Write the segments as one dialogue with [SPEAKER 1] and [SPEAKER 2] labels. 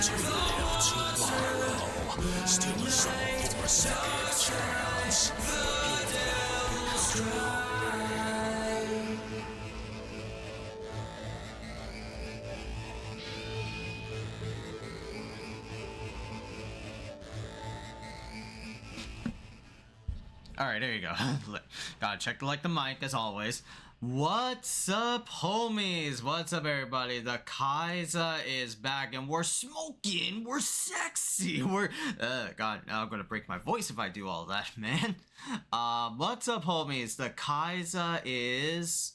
[SPEAKER 1] to live tomorrow. Still a soul for a second chance.
[SPEAKER 2] Alright, there you go. Gotta check the mic as always. What's up, homies? What's up, everybody? The Khaiza is back and we're smoking. We're sexy. We're God, now I'm gonna break my voice if I do all that, man. What's up, homies? The Khaiza is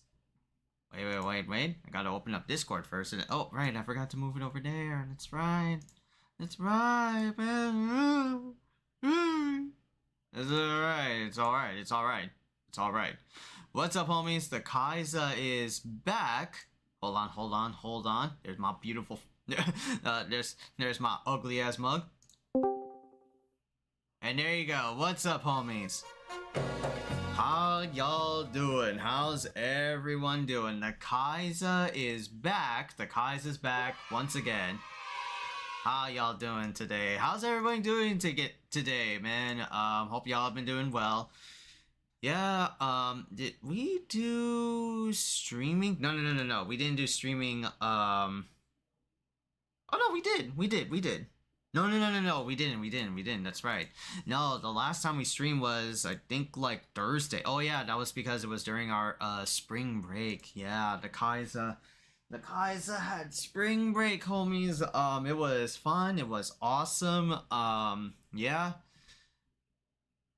[SPEAKER 2] wait. I gotta open up Discord first. And oh, right, I forgot to move it over there. That's right, man. It's alright. What's up, homies? The Khaiza is back. Hold on. There's my beautiful there's my ugly ass mug. And there you go. What's up, homies? How y'all doing? How's everyone doing? The Khaiza is back. The Khaiza's back once again. How y'all doing today? How's everybody doing today, man? Hope y'all have been doing well. Yeah, did we do streaming? No. We didn't do streaming. Oh no, we did. No. We didn't. That's right. No, the last time we streamed was, I think, like Thursday. Oh yeah, that was because it was during our spring break. Yeah, the Khaiza had spring break, homies. It was fun. It was awesome. Yeah.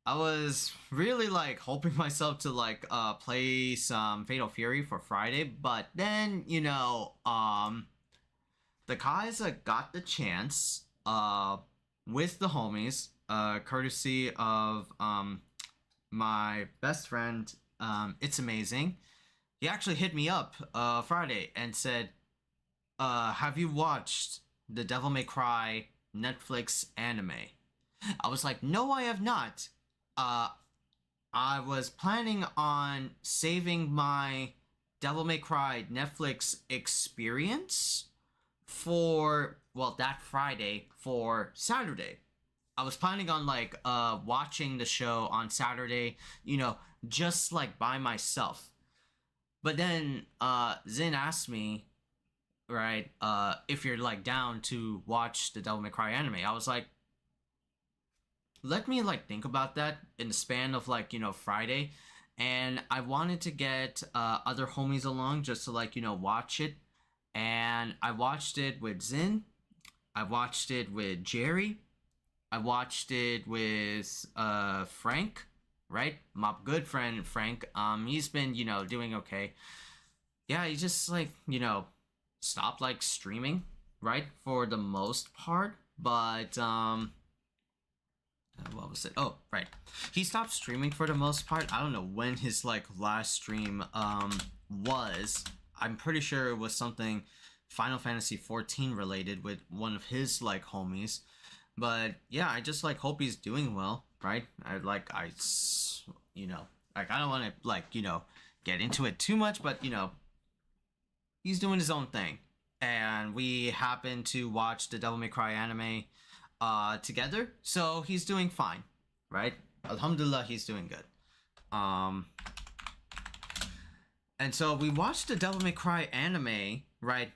[SPEAKER 2] I was really like hoping myself to like play some Fatal Fury for Friday, but then, you know, the Khaiza got the chance with the homies, courtesy of my best friend, It's Amazing. He actually hit me up Friday and said, have you watched the Devil May Cry Netflix anime? I was like, no, I have not. I was planning on saving my Devil May Cry Netflix experience for, well, that Friday for Saturday. I was planning on like watching the show on Saturday, you know, just like by myself. But then Zin asked me, right, if you're like down to watch the Devil May Cry anime. I was like, let me like think about that in the span of like, you know, Friday. And I wanted to get other homies along just to like, you know, watch it. And I watched it with Zin. I watched it with Jerry. I watched it with Frank, right? My good friend Frank. He's been, you know, doing okay. Yeah, he just like, you know, stopped like streaming, right? For the most part. But what was it? Oh, right. He stopped streaming for the most part. I don't know when his like last stream was. I'm pretty sure it was something Final Fantasy 14 related with one of his like homies. But yeah, I just like hope he's doing well, right? You know, like I don't want to like, you know, get into it too much, but you know, he's doing his own thing. And we happened to watch the Devil May Cry anime together, so he's doing fine, right? Alhamdulillah, he's doing good. And so we watched the Devil May Cry anime, right,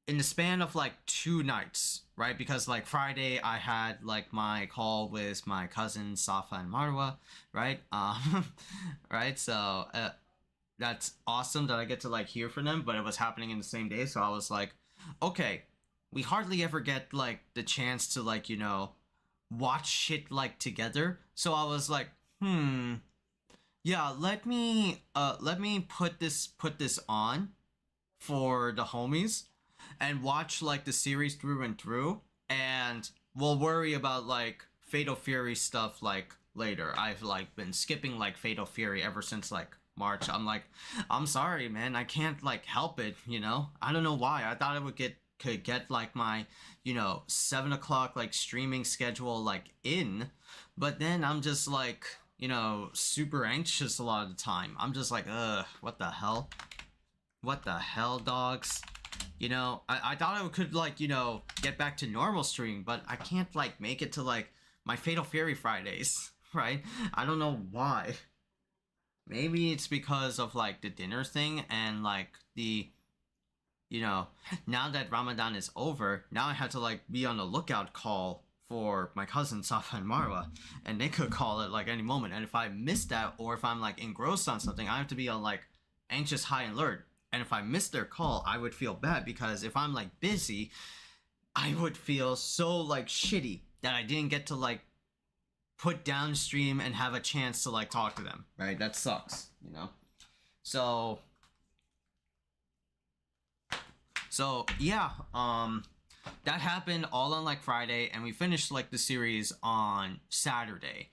[SPEAKER 2] in the span of like 2 nights, right? Because like Friday I had like my call with my cousins Safa and Marwa, right? Right, so that's awesome that I get to like hear from them, but it was happening in the same day, so I was like, okay, we hardly ever get like the chance to like, you know, watch shit like together. So I was like, yeah, let me put this on for the homies and watch like the series through and through, and we'll worry about like Fatal Fury stuff like later. I've like been skipping like Fatal Fury ever since like March. I'm like, I'm sorry, man, I can't like help it, you know. I don't know why. I thought I could get like my, you know, 7 o'clock like streaming schedule like in, but then I'm just like, you know, super anxious a lot of the time. I'm just like, what the hell, dogs? You know, I thought I could, like, you know, get back to normal streaming, but I can't, like, make it to, like, my Fatal Fury Fridays, right? I don't know why. Maybe it's because of, like, the dinner thing and, like, the, you know, now that Ramadan is over, now I have to, like, be on the lookout call for my cousins Safa and Marwa, and they could call it, like, any moment. And if I miss that, or if I'm, like, engrossed on something, I have to be on, like, anxious high alert. And if I miss their call, I would feel bad, because if I'm, like, busy, I would feel so, like, shitty that I didn't get to, like, put downstream and have a chance to, like, talk to them, right? That sucks, you know? So yeah, that happened all on, like, Friday, and we finished, like, the series on Saturday.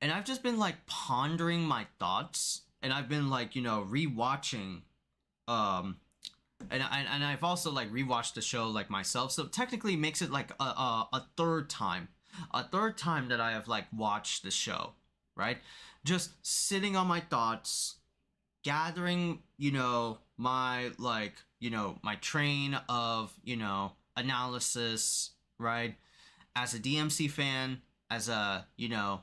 [SPEAKER 2] And I've just been, like, pondering my thoughts, and I've been, like, you know, rewatching, and I've also, like, rewatched the show, like, myself, so technically makes it, like, a third time that I have, like, watched the show, right? Just sitting on my thoughts, gathering, you know, my, like, you know, my train of, you know, analysis, right? As a DMC fan, as a, you know,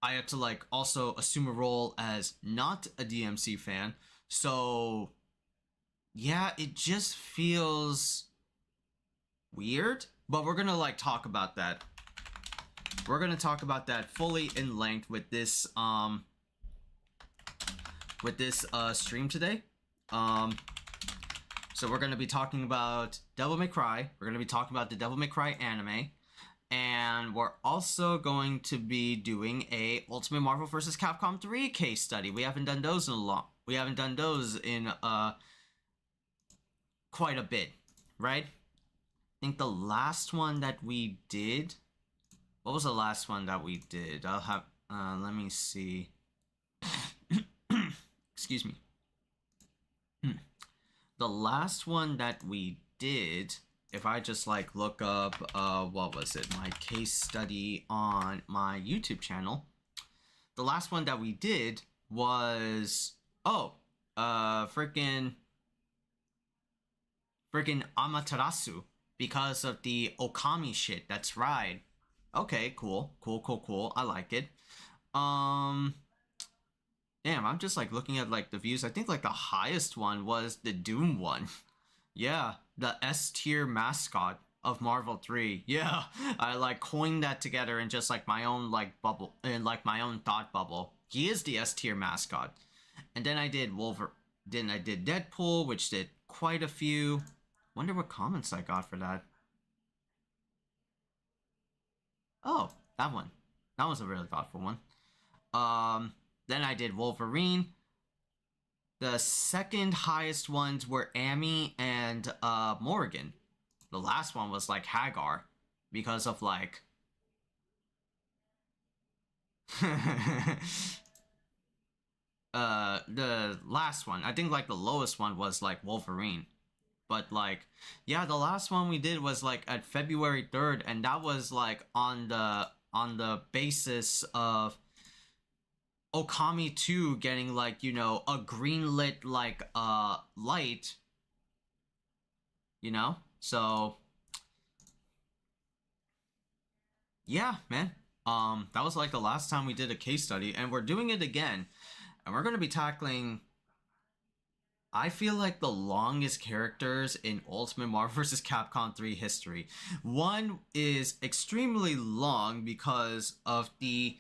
[SPEAKER 2] I had to, like, also assume a role as not a DMC fan, so yeah, it just feels weird, but we're gonna, like, talk about that. We're gonna talk about that fully in length with this stream today. So we're gonna be talking about Devil May Cry. We're gonna be talking about the Devil May Cry anime, and we're also going to be doing a Ultimate Marvel vs. Capcom 3 case study. We haven't done those in quite a bit, right? I think the last one that we did, what was the last one that we did? I'll have, let me see. Excuse me. The last one that we did, if I just, like, look up, what was it? My case study on my YouTube channel. The last one that we did was, freaking Amaterasu, because of the Okami shit. That's right. Okay, cool. I like it. Damn, I'm just, like, looking at, like, the views. I think, like, the highest one was the Doom one. Yeah, the S tier mascot of Marvel 3. Yeah, I, like, coined that together in just, like, my own, like, bubble, in, like, my own thought bubble. He is the S tier mascot. And then I did I did Deadpool, which did quite a few. Wonder what comments I got for that. Oh, that one. That was a really thoughtful one. Then I did Wolverine. The second highest ones were Amy and Morgan. The last one was, like, Hagar, because of, like, the last one. I think, like, the lowest one was, like, Wolverine. But, like, yeah, the last one we did was, like, at February 3rd, and that was, like, on the basis of Okami 2 getting, like, you know, a greenlit, like, light, you know? So yeah, man. That was, like, the last time we did a case study, and we're doing it again, and we're gonna be tackling, I feel like, the longest characters in Ultimate Marvel vs. Capcom 3 history. One is extremely long because of the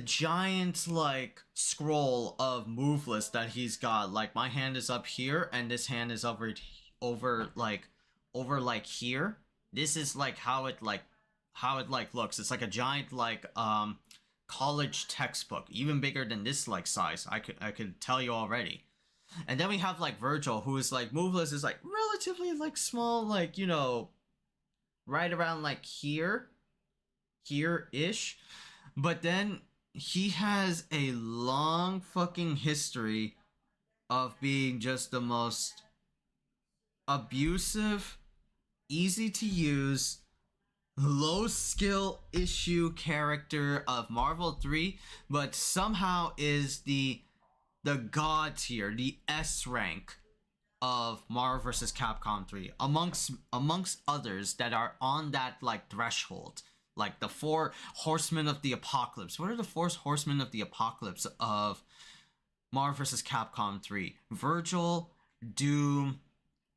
[SPEAKER 2] giant, like, scroll of move list that he's got. Like, my hand is up here, and this hand is over here. This is, like, how it looks. It's like a giant, like, college textbook, even bigger than this, like, size. I could tell you already. And then we have, like, Vergil, who is, like, move list is, like, relatively, like, small, like, you know, right around, like, here-ish. But then he has a long fucking history of being just the most abusive, easy to use, low skill issue character of Marvel 3, but somehow is the god tier, the S rank of Marvel vs. Capcom 3 amongst others that are on that like threshold, like the four horsemen of the apocalypse. What are the four horsemen of the apocalypse of Marvel vs. Capcom 3? Vergil, Doom,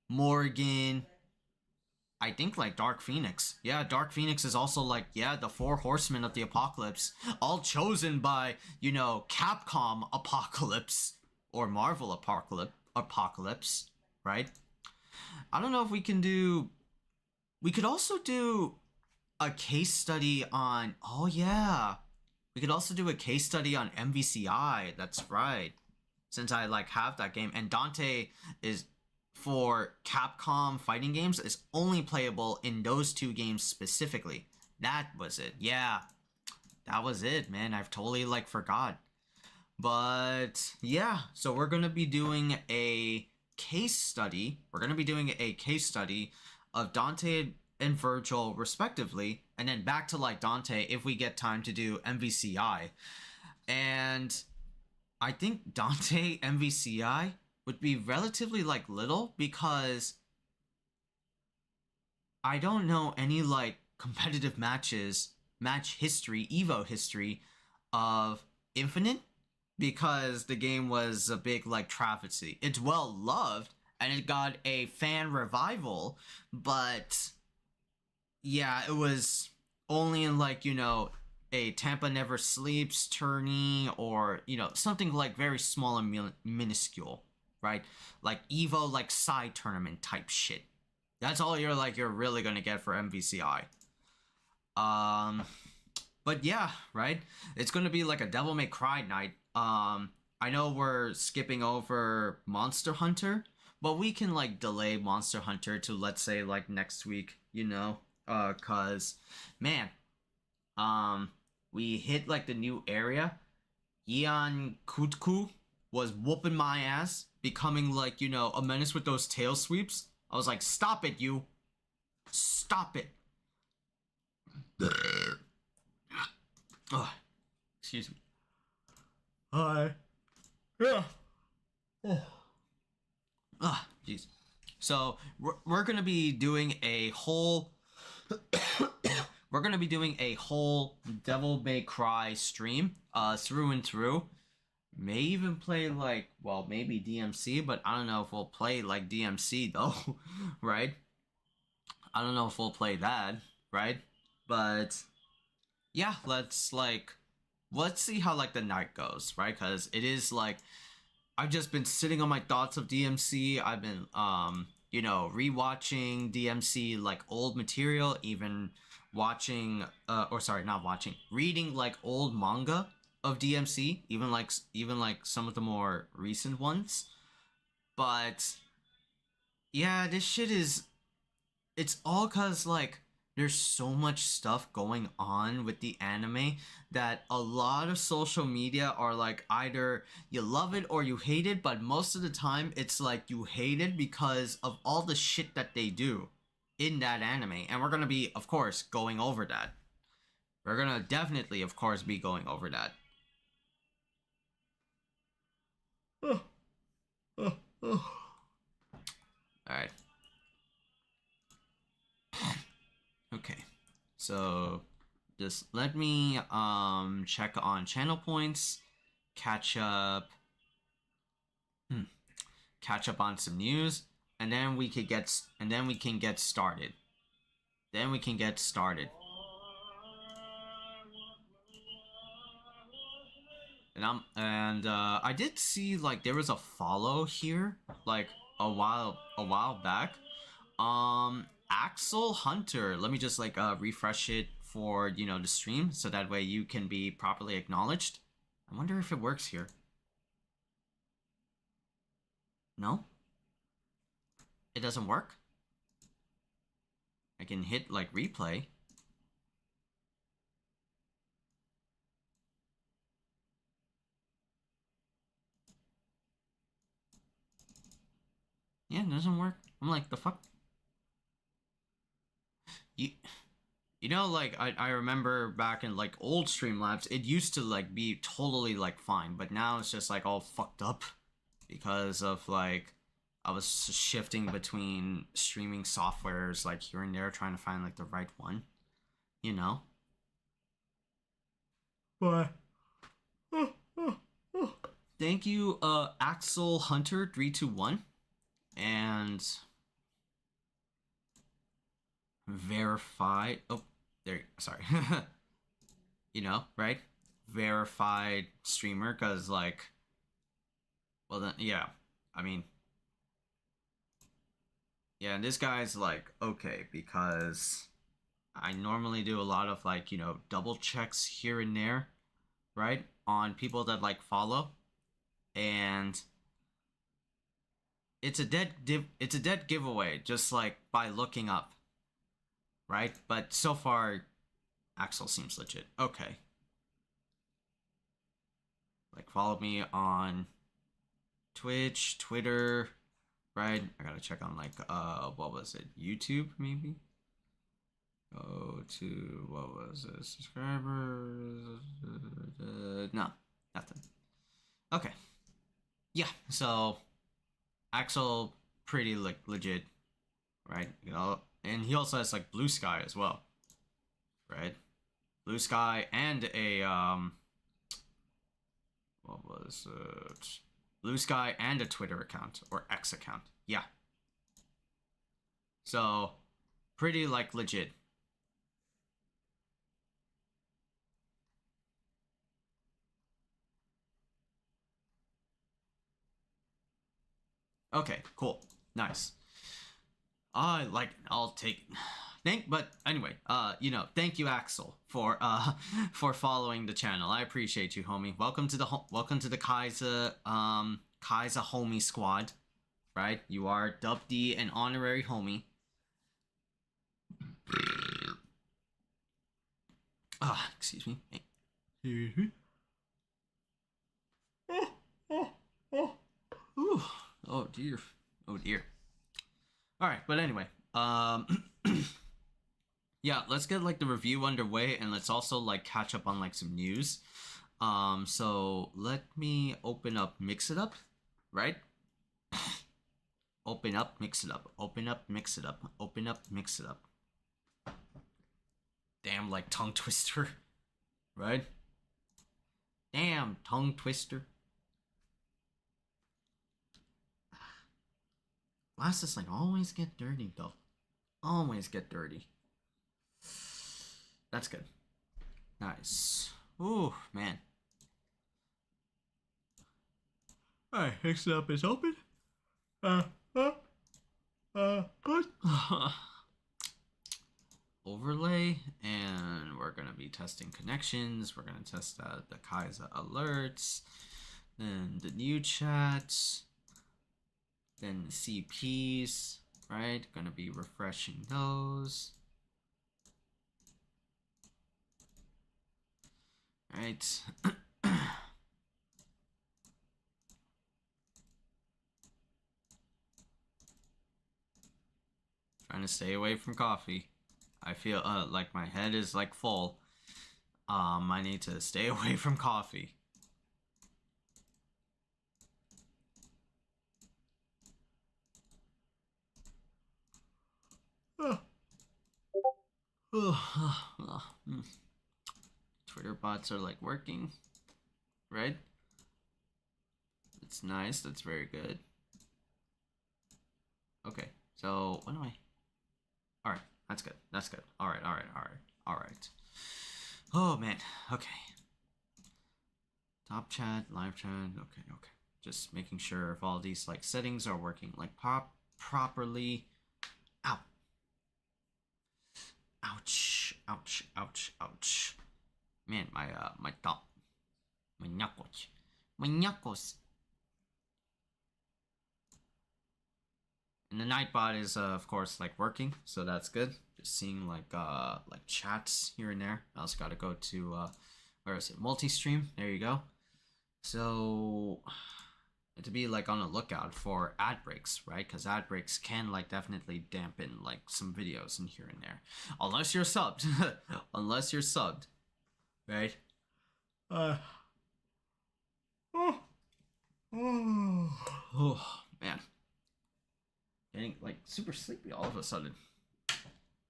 [SPEAKER 2] Morgan, I think like Dark Phoenix. Yeah, Dark Phoenix is also like, yeah, the four horsemen of the apocalypse, all chosen by, you know, Capcom Apocalypse or Marvel Apocalypse, right? I don't know if we can do. We could also do a case study on. Oh yeah, we could also do a case study on MVCI. That's right. Since I like have that game, and Dante is, for Capcom fighting games, is only playable in those two games specifically. That was it. Yeah, that was it, man. I've totally like forgot. But yeah, so we're gonna be doing a case study. We're gonna be doing a case study of Dante and Vergil respectively, and then back to like Dante if we get time to do MVCI. And I think Dante MVCI would be relatively like little because I don't know any like competitive match history, Evo history of Infinite, because the game was a big like travesty. It's well loved and it got a fan revival, but yeah, it was only in like, you know, a Tampa Never Sleeps tourney, or, you know, something like very small and minuscule, right? Like Evo, like side tournament type shit. That's all you're really gonna get for MVCI. But yeah, right? It's gonna be like a Devil May Cry night. I know we're skipping over Monster Hunter, but we can like delay Monster Hunter to, let's say, like next week, you know? Cause man, we hit like the new area. Ian Kutku was whooping my ass, becoming like, you know, a menace with those tail sweeps. I was like, stop it, you. Stop it. Oh, excuse me. Hi. Yeah. Oh. Ah, jeez. So we're gonna be doing a whole we're gonna be doing a whole Devil May Cry stream, through and through. May even play like, well, maybe DMC, but I don't know if we'll play like DMC though, right? I don't know if we'll play that, right? But yeah, let's see how like the night goes, right? Because it is like, I've just been sitting on my thoughts of DMC. I've been you know, rewatching DMC like old material, even watching or sorry, not watching, reading like old manga of DMC, even like some of the more recent ones. But yeah, this shit is, it's all cuz like there's so much stuff going on with the anime that a lot of social media are like, either you love it or you hate it, but most of the time it's like you hate it because of all the shit that they do in that anime. And we're gonna be, of course, going over that. We're gonna definitely, of course, be going over that. Alright. Okay. So just let me check on channel points, catch up on some news, and then we can get started. And I did see like there was a follow here like a while back. Axel Hunter. Let me just like refresh it for, you know, the stream, so that way you can be properly acknowledged. I wonder if it works here. No? It doesn't work? I can hit like replay. Yeah, it doesn't work. I'm like, the fuck? You know, like, I remember back in, like, old Streamlabs, it used to, like, be totally, like, fine. But now it's just, like, all fucked up. Because of, like, I was shifting between streaming softwares like here and there, trying to find like the right one, you know. But thank you, Axel Hunter 321, and verified. Oh, there. Sorry. You know, right? Verified streamer, because like, well then, yeah. I mean, yeah, and this guy's like okay because I normally do a lot of like, you know, double checks here and there, right? On people that like follow. And it's a dead giveaway just like by looking up. Right? But so far Axel seems legit. Okay. Like follow me on Twitch, Twitter, right? I gotta check on like what was it? YouTube maybe? Go to what was it? Subscribers? No, nothing. Okay. Yeah, so Axel pretty like legit, right? You know, and he also has like Blue Sky as well, right? Blue Sky and a what was it? Blue Sky and a Twitter account or X account. Yeah. So pretty like legit. Okay, cool. Nice. I'll take but anyway, you know, thank you Axel for following the channel. I appreciate you, homie. Welcome to the Khaiza Khaiza homie squad, right? You are dubbed an honorary homie. Excuse me. Oh dear. Oh dear. All right, but anyway, yeah, let's get like the review underway, and let's also like catch up on like some news. So let me open up Mix It Up, right? Open up, mix it up. Open up, mix it up. Open up, mix it up. Damn, like tongue twister, right? Damn, tongue twister. Glasses like always get dirty though. Always get dirty. That's good. Nice. Ooh, man. Alright, Mix It Up is open. Good. Overlay, and we're gonna be testing connections. We're gonna test the Khaiza alerts, then the new chats, then CPs, right? Gonna be refreshing those. Right. Trying to stay away from coffee. I feel like my head is like full. I need to stay away from coffee. Twitter bots are like working, right? It's nice. That's very good. Okay, so what am I? All right, that's good. That's good. All right, all right, all right, all right. Oh man. Okay. Top chat, live chat. Okay, okay. Just making sure if all these like settings are working like properly. Ow. Ouch. Ouch. Ouch. Ouch. Man, my thumb. My knuckles. My knuckles. And the Nightbot is of course like working, so that's good. Just seeing like chats here and there. I also gotta go to where is it? Multi-stream. There you go. So to be like on the lookout for ad breaks, right? Because ad breaks can like definitely dampen like some videos in here and there, unless you're subbed. Unless you're subbed, right? Oh, man. super sleepy all of a sudden.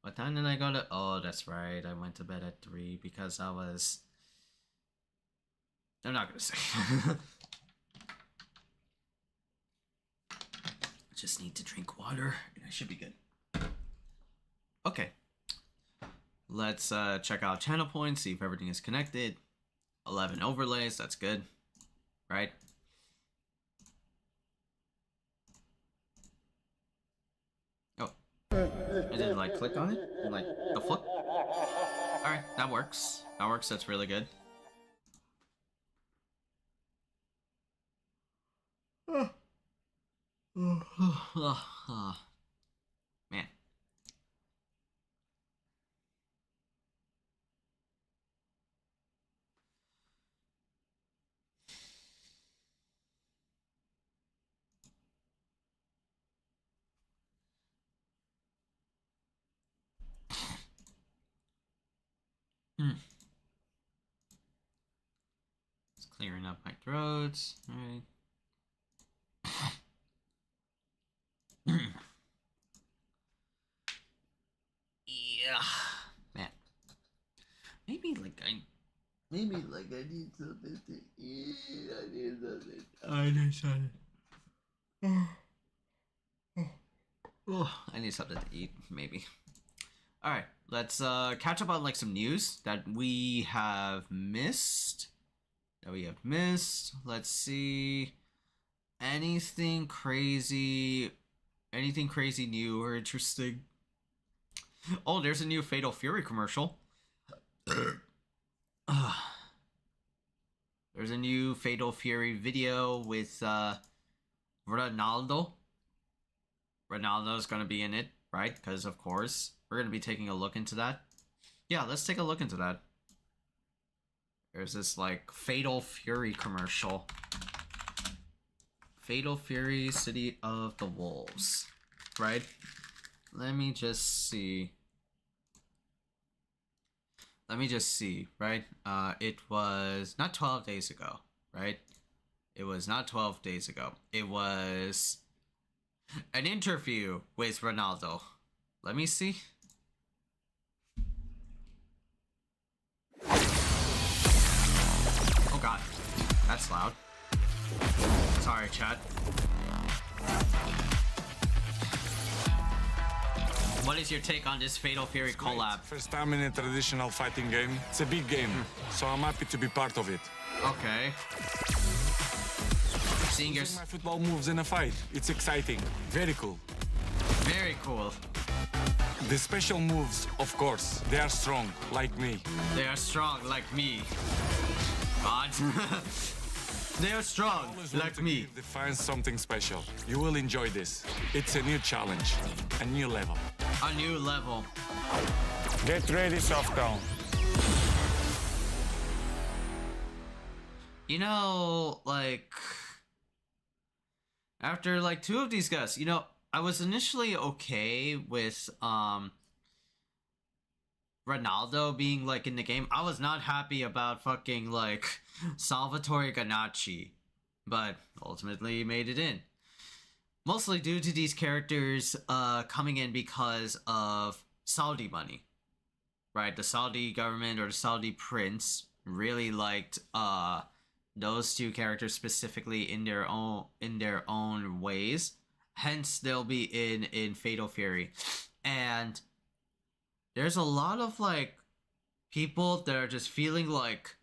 [SPEAKER 2] What time did I go to? Oh, that's right. I went to bed at 3 because I was. I'm not gonna say. Just need to drink water and I should be good. Okay. Let's check out channel points, see if everything is connected. 11 overlays, that's good. Right? Oh. I didn't like click on it? Like the flip? Alright, that works. That works, that's really good. Man. Just clearing up my throats. Alright. Yeah. Man. Maybe I need something to eat. I need something. I need something to eat, maybe. Alright, let's catch up on like some news that we have missed. Let's see. Anything crazy new or interesting? Oh, there's a new Fatal Fury commercial. There's a new Fatal Fury video with Ronaldo. Ronaldo's gonna be in it, right? Because of course we're gonna be taking a look into that. Yeah, let's take a look into that. There's this like Fatal Fury commercial. Fatal Fury City of the Wolves, right? Let me just see, right? It was not 12 days ago, right? It was not 12 days ago. It was an interview with Ronaldo. Let me see. Oh god, that's loud. Sorry, chat. What is your take on this Fatal Fury collab?
[SPEAKER 3] First time in a traditional fighting game. It's a big game, so I'm happy to be part of it.
[SPEAKER 2] Okay. Seeing your
[SPEAKER 3] my football moves in a fight. It's exciting. Very cool.
[SPEAKER 2] Very cool.
[SPEAKER 3] The special moves, of course, they are strong, like me.
[SPEAKER 2] They are strong like me. God. They are strong like me.
[SPEAKER 3] Define something special. You will enjoy this. It's a new challenge, a new level.
[SPEAKER 2] A new level.
[SPEAKER 3] Get ready, Softdown.
[SPEAKER 2] You know, like, after like 2 of these guys, you know, I was initially okay with Ronaldo being like in the game. I was not happy about fucking like Salvatore Ganacci, but ultimately made it in. Mostly due to these characters coming in because of Saudi money, right? The Saudi government or the Saudi prince really liked those 2 characters specifically in their own ways. Hence, they'll be in Fatal Fury, and there's a lot of like people that are just feeling like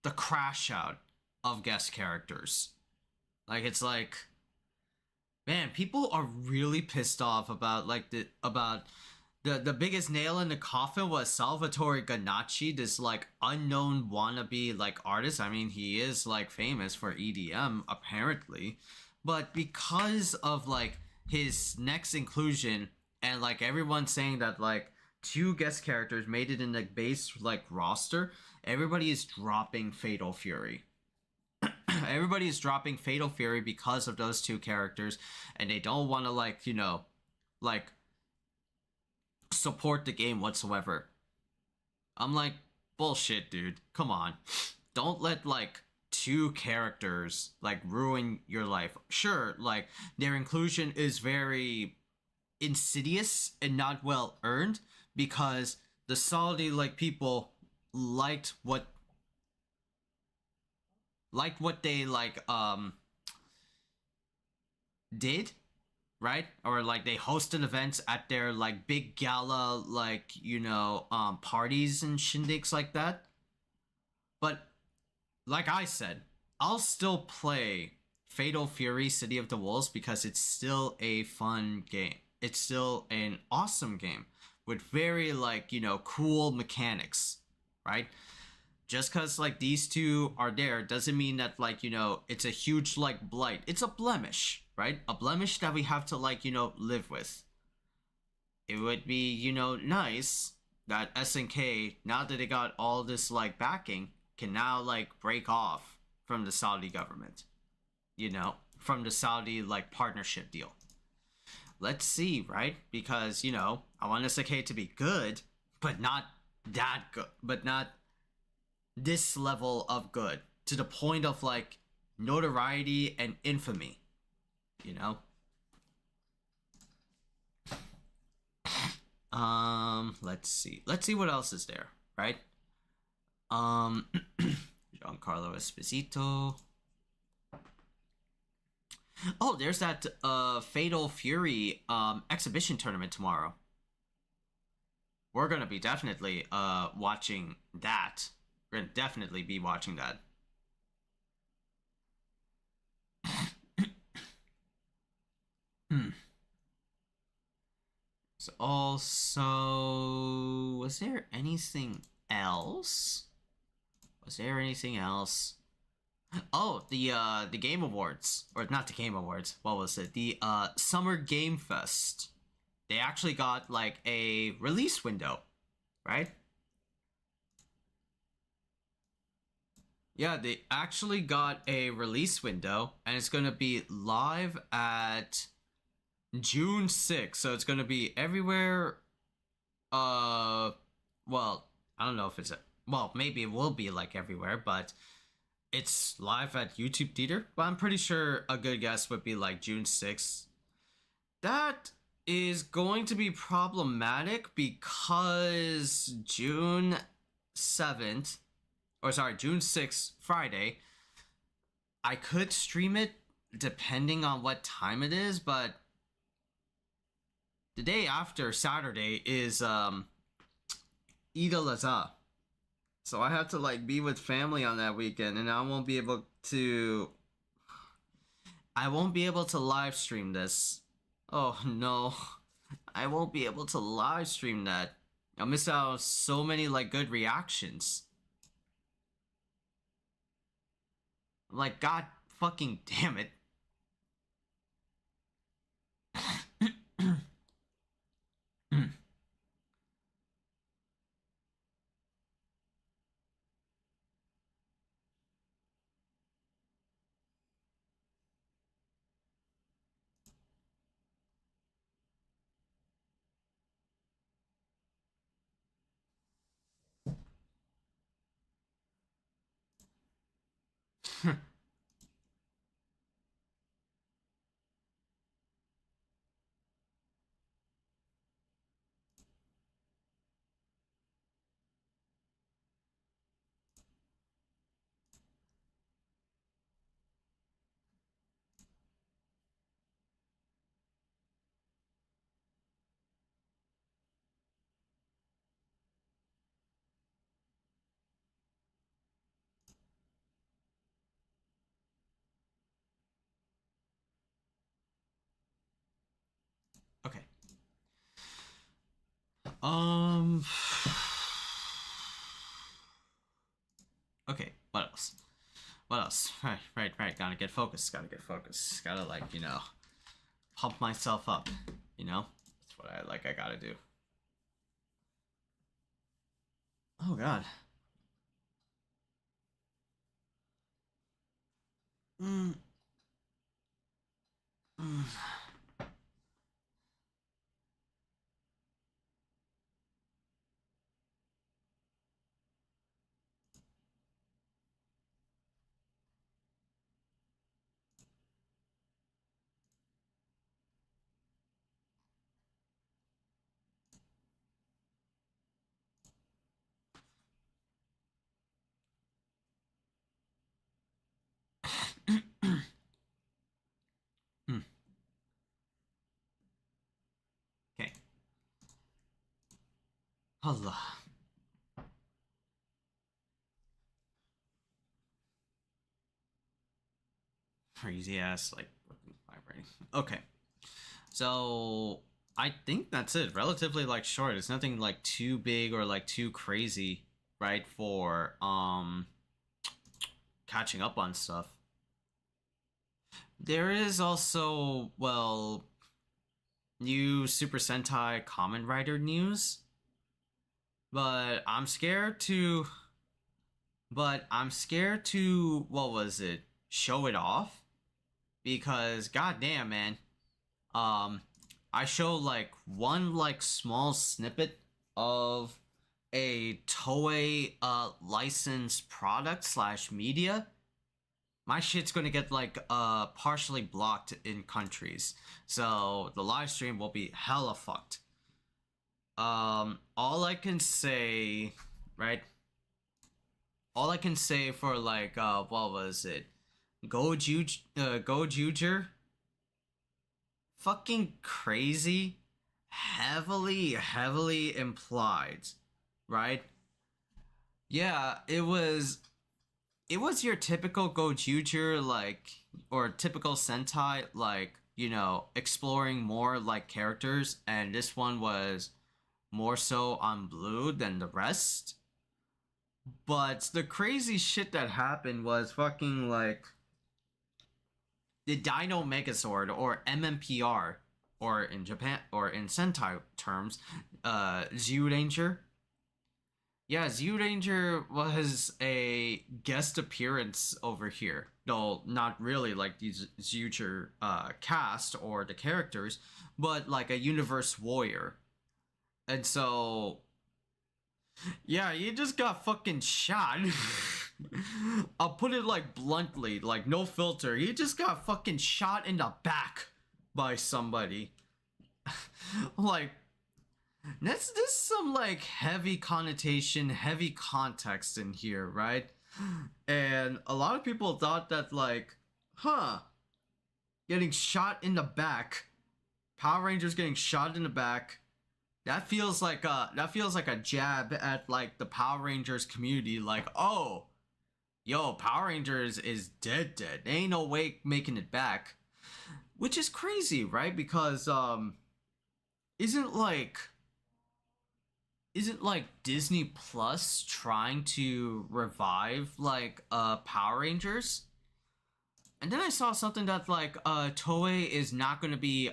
[SPEAKER 2] the crash out of guest characters. Like it's like, man, people are really pissed off about like the biggest nail in the coffin was Salvatore Ganacci, this like unknown wannabe like artist. I mean, he is like famous for EDM apparently, but because of like his next inclusion and like everyone saying that like 2 guest characters made it in the base like roster, everybody is dropping Fatal Fury. Everybody is dropping Fatal Fury because of those 2 characters, and they don't want to like, you know, like support the game whatsoever. I'm like, bullshit, dude. Come on. Don't let like 2 characters like ruin your life. Sure, like their inclusion is very insidious and not well earned, because the Saudi like people liked what they did, right? Or like they hosted events at their like big gala parties and shindigs like that. But like I said, I'll still play Fatal Fury City of the Wolves because it's still a fun game. It's still an awesome game with very cool mechanics, right? Just because like these two are there doesn't mean that it's a huge blight. It's a blemish, right? A blemish that we have to live with. It would be nice that SNK, now that they got all this backing, can now break off from the Saudi government, from the Saudi partnership deal. Let's see, right? Because I want SNK to be good, but not that good, but not this level of good, to the point of notoriety and infamy, let's see what else is there, right? Giancarlo Esposito. Oh, there's that Fatal Fury exhibition tournament tomorrow. We're gonna be definitely watching that. We're gonna definitely be watching that. So also, was there anything else? Oh, the Game Awards, or not the Game Awards. What was it? The Summer Game Fest. They actually got a release window, right? Yeah, they actually got a release window, and it's gonna be live at June 6th. So it's gonna be everywhere. Well, I don't know if it's maybe it will be everywhere, but it's live at YouTube Theater. But I'm pretty sure a good guess would be June 6th. That is going to be problematic because June 6th, Friday, I could stream it depending on what time it is, but the day after Saturday is Eid al-Adha. So I have to be with family on that weekend, and I won't be able to live stream this. Oh no. I won't be able to live stream that. I'll miss out on so many good reactions. God fucking damn it. Okay. Okay, what else? Right. Gotta get focused. Gotta pump myself up. That's what I gotta do. Oh god. Mm. Allah. Crazy ass, like, vibrating. Okay. So, I think that's it. Relatively, like, short. It's nothing, like, too big or, like, too crazy, right, for, catching up on stuff. There is also, well, new Super Sentai Kamen Rider news. But I'm scared to, what was it? Show it off? Because, goddamn, man. I show, like, one, like, small snippet of a Toei, licensed product slash media. My shit's gonna get, like, partially blocked in countries. So, the live stream will be hella fucked. All I can say, right? All I can say for, like, what was it? Gojuger? Fucking crazy. Heavily implied. Right? Yeah, it was your typical Gojuger, like, or typical Sentai, like, you know, exploring more, like, characters, and this one was more so on blue than the rest. But the crazy shit that happened was fucking, like, the Dino Megazord, or MMPR, or in Japan, or in Sentai terms, Zyuranger. Yeah, Zyuranger was a guest appearance over here. No, not really like the Zyuranger cast or the characters, but like a universe warrior. And so, yeah, he just got fucking shot. I'll put it, like, bluntly, like, no filter. He just got fucking shot in the back by somebody. Like, there's some, like, heavy connotation, heavy context in here, right? And a lot of people thought that, like, getting shot in the back, Power Rangers getting shot in the back, that feels like a jab at, like, the Power Rangers community, like, oh, yo, Power Rangers is dead. There ain't no way making it back. Which is crazy, right? Because, isn't like Disney Plus trying to revive, like, Power Rangers? And then I saw something that, like, Toei is not gonna be,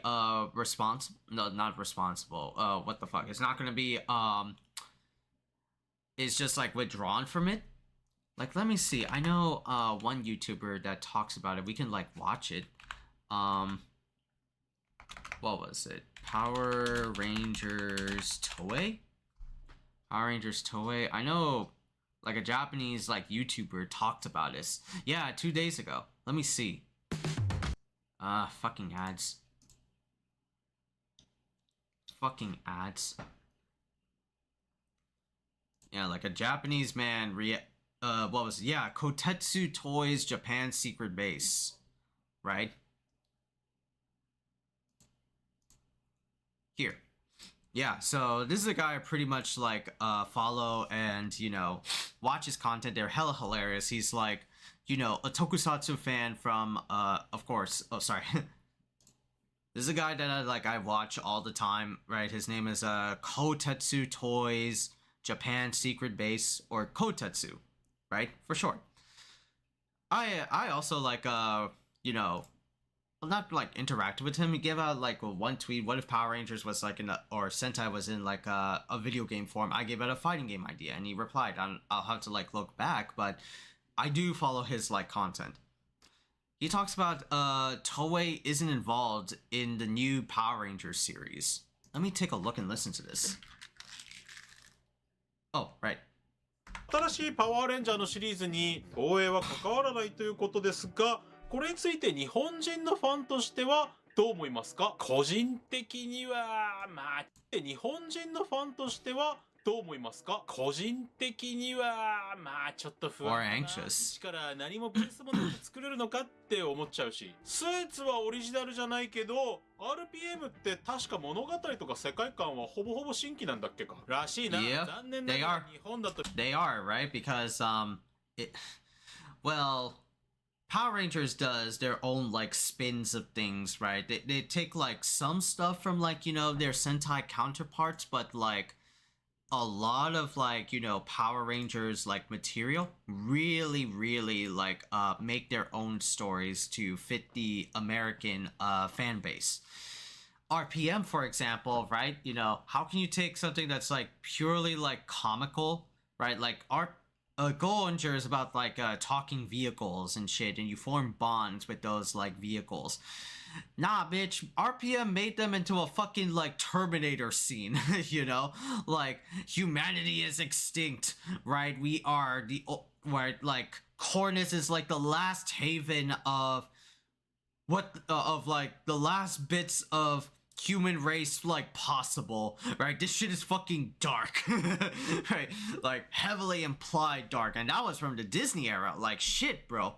[SPEAKER 2] responsible. No, not responsible. What the fuck? It's not gonna be, it's just, like, withdrawn from it. Like, let me see. I know, one YouTuber that talks about it. We can, like, watch it. What was it? Power Rangers Toei? Power Rangers Toei? I know, like, a Japanese, like, YouTuber talked about this. Yeah, 2 days ago. Let me see. Fucking ads. Fucking ads. Yeah, like a Japanese man what was it? Yeah, Kotetsu Toys Japan Secret Base. Right? Here. Yeah, so this is a guy I pretty much, like, follow and, you know, watch his content. They're hella hilarious. He's, like, you know, a tokusatsu fan from, of course, oh, sorry. This is a guy that I watch all the time, right? His name is, Kotetsu Toys Japan Secret Base, or Kotetsu, right? For short. I also, like, you know, not, like, interacted with him. He gave out, like, one tweet. What if Power Rangers was, like, or Sentai was in, like, a video game form? I gave out a fighting game idea, and he replied. I'll have to, like, look back, but I do follow his, like, content. He talks about, Toei isn't involved in the new Power Rangers series. Let me take a look and listen to this. Oh, right.
[SPEAKER 4] 新しいパワーレンジャーのシリーズに東映は関わらないということですが、これについて日本人のファンとしてはどう思いますか？個人的には日本人のファンとしてはどう思いますか？個人的にはまあちょっと不安
[SPEAKER 2] Or
[SPEAKER 4] だな。
[SPEAKER 2] anxious.
[SPEAKER 4] 一から何もベースもなく作れるのかって思っちゃうし、スーツはオリジナルじゃないけど RPM って確か物語とか世界観はほぼほぼ新規なんだっけか。らしいな。
[SPEAKER 2] Yep,
[SPEAKER 4] 残念な
[SPEAKER 2] they
[SPEAKER 4] が
[SPEAKER 2] are.
[SPEAKER 4] ら日本だと
[SPEAKER 2] They are, right? Because well, Power Rangers does their own like spins of things, right? They take like some stuff from like, you know, their Sentai counterparts, but like a lot of like, you know, Power Rangers like material really like make their own stories to fit the American fan base. RPM, for example, right? You know, how can you take something that's like purely like comical, right? Like Go Ranger is about like talking vehicles and shit, and you form bonds with those like vehicles. Nah, bitch, RPM made them into a fucking like Terminator scene, you know? Like humanity is extinct, right? We are the right, like Cornus is like the last haven of of like the last bits of human race like possible, right? This shit is fucking dark. Right? Like heavily implied dark, and that was from the Disney era. Like shit, bro.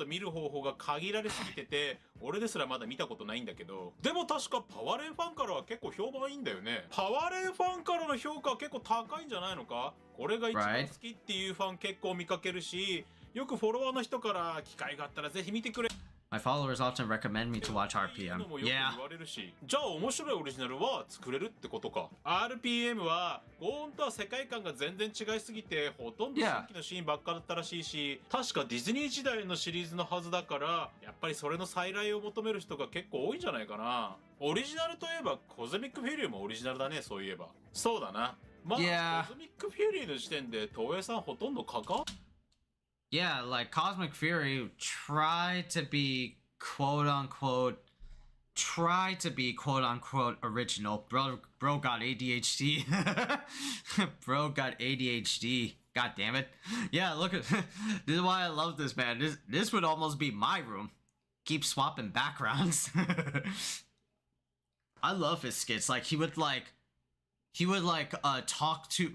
[SPEAKER 4] 見る方法が限られすぎてて、俺ですらまだ見たことないんだけど、でも確かパワレンファンからは結構評判いいんだよね。パワレンファンからの評価は結構高いんじゃないのか。これが一番好きっていうファン結構見かけるし、よくフォロワーの人から機会があったらぜひ見てくれ。
[SPEAKER 2] My followers often recommend me to watch RPM. Yeah.
[SPEAKER 4] じゃあ面白いオリジナルは作れるってことか。 RPM はゴーンとは世界観が全然違いすぎてほとんど新規のシーンばっかだったらしいし、確かディズニー時代のシリーズのはずだから、やっぱりそれの再来を求める人が結構多いんじゃないかな。オリジナルといえばコズミックフューリーもオリジナルだね。そういえばそうだな。まあ、コズミックフューリーの時点で東映さんほとんど関わっ
[SPEAKER 2] Yeah, like Cosmic Fury tried to be quote unquote original. Bro got ADHD. Bro got ADHD. God damn it. Yeah, look at this is why I love this, man. This would almost be my room. Keep swapping backgrounds. I love his skits. Like he would talk to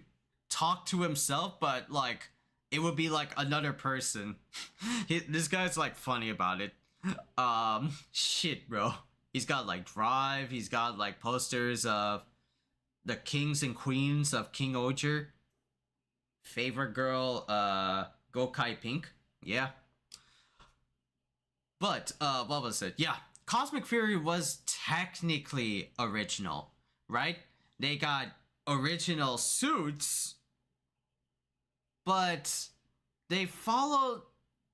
[SPEAKER 2] himself, but like it would be like another person. This guy's like funny about it. Shit, bro. He's got like Drive. He's got like posters of the kings and queens of King Oger. Favorite girl, Gokai Pink. Yeah. But, what was it? Yeah. Cosmic Fury was technically original, right? They got original suits, but they followed,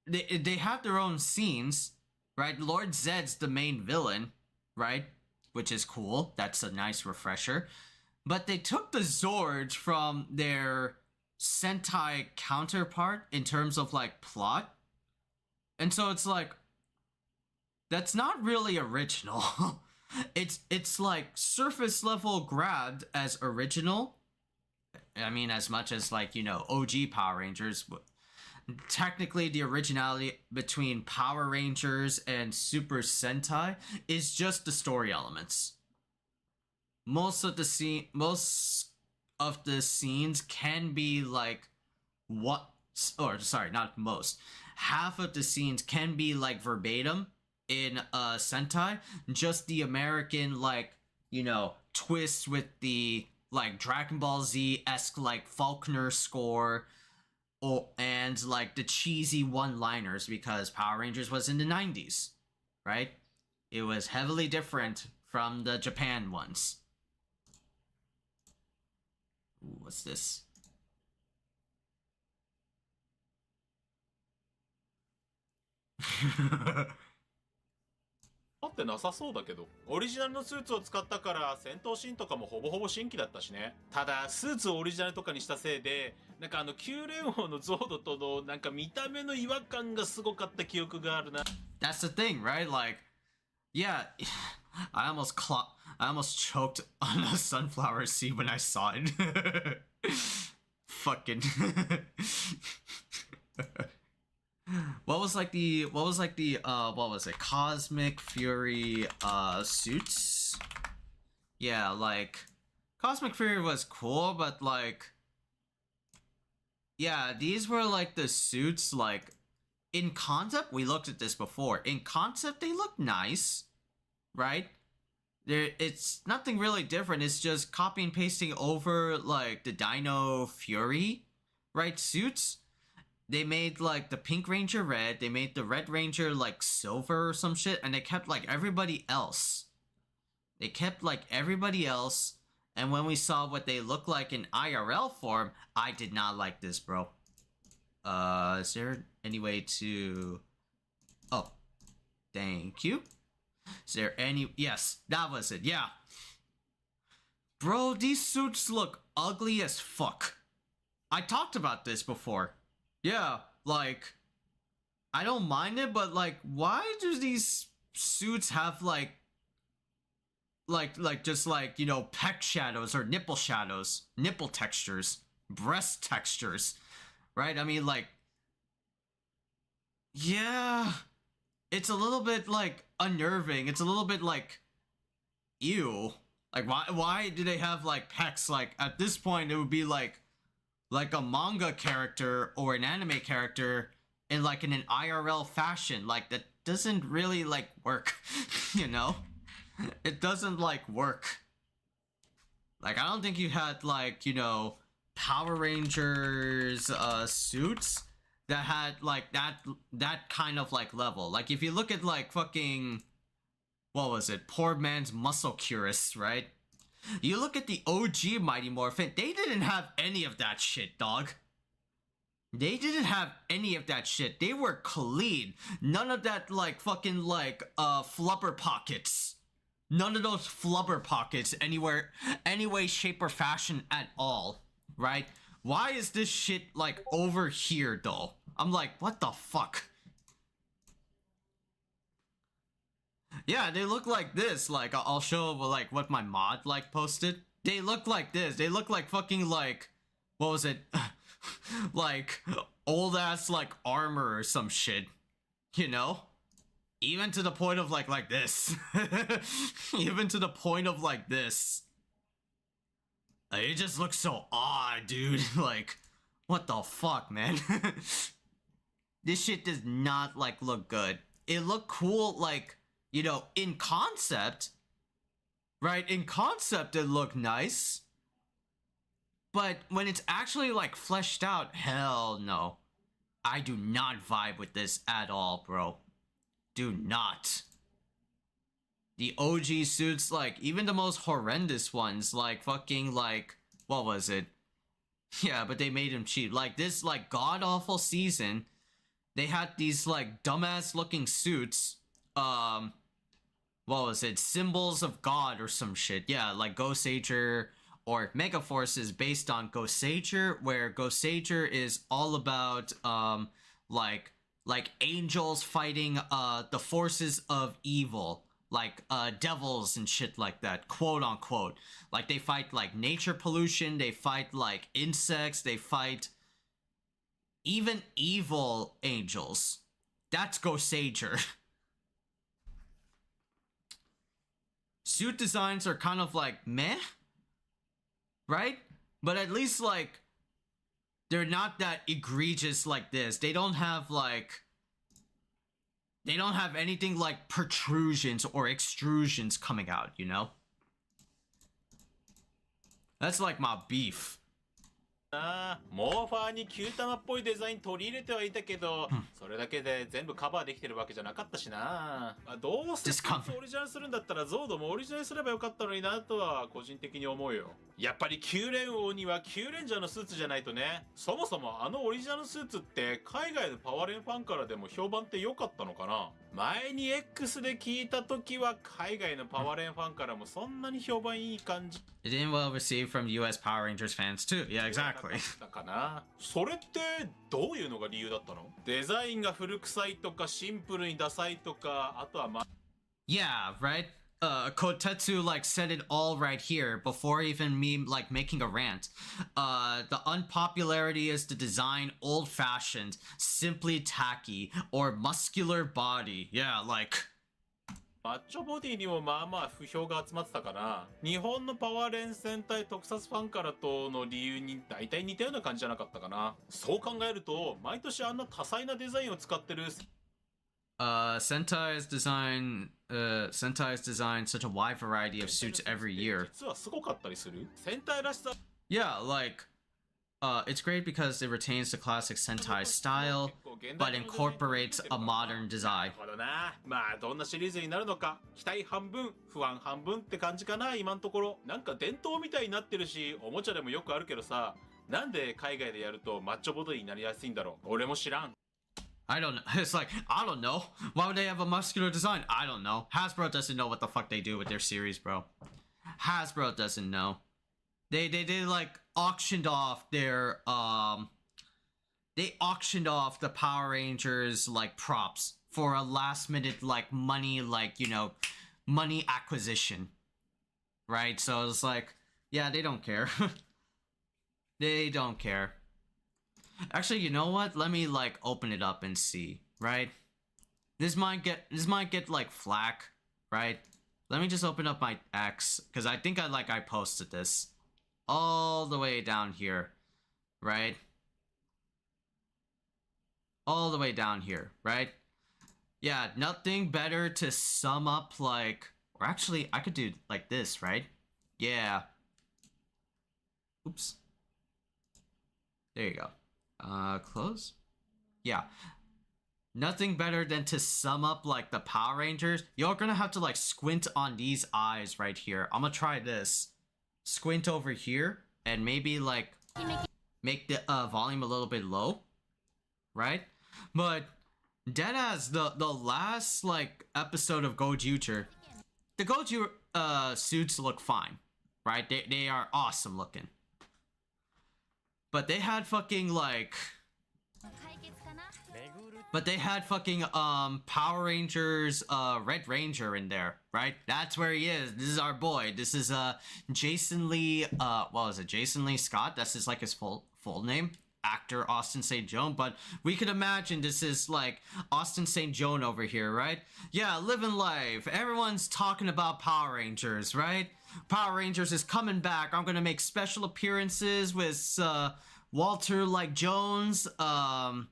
[SPEAKER 2] they have their own scenes, right? Lord Zed's the main villain, right? Which is cool. That's a nice refresher. But they took the Zords from their Sentai counterpart in terms of like plot. And so it's like, that's not really original. It's like surface level grabbed as original. I mean, as much as like, you know, OG Power Rangers. Technically, the originality between Power Rangers and Super Sentai is just the story elements. Most of the scenes can be like not most. Half of the scenes can be like verbatim in Sentai. Just the American, like, you know, twist with the like Dragon Ball Z-esque like Faulkner score, and like the cheesy one-liners, because Power Rangers was in the 90s, right? It was heavily different from the Japan ones. Ooh, what's this?
[SPEAKER 4] 合ってなさそうだけど、オリジナルのスーツを使ったから戦闘シーンとかもほぼほぼ新規だったしね。ただスーツをオリジナルとかにしたせいで、なんか9連王のゾードとのなんか見た目の違和感がすごかった記憶があるな。
[SPEAKER 2] That's the thing, right? Like, yeah, I almost choked on a sunflower seed when I saw it. Fucking what was it? Cosmic Fury suits? Yeah, like Cosmic Fury was cool, but like, yeah, these were like the suits. Like in concept, we looked at this before. In concept, they look nice, right? It's nothing really different. It's just copy and pasting over like the Dino Fury, right? Suits. They made like the Pink Ranger red. They made the Red Ranger like silver or some shit, and they kept like everybody else. They kept like everybody else. And when we saw what they look like in IRL form, I did not like this, bro. Is there any way to... Oh, thank you. Is there any... Yes, that was it, yeah. Bro, these suits look ugly as fuck. I talked about this before. Yeah, like... I don't mind it, but like, why do these suits have like just like, you know, pec shadows or nipple shadows, nipple textures, breast textures, right? I mean, like, yeah, it's a little bit like unnerving. It's a little bit like, ew. Like, why do they have like pecs? Like at this point, it would be like a manga character or an anime character in like in an IRL fashion. Like that doesn't really like work, you know? It doesn't like work. Like I don't think you had like, you know, Power Rangers suits that had like that kind of like level. Like if you look at like fucking, what was it, Poor Man's Muscle Curus, right? You look at the OG Mighty Morphin, they didn't have any of that shit, dog. They didn't have any of that shit. They were clean. None of that like fucking like flubber pockets. None of those flubber pockets anywhere, any way, shape, or fashion at all, right? Why is this shit like over here though? I'm like, what the fuck? Yeah, they look like this. Like I'll show like what my mod like posted. They look like this. They look like fucking like, what was it? Like old ass like armor or some shit, you know? Even to the point of like this. Even to the point of like this. It just looks so odd, dude. Like, what the fuck, man? This shit does not like look good. It looked cool, like, you know, in concept. Right? In concept, it looked nice. But when it's actually like fleshed out, hell no. I do not vibe with this at all, bro. Do not. The OG suits, like, even the most horrendous ones, like, fucking, like, what was it? Yeah, but they made them cheap. Like, this, like, god-awful season, they had these, like, dumbass-looking suits, what was it? Symbols of God or some shit. Yeah, like Go-Sager or Megaforce is based on Go-Sager, where Go-Sager is all about, like angels fighting the forces of evil, like devils and shit like that, quote unquote. Like they fight like nature pollution, they fight like insects, they fight even evil angels. That's Go-Sager. Suit designs are kind of like meh, right? But at least like they're not that egregious like this. They don't have like... They don't have anything like protrusions or extrusions coming out, you know? That's like my beef.
[SPEAKER 4] モーファーにキュー玉っぽいデザイン取り入れてはいたけど、それだけで全部カバーできてるわけじゃなかったしな。どうせオリジナルするんだったらゾードもオリジナルすればよかったのになとは個人的に思うよ。やっぱり9連王には9レンジャーのスーツじゃないとね。そもそもあのオリジナルスーツって海外のパワーレンファンからでも評判って良かったのかな。前に X で聞いた時は海外のパワーレンファンからもそんなに評判いい感じ。
[SPEAKER 2] It didn't well received from US Power Rangers fans too. Yeah, exactly.
[SPEAKER 4] だかな。それってどういうのが理由だったの？デザインが古臭いとかシンプルにダサいとか、あとは
[SPEAKER 2] Yeah, right? Kotetsu like said it all right here before even me like making a rant. The unpopularity is the design old-fashioned, simply tacky, or muscular body. Yeah, like
[SPEAKER 4] マッチョボディにもまあまあ不評が集まってたかな。日本のパワー連戦隊特撮ファンからとの理由に大体似たような感じじゃなかったかな。そう考えると毎年あんな多彩なデザインを使ってる。
[SPEAKER 2] Sentai's design such a wide variety of suits every year.
[SPEAKER 4] 実はすごかったりする。戦隊らしさ。
[SPEAKER 2] Yeah, like, it's great because it retains the classic Sentai style, but incorporates a modern design.
[SPEAKER 4] なるほどな。まあどんなシリーズになるのか期待半分不安半分って感じかな今のところ。なんか伝統みたいになってるしおもちゃでもよくあるけどさ、なんで海外でやるとマッチョボディになりやすいんだろう。俺も知らん。
[SPEAKER 2] I don't know. It's like, I don't know. Why would they have a muscular design? I don't know. Hasbro doesn't know what the fuck they do with their series, bro. Hasbro doesn't know. They like auctioned off their they auctioned off the Power Rangers like props for a last minute like money, like, you know, money acquisition. Right? So it's like, yeah, they don't care. They don't care. Actually, you know what? Let me like open it up and see, right? This might get like flack, right? Let me just open up my X, because I think I posted this all the way down here, right? All the way down here, right? Yeah, nothing better to sum up like, or actually I could do like this, right? Yeah. Oops. There you go. Close? Yeah. Nothing better than to sum up like the Power Rangers. You're gonna have to like squint on these eyes right here. I'm gonna try this. Squint over here and maybe like make the volume a little bit low. Right? But deadass, the last like episode of Gojuter, the Goju suits look fine. Right? They are awesome looking. But they had fucking like Power Rangers Red Ranger in there, right? That's where he is. This is our boy. This is Jason Lee what was it? Jason Lee Scott. That's his like his full name. Actor Austin St. Joan, but we could imagine this is like Austin St. Joan over here, right? Yeah, living life. Everyone's talking about Power Rangers, right? Power Rangers is coming back. I'm gonna make special appearances with Walter like Jones. I'm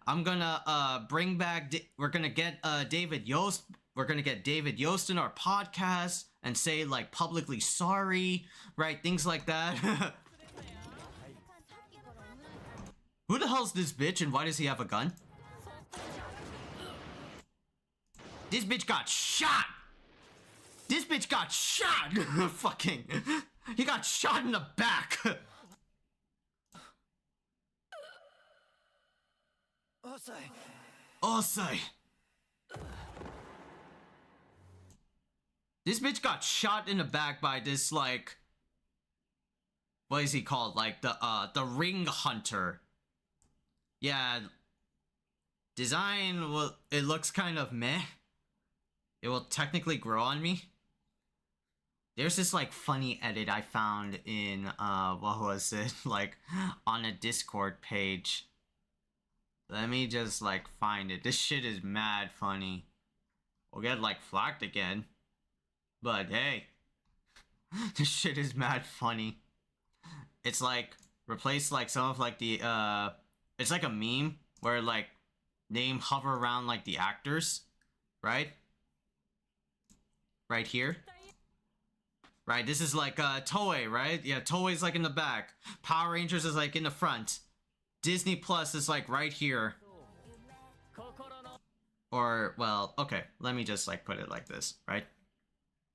[SPEAKER 2] gonna bring back. We're gonna get David Yost. We're gonna get David Yost in our podcast and say like publicly sorry, right? Things like that. Who the hell's this bitch and why does he have a gun? This bitch got shot! This bitch got shot! Fucking... He got shot in the back! Osai! This bitch got shot in the back by this, like... What is he called? Like, the ring hunter. Yeah, design, well, it looks kind of meh. It will technically grow on me. There's this like funny edit I found in what was it, like on a Discord page. Let me just like find it. This shit is mad funny. We'll get like flagged again, but hey, this shit is mad funny. It's like replace like some of like the it's like a meme where like name hover around like the actors, right? Right here. Right, this is like Toei, right? Yeah, Toei's like in the back. Power Rangers is like in the front. Disney Plus is like right here. Or, well, okay, let me just like put it like this, right?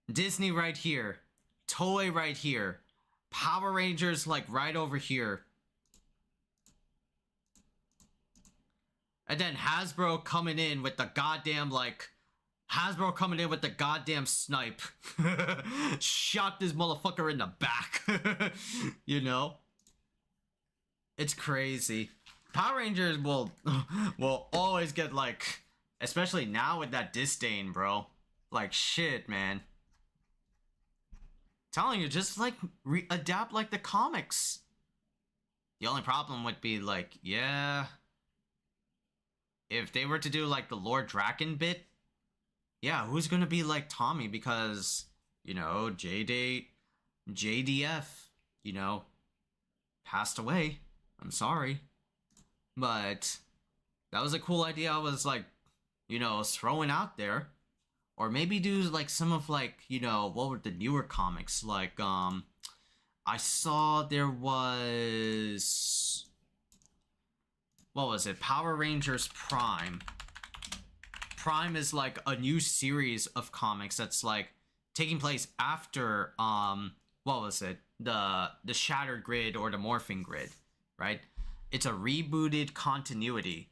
[SPEAKER 2] Disney right here. Toei right here. Power Rangers like right over here. And then Hasbro coming in with the goddamn, like... Hasbro coming in with the goddamn snipe. Shot this motherfucker in the back. You know? It's crazy. Power Rangers will always get, like... Especially now with that disdain, bro. Like, shit, man. Telling you, just, like, adapt like the comics. The only problem would be, like, yeah... If they were to do like the Lord Draken bit, yeah, who's gonna be like Tommy? Because, you know, JDF, you know, passed away. I'm sorry. But that was a cool idea I was like, you know, throwing out there. Or maybe do like some of like, you know, what were the newer comics? Like, I saw there was, what was it? Power Rangers Prime. Prime is like a new series of comics that's like taking place after, what was it? The Shattered Grid or the Morphing Grid, right? It's a rebooted continuity,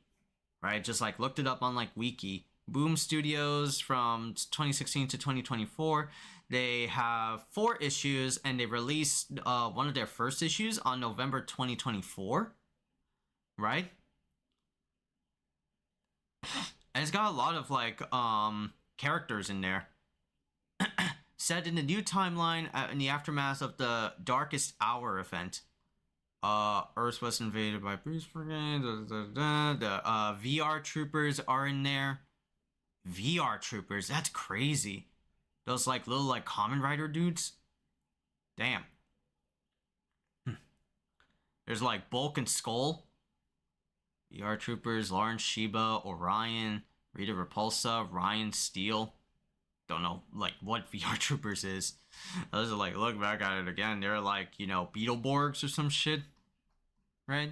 [SPEAKER 2] right? Just like looked it up on like Wiki. Boom Studios from 2016 to 2024. They have 4 issues, and they released one of their first issues on November 2024, right? And it's got a lot of like characters in there. Set in the new timeline in the aftermath of the Darkest Hour event. Earth was invaded by Bruce Brigade. The VR troopers are in there. VR troopers, that's crazy. Those like little like Kamen Rider dudes. Damn. There's like Bulk and Skull. VR troopers, Lawrence Shiba, Orion, Rita Repulsa, Ryan Steele. Don't know like what VR troopers is. Those are like, look back at it again. They're like, you know, Beetleborgs or some shit. Right?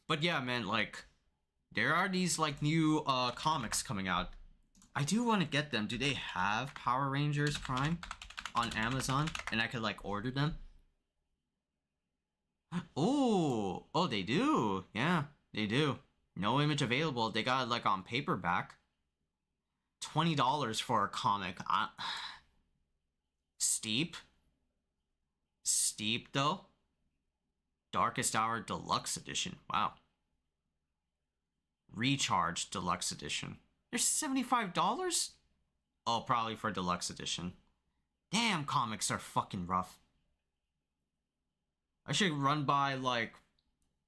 [SPEAKER 2] But yeah, man, like, there are these, like, new, comics coming out. I do want to get them. Do they have Power Rangers Prime on Amazon? And I could, like, order them? Oh, they do. Yeah, they do. No image available. They got it, like, on paperback. $20 for a comic. Steep. Steep, though. Darkest Hour Deluxe Edition. Wow. Recharge Deluxe Edition. There's $75? Oh, probably for Deluxe Edition. Damn, comics are fucking rough. I should run by, like,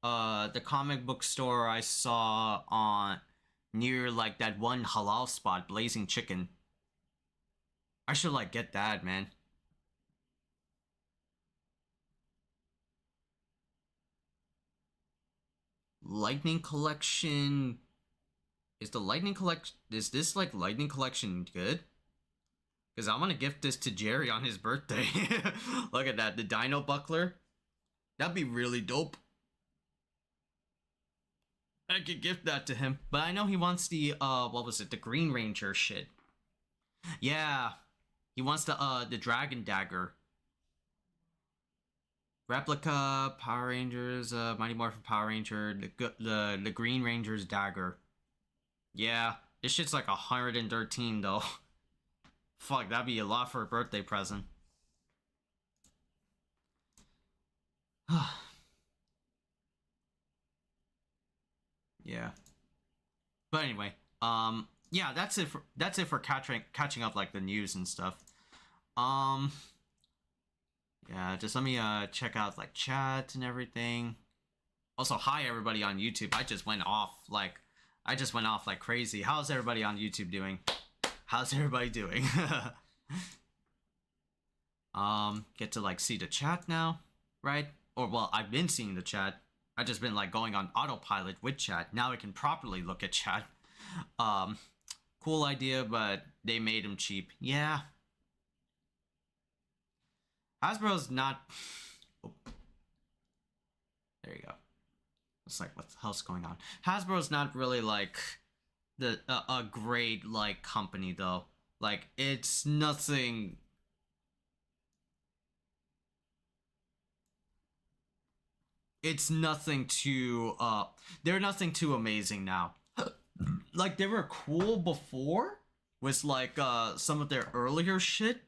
[SPEAKER 2] the comic book store I saw on near, like, that one halal spot, Blazing Chicken. I should, like, get that, man. Lightning Collection. Is this like Lightning Collection good? Because I want to gift this to Jerry on his birthday. Look at that, the Dino Buckler. That'd be really dope. I could gift that to him. But I know he wants the, what was it? The Green Ranger shit. Yeah. He wants the Dragon Dagger. Replica, Power Rangers, Mighty Morphin Power Ranger, the Green Ranger's Dagger. Yeah, this shit's like 113 though. Fuck, that'd be a lot for a birthday present. Yeah. But anyway, yeah, that's it for catching up like the news and stuff. Yeah, just let me check out like chat and everything. Also, hi everybody on YouTube. I just went off like crazy. How's everybody on YouTube doing? How's everybody doing? Get to like see the chat now, right? Or well, I've been seeing the chat. I just been like going on autopilot with chat. Now I can properly look at chat. Cool idea, but they made him cheap. Yeah. Hasbro's not. Oh. There you go. It's like, what the hell's going on? Hasbro's not really like a great like company though. Like it's nothing. It's nothing too. They're nothing too amazing now. Like they were cool before with like some of their earlier shit.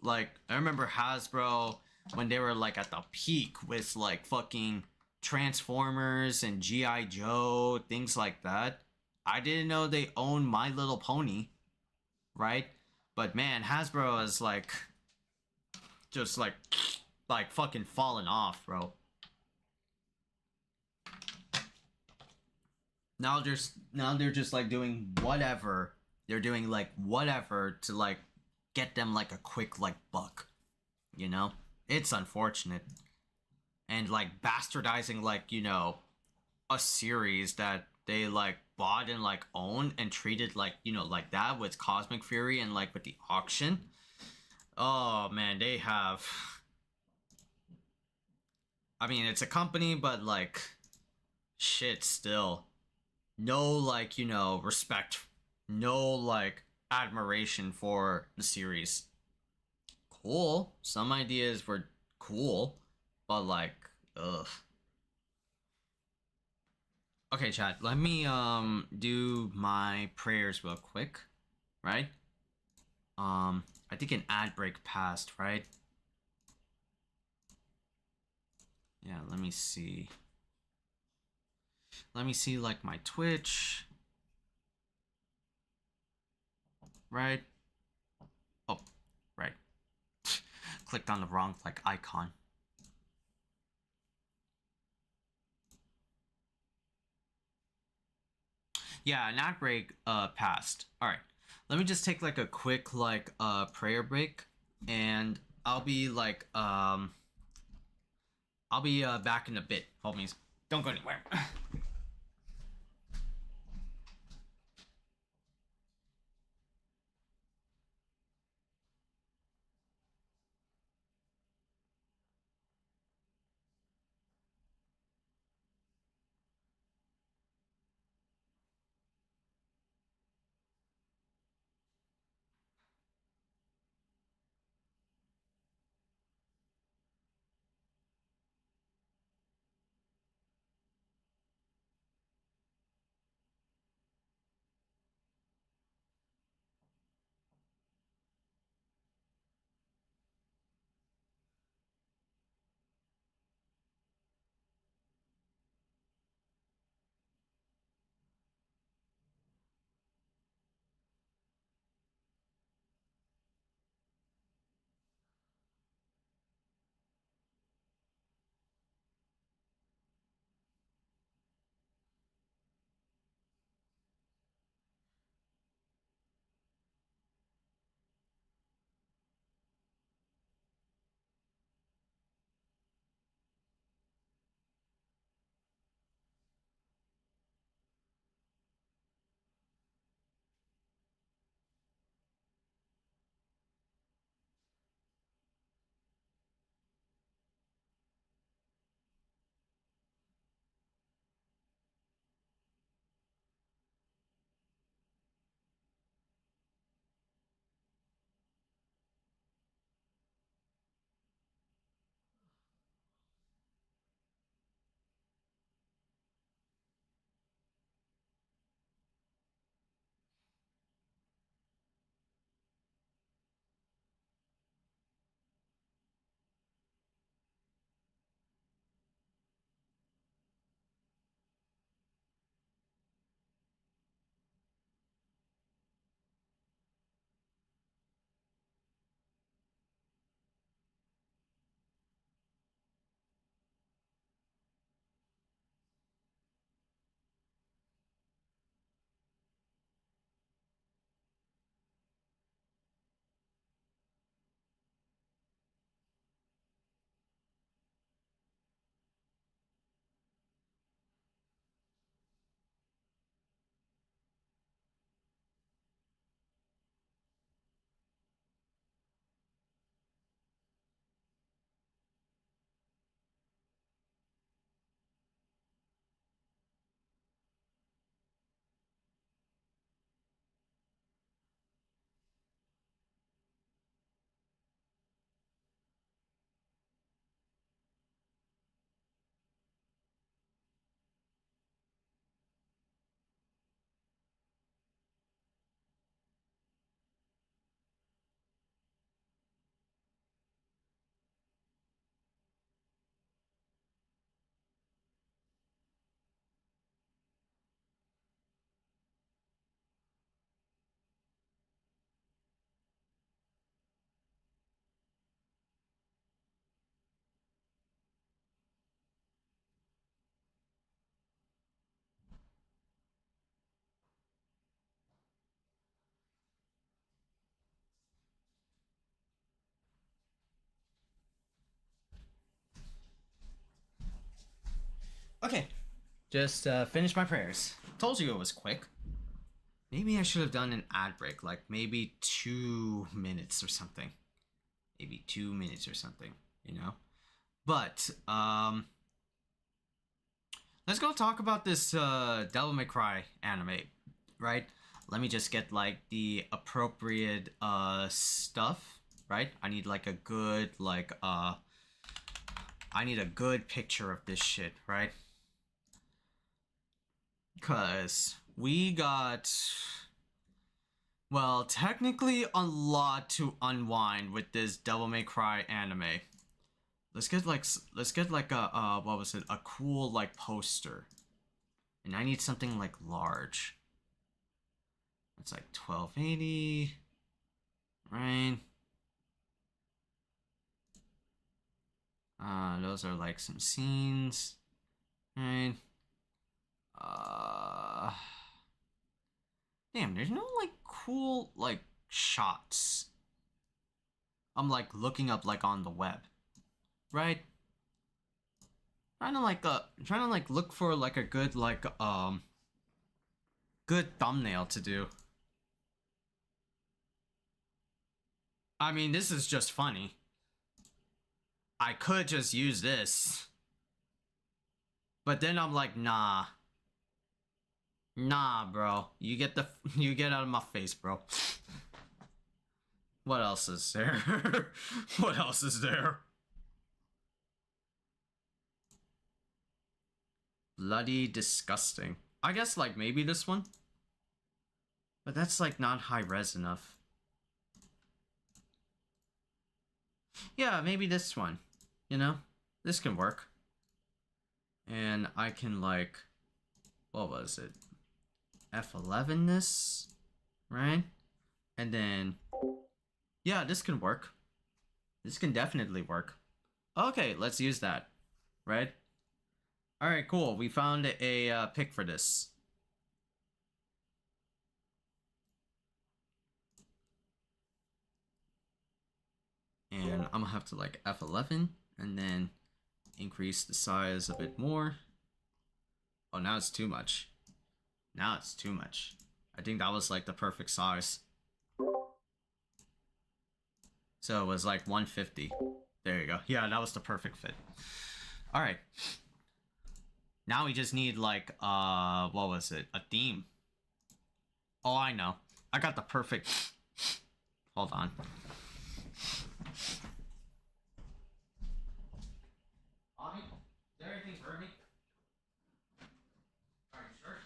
[SPEAKER 2] Like, I remember Hasbro when they were, like, at the peak with, like, fucking Transformers and G.I. Joe, things like that. I didn't know they owned My Little Pony, right? But, man, Hasbro is, like, just, like fucking falling off, bro. Now they're just like doing whatever. They're doing like whatever to like get them like a quick like buck. You know? It's unfortunate. And like bastardizing like, you know, a series that they like bought and like owned and treated like, you know, like that with Cosmic Fury and like with the auction. Oh man, they have, I mean, it's a company, but like shit still. No like, you know, respect, no like admiration for the series. Cool. Some ideas were cool, but like ugh. Okay, chat, let me do my prayers real quick, right? I think an ad break passed, right? Yeah, let me see. Let me see like my Twitch. Right? Oh, right. Clicked on the wrong like icon. Yeah, an ad break passed. Alright. Let me just take like a quick like prayer break, and I'll be like I'll be back in a bit, homies. Don't go anywhere. Okay. Just finish my prayers. Told you it was quick. Maybe I should have done an ad break, like maybe 2 minutes or something. Maybe 2 minutes or something, you know? But, let's go talk about this Devil May Cry anime, right? Let me just get like the appropriate stuff, right? I need like a good I need a good picture of this shit, right? Cause we got, well, technically a lot to unwind with this Devil May Cry anime. Let's get like a what was it? A cool like poster. And I need something like large. It's like 1280. Right? Those are like some scenes. Right? Damn, there's no like cool like shots. I'm like looking up like on the web. Right? Trying to like look for like a good good thumbnail to do. I mean, this is just funny. I could just use this. But then I'm like, nah. Nah, bro. You get out of my face, bro. What else is there? What else is there? Bloody disgusting. I guess like maybe this one. But that's like not high res enough. Yeah, maybe this one. You know? This can work. And I can like, what was it? F11 this, right? And then, yeah, this can work. This can definitely work. Okay, let's use that, right? All right, cool. We found a pick for this. And I'm gonna have to like F11 and then increase the size a bit more. Oh, now it's too much. Now it's too much. I think that was like the perfect size. So it was like 150. There you go. Yeah, that was the perfect fit. All right. Now we just need like, what was it? A theme. Oh, I know. I got the perfect... Hold on. Mommy, is there anything for me? Are you sure?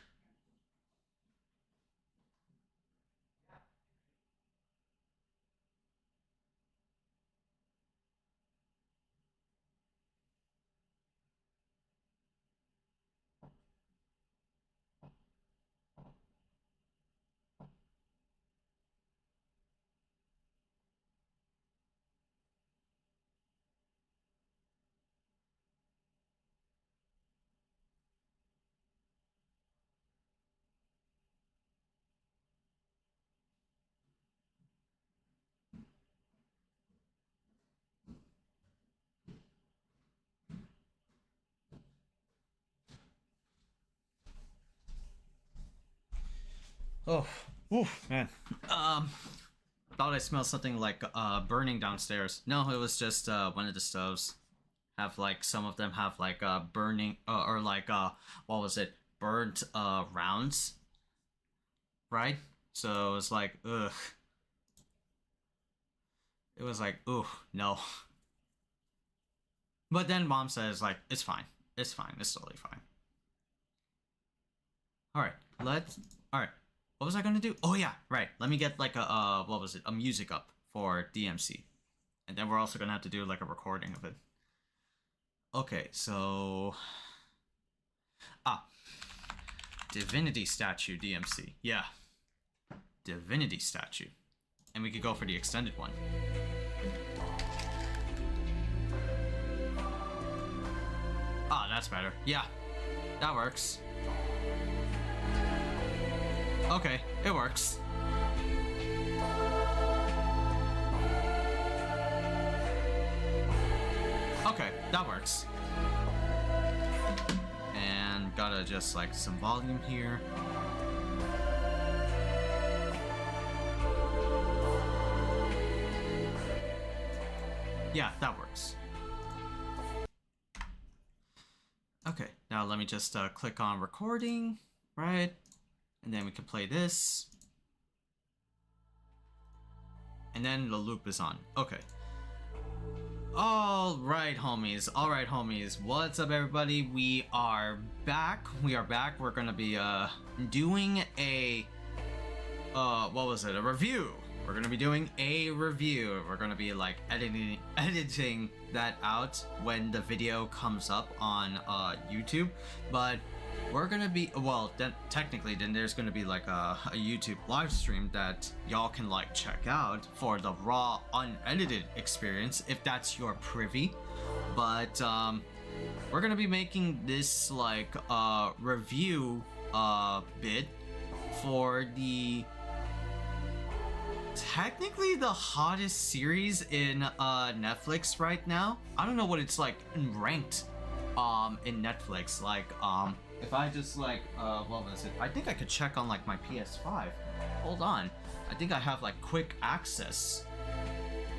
[SPEAKER 2] Oh, oof, man. Thought I smelled something like burning downstairs. No, it was just one of the stoves. Have like some of them have like burning or like what was it? Burnt rounds. Right? So it was like ugh. It was like ooh, no. But then mom says like it's fine. It's fine. It's totally fine. All right. What was I gonna do? Oh yeah, right. Let me get like a what was it? A music up for DMC, and then we're also gonna have to do like a recording of it. Okay, so Divinity Statue DMC. Yeah, Divinity Statue, and we could go for the extended one. That's better. Yeah, that works. Okay, it works. Okay, that works. gotta adjust like some volume here. Yeah, that works. Okay, now let me just click on recording, right? And then we can play this. And then the loop is on. Okay. Alright, homies. Alright, homies. What's up, everybody? We are back. We're gonna be doing a what was it? A review. We're gonna be doing a review. We're gonna be like editing that out when the video comes up on YouTube. But we're gonna be, well, then technically then there's gonna be like a YouTube live stream that y'all can like check out for the raw unedited experience if that's your privy. But we're gonna be making this like review bit for the technically the hottest series in Netflix right now. I don't know what it's like ranked in Netflix. Like if I just like what was it? I think I could check on like my PS5. Hold on. I think I have like quick access.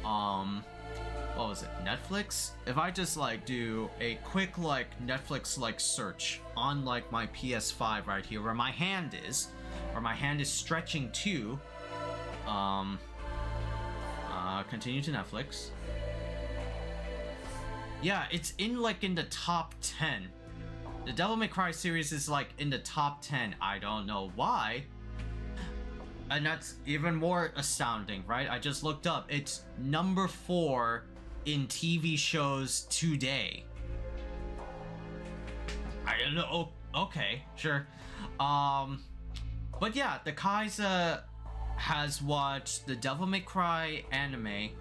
[SPEAKER 2] What was it? Netflix? If I just like do a quick like Netflix like search on like my PS5 right here where my hand is stretching to continue to Netflix. Yeah, it's in like in the top 10. The Devil May Cry series is like in the top 10. I don't know why. And that's even more astounding, right? I just looked up. It's number 4 in TV shows today. I don't know. Okay, sure. But yeah, the Khaiza has watched the Devil May Cry anime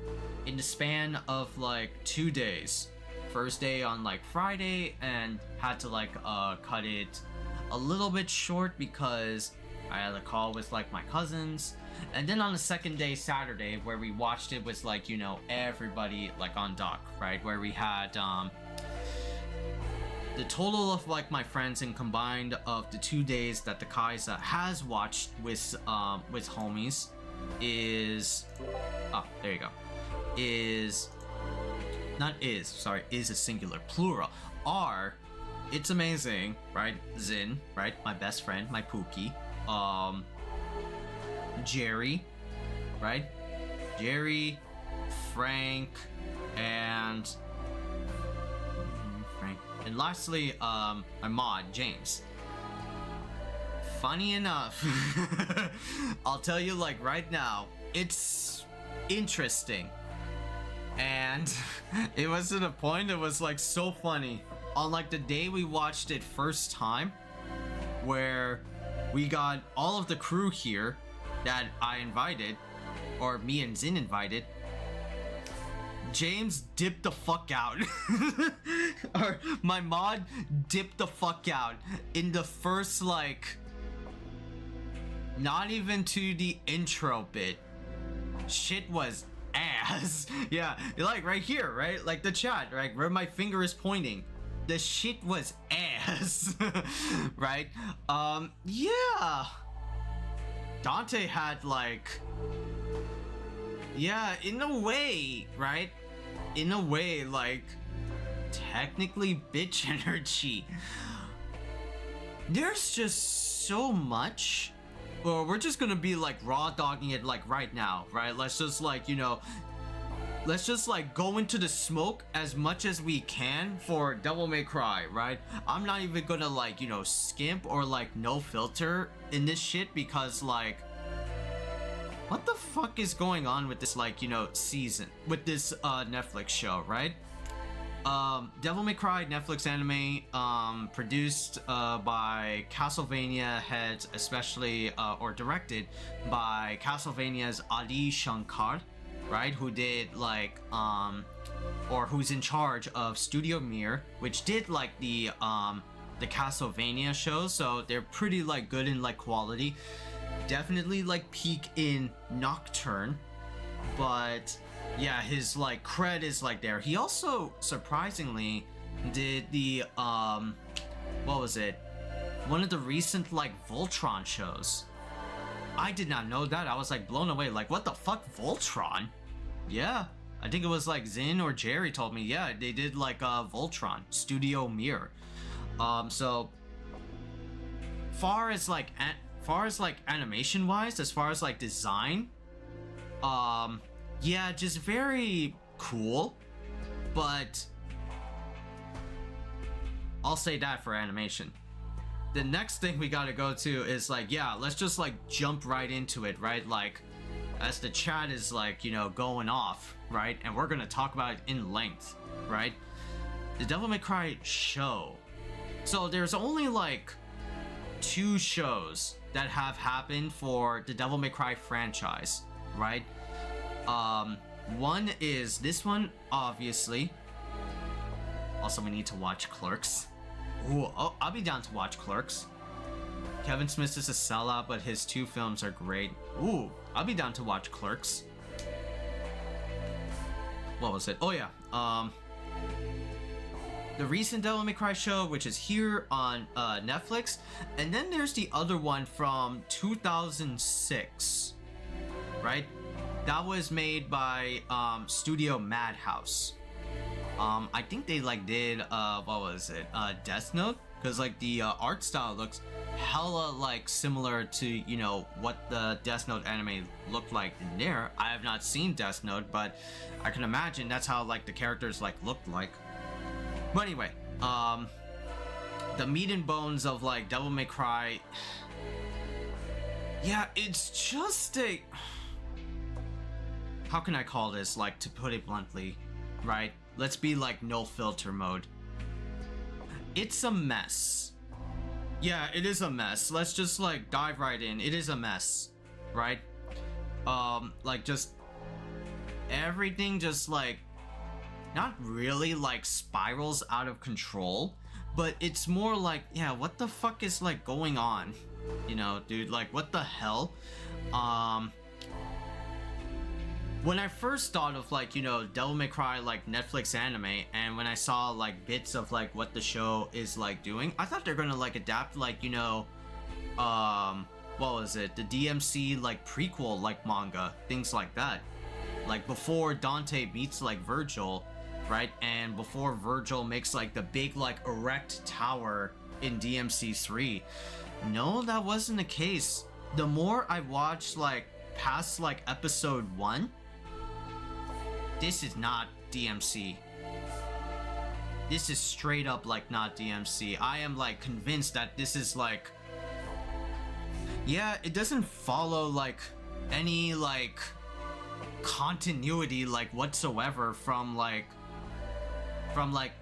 [SPEAKER 2] in the span of like 2 days. First day on like Friday, and had to like cut it a little bit short because I had a call with like my cousins. And then on the second day, Saturday, where we watched it with like, you know, everybody like on dock, right? Where we had the total of like my friends and combined of the 2 days that the Khaiza has watched with homies is there you go. Is a singular, plural. It's amazing, right? Zin, right? My best friend, my Pookie. Jerry, right? Jerry, Frank, and lastly, my mod, James. Funny enough, I'll tell you like right now, it's interesting. And it was to the point it was like so funny. On like the day we watched it first time, where we got all of the crew here that I invited, or me and Zin invited, James dipped the fuck out. Or my mod dipped the fuck out in the first like, not even to the intro bit. Shit was ass. Yeah, like right here, right? Like the chat, right? Where my finger is pointing. The shit was ass. Right? Yeah. Dante had like, yeah, in a way, right? In a way, like, technically bitch energy. There's just so much. Well, we're just gonna be like raw dogging it like right now, right? Let's just like, you know, let's just like go into the smoke as much as we can for Devil May Cry, right? I'm not even gonna like, you know, skimp or like no filter in this shit because like, what the fuck is going on with this like, you know, season, with this Netflix show, right? Devil May Cry Netflix anime, produced by Castlevania heads, especially or directed by Castlevania's Adi Shankar, right? Who did like or who's in charge of Studio Mir, which did like the Castlevania shows, so they're pretty like good in like quality. Definitely like peak in Nocturne, but yeah, his like cred is like there. He also surprisingly did the what was it? one of the recent like Voltron shows. I did not know that. I was like blown away. Like, what the fuck, Voltron? Yeah, I think it was like Zin or Jerry told me. Yeah, they did like Voltron Studio Mirror. So far as like animation wise, as far as like design, yeah, just very cool. But I'll say that for animation. The next thing we gotta go to is like, yeah, let's just like jump right into it, right? Like, as the chat is like, you know, going off, right? And we're gonna talk about it in length, right? The Devil May Cry show. So there's only like 2 shows that have happened for the Devil May Cry franchise, right? One is this one, obviously. Also, we need to watch Clerks. Ooh, oh, I'll be down to watch Clerks. Kevin Smith is a sellout, but his 2 films are great. Ooh, I'll be down to watch Clerks. What was it? Oh yeah, the recent Devil May Cry show, which is here on Netflix, and then there's the other one from 2006, right? That was made by Studio Madhouse. I think they like did what was it? Death Note, because like the art style looks hella like similar to, you know, what the Death Note anime looked like in there. I have not seen Death Note, but I can imagine that's how like the characters like looked like. But anyway, the meat and bones of like Devil May Cry, yeah, it's just a, how can I call this, like, to put it bluntly, right? Let's be like no filter mode. It's a mess. Yeah, it is a mess. Let's just like dive right in. It is a mess, right? Like just everything just like not really like spirals out of control, but it's more like, yeah, what the fuck is like going on? You know, dude, like what the hell? When I first thought of like, you know, Devil May Cry like Netflix anime, and when I saw like bits of like what the show is like doing, I thought they're gonna like adapt like, you know, what was it, the DMC like prequel like manga, things like that, like before Dante meets like Vergil, right? And before Vergil makes like the big like erect tower in DMC3. No, that wasn't the case. The more I watched like past like episode 1, this is not DMC. This is straight up like not DMC. I am like convinced that this is like, yeah, it doesn't follow like any like continuity like whatsoever from like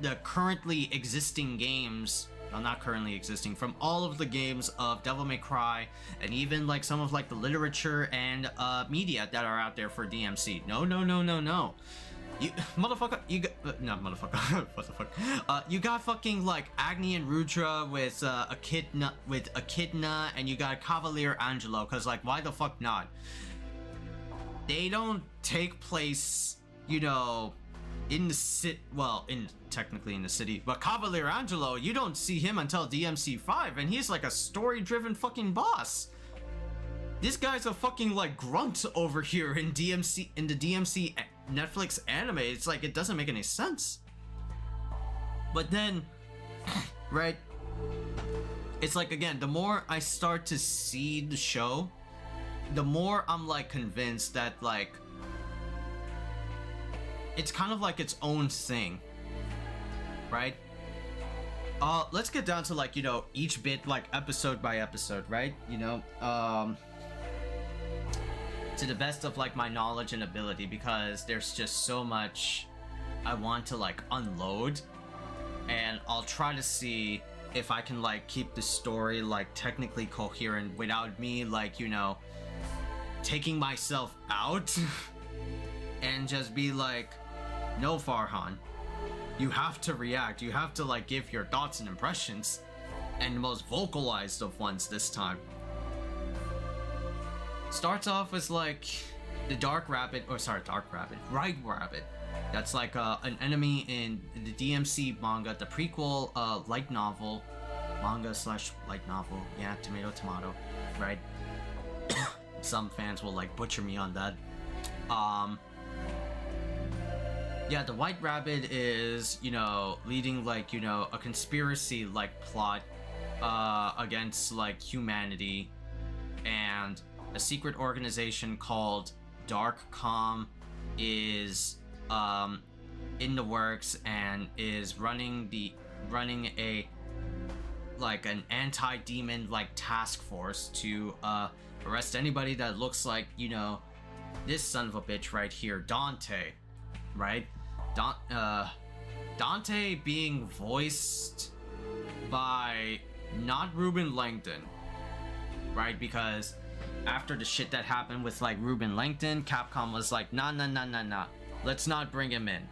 [SPEAKER 2] the currently existing games. Well, not currently existing, from all of the games of Devil May Cry, and even like some of like the literature and media that are out there for DMC. No. You motherfucker, you got not motherfucker. What the fuck? You got fucking like Agni and Rudra with Echidna, and you got Cavalier Angelo. Cause like, why the fuck not? They don't take place, you know, in the city. Well, technically in the city, but Cavalier Angelo, you don't see him until DMC5, and he's like a story-driven fucking boss. This guy's a fucking like grunt over here in the DMC Netflix anime. It's like, it doesn't make any sense. But then, right, it's like, again, the more I start to see the show, the more I'm like convinced that like it's kind of like its own thing, right? Let's get down to like, you know, each bit like episode by episode, right? You know, to the best of like my knowledge and ability, because there's just so much I want to like unload, and I'll try to see if I can like keep the story like technically coherent without me like, you know, taking myself out and just be like, no, Farhan, you have to react, you have to like give your thoughts and impressions, and the most vocalized of ones this time. Starts off as like the Dark Rabbit, Right Rabbit. That's like an enemy in the DMC manga, the prequel light novel, manga slash light novel. Yeah, tomato, tomato, right? Some fans will like butcher me on that. Yeah, the White Rabbit is, you know, leading like, you know, a conspiracy like plot against like humanity, and a secret organization called DAFUQ is in the works and is running a like an anti-demon like task force to arrest anybody that looks like, you know, this son of a bitch right here, Dante, right? Dante being voiced by not Ruben Langdon, right? Because after the shit that happened with like Ruben Langdon, Capcom was like, nah, let's not bring him in.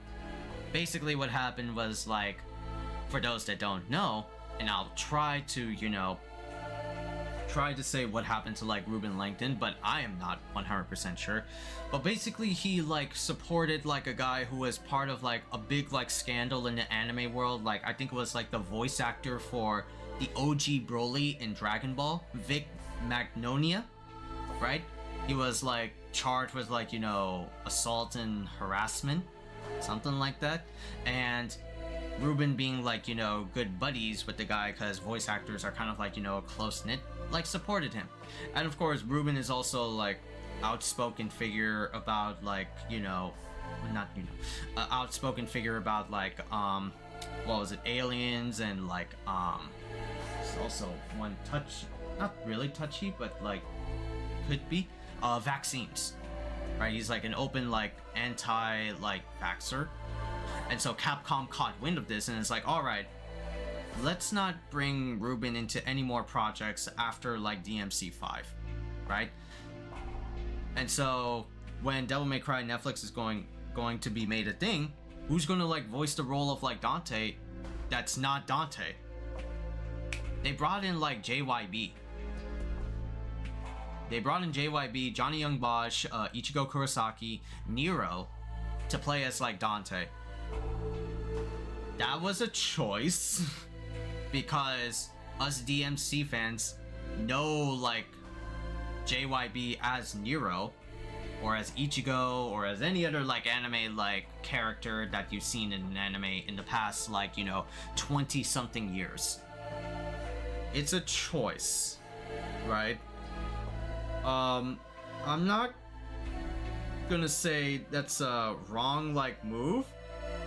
[SPEAKER 2] Basically what happened was like, for those that don't know, and I'll try to, you know, try to say what happened to like Ruben Langdon, but I am not 100% sure. But basically he like supported like a guy who was part of like a big like scandal in the anime world. Like I think it was like the voice actor for the OG Broly in Dragon Ball, Vic Magnolia, right? He was like charged with like, you know, assault and harassment, something like that. And Ruben being like, you know, good buddies with the guy because voice actors are kind of like, you know, close-knit, like supported him. And of course Ruben is also like outspoken figure about like, you know, not, you know, outspoken figure about like what was it, aliens, and like it's also one touch, not really touchy, but like could be vaccines, right? He's like an open like anti like vaxxer. And so Capcom caught wind of this and it's like, all right, let's not bring Ruben into any more projects after like DMC5, right? And so when Devil May Cry Netflix is going to be made a thing, who's going to like voice the role of like Dante that's not Dante? They brought in like JYB. They brought in JYB, Johnny Young Bosch, Ichigo Kurosaki, Nero to play as like Dante. That was a choice because us DMC fans know like JYB as Nero or as Ichigo or as any other like anime like character that you've seen in an anime in the past like, you know, 20 something years. It's a choice, right? I'm not gonna say that's a wrong like move,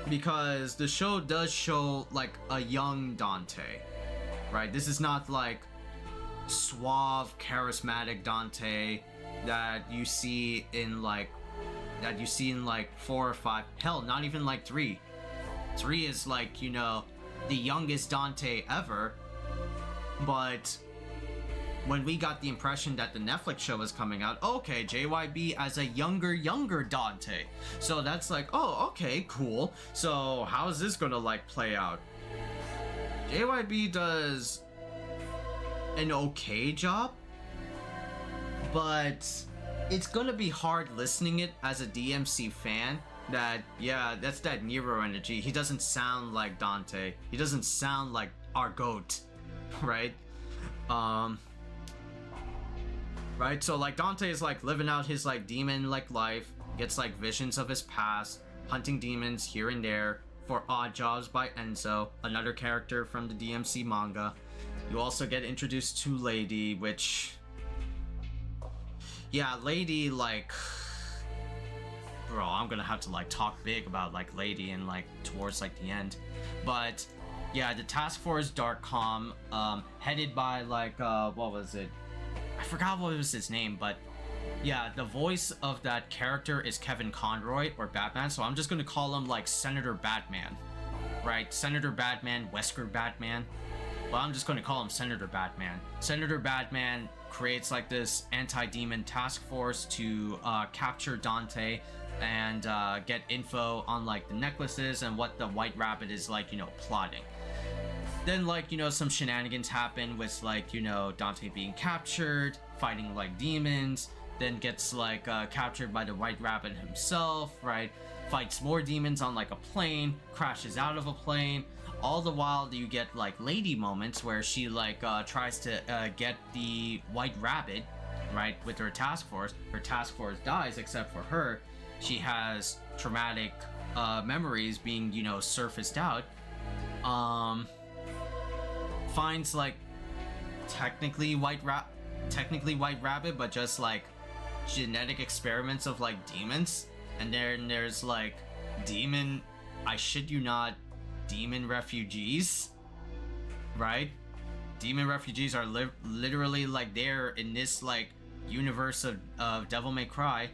[SPEAKER 2] because the show does show like a young Dante, right? This is not like suave, charismatic Dante that you see in like 4 or 5, hell, not even like 3. 3 is like, you know, the youngest Dante ever. But when we got the impression that the Netflix show was coming out, okay, JYB as a younger Dante. So that's like, oh, okay, cool. So how is this gonna like play out? JYB does an okay job, but it's gonna be hard listening it as a DMC fan that, yeah, that's that Nero energy. He doesn't sound like Dante. He doesn't sound like our GOAT, right? Right, so like Dante is like living out his like demon like life, gets like visions of his past, hunting demons here and there for odd jobs by Enzo, another character from the DMC manga. You also get introduced to Lady, which, yeah, Lady, like, bro, I'm gonna have to like talk big about like Lady and like towards like the end. But yeah, the task force DAFUQ, headed by like what was it, I forgot what was his name, but yeah, the voice of that character is Kevin Conroy, or Batman, so I'm just gonna call him like Senator Batman, right? Senator Batman, Wesker Batman. Well, I'm just gonna call him Senator Batman. Senator Batman creates like this anti-demon task force to capture Dante and get info on like the necklaces and what the White Rabbit is like, you know, plotting. Then like, you know, some shenanigans happen with like, you know, Dante being captured, fighting like demons, then gets like captured by the White Rabbit himself, right? Fights more demons on like a plane, crashes out of a plane. All the while you get like lady moments where she like tries to get the White Rabbit, right, with her task force. Her task force dies except for her. She has traumatic memories being, you know, surfaced out. Finds like technically White Rabbit, but just like genetic experiments of like demons. And then there's like demon, I shit you not, demon refugees, right? Demon refugees are literally like there in this like universe of Devil May Cry.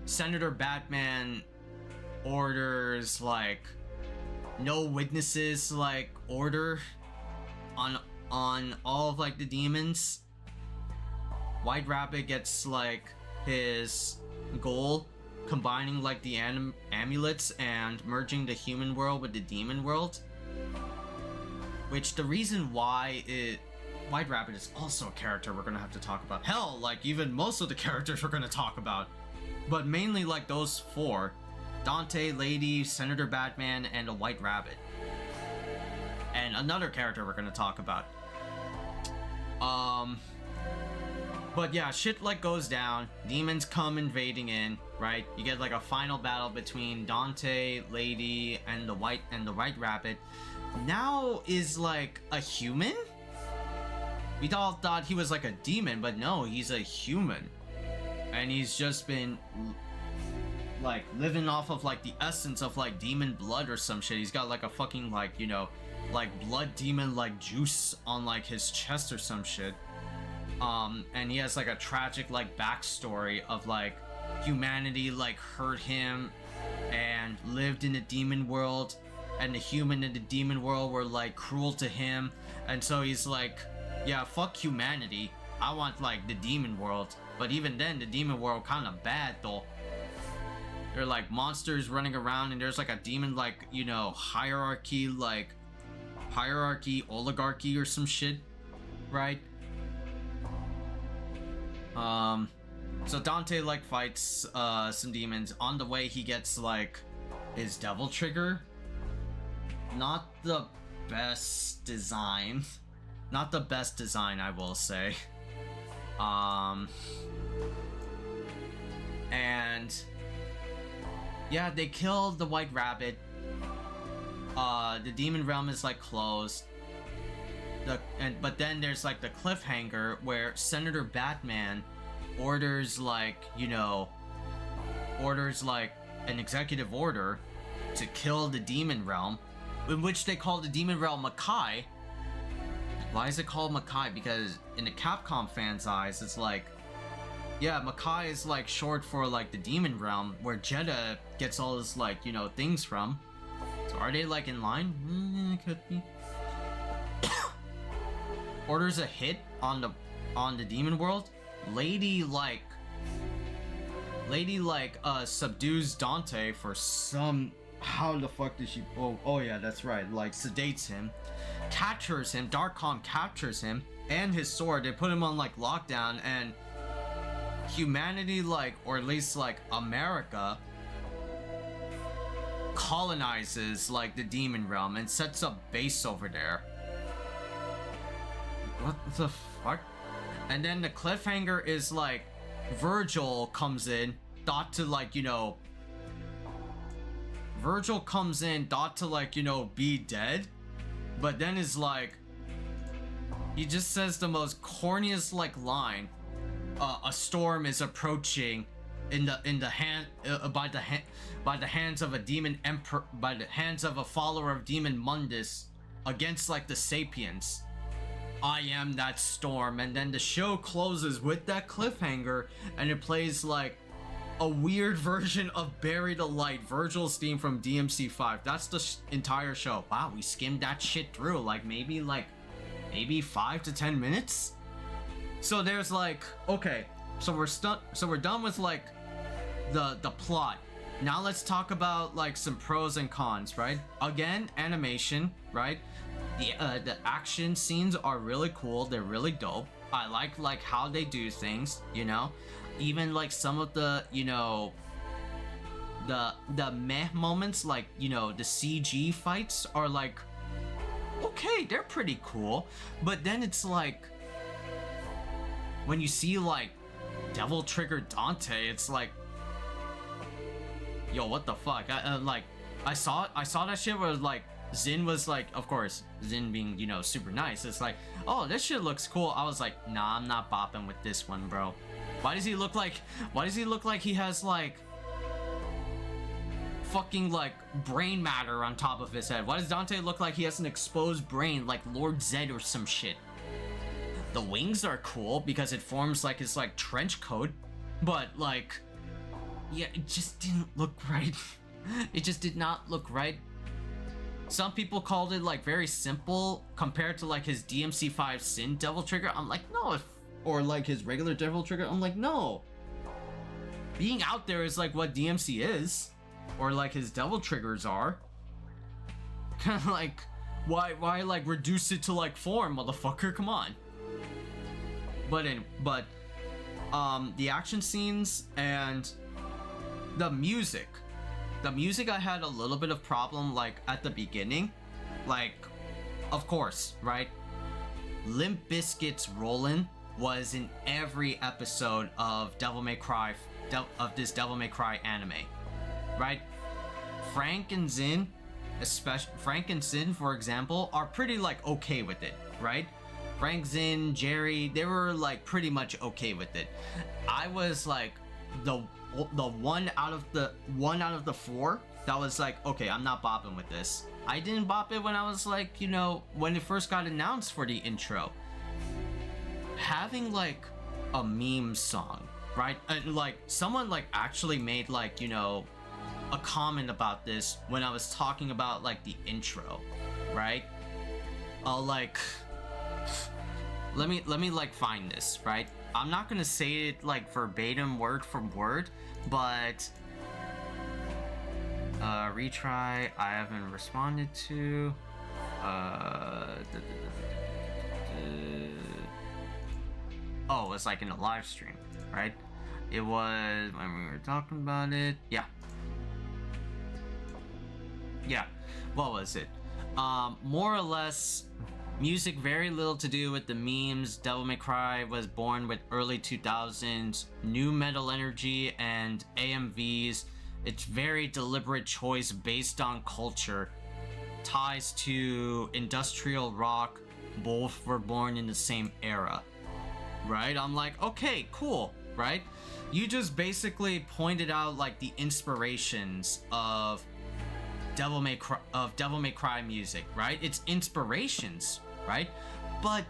[SPEAKER 2] Senator Batman orders like no witnesses like order on all of like the demons. White Rabbit gets like his goal, combining like the amulets and merging the human world with the demon world. Which the reason why White Rabbit is also a character we're gonna have to talk about. Hell, like even most of the characters we're gonna talk about. But mainly like those four. Dante, Lady, Senator Batman, and a White Rabbit. And another character we're gonna talk about. But yeah, shit like goes down. Demons come invading in, right? You get like a final battle between Dante, Lady, and the White Rabbit. Now is like a human? We all thought he was like a demon, but no, he's a human. And he's just been like living off of like the essence of like demon blood or some shit. He's got like a fucking like, you know, like blood demon like juice on like his chest or some shit. And he has like a tragic like backstory of like humanity like hurt him and lived in the demon world, and the human in the demon world were like cruel to him, and so he's like, yeah, fuck humanity, I want like the demon world. But even then, the demon world kind of bad though. There are like monsters running around, and there's like a demon like, you know, hierarchy oligarchy or some shit, right? So Dante like fights some demons. On the way he gets like his devil trigger. Not the best design. Not the best design, I will say. And yeah, they killed the White Rabbit. The demon realm is like closed. But then there's like the cliffhanger where Senator Batman orders like, you know, an executive order to kill the demon realm, in which they call the demon realm Makai. Why is it called Makai? Because in the Capcom fans' eyes, it's like, yeah, Makai is like short for like the demon realm, where Jeddah gets all his like, you know, things from. So are they like in line? Could be. Orders a hit on the demon world. Lady subdues Dante for some, how the fuck did she, oh yeah, that's right, like sedates him, captures him. Darkcom captures him and his sword. They put him on like lockdown, and humanity, like, or at least like America, colonizes like the demon realm and sets up base over there. What the fuck? And then the cliffhanger is like Vergil comes in, thought to like, you know, be dead, but then is like, he just says the most corniest like line. A storm is approaching by the hands of a demon emperor, by the hands of a follower of Demon Mundus, against like the Sapiens. I am that storm. And then the show closes with that cliffhanger, and it plays like a weird version of Buried Alight, Vergil's theme from DMC5. That's the entire show. Wow, we skimmed that shit through like maybe 5 to 10 minutes. So there's like, okay, so we're done with like the plot. Now let's talk about like some pros and cons, right? Again, animation, right? The action scenes are really cool. They're really dope. I like how they do things, you know? Even like some of the, you know, the meh moments, like, you know, the CG fights are like, okay, they're pretty cool. But then it's like, when you see like Devil Trigger Dante, it's like, yo, what the fuck? I saw that shit where like Zin was like, of course, Zin being, you know, super nice. It's like, oh, this shit looks cool. I was like, nah, I'm not bopping with this one, bro. Why does he look like he has like fucking like brain matter on top of his head? Why does Dante look like he has an exposed brain like Lord Zed or some shit? The wings are cool because it forms like his like trench coat, but like, yeah, it just didn't look right. It just did not look right. Some people called it like very simple compared to like his DMC5 Sin Devil Trigger. I'm like, no. Or like his regular Devil Trigger. I'm like, no. Being out there is like what DMC is, or like his Devil Triggers are. Kind of like, why like reduce it to like form, motherfucker? Come on. But the action scenes and the music I had a little bit of problem like at the beginning. Like, of course, right? Limp Bizkit's Rollin' was in every episode of Devil May Cry, of this Devil May Cry anime, right? Frank and Zin, for example, are pretty like okay with it, right? Frank, Zin, Jerry, they were like pretty much okay with it. I was like the one out of the four that was like, okay, I'm not bopping with this. I didn't bop it when I was like, you know, when it first got announced for the intro. Having like a meme song, right? And like someone like actually made like, you know, a comment about this when I was talking about like the intro, right? Like, let me like find this, right? I'm not gonna say it like verbatim word for word, but retry I haven't responded to. Oh, it's like in a live stream, right? It was when we were talking about it. Yeah. What was it? More or less, music very little to do with the memes. Devil May Cry was born with early 2000s new metal energy and AMVs. It's very deliberate choice based on culture. Ties to industrial rock. Both were born in the same era. Right? I'm like, okay, cool, right? You just basically pointed out like the inspirations of Devil May Cry music, right? It's inspirations, right? But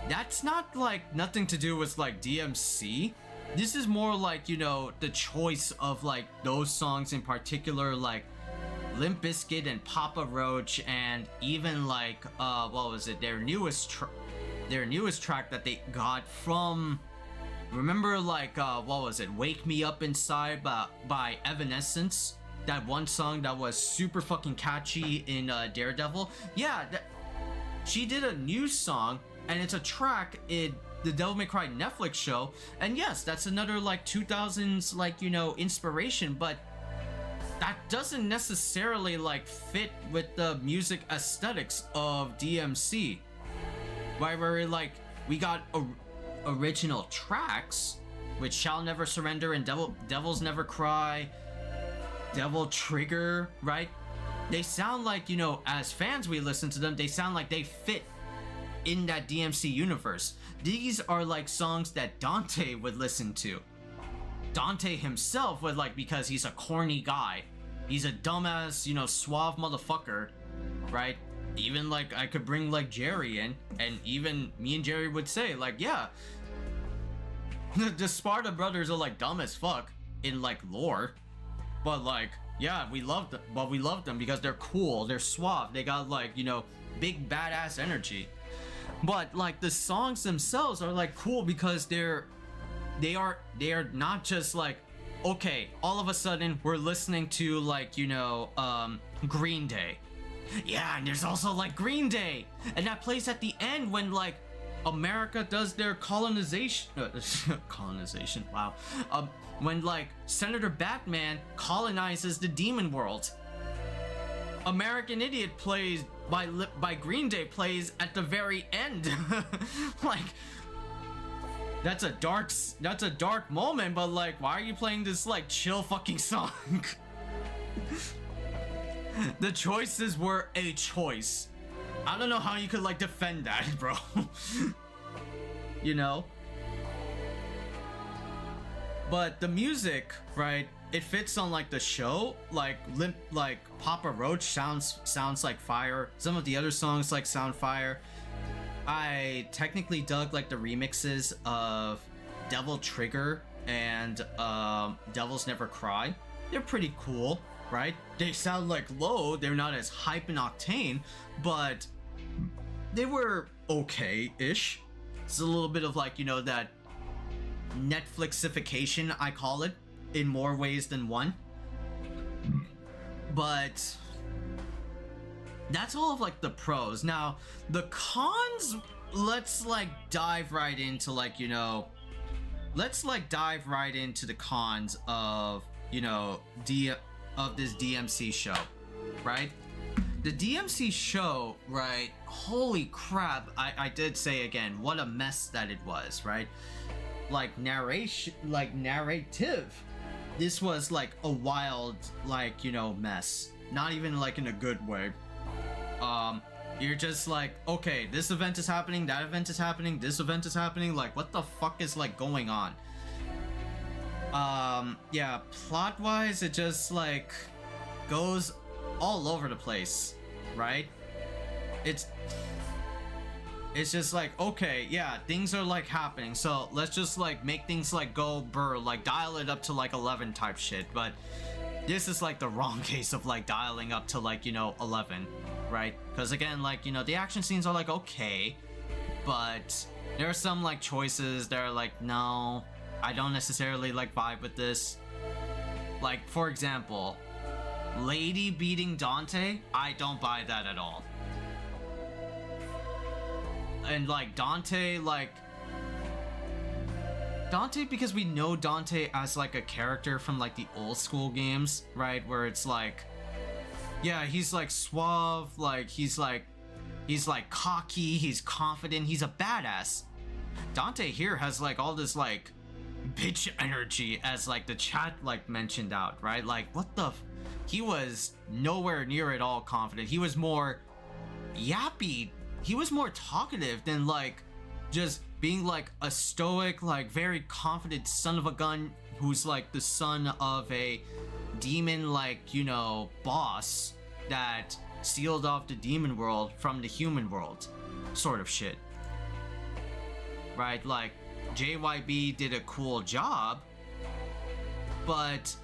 [SPEAKER 2] that's not like nothing to do with like DMC. This is more like, you know, the choice of like those songs in particular, like Limp Bizkit and Papa Roach, and even like what was it, their newest track that they got from, remember like what was it, Wake Me Up Inside by Evanescence, that one song that was super fucking catchy in Daredevil. Yeah, she did a new song and it's a track in the Devil May Cry Netflix show, and yes, that's another like 2000s like, you know, inspiration, but that doesn't necessarily like fit with the music aesthetics of DMC. Right, where like we got original tracks, which Shall Never Surrender and Devils Never Cry, Devil Trigger, right? They sound like, you know, as fans we listen to them, they sound like they fit in that DMC universe. These are like songs that Dante would listen to. Dante himself would like, because he's a corny guy. He's a dumbass, you know, suave motherfucker, right? Even like I could bring like Jerry in, and even me and Jerry would say like, yeah, the Sparta brothers are like dumb as fuck in like lore, but like, yeah, we love them because they're cool, they're suave, they got like, you know, big badass energy. But like the songs themselves are like cool because they are not just like, okay, all of a sudden we're listening to like, you know, Green Day. Yeah, and there's also like Green Day, and that plays at the end when like America does their colonization, colonization, wow. When like Senator Batman colonizes the demon world. American Idiot plays by Green Day plays at the very end. Like that's a dark moment, but like why are you playing this like chill fucking song? The choices were a choice. I don't know how you could like defend that, bro. You know? But the music, right? It fits on like the show. Like Papa Roach sounds like fire. Some of the other songs like sound fire. I technically dug like the remixes of Devil Trigger and Devils Never Cry. They're pretty cool, right? They sound like low, they're not as hype and octane, but they were okay-ish. It's a little bit of like, you know, that Netflixification, I call it, in more ways than one. But that's all of like the pros. Now, the cons, let's like dive right into like, you know, let's like dive right into the cons of, you know, of this DMC show, right? The DMC show, right? Holy crap, I did say again, what a mess that it was, right? Like narration, like narrative. This was like a wild, like, you know, mess. Not even like in a good way. You're just like, okay, this event is happening, that event is happening, this event is happening, like what the fuck is like going on? Yeah, plot wise it just like goes all over the place, right? It's just like, okay, yeah, things are like happening, so let's just like make things like go burr, like dial it up to like 11 type shit. But this is like the wrong case of like dialing up to like, you know, 11, right? Because again, like, you know, the action scenes are like okay, but there are some like choices that are like, no, I don't necessarily like vibe with this. Like, for example, Lady beating Dante, I don't buy that at all. And like Dante, because we know Dante as like a character from like the old school games, right? Where it's like, yeah, he's like suave, like he's like cocky, he's confident, he's a badass. Dante here has like all this like bitch energy, as like the chat like mentioned out, right? Like what the he was nowhere near at all confident. He was more yappy. He was more talkative than like just being like a stoic, like very confident son of a gun who's like the son of a demon, like, you know, boss that sealed off the demon world from the human world sort of shit, right? Like JYB did a cool job, but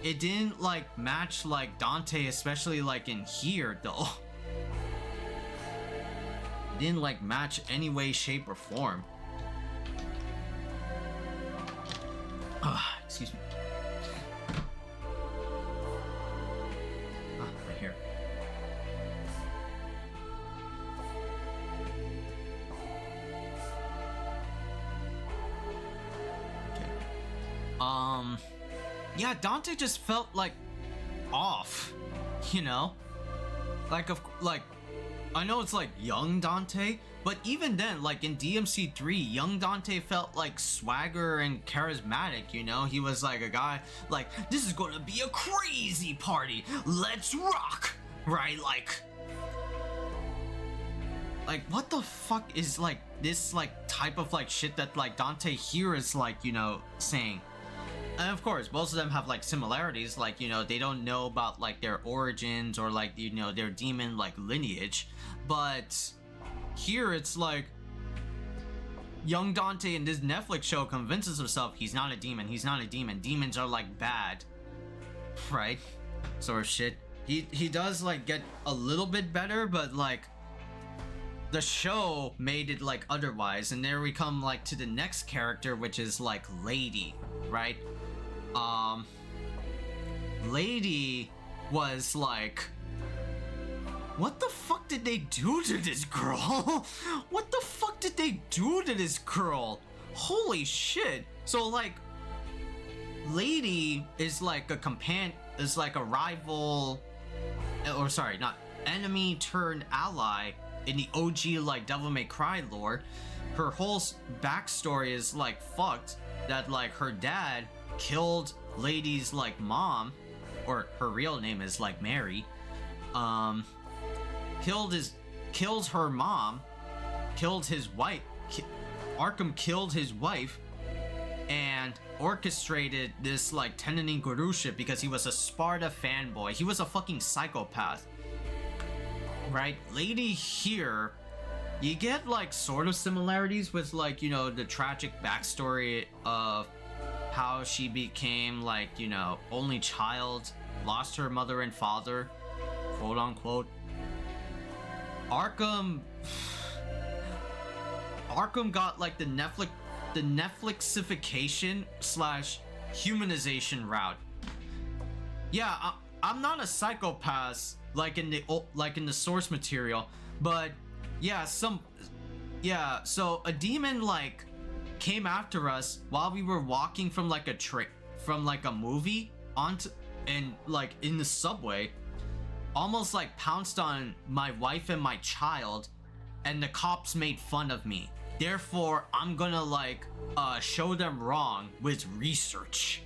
[SPEAKER 2] it didn't like match like Dante, especially like in here though. It didn't like match any way, shape, or form. Excuse me. Right here. Okay. Yeah, Dante just felt like off, you know? Like I know it's like young Dante, but even then, like in DMC3, young Dante felt like swagger and charismatic, you know? He was like a guy, like, this is gonna be a crazy party, let's rock, right? Like what the fuck is like this like type of like shit that like Dante here is like, you know, saying? And of course, most of them have like similarities, like, you know, they don't know about like their origins or like, you know, their demon like lineage. But here it's like young Dante in this Netflix show convinces himself he's not a demon, he's not a demon, demons are like bad, right? Sort of shit. He does like get a little bit better, but like the show made it like otherwise. And there we come like to the next character, which is like Lady, right? Lady was like what the fuck did they do to this girl? What the fuck did they do to this girl? Holy shit. So like, Lady is like a is like a rival, or sorry, not enemy turned ally in the OG like Devil May Cry lore. Her whole backstory is like fucked, that like her dad killed Lady's like mom, or her real name is like Mary, killed her mom, killed his wife, Arkham killed his wife, and orchestrated this like Tenenin Guru shit because he was a Sparta fanboy. He was a fucking psychopath, right? Lady here, you get like sort of similarities with like, you know, the tragic backstory of how she became like, you know, only child, lost her mother and father, quote unquote. Arkham got like the Netflixification / humanization route. Yeah, I'm not a psychopath like in the source material, but yeah, so a demon like came after us while we were walking from like a movie onto, and like in the subway, almost like pounced on my wife and my child, and the cops made fun of me. Therefore, I'm gonna like show them wrong with research.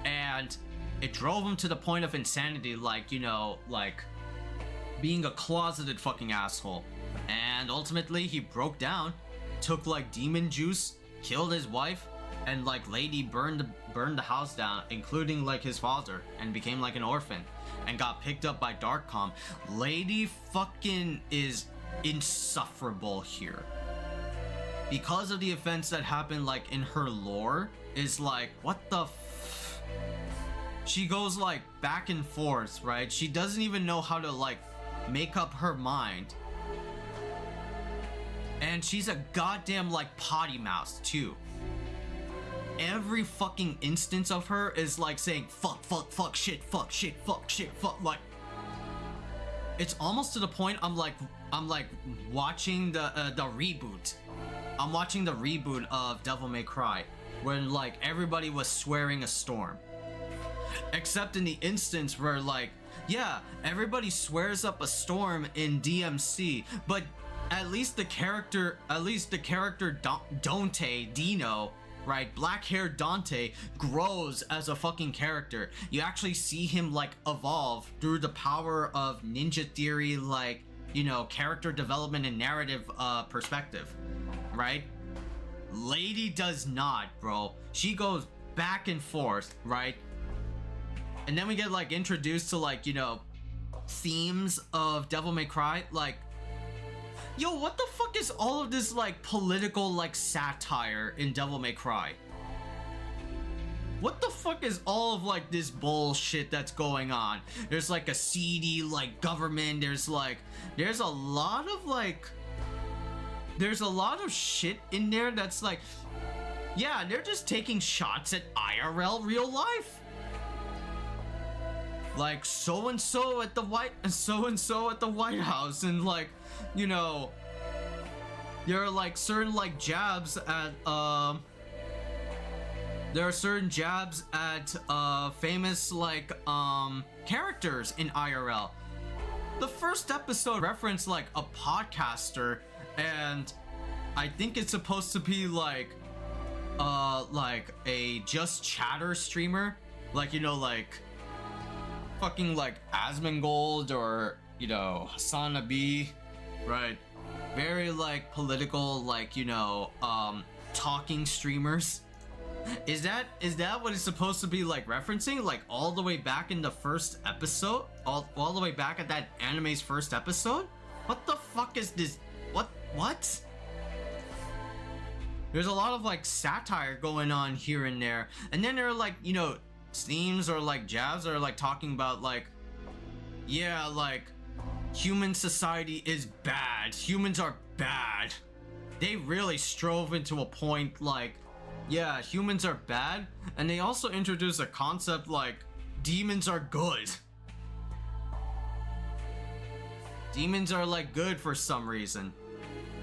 [SPEAKER 2] And it drove him to the point of insanity, like, you know, like being a closeted fucking asshole. And ultimately he broke down, took like demon juice, killed his wife, and like Lady burned the house down, including like his father, and became like an orphan and got picked up by Darkcom. Lady fucking is insufferable here because of the events that happen like in her lore. Is like, what the she goes like back and forth, right? She doesn't even know how to like make up her mind, and she's a goddamn like potty mouse too. Every fucking instance of her is like saying fuck, fuck, shit, fuck, shit, fuck, shit, fuck. Like, it's almost to the point I'm like watching the reboot. I'm watching the reboot of Devil May Cry, when like everybody was swearing a storm, except in the instance where like, yeah, everybody swears up a storm in DMC, but at least the character Dante, Dino, right, black-haired Dante, grows as a fucking character. You actually see him like evolve through the power of ninja theory, like, you know, character development and narrative perspective, right? Lady does not, bro. She goes back and forth, right? And then we get like introduced to like, you know, themes of Devil May Cry, like, yo, what the fuck is all of this like political like satire in Devil May Cry? What the fuck is all of like this bullshit that's going on? There's like a seedy like government, there's a lot of shit in there that's like, yeah, they're just taking shots at IRL real life. Like so and so at the White House, and like, you know, there are like certain like jabs at famous like characters in IRL. The first episode referenced like a podcaster, and I think it's supposed to be like a Just Chatter streamer, like, you know, like fucking like Asmongold or, you know, Hasana B, right? Very like political, like, you know, talking streamers. Is that what it's supposed to be like referencing? Like all the way back in the first episode? All the way back at that anime's first episode? What the fuck is this? What? There's a lot of like satire going on here and there. And then there are like, you know, themes or like jabs that are like talking about like, yeah, like human society is bad. Humans are bad. They really strove into a point like, yeah, humans are bad. And they also introduce a concept like demons are good. demons are like good for some reason.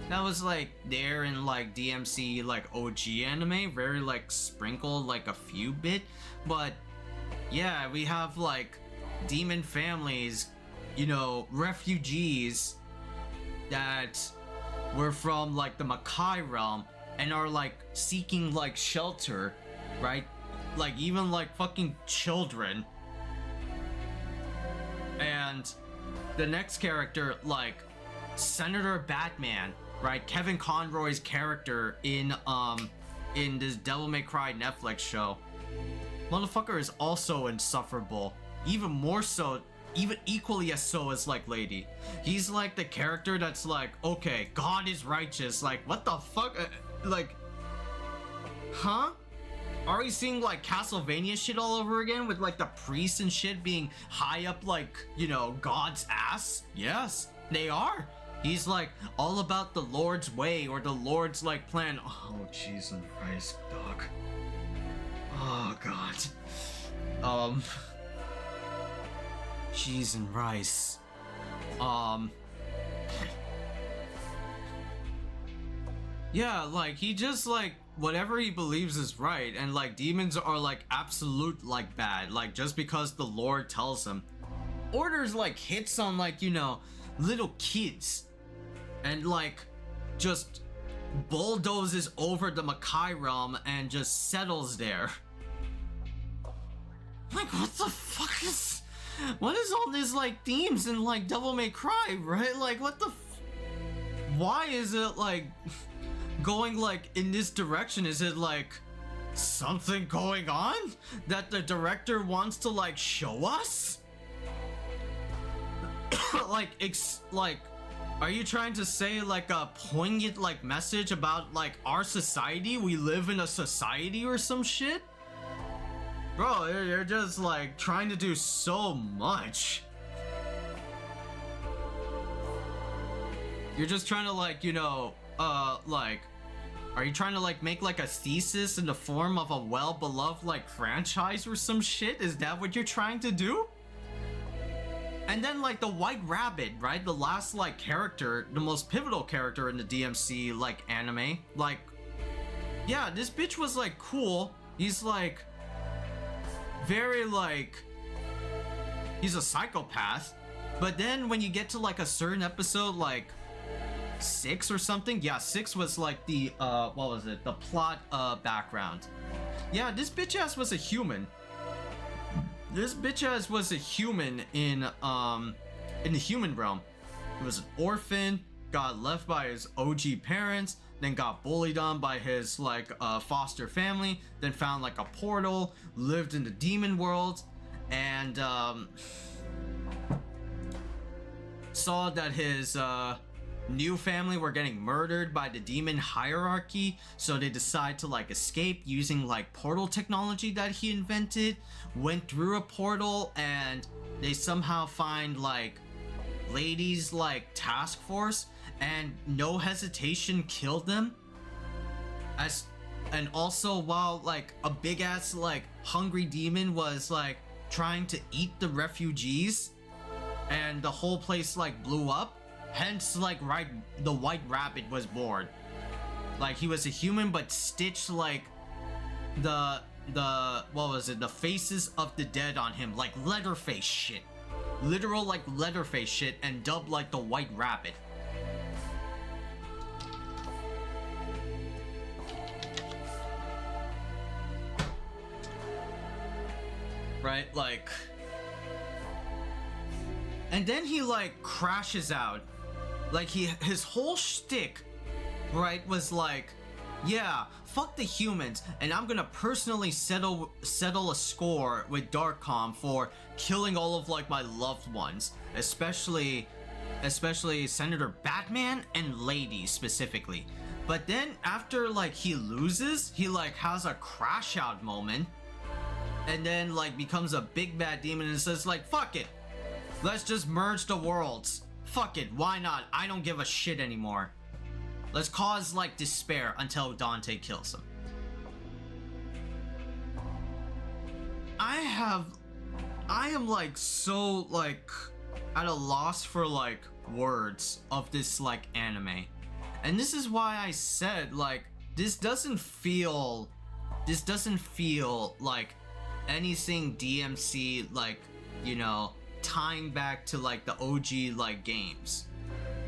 [SPEAKER 2] That was like there in like DMC like OG anime, very like sprinkled like a few bit, but yeah, we have like demon families, you know, refugees that were from like the Makai realm and are like seeking like shelter, right? Like even like fucking children. And the next character, like Senator Batman, right? Kevin Conroy's character in this Devil May Cry Netflix show. Motherfucker is also insufferable. Even more so, even equally as so as like Lady. He's like the character that's like, okay, God is righteous. Like, what the fuck? Like, huh? Are we seeing like Castlevania shit all over again with like the priests and shit being high up like, you know, God's ass? Yes, they are. He's like all about the Lord's way or the Lord's like plan. Oh, Jesus Christ, dog. Oh, God. Cheese and rice. Yeah, like he just like whatever he believes is right, and like demons are like absolute like bad, like just because the Lord tells him. Orders like hits on like, you know, little kids and like just bulldozes over the Makai realm and just settles there. Like, what the fuck is, what is all this like themes in like Devil May Cry, right? Like, what the why is it like going like in this direction? Is it like something going on that the director wants to like show us? like are you trying to say like a poignant like message about like our society? We live in a society or some shit? Bro, you're just like trying to do so much. You're just trying to like, you know, like, are you trying to like make like a thesis in the form of a well-beloved like franchise or some shit? Is that what you're trying to do? And then like the White Rabbit, right? The last like character, the most pivotal character in the DMC like anime. Like, yeah, this bitch was like cool. He's like very like, he's a psychopath. But then when you get to like a certain episode, like 6 or something, yeah, 6 was like the what was it, the plot background. Yeah, this bitch ass was a human. This bitch ass was a human in the human realm. He was an orphan, got left by his OG parents, then got bullied on by his like foster family, then found like a portal, lived in the demon world, and saw that his new family were getting murdered by the demon hierarchy, so they decide to like escape using like portal technology that he invented. Went through a portal and they somehow find like Lady's like task force, and no hesitation killed them. And also while like a big ass like hungry demon was like trying to eat the refugees, and the whole place like blew up. Hence, like, right, the White Rabbit was born. Like, he was a human, but stitched, like, the, what was it, the faces of the dead on him, like, Leatherface shit. Literal, like, Leatherface shit, and dubbed, like, the White Rabbit. Right, like... And then he, like, crashes out. Like, his whole shtick, right, was like, yeah, fuck the humans, and I'm gonna personally settle a score with Darkcom for killing all of, like, my loved ones. Especially Senator Batman and Lady, specifically. But then, after, like, he loses, he, like, has a crash out moment, and then, like, becomes a big bad demon and says, like, fuck it. Let's just merge the worlds. Fuck it, why not? I don't give a shit anymore. Let's cause, like, despair until Dante kills him. I am, like, so, like... at a loss for like words of this like anime. And this is why I said like this doesn't feel like anything DMC, like, you know, tying back to like the OG like games,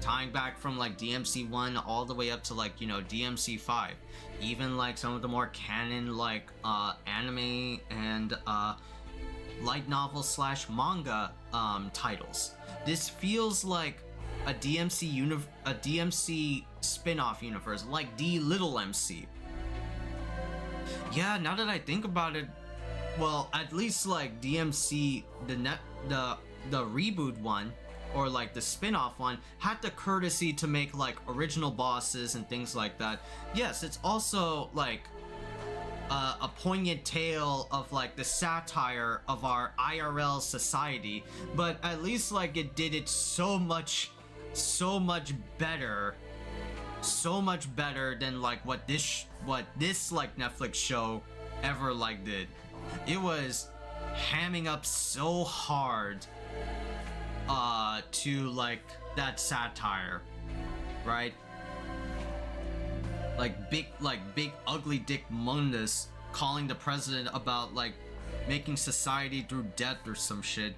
[SPEAKER 2] tying back from like DMC 1 all the way up to like, you know, DMC 5, even like some of the more canon like anime and light novel slash manga titles. This feels like a DMC spin-off universe, like D Little MC. Yeah, now that I think about it, well, at least like DMC, the reboot one, or like the spin-off one, had the courtesy to make like original bosses and things like that. Yes, it's also like a poignant tale of like the satire of our IRL society, but at least like it did it so much better than like what this like Netflix show ever like did. It was hamming up so hard to like that satire, right? Like big ugly dick Mundus calling the president about like making society through death or some shit.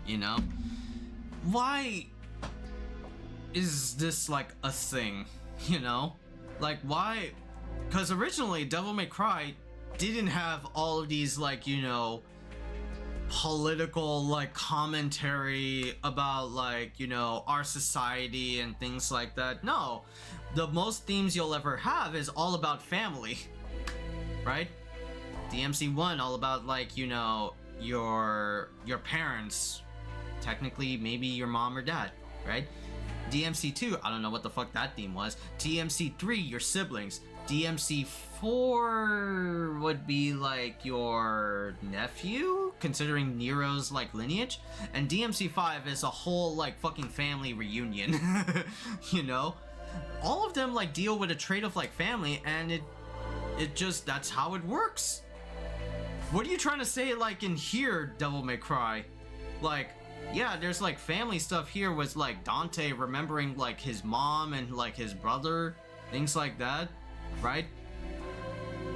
[SPEAKER 2] You know? Why is this like a thing? You know? Like why? Because originally Devil May Cry didn't have all of these like, you know, political like commentary about like, you know, our society and things like that. No, the most themes you'll ever have is all about family, right? DMC 1 all about like, you know, your parents, technically maybe your mom or dad, right? DMC 2, I don't know what the fuck that theme was. DMC 3, your siblings. DMC 4 would be like your nephew, considering Nero's like lineage, and DMC 5 is a whole like fucking family reunion. You know, all of them like deal with a trait of like family, and it just, that's how it works. What are you trying to say like in here, Devil May Cry? Like, yeah, there's like family stuff here with like Dante remembering like his mom and like his brother, things like that, right?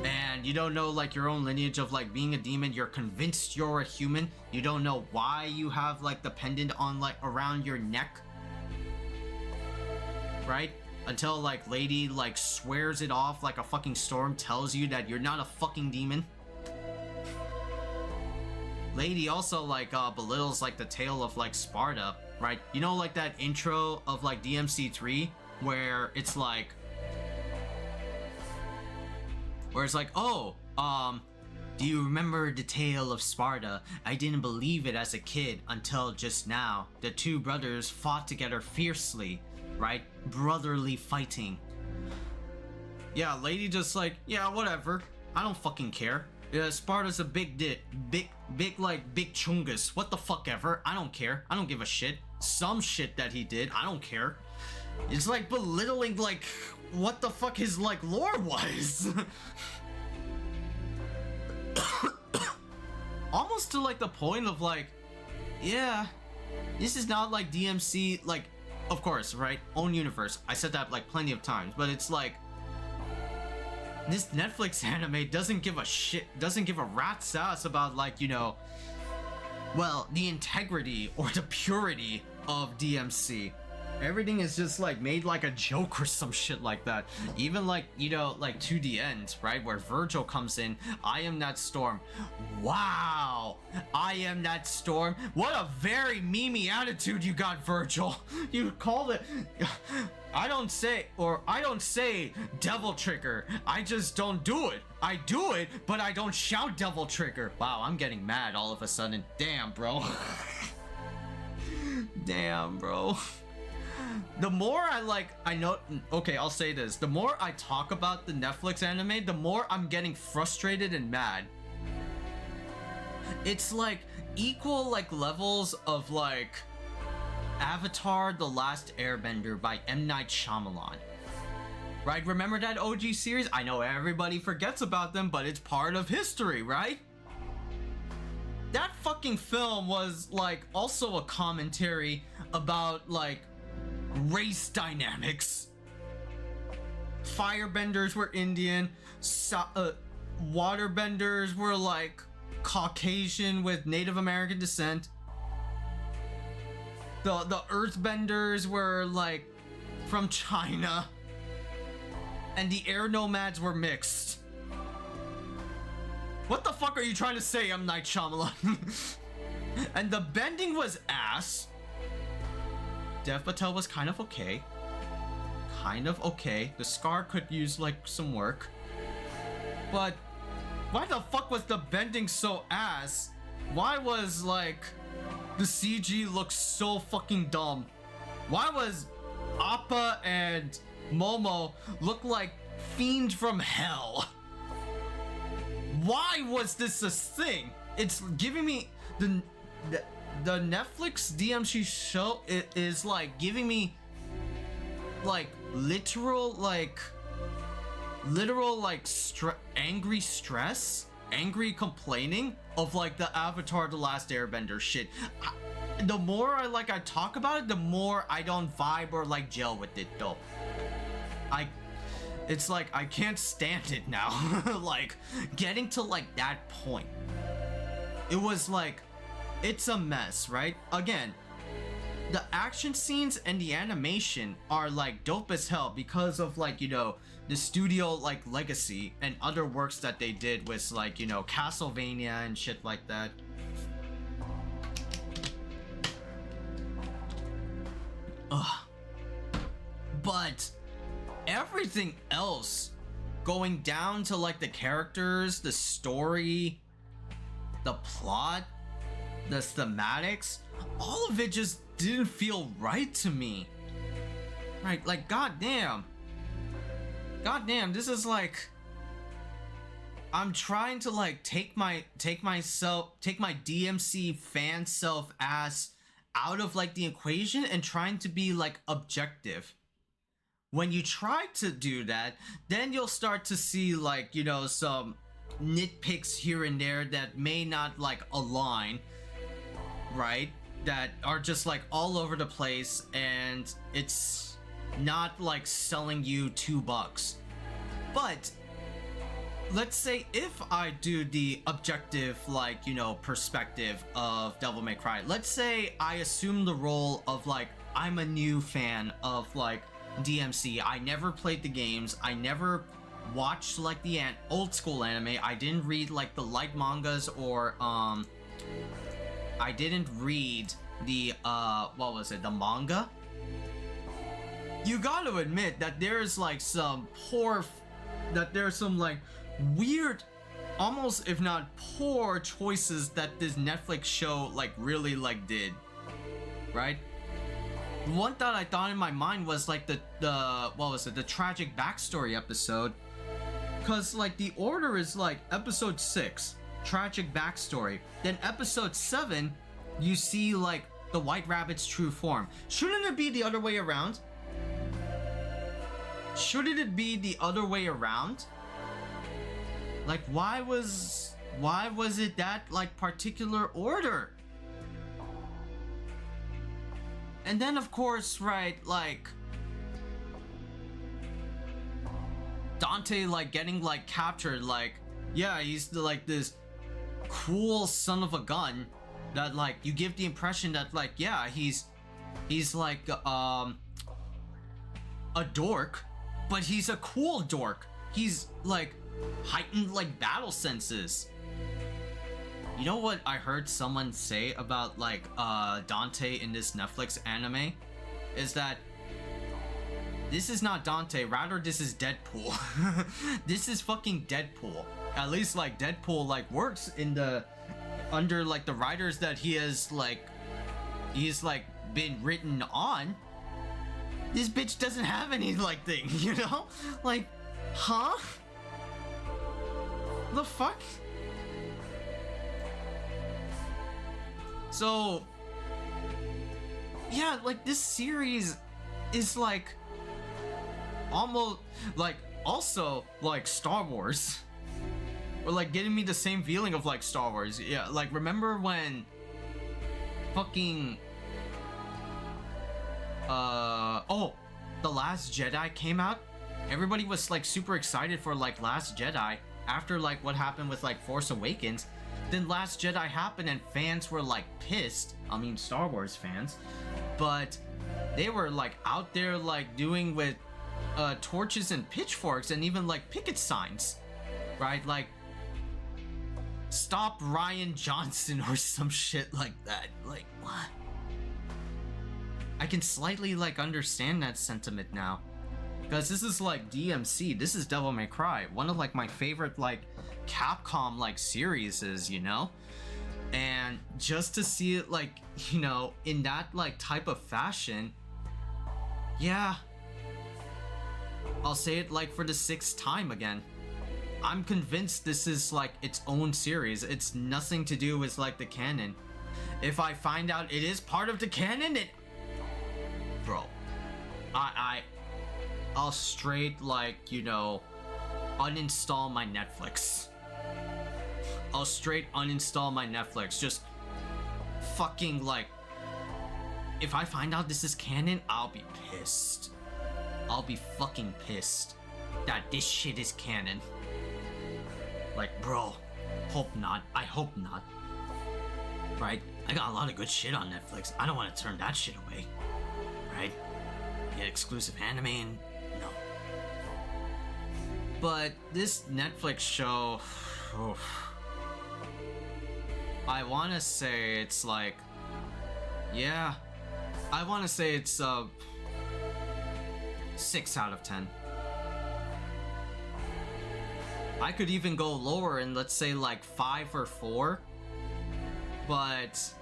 [SPEAKER 2] And you don't know like your own lineage of like being a demon. You're convinced you're a human. You don't know why you have like the pendant on like around your neck, right? Until like Lady like swears it off like a fucking storm, tells you that you're not a fucking demon. Lady also like belittles like the tale of like Sparta, right? You know, like that intro of like DMC3 where it's like oh, do you remember the tale of Sparta? I didn't believe it as a kid until just now. The two brothers fought together fiercely, right? Brotherly fighting. Yeah, Lady just like, yeah, whatever. I don't fucking care. Yeah, Sparta's a big chungus. What the fuck ever. I don't care. I don't give a shit. Some shit that he did, I don't care. It's like belittling like what the fuck his like lore was. Almost to like the point of like, yeah, this is not like DMC, like, of course, right? Own universe. I said that like plenty of times, but it's like this Netflix anime doesn't give a shit, doesn't give a rat's ass about like, you know, well, the integrity or the purity of DMC. Everything is just like made like a joke or some shit like that. Even like, you know, like to the end, right? Where Vergil comes in, I am that storm. Wow, I am that storm. What a very memey attitude you got, Vergil. You called it, I don't say devil trigger. I just don't do it. I do it, but I don't shout devil trigger. Wow, I'm getting mad all of a sudden. Damn, bro. Damn, bro. The more I know, okay, I'll say this. The more I talk about the Netflix anime, the more I'm getting frustrated and mad. It's like equal like levels of like Avatar: The Last Airbender by M. Night Shyamalan. Right? Remember that OG series? I know everybody forgets about them, but it's part of history, right? that fucking film was like also a commentary about like race dynamics. Firebenders were Indian, waterbenders were like Caucasian with Native American descent. The earthbenders were like from China, and the air nomads were mixed. What the fuck are you trying to say, M. Night Shyamalan? And the bending was ass. Dev Patel was kind of okay. The scar could use like some work. But why the fuck was the bending so ass? Why was like the CG look so fucking dumb? Why was Appa and Momo look like fiends from hell? Why was this a thing? It's giving me the Netflix DMC show. It is like giving me like literal angry stress, angry complaining of like the Avatar The Last Airbender shit. The more I talk about it, the more I don't vibe or like gel with it though. It's like I can't stand it now. Like getting to like that point, it was like it's a mess, right? Again, the action scenes and the animation are like dope as hell because of like, you know, the studio like legacy and other works that they did with like, you know, Castlevania and shit like that. Ugh. But everything else, going down to like the characters, the story, the plot, the thematics, all of it just didn't feel right to me. Right, like goddamn, this is like I'm trying to like take my DMC fan self ass out of like the equation and trying to be like objective. When you try to do that, then you'll start to see like, you know, some nitpicks here and there that may not like align, right? That are just like all over the place, and it's not like selling you $2. But let's say if I do the objective, like, you know, perspective of Devil May Cry, let's say I assume the role of like I'm a new fan of like DMC. I never played the games, I never watched like the old school anime, I didn't read like the light mangas, or I didn't read the what was it, the manga. You gotta admit that there's like some there's some like weird, almost if not poor choices that this Netflix show like really like did, right? One that I thought in my mind was like the what was it, the tragic backstory episode, because like the order is like episode 6 tragic backstory, then episode 7 you see like the White Rabbit's true form. Shouldn't it be the other way around? Shouldn't it be the other way around? Like why was it that like particular order? And then of course, right, like Dante like getting like captured, like yeah, he's like this cool son of a gun that like you give the impression that like yeah, he's like a dork, but he's a cool dork. He's like heightened like battle senses. You know what I heard someone say about like Dante in this Netflix anime is that this is not Dante, rather this is Deadpool. This is fucking Deadpool. At least like Deadpool like works in the under like the writers that he's like been written on. This bitch doesn't have any like thing, you know? Like, huh? The fuck? So yeah, like this series is like almost like also like Star Wars. or like getting me the same feeling of like Star Wars. Yeah, like remember when fucking The Last Jedi came out? Everybody was like super excited for like Last Jedi after like what happened with like Force Awakens. Then Last Jedi happened and fans were like pissed. I mean Star Wars fans. But they were like out there like doing with torches and pitchforks and even like picket signs. Right? Like stop Ryan Johnson or some shit like that. Like what? I can slightly like understand that sentiment now. Because this is like DMC, this is Devil May Cry, one of like my favorite like Capcom like series is, you know? And just to see it like, you know, in that like type of fashion, yeah. I'll say it like for the 6th time again. I'm convinced this is like its own series. It's nothing to do with like the canon. If I find out it is part of the canon, bro, I'll straight like, you know, uninstall my Netflix. I'll straight uninstall my Netflix. Just fucking like, if I find out this is canon, I'll be pissed. I'll be fucking pissed that this shit is canon. Like, bro, hope not. I hope not. Right? I got a lot of good shit on Netflix. I don't want to turn that shit away. Right? Get exclusive anime and no. But this Netflix show, I want to say it's like, yeah, I want to say it's 6 out of 10. I could even go lower and let's say like 5 or 4, but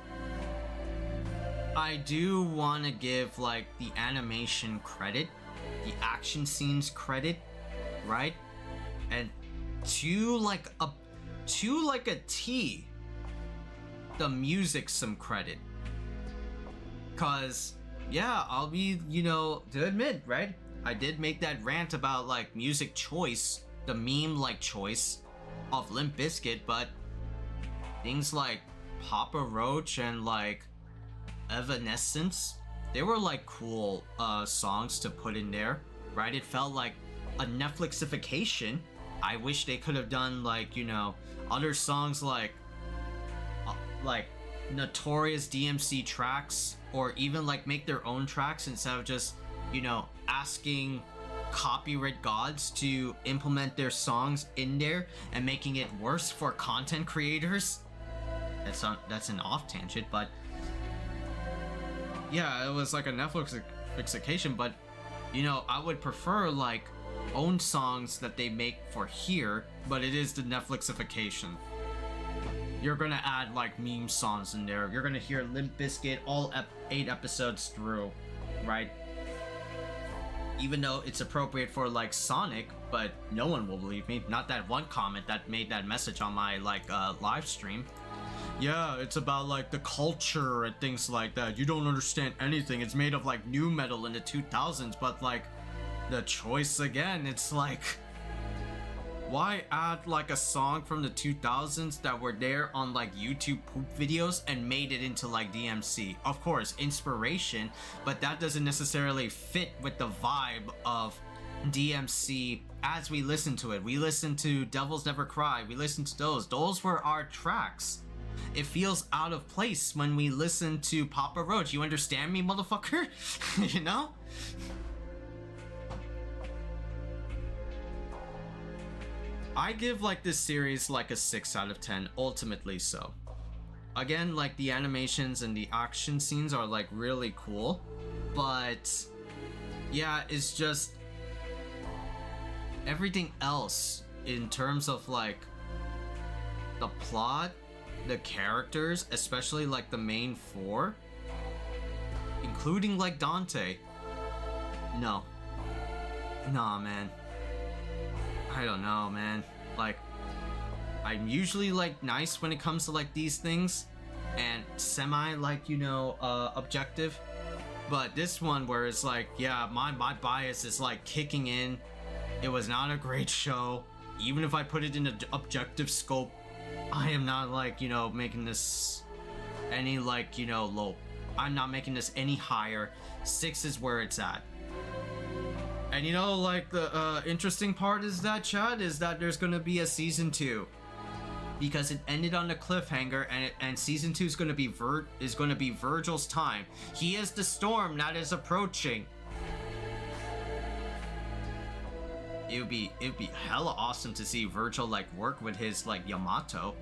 [SPEAKER 2] I do want to give like the animation credit, the action scenes credit, right? And to like a T, the music some credit. Cause yeah, I'll be, you know, to admit, right? I did make that rant about like music choice, the meme like choice of Limp Bizkit, but things like Papa Roach and like Evanescence, they were like cool songs to put in there, right? It felt like a Netflixification. I wish they could have done like, you know, other songs like notorious DMC tracks, or even like make their own tracks instead of just, you know, asking copyright gods to implement their songs in there and making it worse for content creators. That's an off tangent, but yeah, it was like a Netflixification, but you know, I would prefer like own songs that they make for here, but it is the Netflixification. You're gonna add like meme songs in there. You're gonna hear Limp Bizkit all 8 episodes through, right? Even though it's appropriate for like Sonic, but no one will believe me. Not that one comment that made that message on my like live stream. Yeah, it's about like the culture and things like that. You don't understand anything. It's made of like new metal in the 2000s, but like the choice again, it's like, why add like a song from the 2000s that were there on like YouTube poop videos and made it into like DMC? Of course, inspiration, but that doesn't necessarily fit with the vibe of DMC as we listen to it. We listen to Devils Never Cry, we listen to those. Those were our tracks. It feels out of place when we listen to Papa Roach. You understand me, motherfucker? You know? I give like this series like a 6 out of 10, ultimately so. Again, like the animations and the action scenes are like really cool, but yeah, it's just everything else in terms of like the plot, the characters, especially like the main 4, including like Dante. No. Nah, man. I don't know, man. Like, I'm usually like nice when it comes to like these things and semi like, you know, objective. But this one where it's like, yeah, my bias is like kicking in. It was not a great show. even if I put it in an objective scope, I am not like, you know, making this any like, you know, low. I'm not making this any higher. 6 is where it's at. And you know, like the interesting part is that, Chad, is that there's gonna be a season 2. Because it ended on a cliffhanger, and season 2 is gonna be Vergil's time. He is the storm that is approaching. It'd be hella awesome to see Vergil like work with his like Yamato.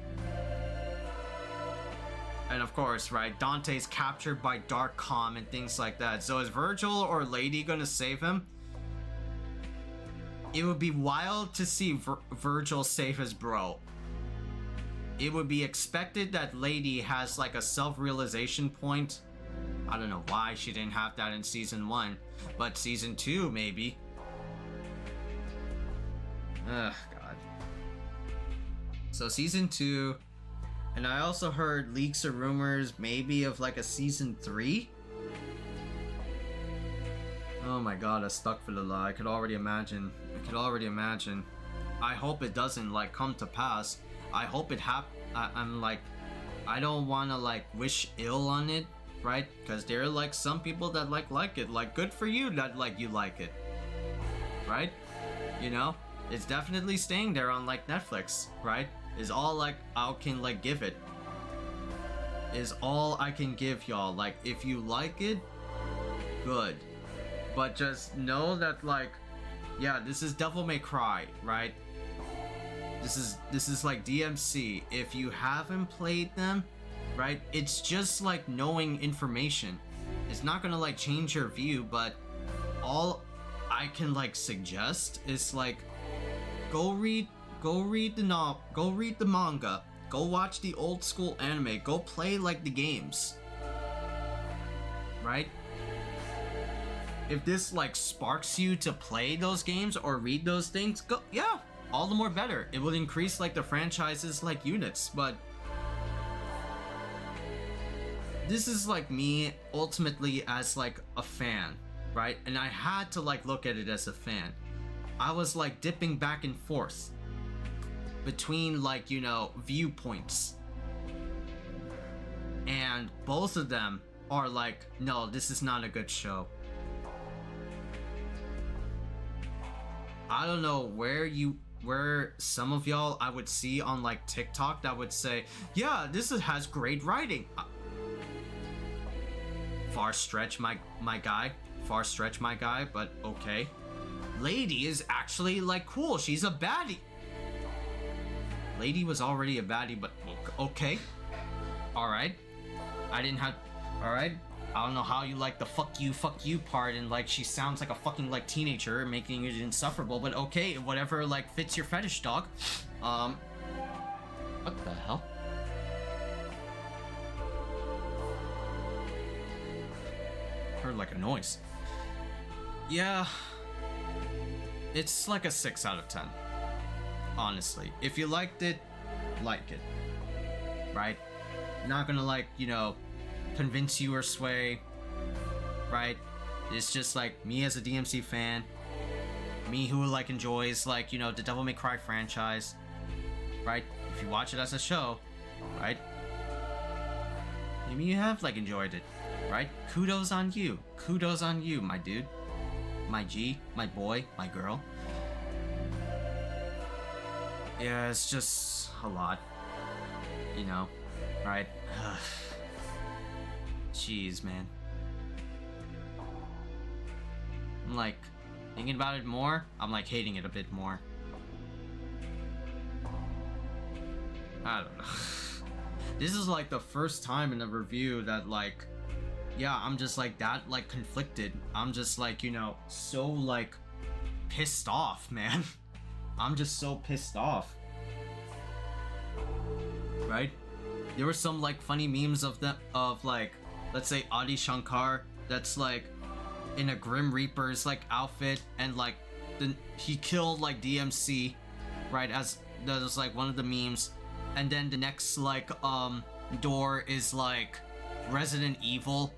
[SPEAKER 2] And of course, right, Dante's captured by Dark Calm and things like that. So is Vergil or Lady gonna save him? It would be wild to see Vergil save his bro. It would be expected that Lady has like a self-realization point. I don't know why she didn't have that in season 1, but season 2 maybe. Ugh, God. So season 2, and I also heard leaks or rumors maybe of like a season 3. Oh my God, astaghfirullah. I could already imagine. I hope it doesn't like come to pass. I hope it I'm like, I don't want to like wish ill on it, right? Because there are like some people that like it. Like, good for you that like you like it, right? You know, it's definitely staying there on like Netflix, right? Is all like I can like give it. Is all I can give y'all. Like, if you like it, good. But just know that like, yeah, this is Devil May Cry, right? This is like DMC. If you haven't played them, right, it's just like knowing information. It's not gonna like change your view, but all I can like suggest is like go read the manga, go watch the old school anime, go play like the games, right? If this like sparks you to play those games or read those things, go, yeah, all the more better. It will increase like the franchise's like units. But this is like me ultimately as like a fan, right? And I had to like look at it as a fan. I was like dipping back and forth between like, you know, viewpoints, and both of them are like, no, this is not a good show. I don't know where some of y'all I would see on like TikTok that would say, yeah, this has great writing. Far stretch my guy, but okay. Lady is actually like cool. She's a baddie. Lady was already a baddie, but okay. Alright. Alright. I don't know how you like the fuck you part, and like she sounds like a fucking like teenager, making it insufferable, but okay, whatever like fits your fetish, dog. What the hell? Heard like a noise. Yeah. It's like a 6 out of 10. Honestly. If you liked it, like it. Right? Not gonna like, you know, convince you or sway, right? It's just like me as a DMC fan, me who like enjoys like, you know, the Devil May Cry franchise, right? If you watch it as a show, right? Maybe you have like enjoyed it, right? Kudos on you, my dude, my G, my boy, my girl. Yeah, it's just a lot, you know, right? Jeez, man. I'm like thinking about it more, I'm like hating it a bit more. I don't know. This is like the first time in a review that like, yeah, I'm just like that like conflicted. I'm just like, you know, so like pissed off, man. I'm just so pissed off. Right? There were some like funny memes of like, let's say Adi Shankar that's like in a Grim Reaper's like outfit, and like he killed like DMC, right? As that was like one of the memes, and then the next like door is like Resident Evil.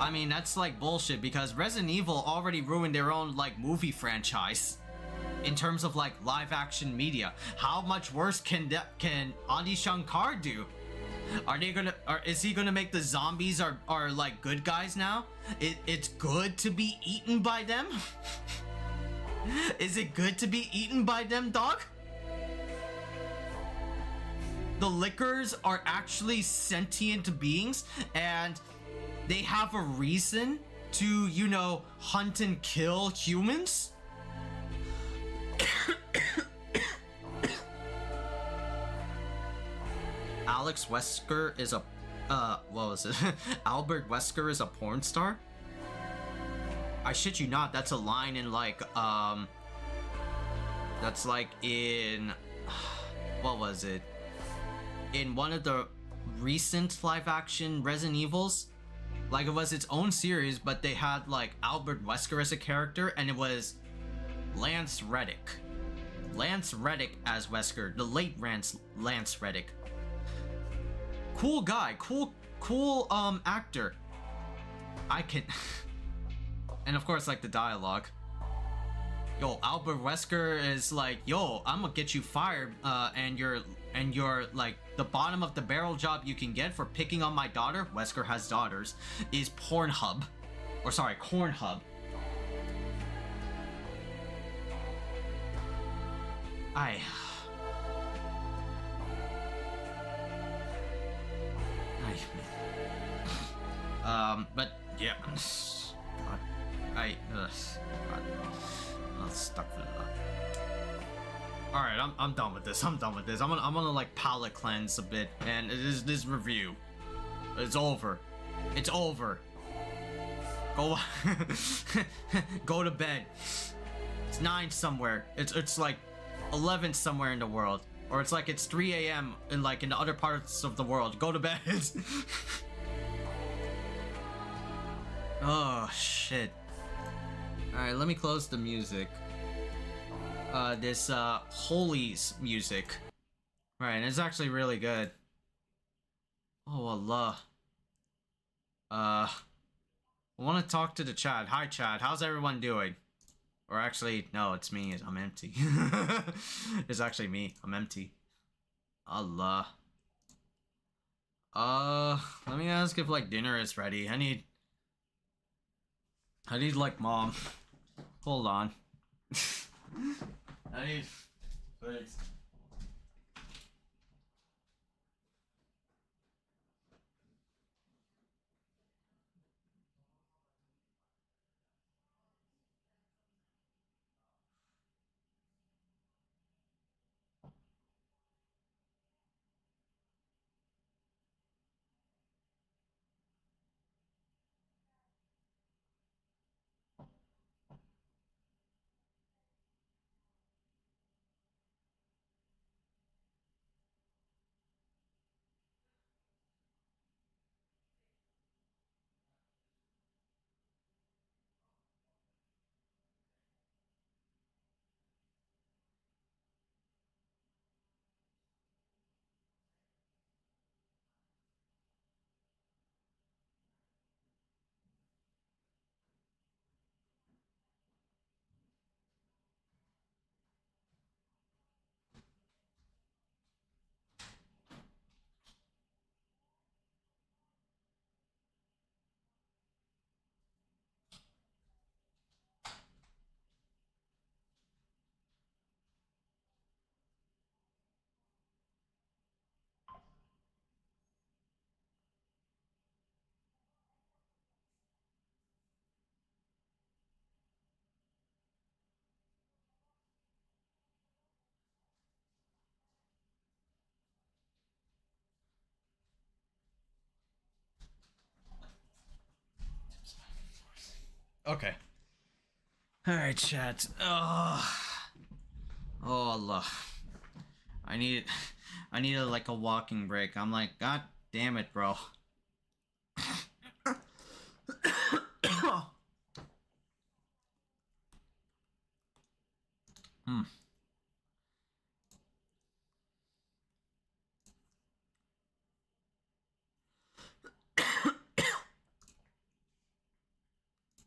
[SPEAKER 2] I mean, that's like bullshit because Resident Evil already ruined their own like movie franchise. in terms of like live action media. How much worse can Adi Shankar do? Are they gonna, or is he gonna make the zombies are like good guys now? It's good to be eaten by them? Is it good to be eaten by them, dog? The lickers are actually sentient beings and they have a reason to, you know, hunt and kill humans? Alex Wesker is a what was it? Albert Wesker is a porn star? I shit you not, that's a line in like that's like in what was it? In one of the recent live action Resident Evils. Like it was its own series, but they had like Albert Wesker as a character and it was Lance Reddick. Lance Reddick as Wesker, the late Lance Reddick. Cool guy, cool actor. I can and of course like the dialogue. Yo, Albert Wesker is like, yo, I'm gonna get you fired, and you're like the bottom of the barrel job you can get for picking on my daughter. Wesker has daughters. Is Pornhub, or sorry, Cornhub. But yeah, God, God. I'm stuck for that. All right, I'm done with this. I'm done with this. I'm gonna like palate cleanse a bit, and this review. It's over. It's over. Go, go to bed. It's 9 somewhere. It's like 11 somewhere in the world, or it's like it's 3 a.m. in like in the other parts of the world. Go to bed. Oh shit. Alright, let me close the music. This Holy's music. Right, it's actually really good. Oh Allah. I want to talk to the chat. Hi chat, how's everyone doing? Or actually, no, it's me. I'm empty. It's actually me. I'm empty. Allah. Let me ask if like dinner is ready. I need like mom. Hold on. I need. Thanks. Okay. Alright, chat. Oh Allah. I need like a walking break. I'm like, God damn it, bro.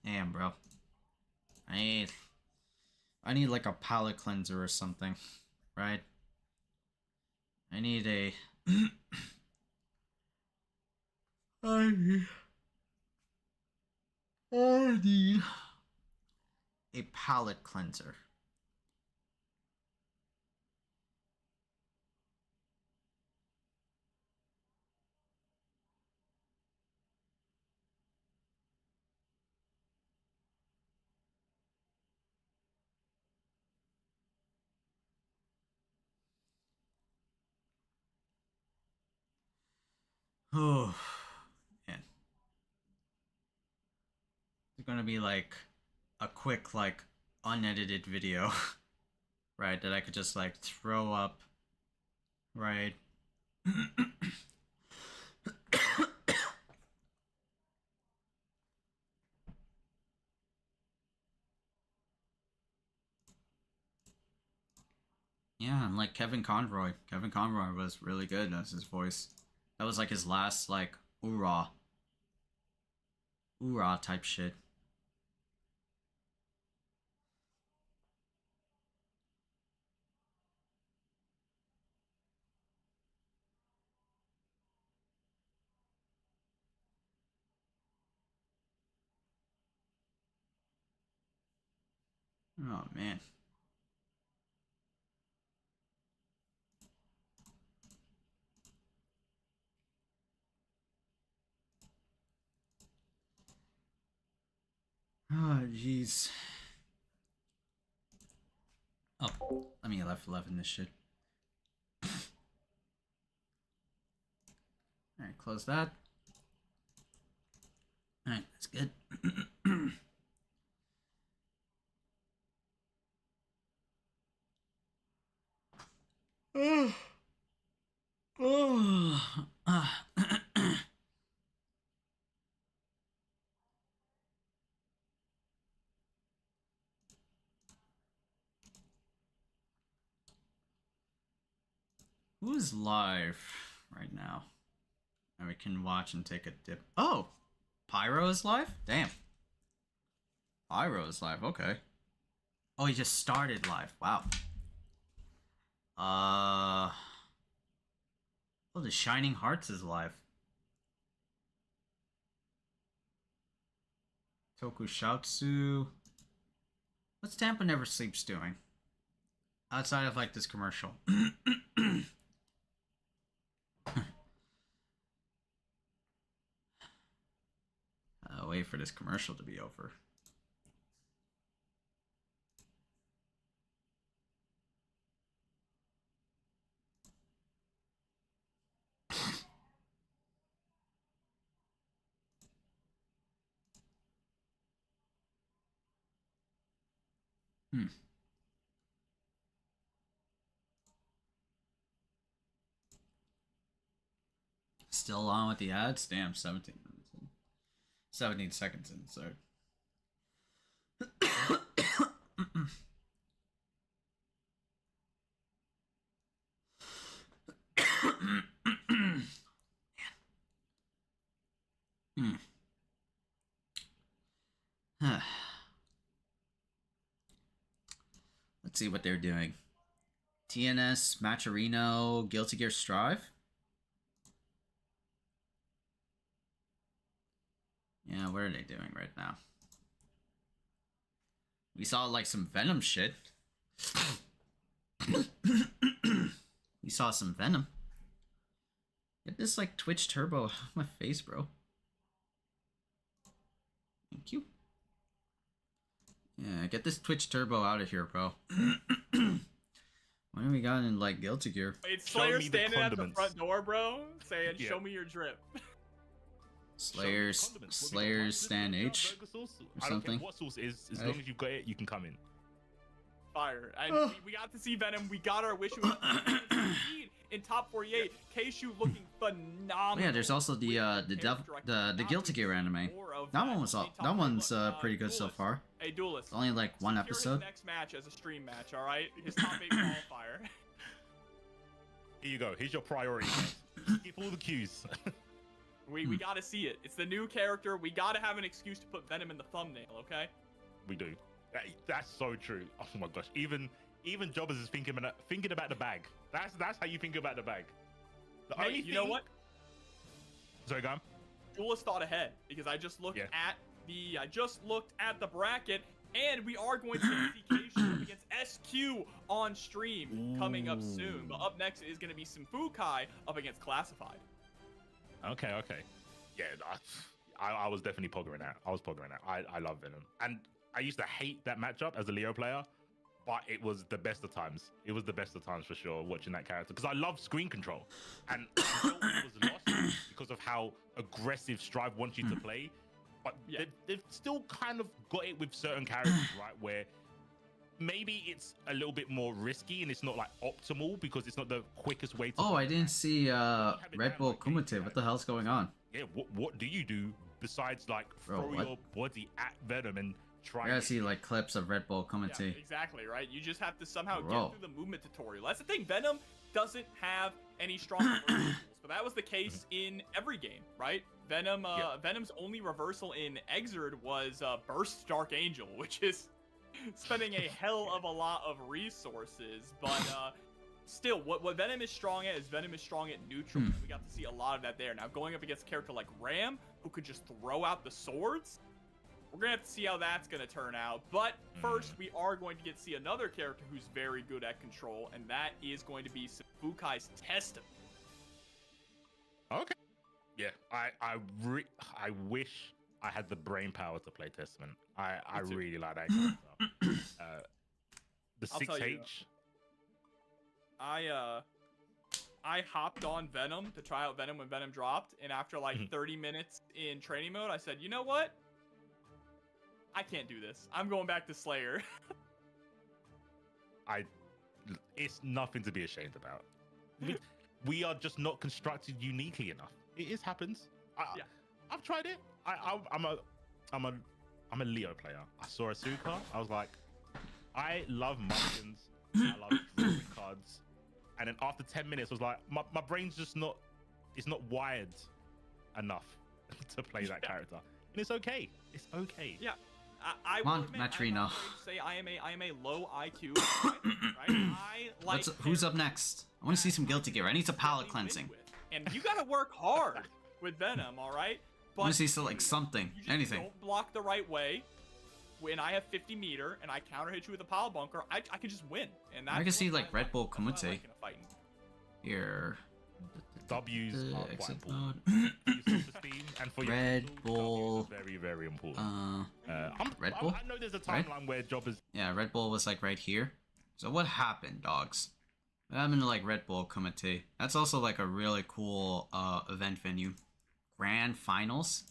[SPEAKER 2] Damn, bro. I I need like a palate cleanser or something, right? I need a I need a palate cleanser. Oh, man. It's gonna be like a quick, like, unedited video, right? That I could just, like, throw up, right? Yeah, and like Kevin Conroy. Kevin Conroy was really good as his voice. That was like his last, like, oorah type shit. Oh, man. Oh, jeez. Oh, let me F11 this shit. Alright, close that. Alright, that's good. Who's live right now? And we can watch and take a dip. Oh! Pyro is live? Damn. Pyro is live, okay. Oh, he just started live. Wow. Oh, the Shining Hearts is live. Tokushatsu. What's Tampa Never Sleeps doing? Outside of, like, this commercial. Wait for this commercial to be over. Still on with the ads? Damn, 17 minutes in. 17 seconds in, so. Let's see what they're doing. TNS, Maturino, Guilty Gear Strive? Yeah, what are they doing right now? We saw, like, some Venom shit. We saw some Venom. Get this, like, Twitch Turbo off my face, bro. Thank you. Yeah, get this Twitch Turbo out of here, bro. What do we got in, like, Guilty Gear?
[SPEAKER 5] It's Slayer standing at the front door, bro, saying, "Show me your drip."
[SPEAKER 2] Slayer's Stan H or something.
[SPEAKER 1] What sauce is, as long as you've got it, you can come in.
[SPEAKER 5] Fire. And we got to see Venom. We got our wish. In top 48, Keishu looking phenomenal.
[SPEAKER 2] Oh, yeah, there's also the Guilty Gear anime. That one's pretty good so far.
[SPEAKER 5] Hey, Duelist.
[SPEAKER 2] It's only like one episode.
[SPEAKER 5] Next match as a stream match, all right? His top 8 qualifier.
[SPEAKER 1] Here you go. Here's your priority. Skip all the cues.
[SPEAKER 5] We gotta see it. It's the new character. We gotta have an excuse to put Venom in the thumbnail, okay?
[SPEAKER 1] We do.
[SPEAKER 6] That's so true. Oh my gosh. Even Jobbers is thinking about the bag. That's how you think about the bag. The
[SPEAKER 5] Hey,
[SPEAKER 6] only
[SPEAKER 5] you know what?
[SPEAKER 6] Sorry, go on.
[SPEAKER 5] Duelist thought ahead because I just looked at the bracket, and we are going to see Keishu up against SQ on stream coming up soon. But up next is going to be some FUDGE up against Classified.
[SPEAKER 6] Okay. Yeah, I was definitely poggering that. I love Venom, and I used to hate that matchup as a Leo player, but it was the best of times. It was the best of times for sure watching that character because I love screen control, and I know it was lost because of how aggressive Strive wants you to play. But they've still kind of got it with certain characters, right? Where maybe it's a little bit more risky and it's not like optimal because it's not the quickest way to.
[SPEAKER 2] Oh, I didn't see Red Bull Kumite. What the hell's going on?
[SPEAKER 6] Yeah, what do you do besides like throw your body at Venom and try?
[SPEAKER 2] I gotta see like clips of Red Bull Kumite.
[SPEAKER 5] Yeah, exactly, right? You just have to somehow get through the movement tutorial. That's the thing. Venom doesn't have any strong reversal tools, but that was the case in every game, right? Venom's only reversal in Exerd was Burst Dark Angel, which is spending a hell of a lot of resources. But still, what Venom is strong at is Venom is strong at neutral. We got to see a lot of that there. Now, going up against a character like Ram, who could just throw out the swords, we're going to have to see how that's going to turn out. But first, we are going to get to see another character who's very good at control, and that is going to be FUDGE's Testament.
[SPEAKER 6] Okay. Yeah, I wish I had the brain power to play Testament. I really like that character. The 6H.
[SPEAKER 5] I hopped on Venom to try out Venom when Venom dropped, and after like 30 minutes in training mode, I said, you know what? I can't do this. I'm going back to Slayer.
[SPEAKER 6] It's nothing to be ashamed about. We are just not constructed uniquely enough. It happens. I've tried it. I'm a Leo player. I saw Asuka. I was like, I love mulligans. I love drawing cards. And then after 10 minutes, I was like, my brain's just not. It's not wired enough to play that character. And it's okay. It's okay.
[SPEAKER 5] Yeah. I
[SPEAKER 2] Come on, Matrino.
[SPEAKER 5] Say I am a low IQ. Right?
[SPEAKER 2] Who's up next? I want to see some Guilty Gear. I need some palate cleansing.
[SPEAKER 5] And you gotta work hard with Venom, all right? But
[SPEAKER 2] I want to see like something, anything.
[SPEAKER 5] Don't block the right way. When I have 50 meter and I counter hit you with a pile bunker, I can just win. And that's
[SPEAKER 2] I can see like Red Bull Kumite
[SPEAKER 5] like in a fight.
[SPEAKER 2] here.
[SPEAKER 6] W's are quite
[SPEAKER 2] Exit
[SPEAKER 6] important.
[SPEAKER 2] mode.
[SPEAKER 6] And for
[SPEAKER 2] Red
[SPEAKER 6] your
[SPEAKER 2] Bull.
[SPEAKER 6] very, very important.
[SPEAKER 2] Red Bull?
[SPEAKER 6] I know there's a timeline where Jobbers.
[SPEAKER 2] Yeah, Red Bull was like right here. So what happened, dogs? What happened to like Red Bull Kumite? That's also like a really cool event venue. Grand Finals.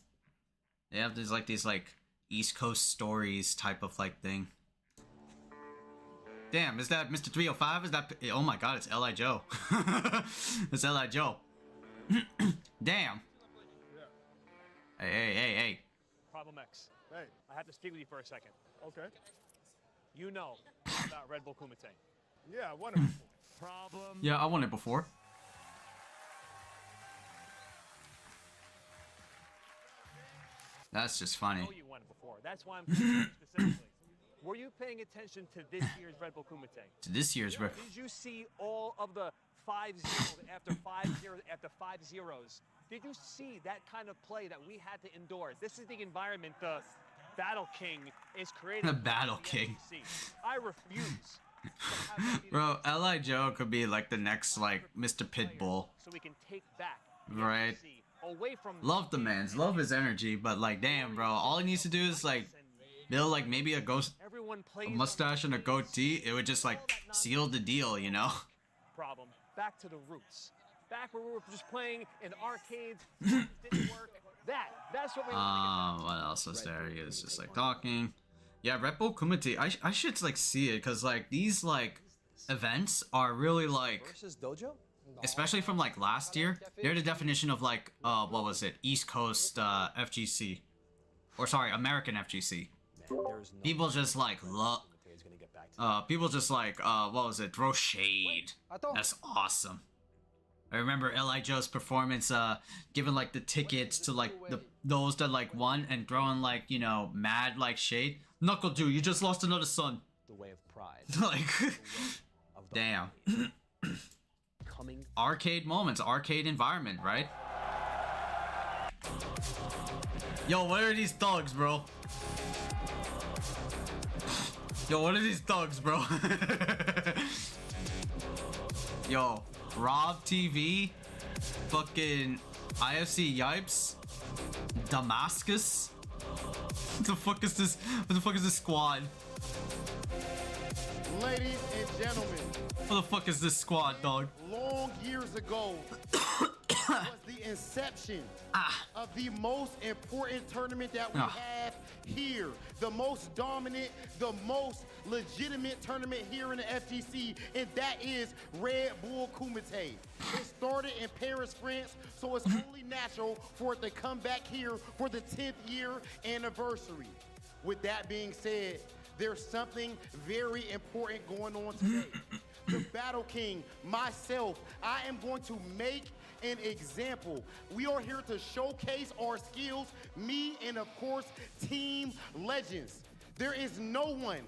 [SPEAKER 2] They have these like East Coast stories type of like thing. Damn, is that Mr. 305? Is that? Oh my God, it's L.I. Joe. It's L.I. Joe. Damn. Hey.
[SPEAKER 7] Problem X. Hey. I have to speak with you for a second. Okay. You know about Red Bull Kumite.
[SPEAKER 8] Yeah, I won it before.
[SPEAKER 7] Problem.
[SPEAKER 2] Yeah, I won it before. That's just funny.
[SPEAKER 7] I know you won it before. That's why I'm asking specifically. Were you paying attention to this year's Red Bull Kumite?
[SPEAKER 2] To this year's Red.
[SPEAKER 7] Did you see all of the 5-0 after 5-0 after 5 zeros? Did you see that kind of play that we had to endure? This is the environment the Battle King is creating.
[SPEAKER 2] The Battle King.
[SPEAKER 7] I refuse.
[SPEAKER 2] Bro, L.I. Joe could be like the next like Mr. Pitbull.
[SPEAKER 7] So we can take back.
[SPEAKER 2] Right.
[SPEAKER 7] Away from
[SPEAKER 2] Love the man's, love his energy, but like damn bro, all he needs to do is like build like maybe a mustache and a goatee. It would just like seal the deal, you know?
[SPEAKER 7] Problem. Back to the roots. Back where we were just playing in arcades. Didn't work. That's what we want to get back to.
[SPEAKER 2] What else was there? He was just like talking. Yeah, Red Bull Kumite. I should like see it because like these like events are really like, especially from like last year, they're the definition of like what was it? East Coast FGC, or sorry, American FGC. People just like love. People just like what was it? Throw shade. That's awesome. I remember L.I. Joe's performance, giving like the tickets to like those that like won and throwing like, you know, mad like shade. Knuckle dude, you just lost another son.
[SPEAKER 7] The way of pride.
[SPEAKER 2] Like,
[SPEAKER 7] Of the
[SPEAKER 2] damn.
[SPEAKER 7] coming.
[SPEAKER 2] Arcade moments, arcade environment, right? Yo, what are these thugs, bro? Yo, what are these thugs, bro? Yo, Rob TV, fucking IFC Yipes, Damascus. What the fuck is this? What the fuck is this squad?
[SPEAKER 8] Ladies and gentlemen,
[SPEAKER 2] What the fuck is this squad, dog?
[SPEAKER 8] long years ago was the inception of the most important tournament that we have here. The most dominant, the most legitimate tournament here in the FGC, and that is Red Bull Kumite. It started in Paris, France, so it's only natural for it to come back here for the 10th year anniversary. With that being said, there's something very important going on today. The Battle King, myself, I am going to make an example. We are here to showcase our skills, me and of course, Team Legends. There is no one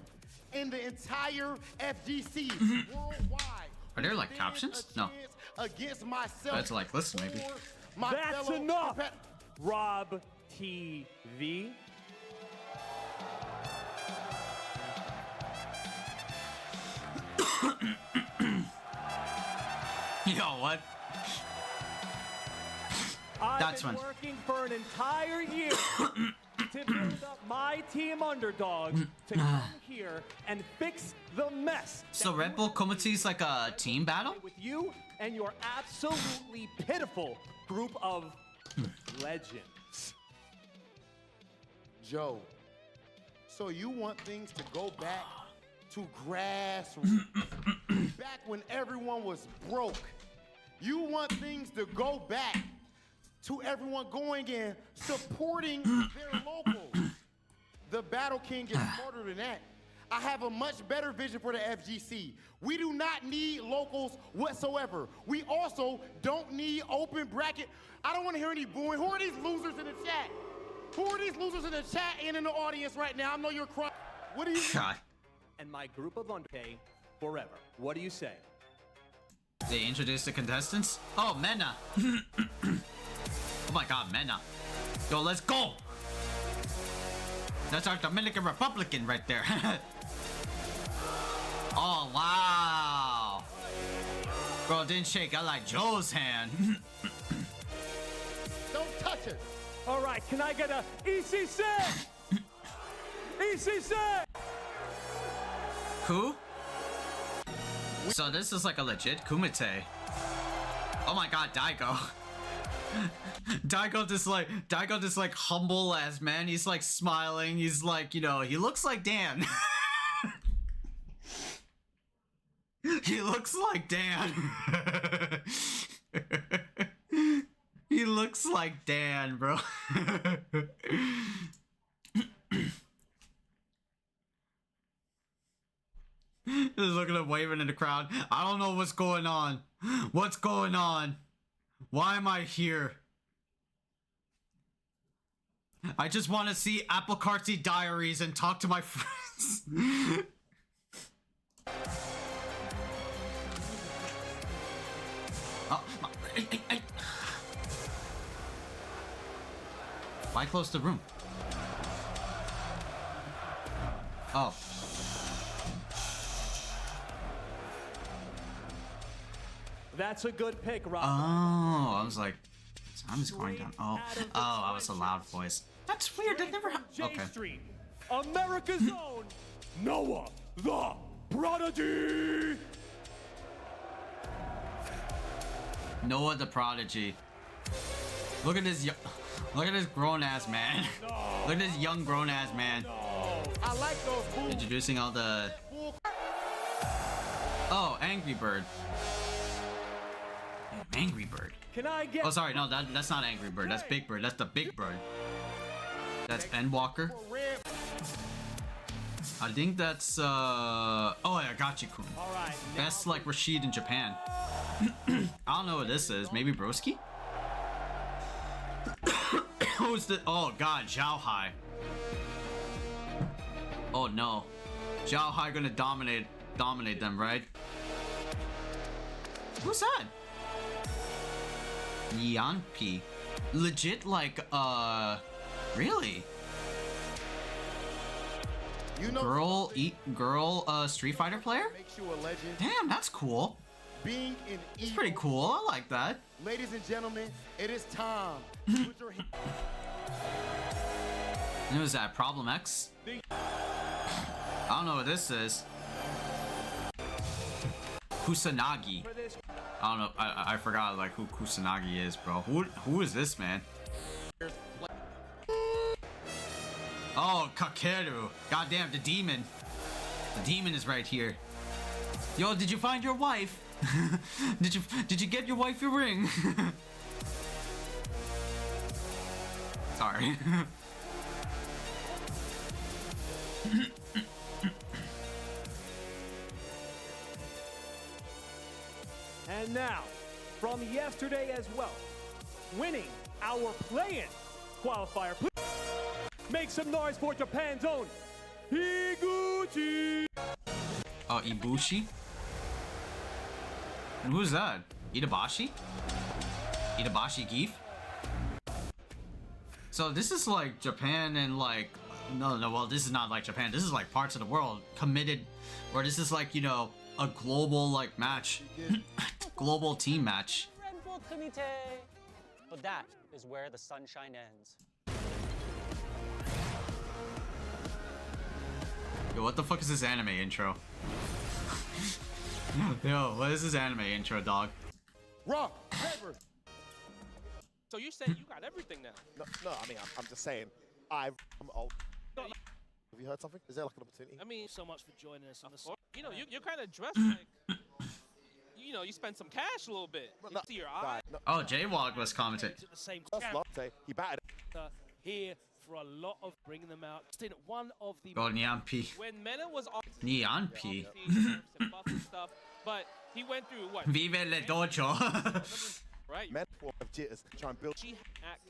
[SPEAKER 8] in the entire FGC worldwide.
[SPEAKER 2] Are there like captions? No.
[SPEAKER 8] Against myself.
[SPEAKER 2] That's like, listen, maybe.
[SPEAKER 8] or my
[SPEAKER 7] That's
[SPEAKER 8] fellow
[SPEAKER 7] enough!
[SPEAKER 8] compa-
[SPEAKER 7] Rob TV.
[SPEAKER 2] Yo, what? That's
[SPEAKER 7] I've been
[SPEAKER 2] one.
[SPEAKER 7] working for an entire year to build up my team underdog to come here and fix the mess.
[SPEAKER 2] So
[SPEAKER 7] that
[SPEAKER 2] Red
[SPEAKER 7] you
[SPEAKER 2] Bull
[SPEAKER 7] are
[SPEAKER 2] Kumite is like a team battle?
[SPEAKER 7] with you and your absolutely pitiful group of legends.
[SPEAKER 8] Joe, so you want things to go back to grassroots, back when everyone was broke. You want things to go back to everyone going and supporting their locals. The Battle King is smarter than that. I have a much better vision for the FGC. We do not need locals whatsoever. We also don't need open bracket. I don't want to hear any booing. Who are these losers in the chat? Who are these losers in the chat and in the audience right now? I know you're crying. What do you
[SPEAKER 2] God.
[SPEAKER 7] And my group of underpay forever. What do you say?
[SPEAKER 2] They introduced the contestants? Oh, Mena. Oh my god, Mena. Yo, let's go. That's our Dominican Republican right there. Oh, wow. Bro, it didn't shake. I like Joe's hand.
[SPEAKER 8] Don't touch it.
[SPEAKER 7] All right, can I get a ECC? ECC!
[SPEAKER 2] Who? So this is like a legit Kumite. Oh my god, Daigo. Daigo this like humble ass man. He's like smiling. He's like, you know, he looks like Dan. He looks like Dan. He looks like Dan, bro. Just looking at waving in the crowd. I don't know what's going on. What's going on? Why am I here? I just want to see Apple Cartsy Diaries and talk to my friends. Oh, hey. Why close the room? Oh.
[SPEAKER 7] That's a good pick, Rob.
[SPEAKER 2] Oh, I was like, time is going down. Oh, I was a loud voice. That's weird. That never happened.
[SPEAKER 7] J
[SPEAKER 2] Okay.
[SPEAKER 7] Street, America's own Noah the Prodigy.
[SPEAKER 2] Noah the Prodigy. Look at this grown ass man. Look at this young grown ass man.
[SPEAKER 8] I like those boots.
[SPEAKER 2] Introducing all the. Oh, Angry Bird. Angry Bird.
[SPEAKER 7] Can I get?
[SPEAKER 2] Oh, sorry, no, that's not Angry Bird. That's Big Bird. That's the Big Bird. That's Endwalker. I think that's oh yeah, Gachi-kun.
[SPEAKER 7] All right.
[SPEAKER 2] Best like Rashid in Japan. I don't know what this is. Maybe Broski? Who's the? Oh god, Zhao Hai. Oh no. Xiao Hai gonna dominate them, right? Who's that? Yanpi. Legit, like, really?
[SPEAKER 8] You know,
[SPEAKER 2] Girl, Street Fighter player?
[SPEAKER 8] makes you a legend.
[SPEAKER 2] Damn, that's cool.
[SPEAKER 8] Being an
[SPEAKER 2] It's pretty cool. I like that.
[SPEAKER 8] Ladies and gentlemen, it is time. Put your hands.
[SPEAKER 2] Who is that? Problem X? I don't know what this is. Kusanagi. I don't know. I forgot like who Kusanagi is, bro. Who is this man? Oh, Kakeru. Goddamn, the demon. The demon is right here. Yo, did you find your wife? Did you get your wife your ring? Sorry.
[SPEAKER 7] And now, from yesterday as well, winning our play-in qualifier. Make some noise for Japan's own Higuchi.
[SPEAKER 2] Oh, Ibushi? And who's that? Itabashi? Itabashi Geef? So this is like Japan and like... No, well, this is not like Japan. This is like parts of the world committed... Or this is like, you know, a global like match. Global team match.
[SPEAKER 9] But that is where the sunshine ends.
[SPEAKER 2] Yo, what the fuck is this anime intro? Yo, what is this anime intro, dog?
[SPEAKER 8] Rock, paper.
[SPEAKER 10] So you said you got everything now?
[SPEAKER 11] No, I mean, I'm just saying, I'm old. Have you heard something? Is there like an opportunity?
[SPEAKER 10] I mean, so much for joining us on the sport. You know, you're kind of dressed like, you know, you spent some cash a little bit. You see your eyes.
[SPEAKER 2] Oh, Jaywalk was commenting.
[SPEAKER 7] At the same
[SPEAKER 11] That's
[SPEAKER 7] time,
[SPEAKER 11] Dante. He batted.
[SPEAKER 7] here for a lot of bringing them out. Just in one of the
[SPEAKER 2] Oh, Nyanpi.
[SPEAKER 10] When Mena was on
[SPEAKER 2] Nyanpi.
[SPEAKER 10] and buff and stuff, but he went through what?
[SPEAKER 2] Vive le dojo.
[SPEAKER 10] Right?
[SPEAKER 11] Men of jitters. Try and build.
[SPEAKER 10] She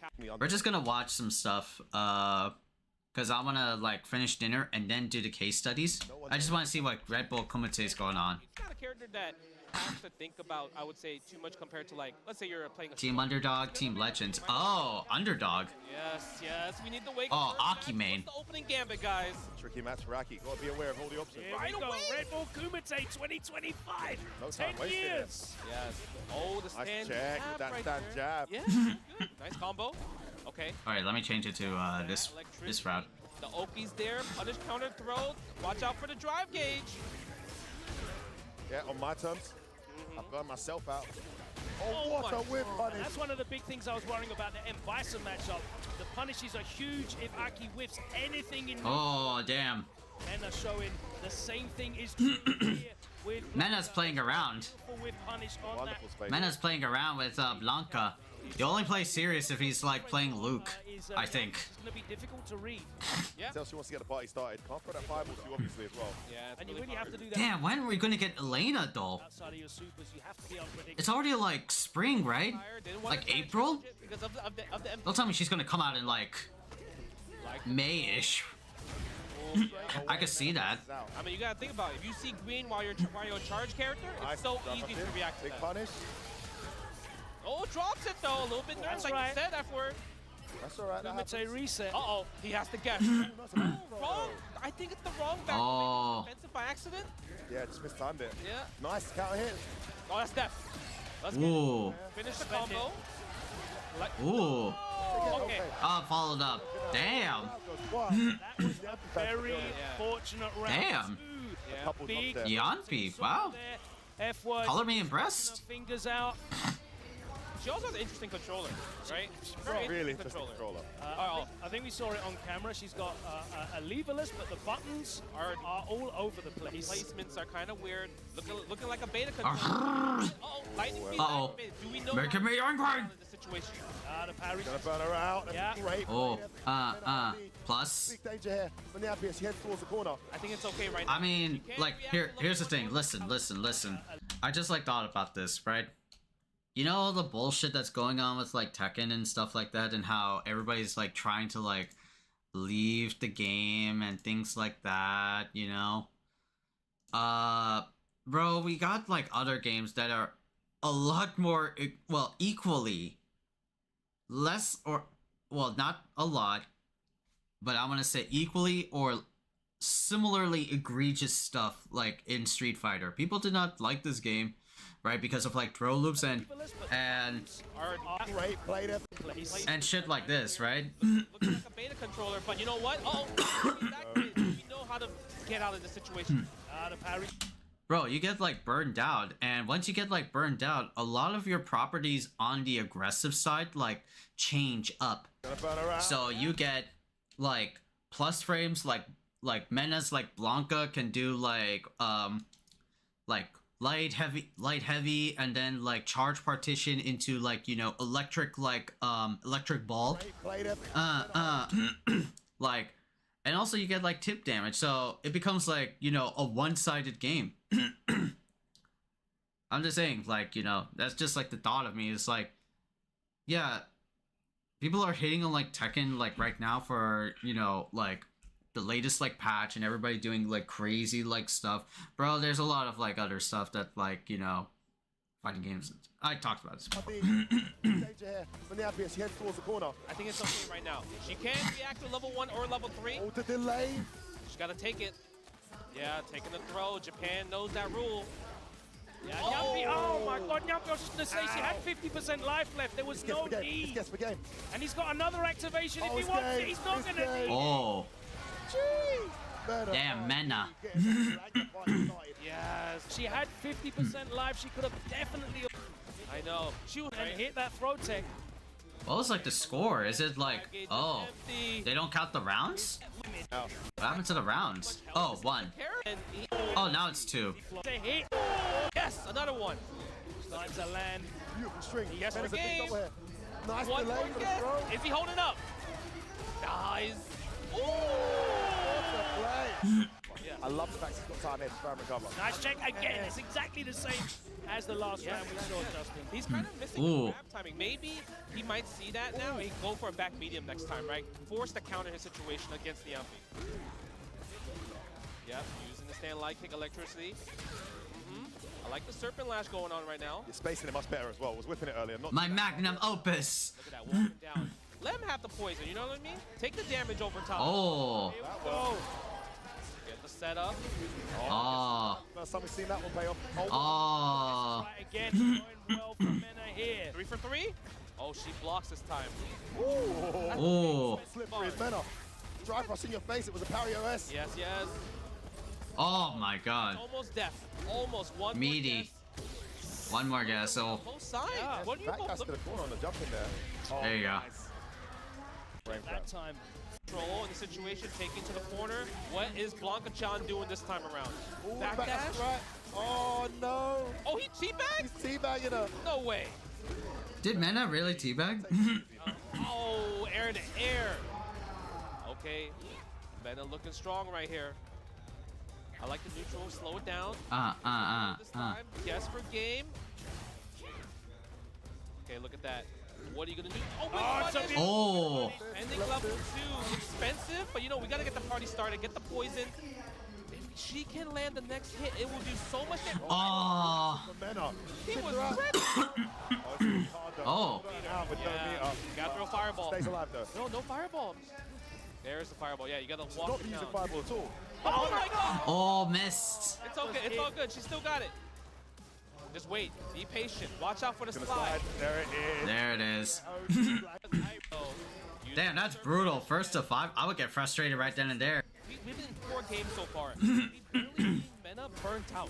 [SPEAKER 10] at
[SPEAKER 11] me on.
[SPEAKER 2] We're just gonna watch some stuff, cause I wanna like finish dinner and then do the case studies. I just wanna see what Red Bull Kumite is going on.
[SPEAKER 10] He's not a character that has to think about, I would say, too much compared to like, let's say you're playing a
[SPEAKER 2] Team Underdog, Team Legends. Oh, Underdog.
[SPEAKER 10] Yes, we need to wake
[SPEAKER 2] Oh,
[SPEAKER 10] up.
[SPEAKER 2] Aki main.
[SPEAKER 10] What's the opening gambit, guys?
[SPEAKER 11] Tricky match for Aki. Gotta be aware of all the options.
[SPEAKER 7] Here we go. Red Bull Kumite 2025.
[SPEAKER 11] No time
[SPEAKER 7] 10
[SPEAKER 11] wasted.
[SPEAKER 7] years.
[SPEAKER 10] Yes. Oh, the
[SPEAKER 11] Nice
[SPEAKER 10] stand
[SPEAKER 11] check
[SPEAKER 10] jab
[SPEAKER 11] with that
[SPEAKER 10] right
[SPEAKER 11] stand
[SPEAKER 10] there.
[SPEAKER 11] jab.
[SPEAKER 10] Yeah, good. Nice combo. Okay.
[SPEAKER 2] All right, let me change it to this route.
[SPEAKER 10] The Oki's there. Punish counter throw. Watch out for the drive gauge.
[SPEAKER 11] Yeah, on my terms. I've got myself out.
[SPEAKER 7] Oh,
[SPEAKER 11] what a whip punish.
[SPEAKER 7] That's one of the big things I was worrying about the M Bison matchup. The punishes are huge if Aki whiffs anything in.
[SPEAKER 2] Oh, damn.
[SPEAKER 7] Mena showing the same thing is true here with
[SPEAKER 2] Mena's playing around.
[SPEAKER 7] with punish on
[SPEAKER 11] Wonderful space.
[SPEAKER 2] Mena's playing around with Blanca. He only plays serious if he's like playing Luke, I think.
[SPEAKER 7] It's going to be difficult to read.
[SPEAKER 10] Yeah.
[SPEAKER 11] Tells she wants to get the party started. Can't throw that fireball too obviously as well.
[SPEAKER 10] Yeah, it's
[SPEAKER 7] And you
[SPEAKER 10] really
[SPEAKER 7] really have
[SPEAKER 10] hard.
[SPEAKER 7] to do that.
[SPEAKER 2] Damn, when are we gonna get Elena though?
[SPEAKER 7] Outside of your supers, you have to be unpredictable.
[SPEAKER 2] It's already like spring, right?
[SPEAKER 10] Didn't want
[SPEAKER 2] Like
[SPEAKER 10] to
[SPEAKER 2] April?
[SPEAKER 10] because of the
[SPEAKER 2] Don't tell me she's gonna come out in like May-ish. I could see that.
[SPEAKER 10] I mean, you gotta think about it. If you see green while you're a charge character, it's
[SPEAKER 11] Nice
[SPEAKER 10] so
[SPEAKER 11] jump
[SPEAKER 10] easy
[SPEAKER 11] up
[SPEAKER 10] to
[SPEAKER 11] there.
[SPEAKER 10] react to
[SPEAKER 11] Big
[SPEAKER 10] that.
[SPEAKER 11] punish.
[SPEAKER 10] Oh, drops it though, a little bit nervous,
[SPEAKER 7] That's
[SPEAKER 10] like
[SPEAKER 7] right.
[SPEAKER 10] you said, F word.
[SPEAKER 11] That's all right. That
[SPEAKER 7] Kumite
[SPEAKER 11] happens.
[SPEAKER 7] reset.
[SPEAKER 10] Uh-oh, he has to guess. Wrong. I think it's the wrong back.
[SPEAKER 2] Oh.
[SPEAKER 10] Defensive by accident.
[SPEAKER 11] Yeah, just mistimed it.
[SPEAKER 10] Yeah.
[SPEAKER 11] Nice counter hit.
[SPEAKER 10] Oh, that's Def. Let's
[SPEAKER 2] Ooh.
[SPEAKER 10] finish the combo.
[SPEAKER 2] Ooh.
[SPEAKER 10] Oh, okay.
[SPEAKER 2] Followed up. Damn.
[SPEAKER 7] That was a very fortunate round.
[SPEAKER 2] Damn.
[SPEAKER 7] Two.
[SPEAKER 10] Yeah.
[SPEAKER 11] Couple
[SPEAKER 7] Big
[SPEAKER 11] jumps there.
[SPEAKER 2] Yanpi, wow.
[SPEAKER 7] F word.
[SPEAKER 2] Color me impressed.
[SPEAKER 7] Fingers out.
[SPEAKER 10] She also has an interesting controller, right? Very
[SPEAKER 11] Really
[SPEAKER 10] interesting
[SPEAKER 11] interesting controller.
[SPEAKER 7] I think we saw it on camera. She's got a leverless, but the buttons are all over the place.
[SPEAKER 10] Placements are kind of weird. Looking like a beta controller. Uh-oh, lightning speed.
[SPEAKER 2] Uh-oh.
[SPEAKER 10] Lightning speed. Do we know
[SPEAKER 2] Making me angry.
[SPEAKER 10] the situation?
[SPEAKER 7] The parry.
[SPEAKER 11] Gonna burn her out. That's
[SPEAKER 7] Yeah.
[SPEAKER 11] great.
[SPEAKER 2] Oh, plus.
[SPEAKER 11] Big danger here. From the appearance, she heads towards the corner.
[SPEAKER 10] I think it's okay right now.
[SPEAKER 2] I mean, like, here's the thing. Listen. I just like thought about this, right? You know all the bullshit that's going on with like Tekken and stuff like that, and how everybody's like trying to like leave the game and things like that, you know. Bro, we got like other games that are a lot more, well, equally less, or well, not a lot, but I'm gonna say equally or similarly egregious stuff like in Street Fighter. People did not like this game, right, because of like throw loops and shit like this, right?
[SPEAKER 10] Looks like a beta controller, but you know what? We know how to get out of this situation.
[SPEAKER 2] Bro, you get like burned out, and once you get like burned out, a lot of your properties on the aggressive side like change up. So you get like plus frames, like menas like Blanca can do like light heavy, and then like charge partition into like, you know, electric ball. Like, and also you get like tip damage, so it becomes like, you know, a one-sided game. I'm just saying, like, you know, that's just like the thought of me. It's like, yeah, people are hating on like Tekken like right now for, you know, like the latest like patch and everybody doing like crazy like stuff. Bro, there's a lot of like other stuff that, like, you know, fighting games, I talked about this before.
[SPEAKER 5] I think it's okay right now. She can react to level 1 or level 3.
[SPEAKER 11] Oh, the delay.
[SPEAKER 5] She's gotta take it. Yeah, taking the throw. Japan knows that rule.
[SPEAKER 12] Yeah, oh my god, Nyampi, I was just gonna say, she had 50% life left. There was no need. And he's got another activation if he wants it. He's not gonna need it.
[SPEAKER 2] Oh. Damn, Mena.
[SPEAKER 12] Yes, she had 50% life. She could have definitely.
[SPEAKER 5] I know.
[SPEAKER 12] She would have hit that throw tech.
[SPEAKER 2] What was like the score? Is it like, oh, they don't count the rounds? What happened to the rounds? Oh, 1. Oh, now it's 2.
[SPEAKER 5] Yes, another one.
[SPEAKER 12] Starting to land.
[SPEAKER 11] Beautiful string.
[SPEAKER 5] Yes, for game.
[SPEAKER 11] Nice
[SPEAKER 5] One
[SPEAKER 11] delay
[SPEAKER 5] more
[SPEAKER 11] for the
[SPEAKER 5] guess.
[SPEAKER 11] throw.
[SPEAKER 5] Is he holding up? Nice.
[SPEAKER 11] I love the fact he's got time here to try and recover.
[SPEAKER 12] Nice check again. It's exactly the same as the last round we saw, Justin.
[SPEAKER 5] He's kind of missing the grab timing. Maybe he might see that now. He go for a back medium next time, right? Force to counter his situation against the Amphi. Yep, using the stand light kick electricity. I like the Serpent Lash going on right now.
[SPEAKER 11] You're spacing it much better as well. I was whipping it earlier. Not
[SPEAKER 2] my magnum opus.
[SPEAKER 5] Look at that, walking down. Let him have the poison, you know what I mean? Take the damage over top.
[SPEAKER 2] Oh.
[SPEAKER 5] Get the setup.
[SPEAKER 2] Oh.
[SPEAKER 11] First time we've seen that one pay off.
[SPEAKER 2] Oh.
[SPEAKER 12] Right again, going well for Mena here.
[SPEAKER 5] 3 for 3? Oh, she blocks this time.
[SPEAKER 2] Oh.
[SPEAKER 11] Slippery as Mena. Drive rush in your face. It was a parry OS.
[SPEAKER 5] Yes, yes.
[SPEAKER 2] Oh my god.
[SPEAKER 5] Almost death. Almost one.
[SPEAKER 2] Meaty. One more guess, so.
[SPEAKER 5] Both sides.
[SPEAKER 11] Yeah,
[SPEAKER 5] What are you both
[SPEAKER 11] to the corner on the jump in there. Oh,
[SPEAKER 2] there you go.
[SPEAKER 12] That time.
[SPEAKER 5] Control in the situation, taking to the corner. What is Blanca-chan doing this time around?
[SPEAKER 11] Ooh,
[SPEAKER 5] Backdash?
[SPEAKER 11] right. Oh no.
[SPEAKER 5] Oh, he teabagged?
[SPEAKER 11] He's teabagging her.
[SPEAKER 5] No way.
[SPEAKER 2] Did Mena really teabag?
[SPEAKER 5] Oh, air to air. Okay, Mena looking strong right here. I like the neutral, slow it down. This time, guess for game. Okay, look at that. What are you gonna do? Oh my god!
[SPEAKER 2] Oh.
[SPEAKER 5] Ending level 2, expensive, but you know, we gotta get the party started, get the poison. If she can land the next hit, it will do so much damage.
[SPEAKER 2] Oh.
[SPEAKER 5] He was ready.
[SPEAKER 2] Oh.
[SPEAKER 5] Yeah, gotta throw fireball.
[SPEAKER 11] Stays alive though.
[SPEAKER 5] No fireball. There's the fireball. Yeah, you gotta walk
[SPEAKER 11] Not
[SPEAKER 5] it
[SPEAKER 11] using
[SPEAKER 5] down.
[SPEAKER 11] fireball at all.
[SPEAKER 5] Oh my god!
[SPEAKER 2] Oh, missed.
[SPEAKER 5] It's okay, it's all good. She still got it. Just wait, be patient. Watch out for the slide.
[SPEAKER 11] There it is.
[SPEAKER 2] There it is. Damn, that's brutal. First to 5. I would get frustrated right then and there.
[SPEAKER 5] We've been in 4 games so far. We've barely seen Mena burnt out.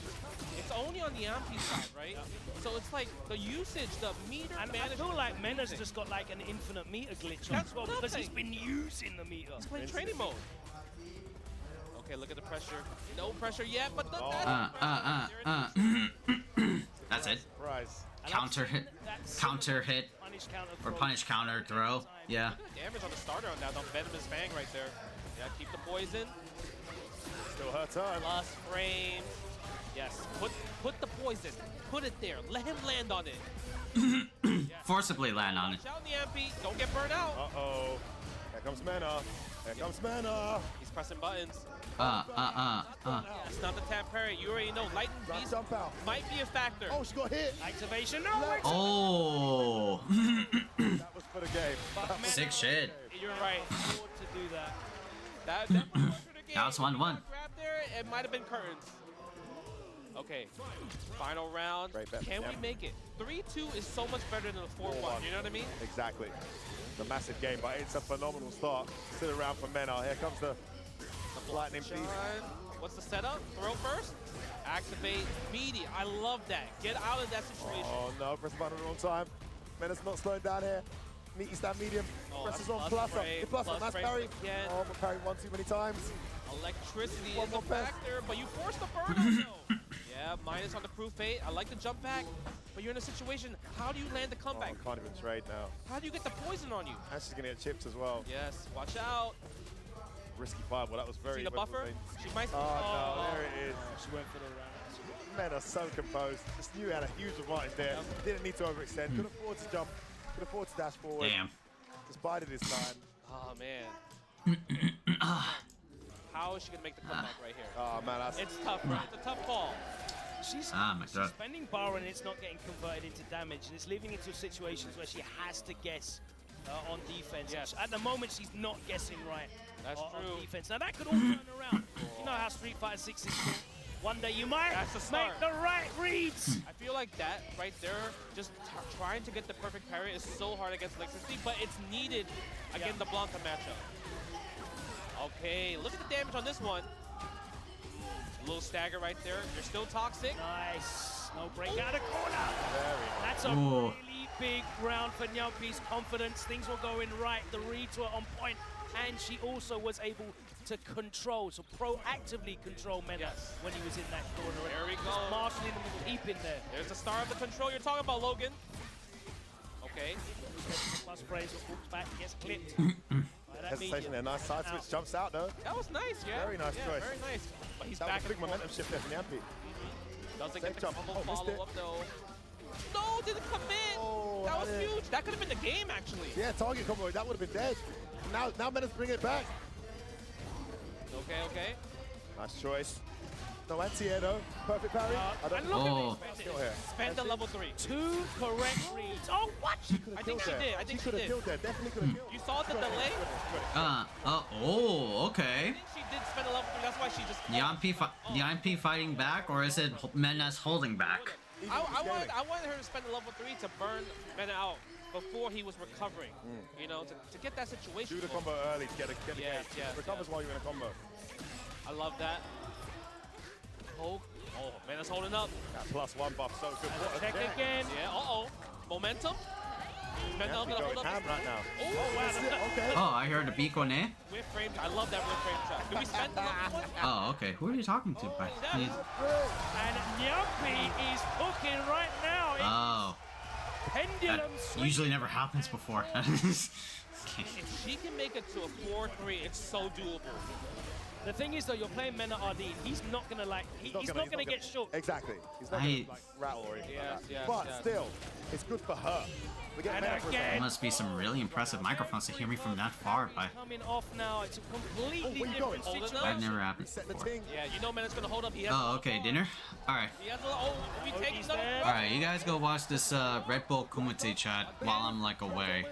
[SPEAKER 5] It's only on the Amphi side, right? So it's like the usage, the meter
[SPEAKER 12] And I
[SPEAKER 5] management.
[SPEAKER 12] feel like Mena's just got like an infinite meter glitch on as well because he's been using the meter.
[SPEAKER 5] He's playing training mode. Okay, look at the pressure. No pressure yet, but the
[SPEAKER 2] That's it.
[SPEAKER 11] Surprise.
[SPEAKER 2] Counter hit. Counter hit. Or punish counter throw. Yeah.
[SPEAKER 5] Look at the damage on the starter on that. On Venomous Fang right there. Yeah, keep the poison.
[SPEAKER 11] Still her turn.
[SPEAKER 5] Plus frame. Yes, put the poison. Put it there. Let him land on it.
[SPEAKER 2] Forcibly land on it.
[SPEAKER 5] Watch out in the Amphi. Don't get burned out.
[SPEAKER 11] Uh-oh. Here comes Mena. Here comes Mena.
[SPEAKER 10] He's pressing buttons.
[SPEAKER 12] It's
[SPEAKER 10] not the tap parry. You already know. Lightning Beast
[SPEAKER 11] jump out.
[SPEAKER 10] might be a factor.
[SPEAKER 11] Oh, she got hit.
[SPEAKER 12] Activation. No.
[SPEAKER 2] Oh.
[SPEAKER 11] That was for the game.
[SPEAKER 2] Sick shit.
[SPEAKER 10] You're right.
[SPEAKER 12] To do that.
[SPEAKER 10] That was for the game.
[SPEAKER 2] That was 1-1.
[SPEAKER 10] Grab there. It might have been curtains. Okay. Final round. Can we make it? 3-2 is so much better than a 4-1. You know what I mean?
[SPEAKER 11] Exactly. It's a massive game, but it's a phenomenal start. Sit around for Mena. Here comes the lightning beast.
[SPEAKER 10] What's the setup? Throw first. Activate media. I love that. Get out of that situation.
[SPEAKER 11] Oh no, press the button at the wrong time. Mena's not slowing down here. Meaty stand medium. Presses on plus up. Plus up. Nice parry.
[SPEAKER 10] Again.
[SPEAKER 11] Oh, but parry one too many times.
[SPEAKER 10] Electricity
[SPEAKER 11] One
[SPEAKER 10] is
[SPEAKER 11] more
[SPEAKER 10] a factor, but you force the burn though. Yeah, minus on the proof fate. I like the jump back, but you're in a situation. How do you land the comeback?
[SPEAKER 11] Oh, can't even trade now.
[SPEAKER 10] How do you get the poison on you?
[SPEAKER 11] And she's gonna get chips as well.
[SPEAKER 10] Yes, watch out.
[SPEAKER 11] Risky fireball. That was very.
[SPEAKER 10] See the buffer? She might.
[SPEAKER 11] Oh, no, there it is.
[SPEAKER 12] She went for the round.
[SPEAKER 11] Mena so composed. Just knew he had a huge advantage there. Didn't need to overextend. Could afford to jump. Could afford to dash forward.
[SPEAKER 2] Damn.
[SPEAKER 11] Just bided his time.
[SPEAKER 10] Oh man. How is she gonna make the comeback right here?
[SPEAKER 11] Oh man, that's.
[SPEAKER 10] It's tough, right? It's a tough call.
[SPEAKER 12] She's
[SPEAKER 2] my God.
[SPEAKER 12] spending bar and it's not getting converted into damage, and it's leaving into situations where she has to guess on defense.
[SPEAKER 10] Yes.
[SPEAKER 12] At the moment, she's not guessing right.
[SPEAKER 10] That's
[SPEAKER 12] on
[SPEAKER 10] true.
[SPEAKER 12] defense. Now that could all turn around. You know how Street Fighter 6 is. One day you might make the right reads.
[SPEAKER 10] I feel like that right there, just trying to get the perfect parry is so hard against electricity, but it's needed against the Blanca matchup. Okay, look at the damage on this one. A little stagger right there. You're still toxic.
[SPEAKER 12] Nice. No break out of corner. That's a
[SPEAKER 2] Ooh.
[SPEAKER 12] really big round for Nyampi's confidence. Things were going right. The reads were on point, and she also was able to control, so proactively control Mena when he was in that corner.
[SPEAKER 10] There we go.
[SPEAKER 12] Just marshalling them and keeping there.
[SPEAKER 10] There's the star of the control you're talking about, Logan. Okay.
[SPEAKER 12] Plus praise was walked back, gets clipped.
[SPEAKER 11] Hesitation there. Nice side switch. Jumps out though.
[SPEAKER 10] That was nice, yeah.
[SPEAKER 11] Very nice choice.
[SPEAKER 10] Very nice. But he's
[SPEAKER 11] That
[SPEAKER 10] back
[SPEAKER 11] was a
[SPEAKER 10] in
[SPEAKER 11] big
[SPEAKER 10] the
[SPEAKER 11] momentum shift there from Nyampi.
[SPEAKER 10] Doesn't
[SPEAKER 11] Safe
[SPEAKER 10] get the
[SPEAKER 11] jump.
[SPEAKER 10] combo
[SPEAKER 11] Oh, missed it.
[SPEAKER 10] follow-up though. No, didn't commit.
[SPEAKER 11] Oh,
[SPEAKER 10] that was
[SPEAKER 11] had it.
[SPEAKER 10] huge. That could have been the game, actually.
[SPEAKER 11] Yeah, target combo. That would have been dead. Now Mena's bring it back.
[SPEAKER 10] Okay, okay.
[SPEAKER 11] Nice choice. No anti-air though. Perfect parry. I don't
[SPEAKER 12] And look
[SPEAKER 2] Oh.
[SPEAKER 12] at
[SPEAKER 11] Still
[SPEAKER 12] this.
[SPEAKER 11] here.
[SPEAKER 10] Spend the level 3.
[SPEAKER 12] 2 correct reads. Oh, what?
[SPEAKER 10] I think she did. I think she
[SPEAKER 11] could have
[SPEAKER 10] did.
[SPEAKER 11] killed there. Definitely could have killed.
[SPEAKER 10] You saw the delay?
[SPEAKER 2] Okay.
[SPEAKER 10] I think she did spend a level 3. That's why she just...
[SPEAKER 2] Nyampi fighting back, or is it Mena's holding back?
[SPEAKER 10] I wanted her to spend a level 3 to burn Mena out before he was recovering. You know, to get that situation.
[SPEAKER 11] Do the combo early to get a game. Recovers while you're in a combo.
[SPEAKER 10] I love that. Oh, Mena's holding up.
[SPEAKER 11] That +1 buff so good. What a
[SPEAKER 12] Check
[SPEAKER 11] deck.
[SPEAKER 12] again.
[SPEAKER 10] Yeah, momentum. Mena
[SPEAKER 11] Nyampi
[SPEAKER 10] gonna hold
[SPEAKER 11] going
[SPEAKER 10] up.
[SPEAKER 11] ham right now.
[SPEAKER 10] Oh,
[SPEAKER 11] That's it. Okay.
[SPEAKER 2] Oh, I heard a beacon, eh?
[SPEAKER 10] whiff frame. I love that whiff frame trap. Did we spend the level 1?
[SPEAKER 2] Oh, okay. Who are you talking to?
[SPEAKER 12] And Nyampi is hooking right now.
[SPEAKER 2] Oh.
[SPEAKER 12] Pendulum
[SPEAKER 2] That
[SPEAKER 12] swing.
[SPEAKER 2] usually never happens before.
[SPEAKER 10] If she can make it to a 4-3, it's so doable.
[SPEAKER 12] The thing is, though, you're playing Mena Ardeen. He's not gonna he's not gonna get short.
[SPEAKER 11] Exactly. He's not gonna rattle or anything like that. But still, it's good for her. We get Mena for
[SPEAKER 2] There must be some really impressive microphones to hear me from that far.
[SPEAKER 12] Coming off now, it's a completely different situation.
[SPEAKER 2] That never happened before.
[SPEAKER 10] Yeah, you know Mena's gonna hold up. He has
[SPEAKER 2] Oh, okay, dinner? Alright.
[SPEAKER 10] He has we take another.
[SPEAKER 2] Alright, you guys go watch this Red Bull Kumite chat while I'm like away.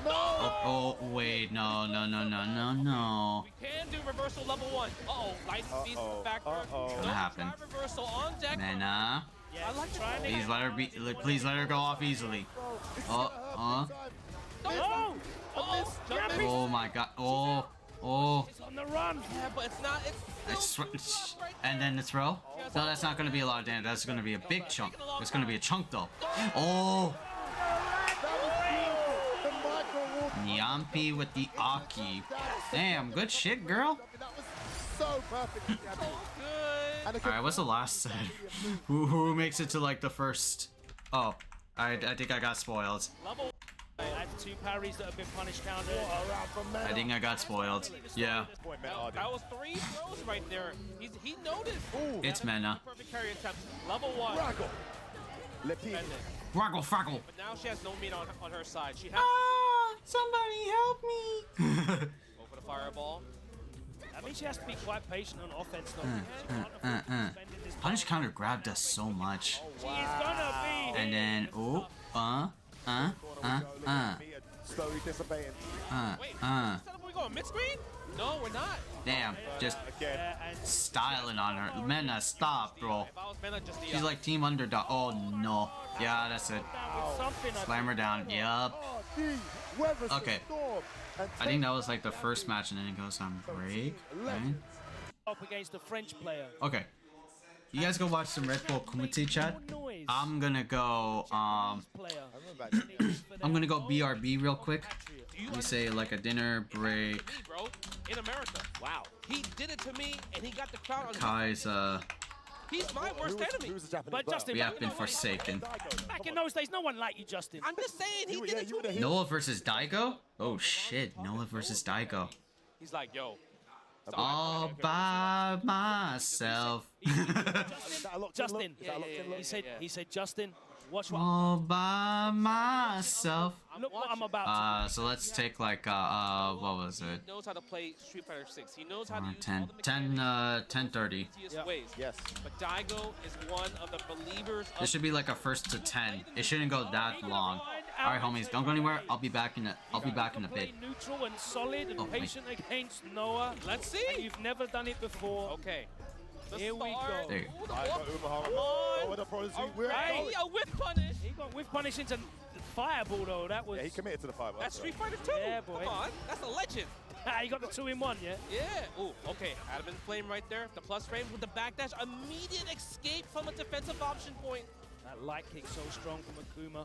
[SPEAKER 2] Oh, wait, no.
[SPEAKER 10] We can do reversal level 1. Lightning Beast factor.
[SPEAKER 2] What's gonna happen?
[SPEAKER 10] Reversal on deck.
[SPEAKER 2] Mena.
[SPEAKER 10] I like
[SPEAKER 2] Please let her please let her go off easily.
[SPEAKER 12] Oh
[SPEAKER 2] my god. Oh.
[SPEAKER 12] It's on the run.
[SPEAKER 10] Yeah, but it's not.
[SPEAKER 2] And then the throw? No, that's not gonna be a lot of damage. That's gonna be a big chunk. It's gonna be a chunk though. Oh. Nyampi with the Aki. Damn, good shit, girl.
[SPEAKER 11] That was so perfect.
[SPEAKER 2] Alright, what's the last set? Who makes it to like the first? Oh, I think I got spoiled.
[SPEAKER 12] That's 2 parries that have been punished counter.
[SPEAKER 2] I think I got spoiled. Yeah.
[SPEAKER 10] That was 3 throws right there. He noticed.
[SPEAKER 2] It's Mena.
[SPEAKER 10] Perfect carry attempt. Level 1.
[SPEAKER 2] Fraggle.
[SPEAKER 10] But now she has no meat on her side. She has.
[SPEAKER 2] Somebody help me!
[SPEAKER 10] Go for the fireball.
[SPEAKER 12] That means she has to be quite patient on offense, though. She can't afford to spend in this
[SPEAKER 2] Punish counter grab does so much.
[SPEAKER 12] She is gonna be.
[SPEAKER 2] And then, oh,
[SPEAKER 11] Slowly dissipating.
[SPEAKER 10] Wait, are we going mid-screen? No, we're not.
[SPEAKER 2] Damn, just styling on her. Mena, stop, bro.
[SPEAKER 10] If I was Mena, just the,
[SPEAKER 2] She's like team underdog. Oh no. Yeah, that's it. Slam her down. Yup. Okay. I think that was like the first match, and then it goes on break. Right?
[SPEAKER 12] Up against the French player.
[SPEAKER 2] Okay. You guys go watch some Red Bull Kumite chat. I'm gonna go I'm gonna go BRB real quick. Let me say like a dinner break.
[SPEAKER 10] Bro, in America. Wow. He did it to me, and he got the crowd on
[SPEAKER 2] Khaiza.
[SPEAKER 10] He's my worst enemy.
[SPEAKER 12] But Justin,
[SPEAKER 2] We have been forsaken.
[SPEAKER 12] back in those days, no one liked you, Justin.
[SPEAKER 10] I'm just saying, he did it to me.
[SPEAKER 2] Noah versus Daigo? Oh shit, Noah versus Daigo.
[SPEAKER 10] He's like, yo.
[SPEAKER 2] All by myself.
[SPEAKER 12] Justin, he said, Justin, watch what.
[SPEAKER 2] All by myself.
[SPEAKER 12] Look what I'm about to.
[SPEAKER 2] So let's take like what was it?
[SPEAKER 10] He knows how to play Street Fighter 6. He knows how to use
[SPEAKER 2] 10:30.
[SPEAKER 10] ways.
[SPEAKER 11] Yes.
[SPEAKER 10] But Daigo is one of the believers of
[SPEAKER 2] This should be like a 1st to 10. It shouldn't go that long. All right, homies, don't go anywhere. I'll be back in a bit.
[SPEAKER 12] Neutral and solid and patient against Noah.
[SPEAKER 10] Let's see.
[SPEAKER 12] And you've never done it before.
[SPEAKER 10] Okay.
[SPEAKER 12] Here we go.
[SPEAKER 2] There you
[SPEAKER 10] Ooh,
[SPEAKER 2] go.
[SPEAKER 10] Hey, a whip punish.
[SPEAKER 12] He got whiff punish into fireball though. That was.
[SPEAKER 11] Yeah, he committed to the fireball.
[SPEAKER 10] That's Street Fighter 2.
[SPEAKER 12] Yeah, boy.
[SPEAKER 10] Come on. That's a legend.
[SPEAKER 12] He got the 2-in-1, yeah?
[SPEAKER 10] Yeah. Ooh, okay. Adamant flame right there. The plus frames with the backdash. Immediate escape from a defensive option point.
[SPEAKER 12] That light kick so strong from Akuma.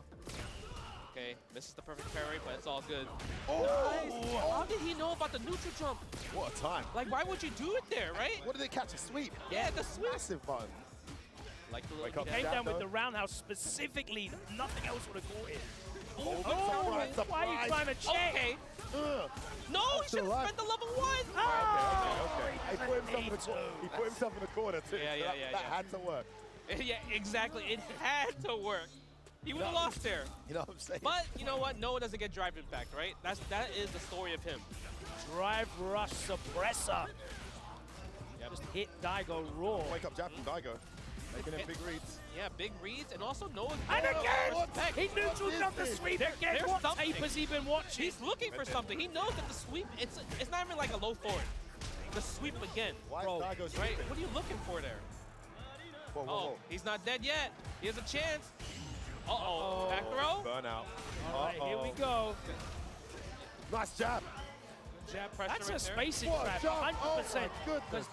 [SPEAKER 10] Okay, misses the perfect parry, but it's all good.
[SPEAKER 11] Oh!
[SPEAKER 10] Nice. How did he know about the neutral jump?
[SPEAKER 11] What a time.
[SPEAKER 10] Like, why would you do it there, right?
[SPEAKER 11] What did it catch? A sweep?
[SPEAKER 10] Yeah, the sweep.
[SPEAKER 11] Massive button.
[SPEAKER 10] Like the
[SPEAKER 11] Wake
[SPEAKER 10] little
[SPEAKER 11] up,
[SPEAKER 12] Came
[SPEAKER 11] Jack,
[SPEAKER 12] down with
[SPEAKER 11] though.
[SPEAKER 12] the roundhouse specifically. Nothing else would have caught it.
[SPEAKER 11] Oh,
[SPEAKER 12] Why are you trying to check?
[SPEAKER 10] Okay. No, he should have
[SPEAKER 11] alive.
[SPEAKER 10] spent the level 1.
[SPEAKER 11] Okay. He put himself in the corner. He put himself in the corner too.
[SPEAKER 10] Yeah,
[SPEAKER 11] so
[SPEAKER 10] yeah,
[SPEAKER 11] that had to work.
[SPEAKER 10] Yeah, exactly. It had to work. He would have lost there.
[SPEAKER 11] You know what I'm saying?
[SPEAKER 10] But you know what? Noah doesn't get drive impact, right? That is the story of him.
[SPEAKER 12] Drive rush suppressor. Just hit Daigo raw.
[SPEAKER 11] Wake up, Jab from Daigo. Making him big reads.
[SPEAKER 10] Yeah, big reads, and also Noah's.
[SPEAKER 12] And again!
[SPEAKER 10] Respect.
[SPEAKER 12] He neutraled up the sweep again.
[SPEAKER 10] There's
[SPEAKER 12] What
[SPEAKER 10] something.
[SPEAKER 12] tape has he been watching?
[SPEAKER 10] He's looking for something. He knows that the sweep, it's not even like a low forward. The sweep again.
[SPEAKER 11] Why
[SPEAKER 10] Bro,
[SPEAKER 11] is Daigo
[SPEAKER 10] right?
[SPEAKER 11] sweeping?
[SPEAKER 10] What are you looking for there?
[SPEAKER 11] Whoa, whoa,
[SPEAKER 10] Oh,
[SPEAKER 11] whoa.
[SPEAKER 10] he's not dead yet. He has a chance. Uh-oh. Back throw.
[SPEAKER 11] Burnout.
[SPEAKER 12] All right, here we go.
[SPEAKER 11] Nice jab.
[SPEAKER 10] Jab pressure
[SPEAKER 12] That's a
[SPEAKER 10] right there.
[SPEAKER 12] spacing
[SPEAKER 11] What a
[SPEAKER 12] trap,
[SPEAKER 11] jump.
[SPEAKER 12] 100%.
[SPEAKER 11] Oh, my
[SPEAKER 12] Because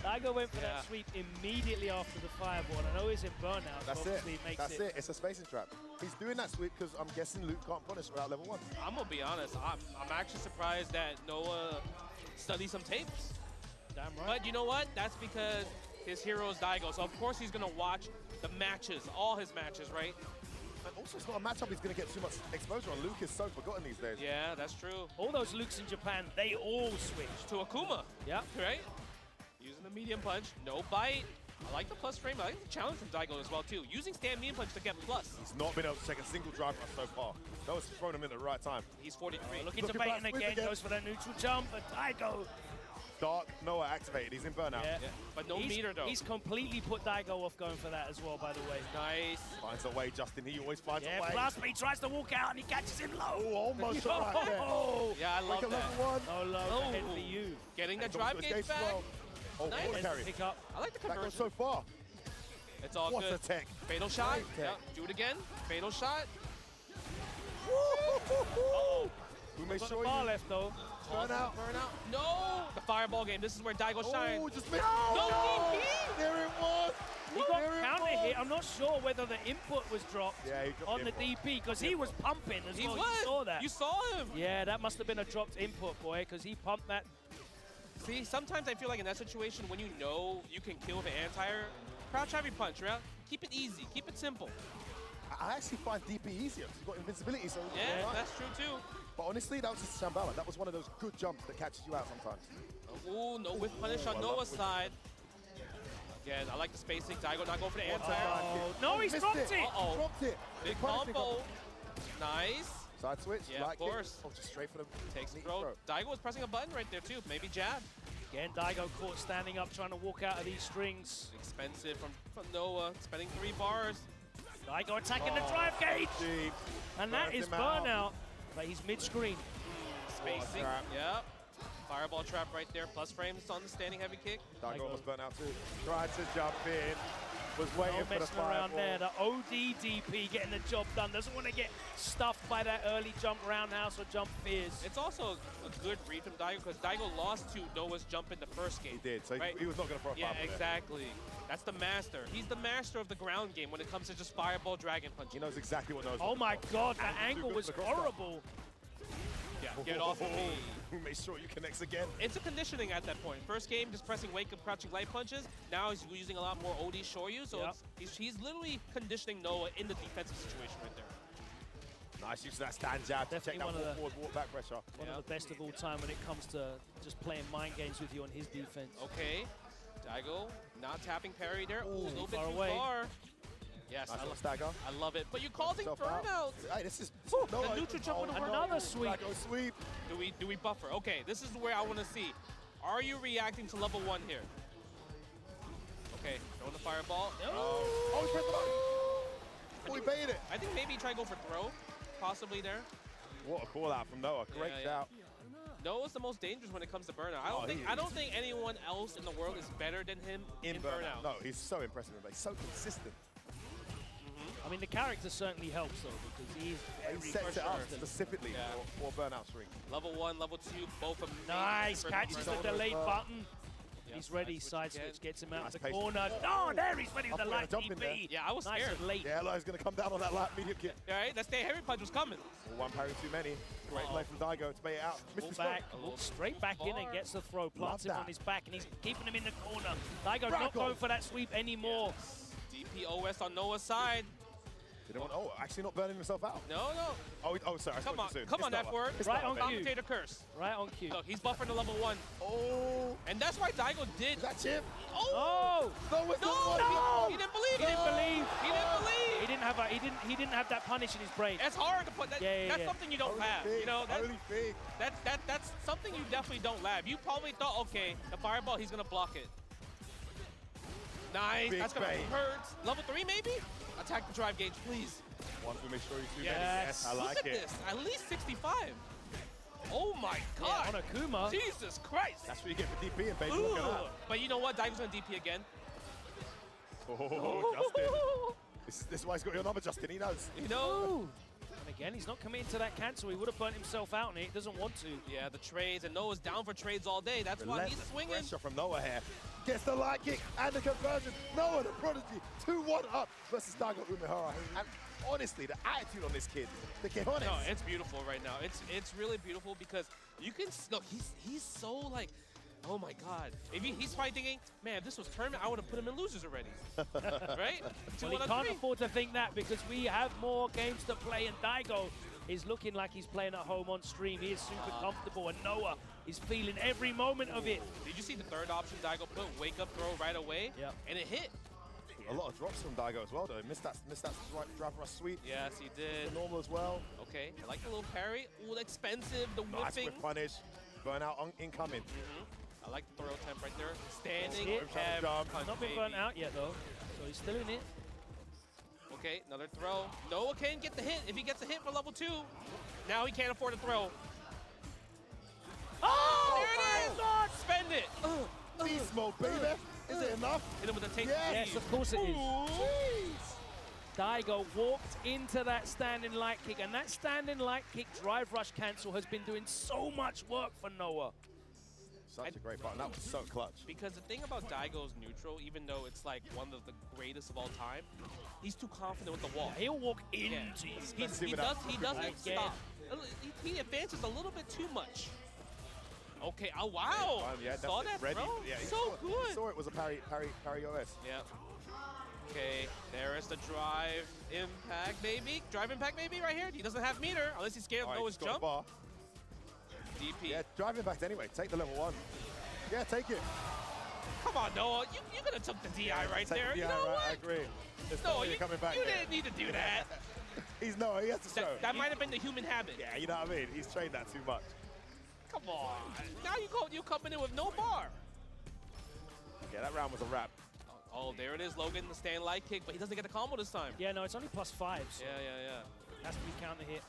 [SPEAKER 12] Daigo went for
[SPEAKER 10] Yeah.
[SPEAKER 12] that sweep immediately after the fireball. And I know he's in burnout.
[SPEAKER 11] That's
[SPEAKER 12] so
[SPEAKER 11] it.
[SPEAKER 12] obviously makes
[SPEAKER 11] That's it. It's a spacing trap. He's doing that sweep because I'm guessing Luke can't punish without level 1.
[SPEAKER 10] I'm gonna be honest. I'm actually surprised that Noah studied some tapes.
[SPEAKER 12] Damn right.
[SPEAKER 10] But you know what? That's because his hero is Daigo. So of course he's gonna watch the matches, all his matches, right?
[SPEAKER 11] And also, it's not a matchup he's going to get too much exposure on. Luke is so forgotten these days.
[SPEAKER 10] Yeah, that's true.
[SPEAKER 12] All those Lukes in Japan, they all switch.
[SPEAKER 10] To Akuma.
[SPEAKER 12] Yeah.
[SPEAKER 10] Right? Using the medium punch, no bite. I like the plus frame. I like the challenge from Daigo as well too. Using stand medium punch to get plus.
[SPEAKER 11] He's not been able to take a single drive rush so far. That was thrown him in at the right time.
[SPEAKER 10] He's 43.
[SPEAKER 12] Looking to
[SPEAKER 11] Looking
[SPEAKER 12] bait
[SPEAKER 11] back,
[SPEAKER 12] in
[SPEAKER 11] sweep
[SPEAKER 12] again,
[SPEAKER 11] again.
[SPEAKER 12] goes for that neutral jump, but Daigo.
[SPEAKER 11] Dark Noah activated. He's in burnout.
[SPEAKER 12] Yeah.
[SPEAKER 10] But no meter though.
[SPEAKER 12] He's completely put Daigo off going for that as well, by the way.
[SPEAKER 10] Nice.
[SPEAKER 11] Finds a way, Justin. He always finds
[SPEAKER 12] Yeah,
[SPEAKER 11] a way.
[SPEAKER 12] plus he tries to walk out and he catches him low.
[SPEAKER 11] Oh, almost right there.
[SPEAKER 12] Oh,
[SPEAKER 10] Yeah, I love
[SPEAKER 11] Like a
[SPEAKER 10] that.
[SPEAKER 11] level 1.
[SPEAKER 12] oh, low
[SPEAKER 10] Oh.
[SPEAKER 12] ahead for you.
[SPEAKER 10] Getting the
[SPEAKER 11] And
[SPEAKER 10] drive
[SPEAKER 11] also
[SPEAKER 10] gauge
[SPEAKER 11] escapes
[SPEAKER 10] back.
[SPEAKER 11] well. Oh,
[SPEAKER 10] Nice.
[SPEAKER 11] forward carry.
[SPEAKER 12] Pick up.
[SPEAKER 10] I like the
[SPEAKER 11] That goes
[SPEAKER 10] conversion.
[SPEAKER 11] so far.
[SPEAKER 10] It's all
[SPEAKER 11] What
[SPEAKER 10] good.
[SPEAKER 11] a tech.
[SPEAKER 10] Fatal shot.
[SPEAKER 11] Great tech.
[SPEAKER 10] Yep. Do it again. Fatal shot.
[SPEAKER 11] We may
[SPEAKER 12] Got
[SPEAKER 11] show
[SPEAKER 12] the bar
[SPEAKER 11] you.
[SPEAKER 12] left though.
[SPEAKER 11] Burnout.
[SPEAKER 10] Burnout. No. The fireball game. This is where Daigo shines.
[SPEAKER 11] Oh, just missed.
[SPEAKER 10] No DP.
[SPEAKER 11] There it was.
[SPEAKER 12] He got
[SPEAKER 11] There it
[SPEAKER 12] counter
[SPEAKER 11] was.
[SPEAKER 12] hit. I'm not sure whether the input was dropped
[SPEAKER 11] Yeah, he dropped
[SPEAKER 12] on
[SPEAKER 11] the
[SPEAKER 12] the
[SPEAKER 11] input.
[SPEAKER 12] DP because he was pumping as
[SPEAKER 10] He
[SPEAKER 12] well.
[SPEAKER 10] was.
[SPEAKER 12] You saw that.
[SPEAKER 10] You saw him.
[SPEAKER 12] Yeah, that must have been a dropped input, boy, because he pumped that.
[SPEAKER 10] See, sometimes I feel like in that situation, when you know you can kill with an anti-air, crouch heavy punch, right? Keep it easy. Keep it simple.
[SPEAKER 11] I actually find DP easier because he's got invincibility. So
[SPEAKER 10] Yeah, that's true too.
[SPEAKER 11] But honestly, that was just Shambhala. That was one of those good jumps that catches you out sometimes.
[SPEAKER 10] Ooh, no whiff punish on
[SPEAKER 11] I love
[SPEAKER 10] Noah's
[SPEAKER 11] whiff.
[SPEAKER 10] side. Again, I like the spacing. Daigo not going for the anti-air.
[SPEAKER 12] Oh, no, he's
[SPEAKER 11] Missed
[SPEAKER 12] dropped
[SPEAKER 11] it.
[SPEAKER 12] it.
[SPEAKER 10] Uh-oh.
[SPEAKER 11] Dropped it.
[SPEAKER 10] Big
[SPEAKER 11] Punish pick
[SPEAKER 10] combo.
[SPEAKER 11] up.
[SPEAKER 10] Nice.
[SPEAKER 11] Side switch.
[SPEAKER 10] Yeah,
[SPEAKER 11] light
[SPEAKER 10] of course.
[SPEAKER 11] Kick. Oh, just straight for the
[SPEAKER 10] Takes the
[SPEAKER 11] knee
[SPEAKER 10] throw. Daigo was pressing a button right there too. Maybe jab.
[SPEAKER 12] Again, Daigo caught standing up, trying to walk out of these strings.
[SPEAKER 10] Expensive from Noah, spending 3 bars.
[SPEAKER 12] Daigo attacking the drive gauge.
[SPEAKER 11] Deep.
[SPEAKER 12] And that is burnout. But he's mid-screen.
[SPEAKER 10] Spacing. Yep. Fireball trap right there. Plus frames on the standing heavy kick.
[SPEAKER 11] Daigo almost burnt out too. Tried to jump in. Was waiting
[SPEAKER 12] No
[SPEAKER 11] for the
[SPEAKER 12] messing around
[SPEAKER 11] fireball.
[SPEAKER 12] there. The OD DP getting the job done. Doesn't want to get stuffed by that early jump roundhouse or jump fears.
[SPEAKER 10] It's also a good read from Daigo because Daigo lost to Noah's jump in the first game.
[SPEAKER 11] He did, so
[SPEAKER 10] right?
[SPEAKER 11] he was not going to throw a
[SPEAKER 10] Yeah,
[SPEAKER 11] fireball there.
[SPEAKER 10] exactly. That's the master. He's the master of the ground game when it comes to just fireball dragon punch.
[SPEAKER 11] He knows exactly what knows.
[SPEAKER 12] Oh my god, that angle was horrible.
[SPEAKER 10] Yeah, get off of me.
[SPEAKER 11] Make sure you connect again.
[SPEAKER 10] It's a conditioning at that point. First game, just pressing wake up, crouching light punches. Now he's using a lot more OD Shoryu, so he's literally conditioning Noah in the defensive situation right there.
[SPEAKER 11] Nice use of that stand jab to take
[SPEAKER 12] Definitely
[SPEAKER 11] that forward walk back pressure.
[SPEAKER 12] One of the best of all time when it comes to just playing mind games with you on his defense.
[SPEAKER 10] Okay, Daigo not tapping parry there. Ooh, a little bit
[SPEAKER 12] far
[SPEAKER 10] too
[SPEAKER 12] away.
[SPEAKER 10] far. Yes,
[SPEAKER 11] Nice stagger.
[SPEAKER 10] I love it. But you're causing
[SPEAKER 11] Yourself out.
[SPEAKER 10] burnout.
[SPEAKER 11] Hey, this is
[SPEAKER 10] The neutral jump would have worked.
[SPEAKER 12] Another sweep.
[SPEAKER 11] Daigo sweep.
[SPEAKER 10] Do we buffer? Okay, this is where I want to see. Are you reacting to level 1 here? Okay, throwing the fireball.
[SPEAKER 11] Oh, he pressed the button. Oh, he baited it.
[SPEAKER 10] I think maybe try to go for throw, possibly there.
[SPEAKER 11] What a call out from Noah. Great shout.
[SPEAKER 10] Noah's the most dangerous when it comes to burnout. I don't think anyone else in the world is better than him in burnout.
[SPEAKER 11] No, he's so impressive. He's so consistent.
[SPEAKER 12] I mean, the character certainly helps though, because he's very
[SPEAKER 11] He sets it up
[SPEAKER 12] consistent.
[SPEAKER 11] specifically for burnout swing.
[SPEAKER 10] Level 1, level 2, both of them.
[SPEAKER 12] Nice, catches the delayed button.
[SPEAKER 10] Yeah,
[SPEAKER 12] He's ready,
[SPEAKER 10] side
[SPEAKER 12] side
[SPEAKER 10] switch
[SPEAKER 12] switch gets him out
[SPEAKER 11] Nice
[SPEAKER 12] of the
[SPEAKER 11] patience.
[SPEAKER 12] corner. Oh, there he's ready with the light
[SPEAKER 11] jump in there.
[SPEAKER 12] DP.
[SPEAKER 10] Yeah, I was
[SPEAKER 12] Nice
[SPEAKER 10] scared.
[SPEAKER 12] and late.
[SPEAKER 11] Yeah, Eli's going to come down on that light medium kick.
[SPEAKER 10] All right, that stay heavy punch was coming.
[SPEAKER 11] Well, one parry too many. Great play from Daigo to bait it out.
[SPEAKER 12] Pull
[SPEAKER 11] Missed
[SPEAKER 12] back,
[SPEAKER 11] the
[SPEAKER 12] walks straight back in and gets the throw. Plants him
[SPEAKER 11] that.
[SPEAKER 12] on his back and he's keeping him in the corner. Daigo
[SPEAKER 11] Back
[SPEAKER 12] not
[SPEAKER 11] on.
[SPEAKER 12] going for that sweep anymore.
[SPEAKER 10] DPOS on Noah's side.
[SPEAKER 11] Didn't want, oh, actually not burning himself out.
[SPEAKER 10] No.
[SPEAKER 11] Oh, sorry. I
[SPEAKER 10] Come
[SPEAKER 11] spoke
[SPEAKER 10] on,
[SPEAKER 11] too soon.
[SPEAKER 10] come
[SPEAKER 11] It's
[SPEAKER 10] on,
[SPEAKER 11] Noah.
[SPEAKER 10] F-word.
[SPEAKER 11] It's
[SPEAKER 12] Right
[SPEAKER 11] Noah,
[SPEAKER 12] on
[SPEAKER 11] baby.
[SPEAKER 12] cue.
[SPEAKER 10] Commentator curse.
[SPEAKER 12] Right on cue.
[SPEAKER 10] Look, he's buffering to level 1.
[SPEAKER 11] Oh,
[SPEAKER 10] And that's why Daigo did.
[SPEAKER 11] is that chip?
[SPEAKER 12] Oh!
[SPEAKER 11] No, it's
[SPEAKER 10] No!
[SPEAKER 11] not.
[SPEAKER 10] He didn't believe.
[SPEAKER 12] He didn't believe.
[SPEAKER 10] He didn't believe.
[SPEAKER 12] He didn't have that punish in his brain.
[SPEAKER 10] It's hard to put that.
[SPEAKER 12] Yeah,
[SPEAKER 10] that's
[SPEAKER 12] yeah.
[SPEAKER 10] something you don't
[SPEAKER 11] Holy
[SPEAKER 10] have.
[SPEAKER 11] fig,
[SPEAKER 10] You know,
[SPEAKER 11] holy fig.
[SPEAKER 10] that's something you definitely don't have. You probably thought, okay, the fireball, he's gonna block it. Nice.
[SPEAKER 11] Big
[SPEAKER 10] That's gonna
[SPEAKER 11] bait.
[SPEAKER 10] hurt. Level 3 maybe? Attack the drive gauge, please.
[SPEAKER 11] One to make sure you do
[SPEAKER 10] Yes.
[SPEAKER 11] I
[SPEAKER 10] Look
[SPEAKER 11] like
[SPEAKER 10] at
[SPEAKER 11] it.
[SPEAKER 10] this. At least 65. Oh my
[SPEAKER 12] Yeah,
[SPEAKER 10] God.
[SPEAKER 12] on Akuma.
[SPEAKER 10] Jesus Christ.
[SPEAKER 11] That's what you get for DP and baby. Look at
[SPEAKER 10] Ooh.
[SPEAKER 11] that.
[SPEAKER 10] But you know what? Daigo's gonna DP again.
[SPEAKER 11] Oh, Justin. This is why he's got your number, Justin. He knows.
[SPEAKER 10] You know?
[SPEAKER 12] And again, he's not committing to that cancel. He would have burnt himself out and he doesn't want to.
[SPEAKER 10] Yeah, the trades, and Noah's down for trades all day. That's why he's
[SPEAKER 11] Relentless
[SPEAKER 10] swinging.
[SPEAKER 11] pressure from Noah here. Gets the light kick and the conversion. Noah, the prodigy, 2-1 up versus Daigo Umehara. And honestly, the attitude on this kid, the cojones.
[SPEAKER 10] No, it's beautiful right now. It's really beautiful because you can look. He's so like, oh my God. If he's probably thinking, man, if this was tournament, I would have put him in losers already. Right?
[SPEAKER 12] Well, he can't afford to think that because we have more games to play and Daigo is looking like he's playing at home on stream. He is super comfortable and Noah is feeling every moment of it.
[SPEAKER 10] Did you see the third option Daigo put? Wake up throw right away.
[SPEAKER 12] Yep.
[SPEAKER 10] And it hit.
[SPEAKER 11] A lot of drops from Daigo as well, though. Missed that drive rush sweep.
[SPEAKER 10] Yes, he did.
[SPEAKER 11] The normal as well.
[SPEAKER 10] Okay, I like the little parry. Ooh, expensive. The
[SPEAKER 11] Nice
[SPEAKER 10] whipping.
[SPEAKER 11] whip punish. Burnout incoming.
[SPEAKER 10] I like the throw attempt right there. Standing.
[SPEAKER 12] Hit.
[SPEAKER 10] Heavy
[SPEAKER 11] Jump.
[SPEAKER 10] punch,
[SPEAKER 12] Not been
[SPEAKER 10] baby.
[SPEAKER 12] burnt out yet though, so he's still in it.
[SPEAKER 10] Okay, another throw. Noah can get the hit. If he gets a hit for level 2, now he can't afford to throw.
[SPEAKER 12] Oh,
[SPEAKER 10] There it is! Spend it!
[SPEAKER 11] Beast mode, baby. Is it enough?
[SPEAKER 10] Hit him with a take.
[SPEAKER 11] Yes.
[SPEAKER 12] Yes, of course it is.
[SPEAKER 11] Jeez.
[SPEAKER 12] Daigo walked into that standing light kick, and that standing light kick drive rush cancel has been doing so much work for Noah.
[SPEAKER 11] Such a great button. That was so clutch.
[SPEAKER 10] Because the thing about Daigo's neutral, even though it's like one of the greatest of all time, he's too confident with the wall.
[SPEAKER 12] He'll walk into
[SPEAKER 10] Yeah.
[SPEAKER 12] you.
[SPEAKER 10] He doesn't
[SPEAKER 12] Again.
[SPEAKER 10] stop. He advances a little bit too much. Okay, oh wow!
[SPEAKER 11] Yeah,
[SPEAKER 10] Saw that
[SPEAKER 11] ready.
[SPEAKER 10] throw?
[SPEAKER 11] Yeah, he
[SPEAKER 10] So
[SPEAKER 11] saw,
[SPEAKER 10] good!
[SPEAKER 11] He saw it was a parry OS.
[SPEAKER 10] Yep. Okay, there is the drive impact, maybe? Drive impact, maybe, right here? He doesn't have meter, unless he's scared of Noah's
[SPEAKER 11] he's got
[SPEAKER 10] jump.
[SPEAKER 11] the bar.
[SPEAKER 10] DP.
[SPEAKER 11] Yeah, drive impact anyway. Take the level 1. Yeah, take it.
[SPEAKER 10] Come on, Noah. You could have took the DI right
[SPEAKER 11] Take
[SPEAKER 10] there.
[SPEAKER 11] the
[SPEAKER 10] You
[SPEAKER 11] DI,
[SPEAKER 10] know
[SPEAKER 11] right,
[SPEAKER 10] what?
[SPEAKER 11] I agree. There's
[SPEAKER 10] No,
[SPEAKER 11] no way
[SPEAKER 10] you,
[SPEAKER 11] you're coming back
[SPEAKER 10] you
[SPEAKER 11] there.
[SPEAKER 10] didn't need to do that.
[SPEAKER 11] He's no, he has to show.
[SPEAKER 10] That might have been the human habit.
[SPEAKER 11] Yeah, you know what I mean? He's trained that too much.
[SPEAKER 10] Come on. Now you coming in with no bar.
[SPEAKER 11] Yeah, that round was a wrap.
[SPEAKER 10] Oh, there it is, Logan, the stand light kick, but he doesn't get the combo this time.
[SPEAKER 12] Yeah, no, it's only +5. So
[SPEAKER 10] Yeah.
[SPEAKER 12] has to be counter hit.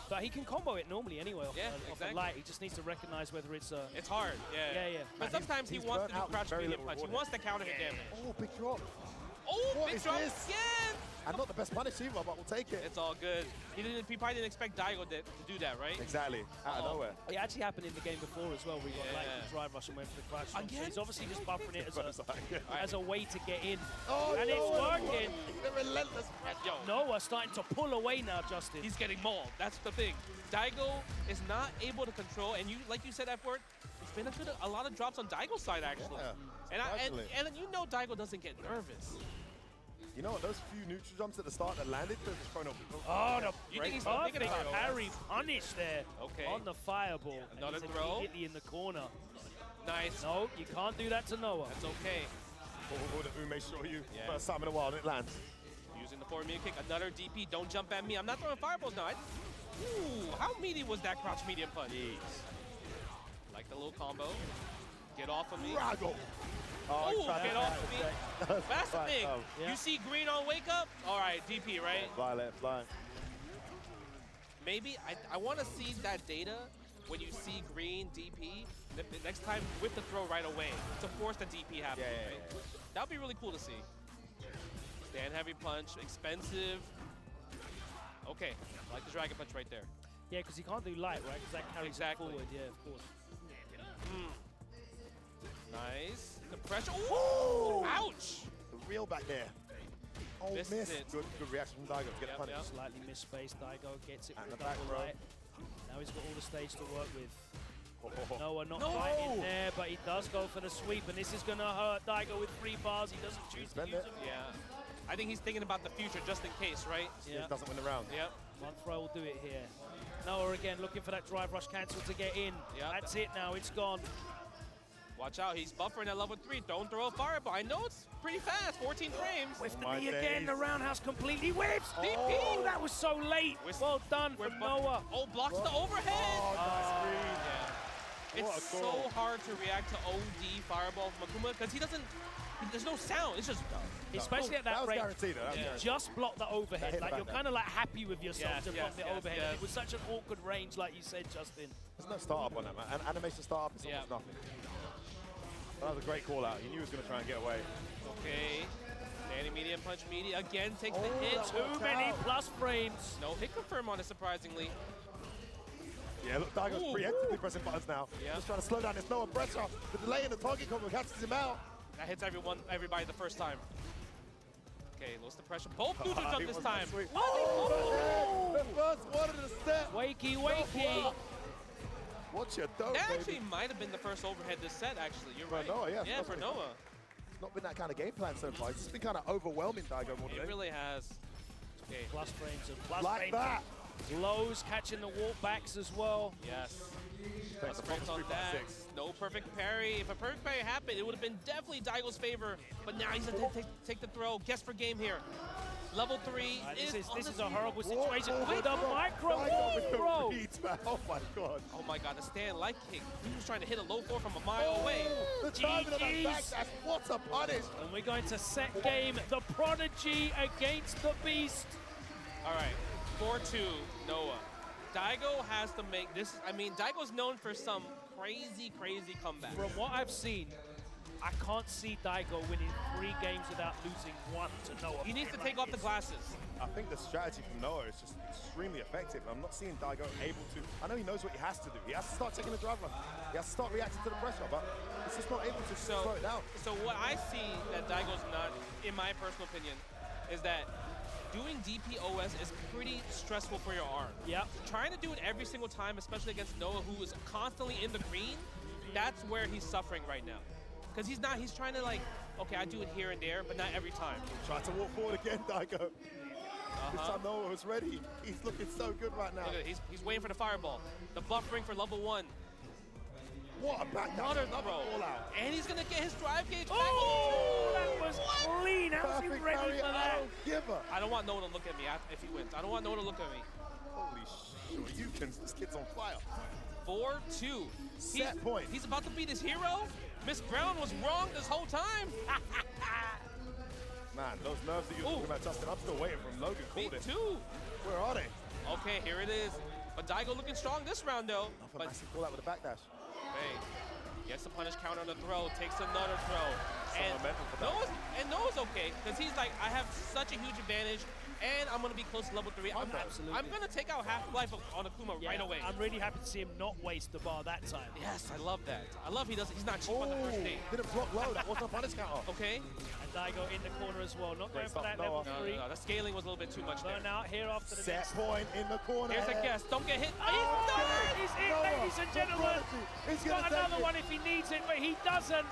[SPEAKER 12] But he can combo it normally anyway off, off a light. He just needs to recognize whether it's
[SPEAKER 10] It's hard, yeah. But sometimes he wants to do crouch medium punch. He wants the counter hit damage.
[SPEAKER 11] Oh, big drop.
[SPEAKER 10] Oh,
[SPEAKER 11] What
[SPEAKER 10] big
[SPEAKER 11] is
[SPEAKER 10] drop
[SPEAKER 11] this?
[SPEAKER 10] again!
[SPEAKER 11] And not the best punish either, but we'll take it.
[SPEAKER 10] It's all good. He probably didn't expect Daigo to do that, right?
[SPEAKER 11] Exactly, out of nowhere.
[SPEAKER 12] It actually happened in the game before as well, where he got like the drive rush and went for the crouch. So he's obviously just buffering it as a way to get in.
[SPEAKER 11] Oh,
[SPEAKER 12] and it's working.
[SPEAKER 11] The relentless
[SPEAKER 10] Yo,
[SPEAKER 12] Noah starting to pull away now, Justin.
[SPEAKER 10] he's getting mauled. That's the thing. Daigo is not able to control, and you, like you said, F-word, it's been a lot of drops on Daigo's side actually.
[SPEAKER 11] Yeah,
[SPEAKER 10] and you know Daigo doesn't get nervous.
[SPEAKER 11] You know what? Those few neutral jumps at the start that landed could have just thrown up.
[SPEAKER 12] Oh, the
[SPEAKER 10] You think he's
[SPEAKER 12] perfect
[SPEAKER 10] thinking about
[SPEAKER 12] parry punish there
[SPEAKER 10] Okay.
[SPEAKER 12] on the fireball.
[SPEAKER 10] Another
[SPEAKER 12] and he's
[SPEAKER 10] throw.
[SPEAKER 12] immediately in the corner.
[SPEAKER 10] Nice.
[SPEAKER 12] No, you can't do that to Noah.
[SPEAKER 10] That's okay.
[SPEAKER 11] Oh, the Ume show you.
[SPEAKER 10] Yeah.
[SPEAKER 11] First time in a while, and it lands.
[SPEAKER 10] Using the forward medium kick. Another DP. Don't jump at me. I'm not throwing fireballs now. Ooh, how meaty was that crouch medium punch? Like the little combo. Get off of me.
[SPEAKER 11] Rago.
[SPEAKER 10] Oh,
[SPEAKER 11] tried
[SPEAKER 10] get
[SPEAKER 11] to
[SPEAKER 10] off of me. That's the thing.
[SPEAKER 12] Yeah.
[SPEAKER 10] You see green on wake up? All right, DP, right?
[SPEAKER 11] Fly, let it fly.
[SPEAKER 10] Maybe I want to see that data when you see green DP the next time with the throw right away to force the DP happen.
[SPEAKER 11] Yeah.
[SPEAKER 10] That would be really cool to see. Stand heavy punch, expensive. Okay, I like the dragon punch right there.
[SPEAKER 12] Yeah, because he can't do light, right? Because that carries it forward. Yeah, of course.
[SPEAKER 10] Nice. The pressure. Ooh! Ouch!
[SPEAKER 11] The reel back there. Oh,
[SPEAKER 10] Missed
[SPEAKER 11] miss.
[SPEAKER 10] it.
[SPEAKER 11] Good reaction from Daigo to get the punish.
[SPEAKER 12] Slightly missed space. Daigo gets it
[SPEAKER 11] And
[SPEAKER 12] with
[SPEAKER 11] the
[SPEAKER 12] a
[SPEAKER 11] back
[SPEAKER 12] double
[SPEAKER 11] throw.
[SPEAKER 12] light. Now he's got all the stage to work with.
[SPEAKER 11] Oh.
[SPEAKER 12] Noah not
[SPEAKER 10] No!
[SPEAKER 12] quite in there, but he does go for the sweep, and this is going to hurt Daigo with 3 bars. He doesn't choose to
[SPEAKER 11] Spend
[SPEAKER 12] use
[SPEAKER 11] it.
[SPEAKER 12] them.
[SPEAKER 10] Yeah. I think he's thinking about the future just in case, right?
[SPEAKER 12] Yeah.
[SPEAKER 11] Doesn't win the round.
[SPEAKER 10] Yep.
[SPEAKER 12] One throw will do it here. Noah again looking for that drive rush cancel to get in.
[SPEAKER 10] Yep.
[SPEAKER 12] That's it now. It's gone.
[SPEAKER 10] Watch out, he's buffering at level 3. Don't throw a fireball. I know it's pretty fast, 14 frames.
[SPEAKER 12] With the
[SPEAKER 11] my
[SPEAKER 12] knee again,
[SPEAKER 11] days.
[SPEAKER 12] the roundhouse completely whips.
[SPEAKER 10] DP!
[SPEAKER 12] Oh, that was so late. Well done from Noah.
[SPEAKER 10] Oh, blocks the overhead.
[SPEAKER 11] Oh, nice screen.
[SPEAKER 10] Yeah.
[SPEAKER 11] What
[SPEAKER 10] It's
[SPEAKER 11] a
[SPEAKER 10] so
[SPEAKER 11] goal.
[SPEAKER 10] hard to react to OD fireball from Akuma because there's no sound. It's just
[SPEAKER 12] Especially at
[SPEAKER 11] That
[SPEAKER 12] that
[SPEAKER 11] was
[SPEAKER 12] rate.
[SPEAKER 11] guaranteed, though. That was
[SPEAKER 10] Yeah.
[SPEAKER 11] guaranteed.
[SPEAKER 12] Just block the
[SPEAKER 11] That
[SPEAKER 12] overhead.
[SPEAKER 11] hit
[SPEAKER 12] Like
[SPEAKER 11] the
[SPEAKER 12] you're
[SPEAKER 11] back
[SPEAKER 12] kind of like happy with yourself
[SPEAKER 10] Yes,
[SPEAKER 12] to block the
[SPEAKER 10] yes,
[SPEAKER 12] overhead.
[SPEAKER 10] yes.
[SPEAKER 12] And it was such an awkward range, like you said, Justin.
[SPEAKER 11] There's no startup on that, man. And animation startup is almost
[SPEAKER 10] Yeah.
[SPEAKER 11] nothing. That was a great call out. He knew he was going to try and get away.
[SPEAKER 10] okay. Standing medium punch media again takes the
[SPEAKER 11] Oh,
[SPEAKER 10] hit.
[SPEAKER 11] that
[SPEAKER 12] Too
[SPEAKER 11] worked
[SPEAKER 12] many
[SPEAKER 11] out.
[SPEAKER 12] plus frames.
[SPEAKER 10] No hit confirm on it surprisingly.
[SPEAKER 11] Yeah, look, Daigo's
[SPEAKER 10] Ooh.
[SPEAKER 11] preemptively pressing buttons now.
[SPEAKER 10] Yeah.
[SPEAKER 11] Just trying to slow down this Noah pressure. The delay in the target combo catches him out.
[SPEAKER 10] That hits everybody the first time. Okay, lowers the pressure. Both neutral
[SPEAKER 11] He
[SPEAKER 10] jump this
[SPEAKER 11] wasn't
[SPEAKER 10] time.
[SPEAKER 11] sweet.
[SPEAKER 10] Oh!
[SPEAKER 11] The first one of the step.
[SPEAKER 12] Wakey, wakey.
[SPEAKER 11] Watch your dope,
[SPEAKER 10] That
[SPEAKER 11] baby.
[SPEAKER 10] actually might have been the first overhead this set, actually. You're
[SPEAKER 11] For
[SPEAKER 10] right.
[SPEAKER 11] Noah, yeah,
[SPEAKER 10] Yeah,
[SPEAKER 11] must
[SPEAKER 10] for
[SPEAKER 11] be.
[SPEAKER 10] Noah.
[SPEAKER 11] It's not been that kind of game plan so far. It's just been kind of overwhelming Daigo more
[SPEAKER 10] It
[SPEAKER 11] than
[SPEAKER 10] really has. Okay.
[SPEAKER 12] Plus frames and plus
[SPEAKER 11] like
[SPEAKER 12] frames.
[SPEAKER 11] that.
[SPEAKER 12] Lows catching the walk backs as well.
[SPEAKER 10] Yes.
[SPEAKER 11] Takes
[SPEAKER 10] Plus
[SPEAKER 11] the
[SPEAKER 10] frames on
[SPEAKER 11] 3.6.
[SPEAKER 10] that. No perfect parry. If a perfect parry happened, it would have been definitely Daigo's favor. But now he's going to take the throw. Guess for game here. Level 3
[SPEAKER 12] This is a
[SPEAKER 10] on the
[SPEAKER 12] horrible
[SPEAKER 10] zero.
[SPEAKER 12] situation.
[SPEAKER 11] Whoa,
[SPEAKER 12] With the
[SPEAKER 11] whoa,
[SPEAKER 12] micro
[SPEAKER 11] Daigo with the
[SPEAKER 12] throw.
[SPEAKER 11] reads, man. Oh my god.
[SPEAKER 10] Oh my god, the stand light kick. He was trying to hit a low 4 from a mile away.
[SPEAKER 11] The timing of that
[SPEAKER 12] GGs.
[SPEAKER 11] back dash. What a punish.
[SPEAKER 12] And we're going to set game the Prodigy against the Beast.
[SPEAKER 10] All right, 4-2, Noah. Daigo has to make this. I mean, Daigo's known for some crazy comebacks.
[SPEAKER 12] From what I've seen, I can't see Daigo winning 3 games without losing 1 to Noah.
[SPEAKER 10] He needs to take off the glasses.
[SPEAKER 11] I think the strategy from Noah is just extremely effective. I'm not seeing Daigo able to. I know he knows what he has to do. He has to start taking the drive run. He has to start reacting to the pressure, but he's just not able to slow it down.
[SPEAKER 10] So what I see that Daigo's not, in my personal opinion, is that doing DPOS is pretty stressful for your arm.
[SPEAKER 12] Yep.
[SPEAKER 10] Trying to do it every single time, especially against Noah, who is constantly in the green, that's where he's suffering right now. Because he's trying to like, okay, I do it here and there, but not every time.
[SPEAKER 11] Try to walk forward again, Daigo. This time Noah was ready. He's looking so good right now.
[SPEAKER 10] Look at it, he's waiting for the fireball. The buffering for level 1.
[SPEAKER 11] What a back down.
[SPEAKER 10] Another
[SPEAKER 11] Another
[SPEAKER 10] throw.
[SPEAKER 11] call out.
[SPEAKER 10] And he's gonna get his drive gauge back.
[SPEAKER 12] Oh, that was clean. How's he
[SPEAKER 11] Perfect
[SPEAKER 12] ready
[SPEAKER 11] parry
[SPEAKER 12] for that?
[SPEAKER 11] give her.
[SPEAKER 10] I don't want Noah to look at me if he wins. I don't want Noah to look at me.
[SPEAKER 11] Holy shit, you can. This kid's on fire.
[SPEAKER 10] 4-2.
[SPEAKER 11] Set point.
[SPEAKER 10] He's about to beat his hero. Miss Brown was wrong this whole time.
[SPEAKER 11] Man, those nerves that you were talking about, Justin, I'm still waiting for him. Logan called it.
[SPEAKER 10] Two.
[SPEAKER 11] Where are they?
[SPEAKER 10] Okay, here it is. But Daigo looking strong this round, though.
[SPEAKER 11] But massive call out with a backdash.
[SPEAKER 10] Hey, gets the punish counter on the throw, takes another throw.
[SPEAKER 11] Some momentum for that.
[SPEAKER 10] Noah's okay, because he's like, I have such a huge advantage, and I'm going to be close to level 3. I'm going to take out Half-Life on Akuma right away.
[SPEAKER 12] I'm really happy to see him not waste the bar that time.
[SPEAKER 10] Yes, I love that. I love he's not cheap on the first day.
[SPEAKER 11] Didn't block low. That wasn't a punish counter.
[SPEAKER 10] Okay.
[SPEAKER 12] And Daigo in the corner as well. Not going for that
[SPEAKER 11] Noah.
[SPEAKER 12] level 3.
[SPEAKER 10] No, the scaling was a little bit too much there.
[SPEAKER 12] Burn out here after the
[SPEAKER 11] Set
[SPEAKER 12] next.
[SPEAKER 11] point in the corner.
[SPEAKER 10] Here's a guess. Don't get hit.
[SPEAKER 12] He's in, ladies and gentlemen. He's got another one if he needs it, but he doesn't.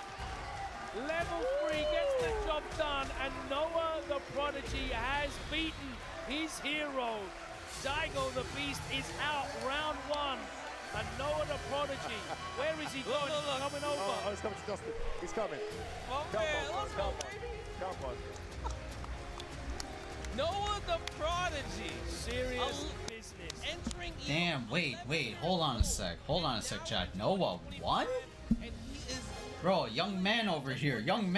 [SPEAKER 12] Level 3 gets the job done, and Noah the Prodigy has beaten his hero. Daigo the Beast is out round 1. And Noah the Prodigy, where is he going? He's coming over.
[SPEAKER 11] Oh, he's coming to Justin. He's coming.
[SPEAKER 10] Let's go, baby.
[SPEAKER 11] Come on.
[SPEAKER 10] Noah the Prodigy.
[SPEAKER 12] Serious business.
[SPEAKER 10] Entering.
[SPEAKER 2] Damn, wait, hold on a sec, chat. Noah won?
[SPEAKER 10] And he is
[SPEAKER 2] Bro, young man over here, young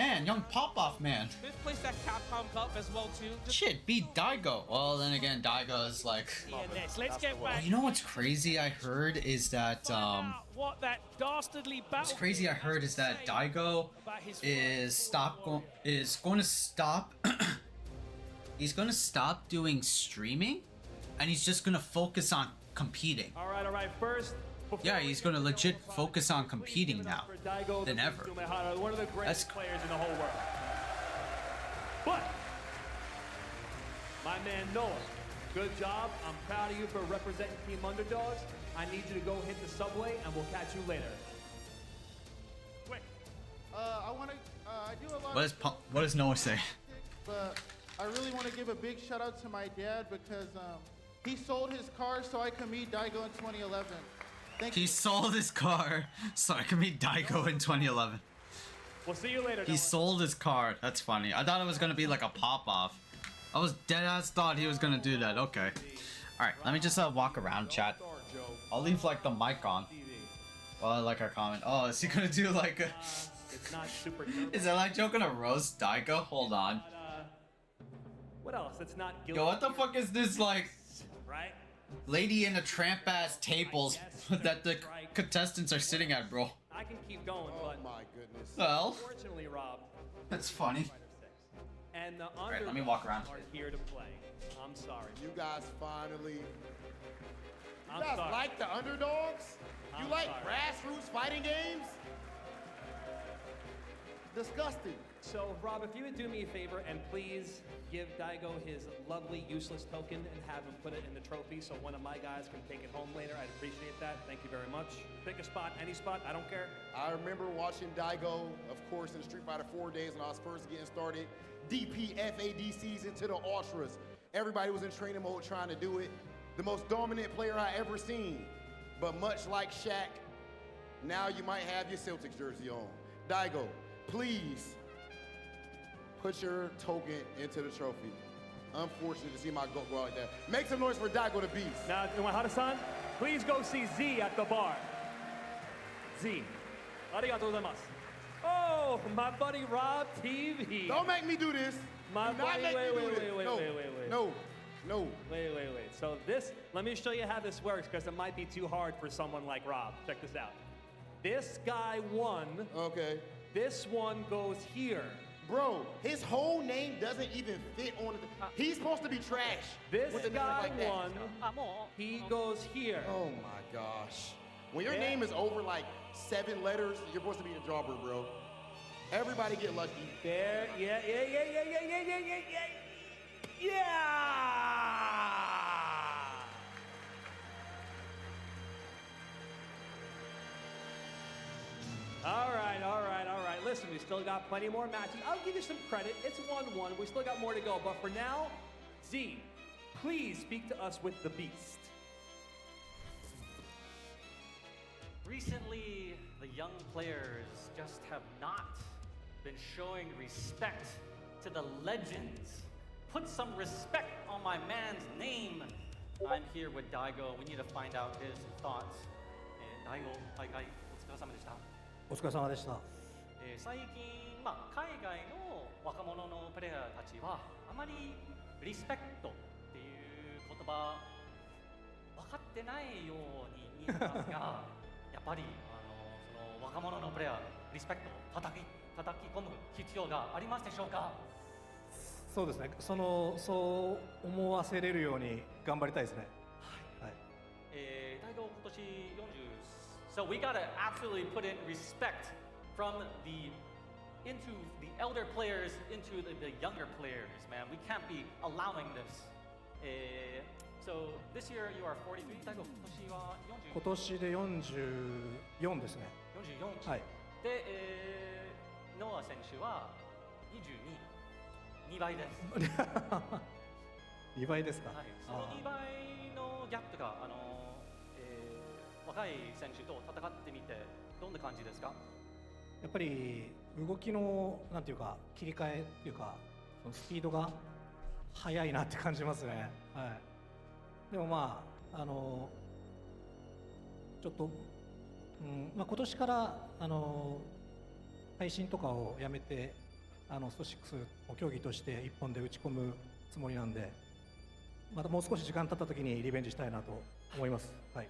[SPEAKER 2] pop-off man.
[SPEAKER 10] 5th place at Capcom Cup as well too.
[SPEAKER 2] Shit, beat Daigo. Well, then again, Daigo is like...
[SPEAKER 12] Let's get back.
[SPEAKER 2] You know what's crazy I heard is that,
[SPEAKER 12] what that dastardly battle.
[SPEAKER 2] what's crazy I heard is that Daigo is going to stop... he's going to stop doing streaming, and he's just going to focus on competing.
[SPEAKER 7] All right. First,
[SPEAKER 2] Yeah, he's going to legit focus on competing now than ever.
[SPEAKER 7] One of the greatest players in the whole world. But my man Noah, good job. I'm proud of you for representing Team Underdogs. I need you to go hit the subway, and we'll catch you later.
[SPEAKER 13] Quick. I do a lot.
[SPEAKER 2] What does Noah say?
[SPEAKER 13] But I really want to give a big shout out to my dad because he sold his car so I could meet Daigo in 2011.
[SPEAKER 2] He sold his car so I could meet Daigo in 2011.
[SPEAKER 7] We'll see you later.
[SPEAKER 2] He sold his car. That's funny. I thought it was gonna be like a pop-off. I was dead-ass thought he was gonna do that. Okay. Alright, let me just walk around, chat. I'll leave like the mic on. Well, I like our comment. Oh, is he gonna do like a...
[SPEAKER 7] It's not super
[SPEAKER 2] Is that like joke gonna roast Daigo? Hold on.
[SPEAKER 7] What else? It's not guilty.
[SPEAKER 2] Yo, what the fuck is this like...
[SPEAKER 7] Right?
[SPEAKER 2] Lady in the tramp-ass tables that the contestants are sitting at, bro.
[SPEAKER 7] I can keep going, but
[SPEAKER 11] Oh my goodness.
[SPEAKER 2] Well,
[SPEAKER 7] unfortunately, Rob,
[SPEAKER 2] that's funny.
[SPEAKER 7] and the
[SPEAKER 2] Alright, let me walk around.
[SPEAKER 7] are here to play. I'm sorry.
[SPEAKER 11] You guys finally.
[SPEAKER 7] I'm
[SPEAKER 11] You guys
[SPEAKER 7] sorry.
[SPEAKER 11] like the underdogs? You
[SPEAKER 7] I'm
[SPEAKER 11] like
[SPEAKER 7] sorry.
[SPEAKER 11] grassroots fighting games? Disgusting.
[SPEAKER 7] So, Rob, if you would do me a favor and please give Daigo his lovely useless token and have him put it in the trophy so one of my guys can take it home later, I'd appreciate that. Thank you very much. Pick a spot, any spot, I don't care.
[SPEAKER 11] I remember watching Daigo, of course, in the Street Fighter 4 days when I was first getting started. DPFAD season to the Ultras. Everybody was in training mode trying to do it. The most dominant player I ever seen. But much like Shaq, now you might have your Celtics jersey on. Daigo, please put your token into the trophy. Unfortunate to see my goat go out like that. Make some noise for Daigo the Beast.
[SPEAKER 7] Now, Hara-san, please go see Z at the bar. Z, arigatou gozaimasu. Oh, my buddy Rob TV.
[SPEAKER 11] Don't make me do this.
[SPEAKER 7] My
[SPEAKER 11] Do not
[SPEAKER 7] buddy,
[SPEAKER 11] make me do this.
[SPEAKER 7] wait.
[SPEAKER 11] No.
[SPEAKER 7] Wait. So this, let me show you how this works because it might be too hard for someone like Rob. Check this out. This guy won.
[SPEAKER 11] Okay.
[SPEAKER 7] This one goes here.
[SPEAKER 11] Bro, his whole name doesn't even fit on it. He's supposed to be trash.
[SPEAKER 7] This
[SPEAKER 11] with a name
[SPEAKER 7] guy
[SPEAKER 11] like that.
[SPEAKER 7] won. He goes here.
[SPEAKER 11] Oh my gosh. When your name is over like 7 letters, you're supposed to be the jobber, bro. Everybody get lucky.
[SPEAKER 7] There, yeah. All right. Listen, we still got plenty more matches. I'll give you some credit. It's 1-1. We still got more to go. But for now, Z, please speak to us with the Beast.
[SPEAKER 9] Recently, the young players just have not been showing respect to the legends put some respect on my man's name. I'm here with Daigo. We need to find out his thoughts. Daigo, 大会お疲れ様でした。
[SPEAKER 14] お疲れ様でした。
[SPEAKER 9] 最近、海外の若者のプレイヤーたちはあまりリスペクトっていう言葉分かってないように見えますが、やっぱりその若者のプレイヤーリスペクトを叩き込む必要がありますでしょうか。
[SPEAKER 14] そうですね。そう思わせれるように頑張りたいですね。はい。
[SPEAKER 9] 大学今年40。So we gotta absolutely put in respect from the elder players into the younger players, man. We can't be allowing this. So this year you are 43. 大学今年は40。
[SPEAKER 14] 今年で44ですね。
[SPEAKER 9] 44。
[SPEAKER 14] はい。
[SPEAKER 9] で、ノア選手は22。2倍です。
[SPEAKER 14] 2倍ですか。
[SPEAKER 9] はい。その2倍のギャップが若い選手と戦ってみてどんな感じですか。
[SPEAKER 14] やっぱり動きのなんていうか切り替えっていうかそのスピードが速いなって感じますね。はい。でもちょっと、今年から配信とかをやめてスト6を競技として一本で打ち込むつもりなんで、またもう少し時間経った時にリベンジしたいなと思います。はい。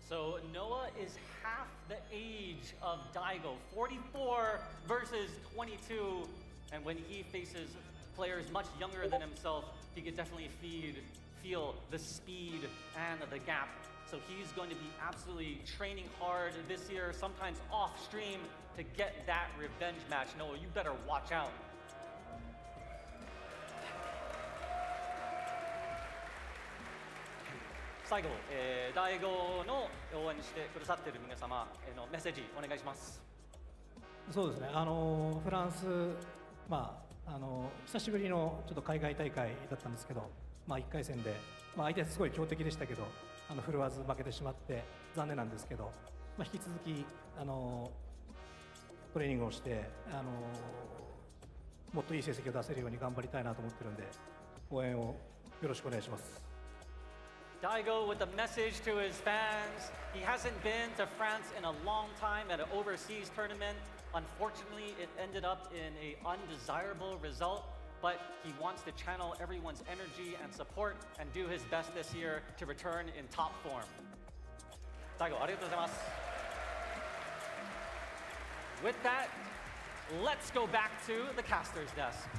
[SPEAKER 9] So Noah is half the age of Daigo, 44 versus 22, and when he faces players much younger than himself, he can definitely feel the speed and the gap. So he's going to be absolutely training hard this year, sometimes off stream, to get that revenge match. Noah, you better watch out. 最後、大悟の応援してくださっている皆様へのメッセージお願いします。
[SPEAKER 14] そうですね。フランス、久しぶりのちょっと海外大会だったんですけど、1回戦で、相手すごい強敵でしたけど、振るわず負けてしまって残念なんですけど、引き続きトレーニングをして、もっといい成績を出せるように頑張りたいなと思ってるんで、応援をよろしくお願いします。
[SPEAKER 9] Daigo with a message to his fans. He hasn't been to France in a long time at an overseas tournament. Unfortunately, it ended up in an undesirable result, but he wants to channel everyone's energy and support and do his best this year to return in top form. Daigo, ありがとうございます。With that, let's go back to the caster's desk.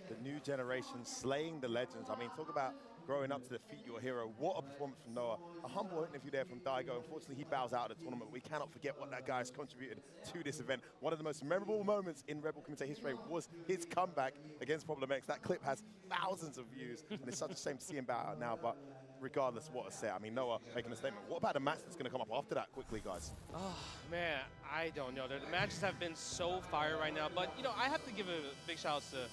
[SPEAKER 11] The new generation slaying the legends. I mean, talk about growing up to defeat your hero. What a performance from Noah. A humble interview there from Daigo. Unfortunately, he bows out of the tournament. We cannot forget what that guy has contributed to this event. One of the most memorable moments in Rebel Community history was his comeback against Problem X. That clip has thousands of views, and it's such a shame to see him bow out now, but regardless, what a set. I mean, Noah making a statement. What about the match that's going to come up after that quickly, guys?
[SPEAKER 10] Oh, man, I don't know. The matches have been so fire right now, but, I have to give a big shout out to,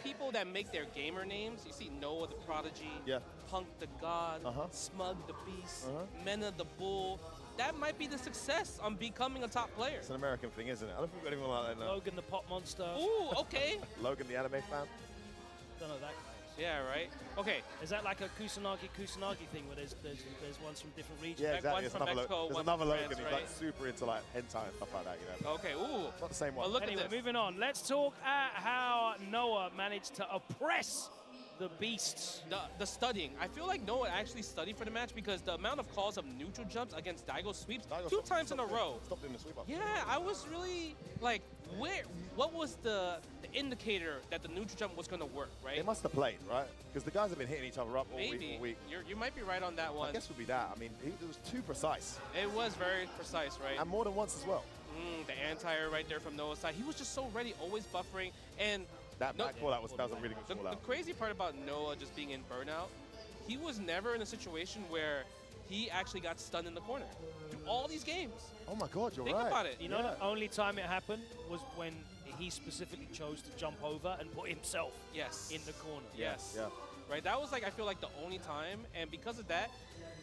[SPEAKER 10] people that make their gamer names. You see Noah the Prodigy, Punk the God, Smug the Beast, Mena the Bull. That might be the success on becoming a top player.
[SPEAKER 11] It's an American thing, isn't it? I don't think we've got anyone like that now.
[SPEAKER 12] Logan the Pop Monster.
[SPEAKER 10] Ooh, okay.
[SPEAKER 11] Logan the anime fan?
[SPEAKER 12] Don't know that.
[SPEAKER 10] Yeah, right. Okay.
[SPEAKER 12] Is that like a Kusanagi thing where there's ones from different regions?
[SPEAKER 11] Yeah, exactly.
[SPEAKER 10] One from Mexico,
[SPEAKER 11] there's
[SPEAKER 10] one
[SPEAKER 11] another
[SPEAKER 10] from
[SPEAKER 11] Logan.
[SPEAKER 10] France,
[SPEAKER 11] He's
[SPEAKER 10] right?
[SPEAKER 11] like super into like hentai and stuff like that,
[SPEAKER 10] Okay, ooh.
[SPEAKER 11] Not the same one.
[SPEAKER 10] Well, look
[SPEAKER 12] anyway,
[SPEAKER 10] at this.
[SPEAKER 12] Moving on. Let's talk at how Noah managed to oppress the beasts.
[SPEAKER 10] The studying. I feel like Noah actually studied for the match because the amount of calls of neutral jumps against Daigo sweeps two times in a row.
[SPEAKER 11] Stop doing the sweep up.
[SPEAKER 10] Yeah, I was really like, what was the indicator that the neutral jump was going to work, right?
[SPEAKER 11] They must have played, right? Because the guys have been hitting each other up all week.
[SPEAKER 10] You might be right on that one.
[SPEAKER 11] I guess it would be that. I mean, it was too precise.
[SPEAKER 10] It was very precise, right?
[SPEAKER 11] And more than once as well.
[SPEAKER 10] The anti-air right there from Noah's side. He was just so ready, always buffering. And
[SPEAKER 11] that call out was a really good call out.
[SPEAKER 10] The crazy part about Noah just being in burnout, he was never in a situation where he actually got stunned in the corner through all these games.
[SPEAKER 11] Oh my God, you're right.
[SPEAKER 10] Think about it.
[SPEAKER 12] The only time it happened was when he specifically chose to jump over and put himself in the corner.
[SPEAKER 10] Yes. Yeah. Right, that was like, I feel like the only time, and because of that,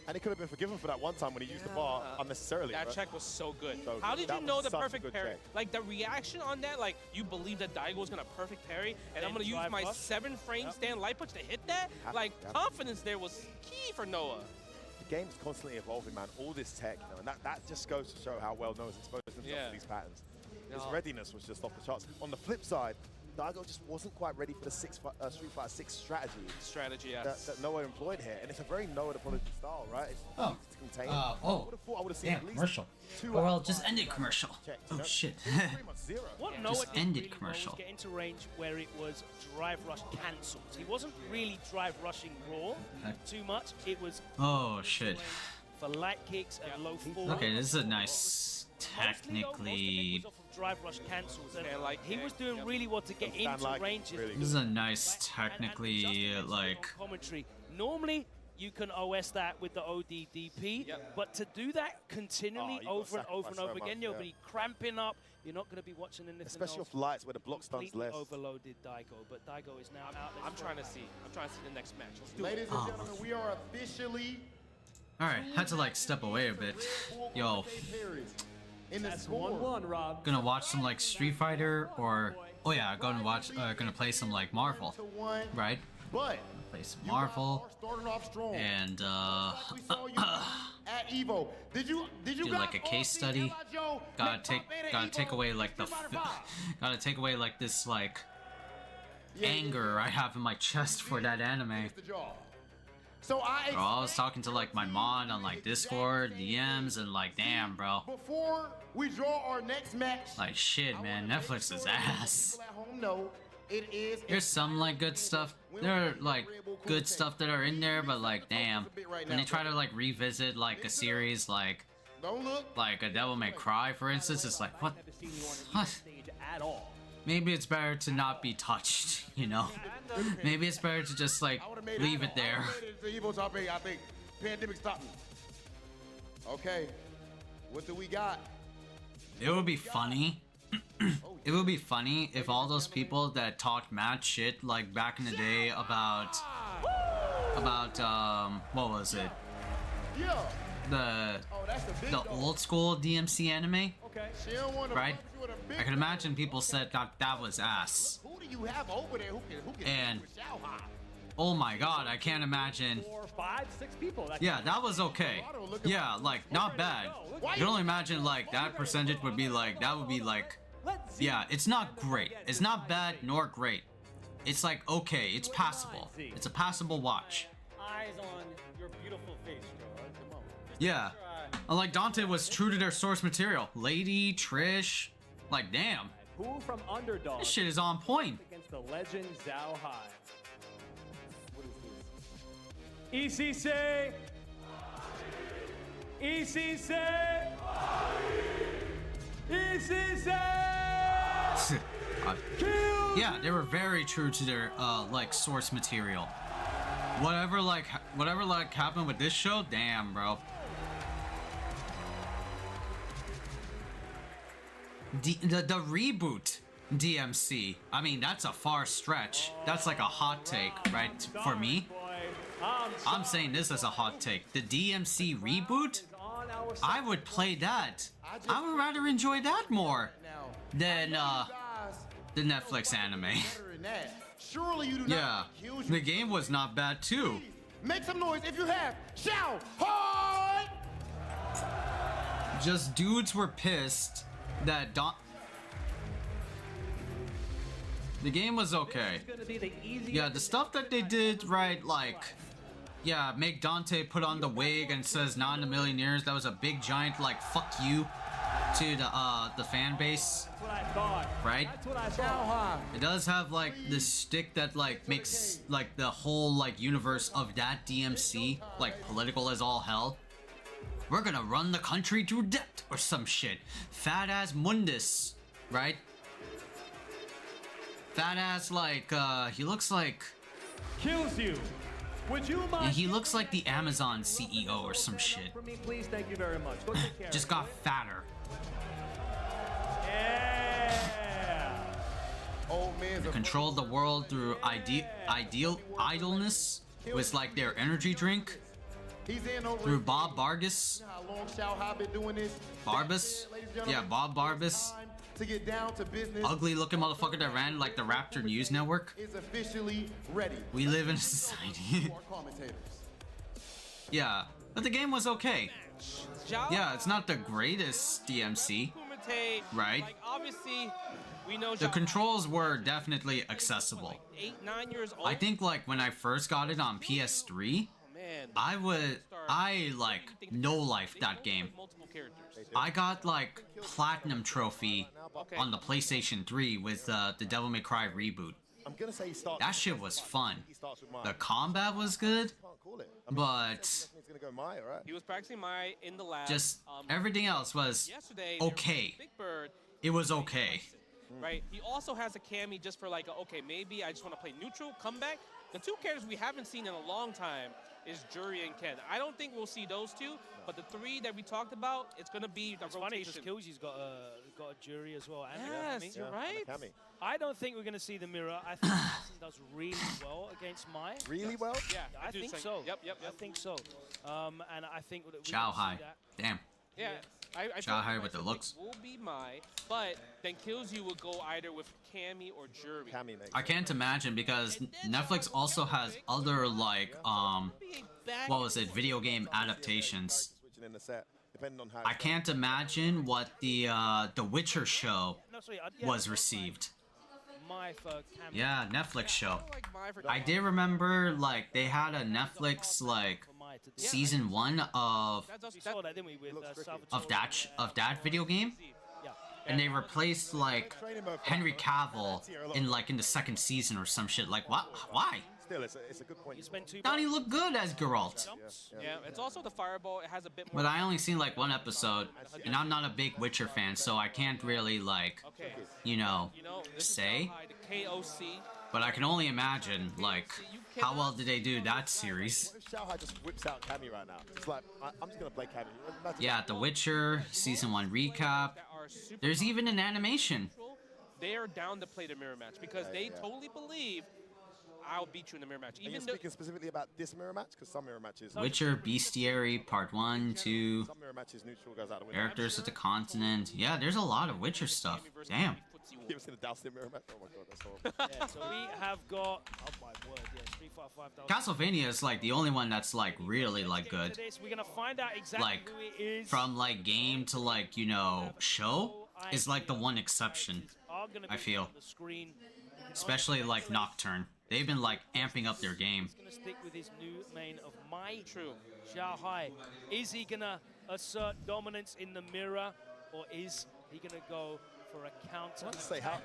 [SPEAKER 15] And he could have been forgiven for that one time when he used the bar unnecessarily.
[SPEAKER 10] That check was so good. How did you know the perfect parry? Like the reaction on that, like you believe that Daigo was gonna perfect parry, and I'm gonna use my 7-frame stand light punch to hit that? Like confidence there was key for Noah.
[SPEAKER 15] The game's constantly evolving, man. All this tech, you know, and that just goes to show how well Noah's exposed himself to these patterns. His readiness was just off the charts. On the flip side, Daigo just wasn't quite ready for the Street Fighter 6 strategy that Noah employed here, and it's a very Noah apology style, right? It's easy to contain. I would have seen at least
[SPEAKER 2] commercial. Well, just ended commercial. Oh shit.
[SPEAKER 12] What Noah
[SPEAKER 2] just
[SPEAKER 12] did
[SPEAKER 2] ended
[SPEAKER 12] really
[SPEAKER 2] commercial.
[SPEAKER 12] was get into range where it was drive rush cancelled. He wasn't really drive rushing raw too much. It was
[SPEAKER 2] shit.
[SPEAKER 12] for light kicks and low forward.
[SPEAKER 2] Okay, this is a nice technically.
[SPEAKER 12] Drive rush cancels, and like he was doing really well to get into ranges.
[SPEAKER 2] This is a nice technically like
[SPEAKER 12] commentary. Normally you can OS that with the ODDP, but to do that continually over and over and over again, you'll be cramping up. You're not going to be watching anything
[SPEAKER 15] especially
[SPEAKER 12] else.
[SPEAKER 15] off lights where the block stun's less.
[SPEAKER 12] Overloaded Daigo, but Daigo is now out.
[SPEAKER 10] I'm trying to see the next match. Let's do
[SPEAKER 8] Ladies and gentlemen, we are officially.
[SPEAKER 2] All right, had to like step away a bit. Yo.
[SPEAKER 8] That's 1-1, Rob.
[SPEAKER 2] Gonna watch some like Street Fighter or gonna play some like Marvel, right?
[SPEAKER 8] But
[SPEAKER 2] play some Marvel and
[SPEAKER 8] at Evo, did you
[SPEAKER 2] do like a case study? Gotta take away like gotta take away like this like anger I have in my chest for that anime.
[SPEAKER 8] So
[SPEAKER 2] I was talking to like my mom on like Discord, DMs, and like, damn, bro.
[SPEAKER 8] Before we draw our next match,
[SPEAKER 2] like shit, man, Netflix is ass.
[SPEAKER 8] It is.
[SPEAKER 2] There's some like good stuff. There are like good stuff that are in there, but like, damn, when they try to like revisit like a series like A Devil May Cry, for instance, it's like what? Maybe it's better to not be touched, you know? Maybe it's better to just like leave it there.
[SPEAKER 8] I think pandemic stopped me. Okay, what do we got?
[SPEAKER 2] It would be funny. It would be funny if all those people that talked mad shit like back in the day about what was it? The old school DMC anime, right? I can imagine people said that was ass.
[SPEAKER 8] Who do you have over there who can
[SPEAKER 2] and oh my god, I can't imagine.
[SPEAKER 7] 4, 5, 6 people.
[SPEAKER 2] Yeah, that was okay. Yeah, like not bad. You can only imagine like that percentage would be like yeah, it's not great. It's not bad nor great. It's like okay, it's passable. It's a passable watch.
[SPEAKER 9] Eyes on your beautiful face, Joe.
[SPEAKER 2] Yeah. Like Dante was true to their source material. Lady, Trish, like damn.
[SPEAKER 7] Who from Underdog?
[SPEAKER 2] This shit is on point.
[SPEAKER 7] Against the legend Zhao Hai. ECC. ECC. ECC.
[SPEAKER 2] Yeah, they were very true to their like source material. Whatever happened with this show, damn, bro. The reboot DMC. I mean, that's a far stretch. That's like a hot take, right? For me, I'm saying this as a hot take. The DMC reboot, I would play that. I would rather enjoy that more than the Netflix anime.
[SPEAKER 8] Surely you do
[SPEAKER 2] not. Yeah, the game was not bad too.
[SPEAKER 8] Make some noise if you have Zhao Hai.
[SPEAKER 2] Just dudes were pissed that the game was okay. Yeah, the stuff that they did, right, like, yeah, make Dante put on the wig and says not in a million years. That was a big giant like fuck you to the fan base.
[SPEAKER 7] That's what I thought.
[SPEAKER 2] Right?
[SPEAKER 7] That's what I thought.
[SPEAKER 2] It does have like this stick that like makes like the whole like universe of that DMC like political as all hell. We're gonna run the country to debt or some shit. Fat ass Mundus, right? Fat ass like he looks like
[SPEAKER 7] kills you. Would you mind?
[SPEAKER 2] Yeah, he looks like the Amazon CEO or some shit.
[SPEAKER 7] For me, please, thank you very much. Go take care.
[SPEAKER 2] Just got fatter.
[SPEAKER 7] Yeah.
[SPEAKER 8] Old man.
[SPEAKER 2] They controlled the world through idleness with like their energy drink.
[SPEAKER 11] He's in over
[SPEAKER 2] through Bob Vargas.
[SPEAKER 11] how long Xiaohai been doing this?
[SPEAKER 2] Barbas? Yeah, Bob Barbas.
[SPEAKER 11] To get down to business.
[SPEAKER 2] Ugly looking motherfucker that ran like the Raptor News Network.
[SPEAKER 11] Is officially ready.
[SPEAKER 2] We live in a society. Yeah, but the game was okay. Yeah, it's not the greatest DMC, right?
[SPEAKER 10] Like, obviously, we know
[SPEAKER 2] The controls were definitely accessible.
[SPEAKER 10] 8-9 years old.
[SPEAKER 2] I think like when I first got it on PS3, I like no life that game. I got like platinum trophy on the PlayStation 3 with the Devil May Cry reboot.
[SPEAKER 15] I'm gonna say he starts.
[SPEAKER 2] That shit was fun. The combat was good, but
[SPEAKER 10] He was practicing Mai in the lab.
[SPEAKER 2] just everything else was
[SPEAKER 10] yesterday,
[SPEAKER 2] okay.
[SPEAKER 10] Big Bird,
[SPEAKER 2] It was okay.
[SPEAKER 10] right? He also has a Cammy just for like, okay, maybe I just want to play neutral, come back. The two characters we haven't seen in a long time is Jury and Ken. I don't think we'll see those two, but the three that we talked about, it's gonna be the rotation.
[SPEAKER 12] Killsy's got a Jury as well. And
[SPEAKER 10] Yes, you're right.
[SPEAKER 12] I don't think we're going to see the mirror. I think Jason does really well against Mai.
[SPEAKER 15] Really well?
[SPEAKER 12] Yeah, I
[SPEAKER 10] do
[SPEAKER 12] think
[SPEAKER 10] think-
[SPEAKER 12] so.
[SPEAKER 10] Yep.
[SPEAKER 12] I think so. And I think that
[SPEAKER 2] Chow High. Damn.
[SPEAKER 10] Yeah. I
[SPEAKER 2] Chow
[SPEAKER 10] feel
[SPEAKER 2] High
[SPEAKER 10] like
[SPEAKER 2] with the
[SPEAKER 10] Bryson
[SPEAKER 2] looks.
[SPEAKER 10] will be Mai, but then Killsy will go either with Cammy or Jury.
[SPEAKER 2] I can't imagine because Netflix also has other like what was it, video game adaptations.
[SPEAKER 15] Switching in the set, depending on how.
[SPEAKER 2] I can't imagine what the Witcher show was received.
[SPEAKER 12] Mai for Cammy.
[SPEAKER 2] Yeah, Netflix show. I did remember like they had a Netflix like season 1 of
[SPEAKER 12] We saw that, didn't we, with Salvatore?
[SPEAKER 2] of that video game, and they replaced like Henry Cavill in the second season or some shit. Like what? Why?
[SPEAKER 15] Still, it's a good point.
[SPEAKER 2] Thought he looked good as Geralt.
[SPEAKER 10] Yeah, it's also the Fireball. It has a bit more.
[SPEAKER 2] But I only seen like one episode, and I'm not a big Witcher fan, so I can't really like, say.
[SPEAKER 10] The KOC.
[SPEAKER 2] But I can only imagine like how well did they do that series.
[SPEAKER 15] What if Xiaohai just whips out Cammy right now? It's like I'm just gonna play Cammy. Imagine
[SPEAKER 2] Yeah, The Witcher season 1 recap. There's even an animation.
[SPEAKER 10] They are down to play the mirror match because they totally believe I'll beat you in the mirror match.
[SPEAKER 15] Are you
[SPEAKER 10] Even though
[SPEAKER 15] speaking specifically about this mirror match? Because some mirror matches.
[SPEAKER 2] Witcher Bestiary Part 1, 2.
[SPEAKER 15] Some mirror matches neutral goes out the window.
[SPEAKER 2] Characters of the Continent. Yeah, there's a lot of Witcher stuff. Damn.
[SPEAKER 15] You ever seen a Dante mirror match? Oh my god, that's horrible.
[SPEAKER 12] Yeah, so we have got, oh my word, yeah, Street Fighter 5.
[SPEAKER 2] Castlevania is like the only one that's like really like good.
[SPEAKER 12] We're gonna find out exactly
[SPEAKER 2] Like
[SPEAKER 12] who it is.
[SPEAKER 2] from like game to like show is like the one exception. I feel, especially like Nocturne. They've been like amping up their game.
[SPEAKER 12] He's gonna stick with his new main of Mai. True. Xiaohai. Is he gonna assert dominance in the mirror, or is he gonna go for a counter?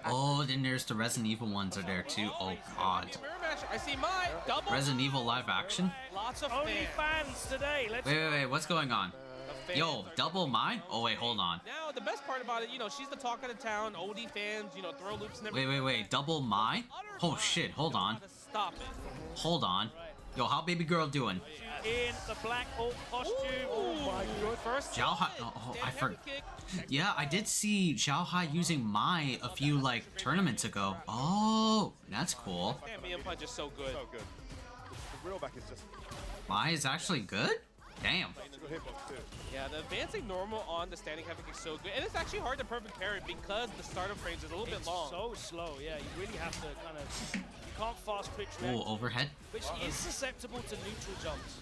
[SPEAKER 2] Oh, then there's the Resident Evil ones are there too. Oh god.
[SPEAKER 10] mirror match, I see Mai double.
[SPEAKER 2] Resident Evil live action?
[SPEAKER 10] Lots of
[SPEAKER 12] Only fans today. Let's
[SPEAKER 2] Wait, what's going on? Yo, double mine? Oh wait, hold on.
[SPEAKER 10] Now the best part about it, she's the talk of the town. OD fans, throw loops and everything.
[SPEAKER 2] Wait, double my? Oh shit, hold on.
[SPEAKER 10] Stop it.
[SPEAKER 2] Hold on. Yo, how baby girl doing?
[SPEAKER 12] in the black Hulk costume. Oh my god.
[SPEAKER 10] First
[SPEAKER 2] Xiao Hai, I forgot. Yeah, I did see Xiao Hai using Mai a few like tournaments ago. Oh, that's cool.
[SPEAKER 10] Damn, me and Punch is so good.
[SPEAKER 15] So good. The real back is just.
[SPEAKER 2] Mai is actually good? Damn.
[SPEAKER 10] Yeah, the advancing normal on the standing havoc is so good. And it's actually hard to perfect parry because the startup frames is a little bit long.
[SPEAKER 12] So slow, yeah. You really have to kind of... You can't fast twitch react.
[SPEAKER 2] Ooh, overhead.
[SPEAKER 12] Which is susceptible to neutral jumps.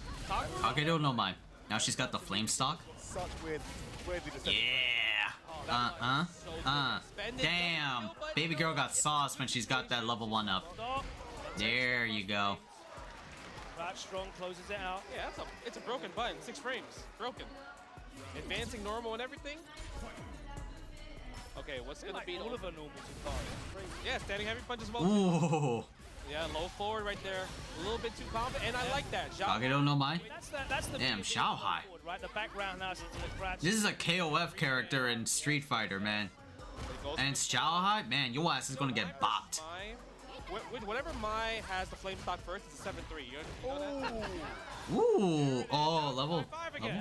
[SPEAKER 2] Kagero no Mai. Now she's got the flame stock.
[SPEAKER 15] Such weirdly deceptive.
[SPEAKER 2] Yeah. Damn. Baby girl got sauce when she's got that level 1 up. There you go.
[SPEAKER 12] That strong closes it out.
[SPEAKER 10] Yeah, it's a broken button. 6 frames. Broken. Advancing normal and everything. Okay, what's gonna be
[SPEAKER 12] all of her normals are far.
[SPEAKER 10] Yeah, standing heavy punch as well.
[SPEAKER 2] Ooh.
[SPEAKER 10] Yeah, low forward right there. A little bit too confident, and I like that.
[SPEAKER 2] Kagero no Mai.
[SPEAKER 12] That's the
[SPEAKER 2] damn, Xiao Hai.
[SPEAKER 12] Right, the background now into the crouch.
[SPEAKER 2] This is a KOF character in Street Fighter, man. And Xiao Hai, man, your ass is gonna get bopped.
[SPEAKER 10] Whatever Mai has the flame stock first, it's a 7-3. You know that?
[SPEAKER 2] Ooh, oh, level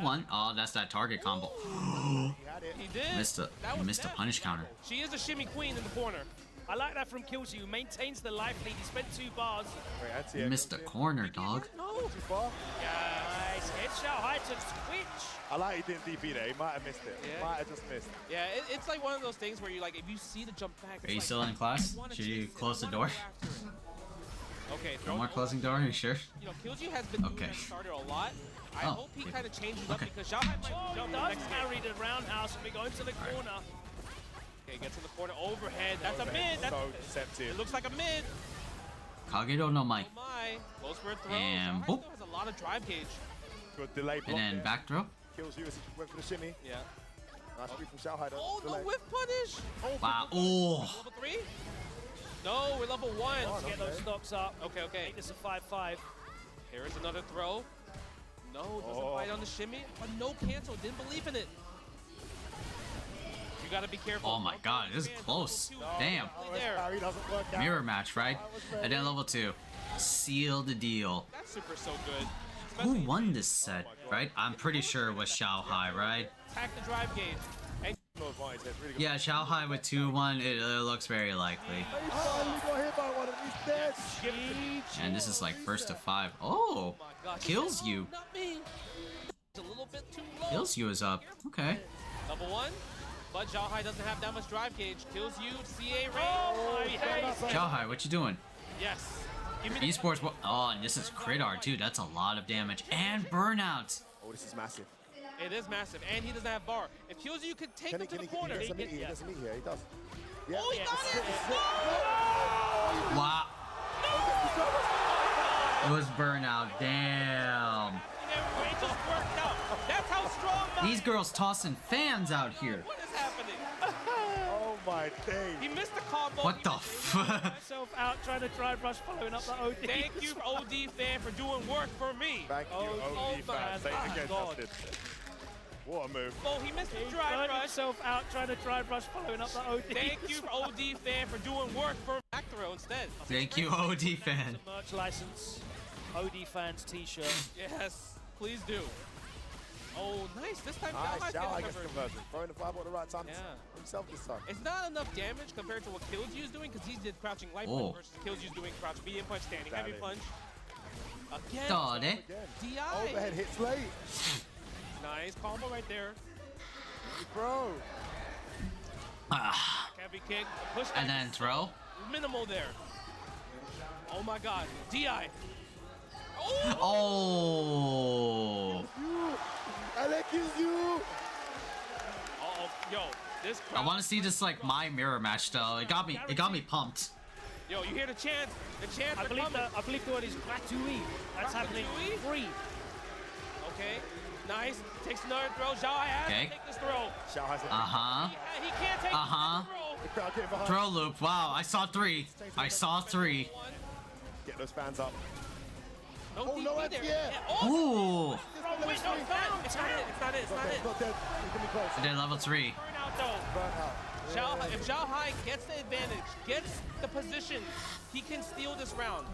[SPEAKER 2] 1. Oh, that's that target combo.
[SPEAKER 10] He did.
[SPEAKER 2] Missed a punish counter.
[SPEAKER 10] She is a shimmy queen in the corner.
[SPEAKER 12] I like that from Killzy, who maintains the life lead. He spent 2 bars.
[SPEAKER 2] You missed the corner, dog.
[SPEAKER 10] No.
[SPEAKER 12] Nice. Xiaohai to switch.
[SPEAKER 15] I like he didn't DP there. He might have missed it.
[SPEAKER 10] Yeah.
[SPEAKER 15] Might have just missed.
[SPEAKER 10] Yeah, it's like one of those things where you like, if you see the jump back.
[SPEAKER 2] Are you still in class? Should you close the door?
[SPEAKER 10] Okay,
[SPEAKER 2] No more closing door, are you sure?
[SPEAKER 10] You know, Killju has been doing that starter a lot. I hope he kind of changes up because Xiaohai might jump
[SPEAKER 12] does
[SPEAKER 10] next
[SPEAKER 12] carry the roundhouse and we go into the corner.
[SPEAKER 10] Okay, gets in the corner, overhead. That's a mid. That's
[SPEAKER 15] So deceptive.
[SPEAKER 10] It looks like a mid.
[SPEAKER 2] Kagero no Mai.
[SPEAKER 10] Oh my. Goes for a throw.
[SPEAKER 2] And
[SPEAKER 10] Xiaohai
[SPEAKER 2] boop.
[SPEAKER 10] still has a lot of drive gauge.
[SPEAKER 15] Good delay block
[SPEAKER 2] And then
[SPEAKER 15] there.
[SPEAKER 2] back throw.
[SPEAKER 15] Kills you as he went for the shimmy.
[SPEAKER 10] Yeah.
[SPEAKER 15] Nice read from Xiaohai though.
[SPEAKER 10] Oh, no
[SPEAKER 15] Delay.
[SPEAKER 10] whiff punish.
[SPEAKER 2] Wow. Oh.
[SPEAKER 10] Level 3? No, we're level 1.
[SPEAKER 12] Let's get those stocks up.
[SPEAKER 10] Okay, okay.
[SPEAKER 12] Make this a 5-5.
[SPEAKER 10] Here is another throw. No, doesn't bite on the shimmy. But no cancel. Didn't believe in it. You gotta be careful.
[SPEAKER 2] Oh my god, this is close. Damn.
[SPEAKER 10] There.
[SPEAKER 15] He doesn't work out.
[SPEAKER 2] Mirror match, right? And then level 2. Seal the deal.
[SPEAKER 10] That's super so good.
[SPEAKER 2] Who won this set, right? I'm pretty sure it was Xiaohai, right?
[SPEAKER 10] Attack the drive gauge. And
[SPEAKER 15] No advantage there. Really good.
[SPEAKER 2] Yeah, Xiaohai with 2-1, it looks very likely.
[SPEAKER 15] He finally got hit by one and he's dead.
[SPEAKER 2] And this is like first to 5. Oh!
[SPEAKER 10] gosh.
[SPEAKER 2] Kills you.
[SPEAKER 10] Not me. It's a little bit too low.
[SPEAKER 2] Kills you is up. Okay.
[SPEAKER 10] Level 1. But Xiaohai doesn't have that much drive gauge. Kills you. CA range.
[SPEAKER 12] Oh my face.
[SPEAKER 2] Xiaohai, what you doing?
[SPEAKER 10] Yes. Give me the
[SPEAKER 2] Esports. Oh, and this is crit art too. That's a lot of damage. And burnout.
[SPEAKER 15] Oh, this is massive.
[SPEAKER 10] It is massive, and he doesn't have bar. If kills you, could take him to the
[SPEAKER 15] He
[SPEAKER 10] corner.
[SPEAKER 15] gets a meet here. He gets a meet here. He does. Yeah.
[SPEAKER 10] Oh, he got it!
[SPEAKER 2] Wow. It was burnout. Damn.
[SPEAKER 10] It just worked out. That's how strong.
[SPEAKER 2] These girls tossing fans out here.
[SPEAKER 10] What is happening?
[SPEAKER 15] Oh my day.
[SPEAKER 10] He missed the combo.
[SPEAKER 2] What the fuck?
[SPEAKER 12] Myself out trying to drive rush, following up the OD.
[SPEAKER 10] Thank you, OD fan, for doing work for me.
[SPEAKER 15] Thank you, OD fan. Say it again, Justin. What a move.
[SPEAKER 10] Oh, he missed the drive rush.
[SPEAKER 12] Myself out trying to drive rush, following up the OD.
[SPEAKER 10] Thank you, OD fan, for doing work for back throw instead.
[SPEAKER 2] Thank you, OD fan.
[SPEAKER 12] Merch license, OD fans T-shirt.
[SPEAKER 10] Yes, please do. Oh, nice. This time,
[SPEAKER 15] Nice. Xiaohai gets
[SPEAKER 10] conversion.
[SPEAKER 15] conversion. Throwing the fireball at the right time himself this time.
[SPEAKER 10] It's not enough damage compared to what Killju is doing because he did crouching light
[SPEAKER 2] Oh.
[SPEAKER 10] punch versus Killju's doing crouch medium punch, standing heavy punch. Again.
[SPEAKER 2] Dante.
[SPEAKER 10] DI.
[SPEAKER 15] Overhead hits late.
[SPEAKER 10] Nice combo right there.
[SPEAKER 15] Bro.
[SPEAKER 2] Ah.
[SPEAKER 10] Heavy kick. Push
[SPEAKER 2] And then throw.
[SPEAKER 10] minimal there. Oh my god. DI.
[SPEAKER 2] Oh.
[SPEAKER 15] I like you.
[SPEAKER 10] Uh-oh. Yo, this
[SPEAKER 2] I want to see this like my mirror match though. It got me pumped.
[SPEAKER 10] Yo, you hear the chant? The chants
[SPEAKER 12] I
[SPEAKER 10] are
[SPEAKER 12] believe
[SPEAKER 10] coming.
[SPEAKER 12] I believe the word is Gratui. That's happening.
[SPEAKER 10] Gratui?
[SPEAKER 12] Free.
[SPEAKER 10] Okay. Nice. Takes another throw. Xiaohai has to take this throw.
[SPEAKER 15] Xiaohai's
[SPEAKER 2] Uh-huh.
[SPEAKER 10] He can't take
[SPEAKER 2] Uh-huh.
[SPEAKER 15] The crowd getting behind.
[SPEAKER 2] Throw loop. Wow, I saw 3. I saw 3.
[SPEAKER 15] Get those fans up.
[SPEAKER 10] No
[SPEAKER 15] Oh, no,
[SPEAKER 10] DP
[SPEAKER 15] that's
[SPEAKER 10] there.
[SPEAKER 15] yeah.
[SPEAKER 2] Ooh.
[SPEAKER 10] Wait, no, it's not it. It's not it. It's not it. It's not it.
[SPEAKER 15] It's not dead. He's gonna be close.
[SPEAKER 2] And then level 3.
[SPEAKER 10] Burnout though.
[SPEAKER 15] Burn out.
[SPEAKER 10] Xiaohai, if Xiaohai gets the advantage, gets the position, he can steal this round.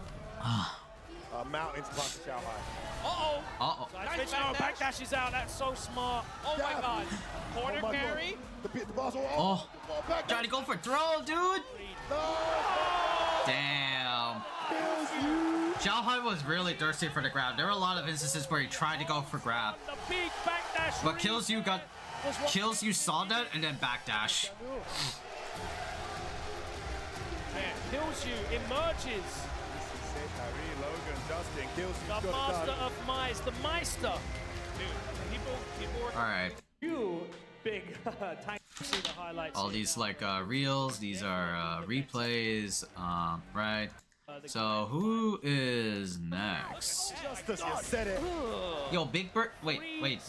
[SPEAKER 15] Mountains plus Xiaohai.
[SPEAKER 10] Uh-oh.
[SPEAKER 2] Uh-oh.
[SPEAKER 10] Nice
[SPEAKER 12] Backdash is out. That's so smart.
[SPEAKER 10] Oh my god. Corner
[SPEAKER 15] Oh my
[SPEAKER 10] carry.
[SPEAKER 15] God. The bars all
[SPEAKER 2] Oh.
[SPEAKER 15] back.
[SPEAKER 2] Trying to go for throw, dude. Damn. Xiaohai was really thirsty for the grab. There were a lot of instances where he tried to go for grab.
[SPEAKER 12] The big backdash.
[SPEAKER 2] But Kills you saw that and then backdash.
[SPEAKER 12] Kills you. Emerges.
[SPEAKER 15] Harry, Logan, Justin, kills you.
[SPEAKER 12] The master of mice. The Meister.
[SPEAKER 10] Dude, people were...
[SPEAKER 2] Alright.
[SPEAKER 12] You big tank. See the highlights.
[SPEAKER 2] All these like reels, these are replays, right? So who is next?
[SPEAKER 15] Justice, you said it.
[SPEAKER 2] Yo, Big Bird. Wait,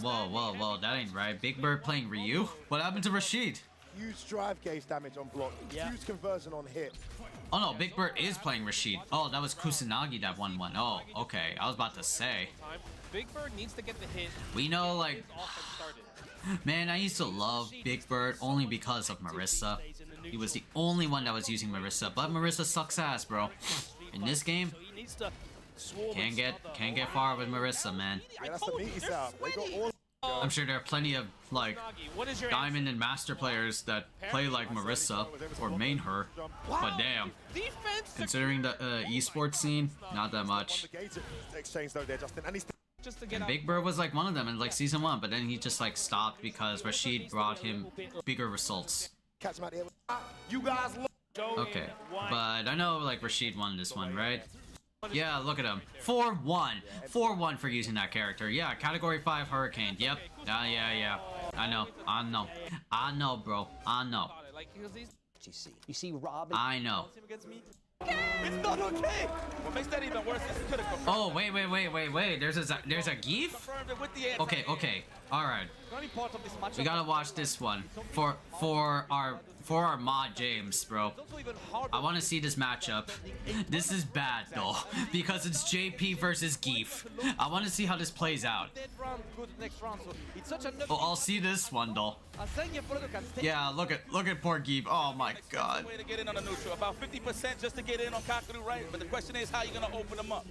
[SPEAKER 2] whoa, that ain't right. Big Bird playing Ryu? What happened to Rashid?
[SPEAKER 15] Huge drive gauge damage on block. Huge conversion on hit.
[SPEAKER 2] Oh no, Big Bird is playing Rashid. Oh, that was Kusanagi that 1-1. Oh, okay. I was about to say.
[SPEAKER 10] Big Bird needs to get the hit.
[SPEAKER 2] We know, like,
[SPEAKER 10] Offense started.
[SPEAKER 2] man, I used to love Big Bird only because of Marissa. He was the only one that was using Marissa, but Marissa sucks ass, bro. In this game, can't get far with Marissa, man.
[SPEAKER 15] Yeah, that's the meaty setup. They got all.
[SPEAKER 2] I'm sure there are plenty of like Diamond and Master players that play like Marissa or main her, but damn, considering the esports scene, not that much.
[SPEAKER 15] The gauge exchange though there, Justin, and he's
[SPEAKER 10] just to get
[SPEAKER 2] And
[SPEAKER 10] out.
[SPEAKER 2] Big Bird was like one of them in like season 1, but then he just like stopped because Rashid brought him bigger results.
[SPEAKER 15] Catch him out there.
[SPEAKER 11] You guys
[SPEAKER 2] Okay, but I know like Rashid won this one, right? Yeah, look at him. 4-1. 4-1 for using that character. Yeah, category 5 Hurricane. Yep. Yeah. I know, bro. I know.
[SPEAKER 7] You see Rob.
[SPEAKER 2] I know.
[SPEAKER 16] It's not okay. What makes that even worse is could have
[SPEAKER 2] Oh, wait. There's a GIF? Okay. All right. We gotta watch this one for our mod James, bro. I want to see this matchup. This is bad though because it's JP versus GIF. I want to see how this plays out. Oh, I'll see this one though. Yeah, look at poor GIF. Oh my god.
[SPEAKER 16] way to get in on a neutral. About 50% just to get in on Kakaru, right? But the question is how you gonna open them up.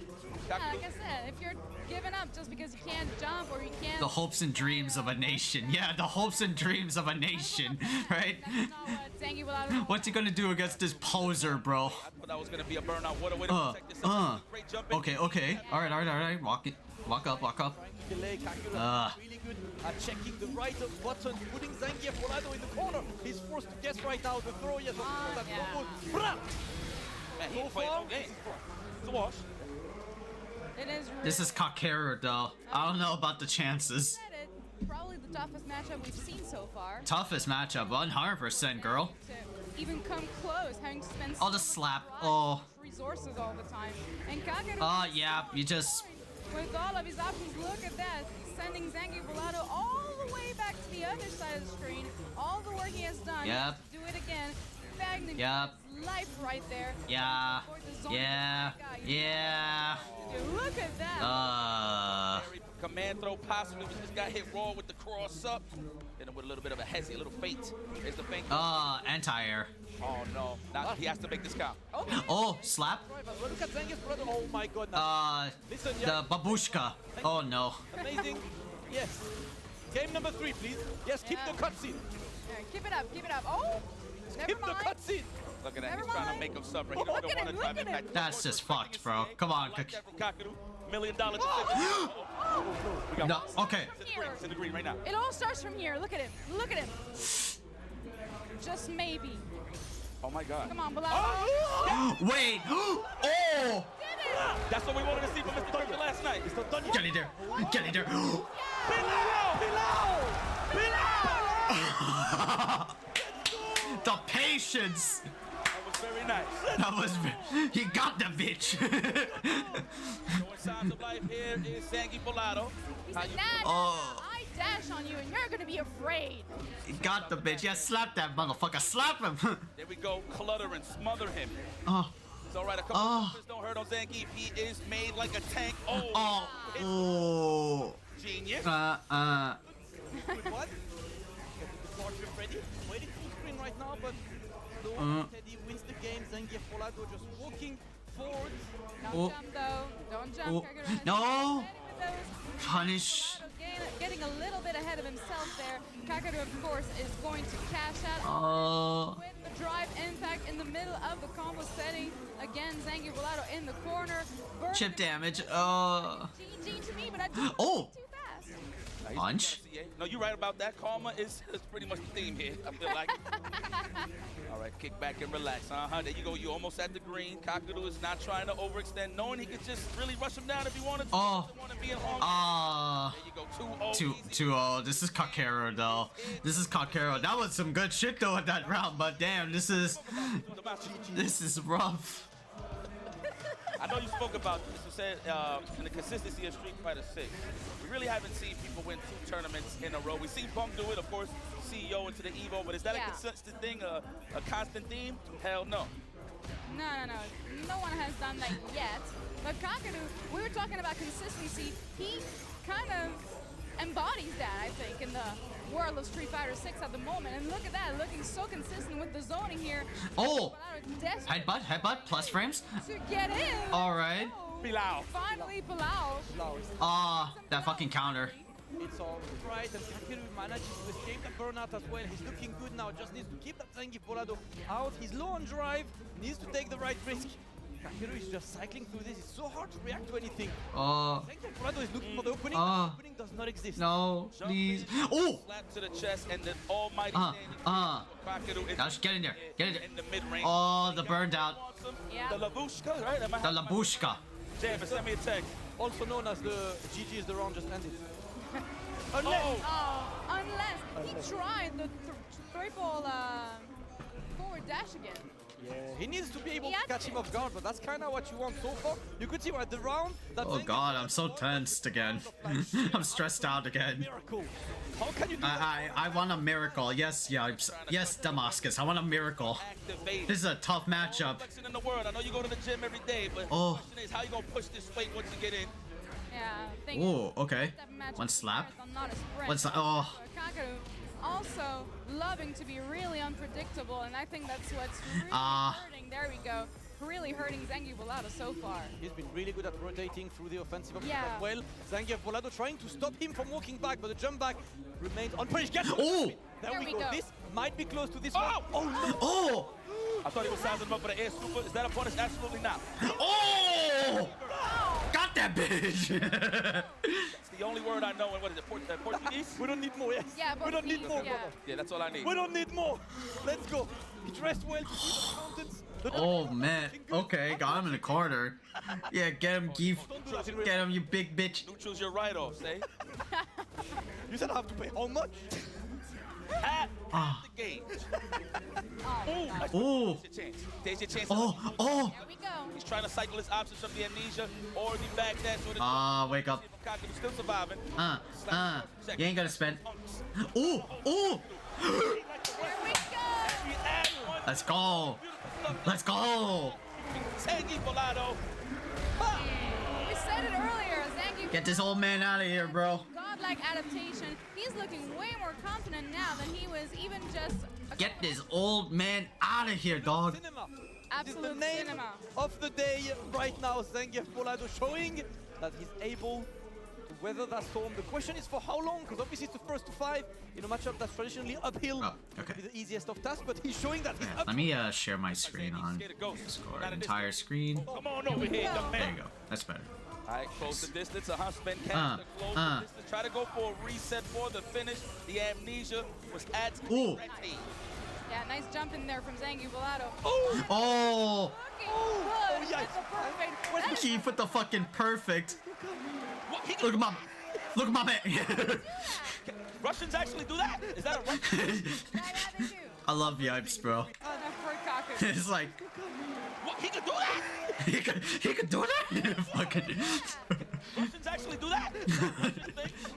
[SPEAKER 17] Yeah, like I said, if you're giving up just because you can't jump or you can't.
[SPEAKER 2] The hopes and dreams of a nation. Yeah, the hopes and dreams of a nation, right? What's he gonna do against this poser, bro?
[SPEAKER 16] I thought that was gonna be a burnout. What a way to protect yourself. Great jump in.
[SPEAKER 2] Okay. All right. Walk up.
[SPEAKER 18] Really good at checking the right button, putting Zangief Volado in the corner. He's forced to guess right now the throw. Yes, that's no good.
[SPEAKER 16] Man, he played no game. It's a wash.
[SPEAKER 17] It is.
[SPEAKER 2] This is Kakeru though. I don't know about the chances.
[SPEAKER 17] Probably the toughest matchup we've seen so far.
[SPEAKER 2] Toughest matchup, 100%, girl.
[SPEAKER 17] To even come close, having to spend
[SPEAKER 2] I'll just slap. Oh.
[SPEAKER 17] resources all the time. And Kakeru.
[SPEAKER 2] Yeah. You just.
[SPEAKER 17] With all of his options, look at that. Sending Zangief Volado all the way back to the other side of the screen. All the work he has done.
[SPEAKER 2] Yep.
[SPEAKER 17] Do it again. Bagging
[SPEAKER 2] Yep.
[SPEAKER 17] his life right there.
[SPEAKER 2] Yeah.
[SPEAKER 17] Look at that.
[SPEAKER 16] Command throw possibly. This guy hit raw with the cross up. Then with a little bit of a hezzy, a little feint. There's the feint.
[SPEAKER 2] Anti-air.
[SPEAKER 16] Oh no. Now he has to make this count.
[SPEAKER 2] Oh, slap.
[SPEAKER 18] Look at Zangief's brother. Oh my god. Listen,
[SPEAKER 2] the babushka. Oh no.
[SPEAKER 18] Amazing. Yes. Game number 3, please. Yes, keep the cutscene.
[SPEAKER 17] Keep it up. Oh,
[SPEAKER 18] keep the cutscene.
[SPEAKER 16] Look at that. He's trying to make him suffer. He don't want to drive him back.
[SPEAKER 2] That's just fucked, bro. Come on.
[SPEAKER 16] Kakaru, $1 million.
[SPEAKER 2] No. Okay.
[SPEAKER 16] It's in the green right now.
[SPEAKER 17] It all starts from here. Look at him. Just maybe.
[SPEAKER 16] Oh my god.
[SPEAKER 17] Come on, Bilal.
[SPEAKER 2] Wait. Oh.
[SPEAKER 16] That's what we wanted to see from Mr. Thunder last night.
[SPEAKER 2] Get in there.
[SPEAKER 16] Bilal!
[SPEAKER 2] The patience.
[SPEAKER 16] That was very nice.
[SPEAKER 2] That was. He got the bitch.
[SPEAKER 16] Showing signs of life here is Zangief Volado.
[SPEAKER 17] He said, I dash on you and you're gonna be afraid.
[SPEAKER 2] He got the bitch. Yeah, slap that motherfucker. Slap him.
[SPEAKER 16] There we go. Clutter and smother him.
[SPEAKER 2] Oh.
[SPEAKER 16] It's all right. A couple of numbers don't hurt on Zangief. He is made like a tank.
[SPEAKER 2] Oh.
[SPEAKER 16] Genius.
[SPEAKER 18] What? Ready? Waiting full screen right now, but Teddy wins the game. Zangief Volado just walking forward.
[SPEAKER 17] Don't jump though. Don't jump.
[SPEAKER 2] No. Punish.
[SPEAKER 17] Getting a little bit ahead of himself there. Kakaru, of course, is going to cash out with the drive impact in the middle of the combo setting. Again, Zangief Volado in the corner.
[SPEAKER 2] Chip damage.
[SPEAKER 17] GG to me, but I do too fast.
[SPEAKER 2] Punch.
[SPEAKER 16] No, you're right about that. Karma is pretty much the theme here. I feel like. All right, kick back and relax. There you go. You almost at the green. Kakaru is not trying to overextend, knowing he could just really rush him down if he wanted to. There you go.
[SPEAKER 2] 2-0. This is Kakeru though. That was some good shit though at that round, but damn, this is rough.
[SPEAKER 16] I know you spoke about this. You said in the consistency of Street Fighter 6. We really haven't seen people win 2 tournaments in a row. We've seen Punk do it, of course, CEO into the Evo, but is that a consistent thing, a constant theme? Hell no.
[SPEAKER 17] No. No one has done that yet. But Kakaru, we were talking about consistency. He kind of embodies that, I think, in the world of Street Fighter 6 at the moment. And look at that, looking so consistent with the zoning here.
[SPEAKER 2] Headbutt, plus frames.
[SPEAKER 17] To get in.
[SPEAKER 2] All right.
[SPEAKER 16] Bilal.
[SPEAKER 17] Finally, Bilal.
[SPEAKER 2] That fucking counter.
[SPEAKER 18] It's all right, and Kakaru manages to escape the burnout as well. He's looking good now, just needs to keep that Zangief Volado out. He's low on drive, needs to take the right risk. Kakeru is just cycling through this. It's so hard to react to anything. Zangief Volado is looking for the opening. The opening does not exist.
[SPEAKER 2] No, please. Oh!
[SPEAKER 16] Slap to the chest and the almighty standing.
[SPEAKER 2] Now just get in there. Get in there.
[SPEAKER 16] In the mid-range.
[SPEAKER 2] Oh, the burned out.
[SPEAKER 17] Yeah.
[SPEAKER 16] The Labushka, right?
[SPEAKER 2] The Labushka.
[SPEAKER 16] Jam, send me a text.
[SPEAKER 18] Also known as the GG is the round just ended.
[SPEAKER 17] Unless he tried the triple forward dash again.
[SPEAKER 18] Yeah, he needs to be able to catch him off guard, but that's kind of what you want so far. You could see at the round that.
[SPEAKER 2] Oh god, I'm so tensed again. I'm stressed out again.
[SPEAKER 18] Miracle. How can you do
[SPEAKER 2] I want a miracle. Yes, yes, Damascus. I want a miracle. This is a tough matchup.
[SPEAKER 16] In the world. I know you go to the gym every day, but the question is how you gonna push this weight once you get in.
[SPEAKER 17] Yeah.
[SPEAKER 2] Oh, okay. One slap. One slap. Oh.
[SPEAKER 17] Kakeru also loving to be really unpredictable, and I think that's what's really hurting. There we go. Really hurting Zangief Volado so far.
[SPEAKER 18] He's been really good at rotating through the offensive option as well. Zangief Volado trying to stop him from walking back, but the jump back remains unpunished.
[SPEAKER 2] Oh!
[SPEAKER 18] There we go. This might be close to this one. Oh no!
[SPEAKER 2] Oh!
[SPEAKER 16] I thought he was sizing him up for the air super. Is that a punish? Absolutely not.
[SPEAKER 2] Oh! Got that bitch!
[SPEAKER 16] It's the only word I know in what is it, Portuguese?
[SPEAKER 18] We don't need more, yes.
[SPEAKER 17] Yeah,
[SPEAKER 18] we don't need more, brother.
[SPEAKER 16] Yeah, that's all I need.
[SPEAKER 18] We don't need more. Let's go. He dressed well to see the mountains.
[SPEAKER 2] Oh man. Okay, got him in the corner. Yeah, get him, Geef. Get him, you big bitch.
[SPEAKER 16] Neutral's your write-off, say.
[SPEAKER 18] You said I have to pay how much?
[SPEAKER 16] At the gauge.
[SPEAKER 2] Oh.
[SPEAKER 16] There's your chance.
[SPEAKER 2] Oh.
[SPEAKER 17] There we go.
[SPEAKER 16] He's trying to cycle his options from the amnesia or the back dash or the
[SPEAKER 2] Wake up.
[SPEAKER 16] Kakeru's still surviving.
[SPEAKER 2] You ain't gonna spend. Oh.
[SPEAKER 17] There we go.
[SPEAKER 2] Let's go. Let's go.
[SPEAKER 16] Zangief Volado.
[SPEAKER 17] We said it earlier. Zangief.
[SPEAKER 2] Get this old man out of here, bro.
[SPEAKER 17] Godlike adaptation. He's looking way more confident now than he was even just.
[SPEAKER 2] Get this old man out of here, dog.
[SPEAKER 17] Absolute
[SPEAKER 18] the name
[SPEAKER 17] cinema.
[SPEAKER 18] of the day right now. Zangief Volado showing that he's able to weather that storm. The question is for how long, because obviously it's the first to 5 in a matchup that's traditionally uphill.
[SPEAKER 2] Okay.
[SPEAKER 18] Be the easiest of tasks, but he's showing that he's up.
[SPEAKER 2] Let me share my screen on Discord. Entire screen.
[SPEAKER 16] Come on over here, young
[SPEAKER 2] There
[SPEAKER 16] man.
[SPEAKER 2] you go. That's better.
[SPEAKER 16] All right, close the distance. Spend cash to close the distance. Try to go for a reset for the finish. The amnesia was at ready.
[SPEAKER 17] Yeah, nice jump in there from Zangief Volado.
[SPEAKER 2] Oh.
[SPEAKER 17] Looking good. With the perfect.
[SPEAKER 2] Geef with the fucking perfect. Look at my man.
[SPEAKER 16] Russians actually do that? Is that a Russian?
[SPEAKER 17] Yeah, they do.
[SPEAKER 2] I love Yipes, bro.
[SPEAKER 17] Oh, that poor Kakeru.
[SPEAKER 2] It's like
[SPEAKER 16] What? He could do that?
[SPEAKER 2] he could do that. Fucking.
[SPEAKER 16] Russians actually do that?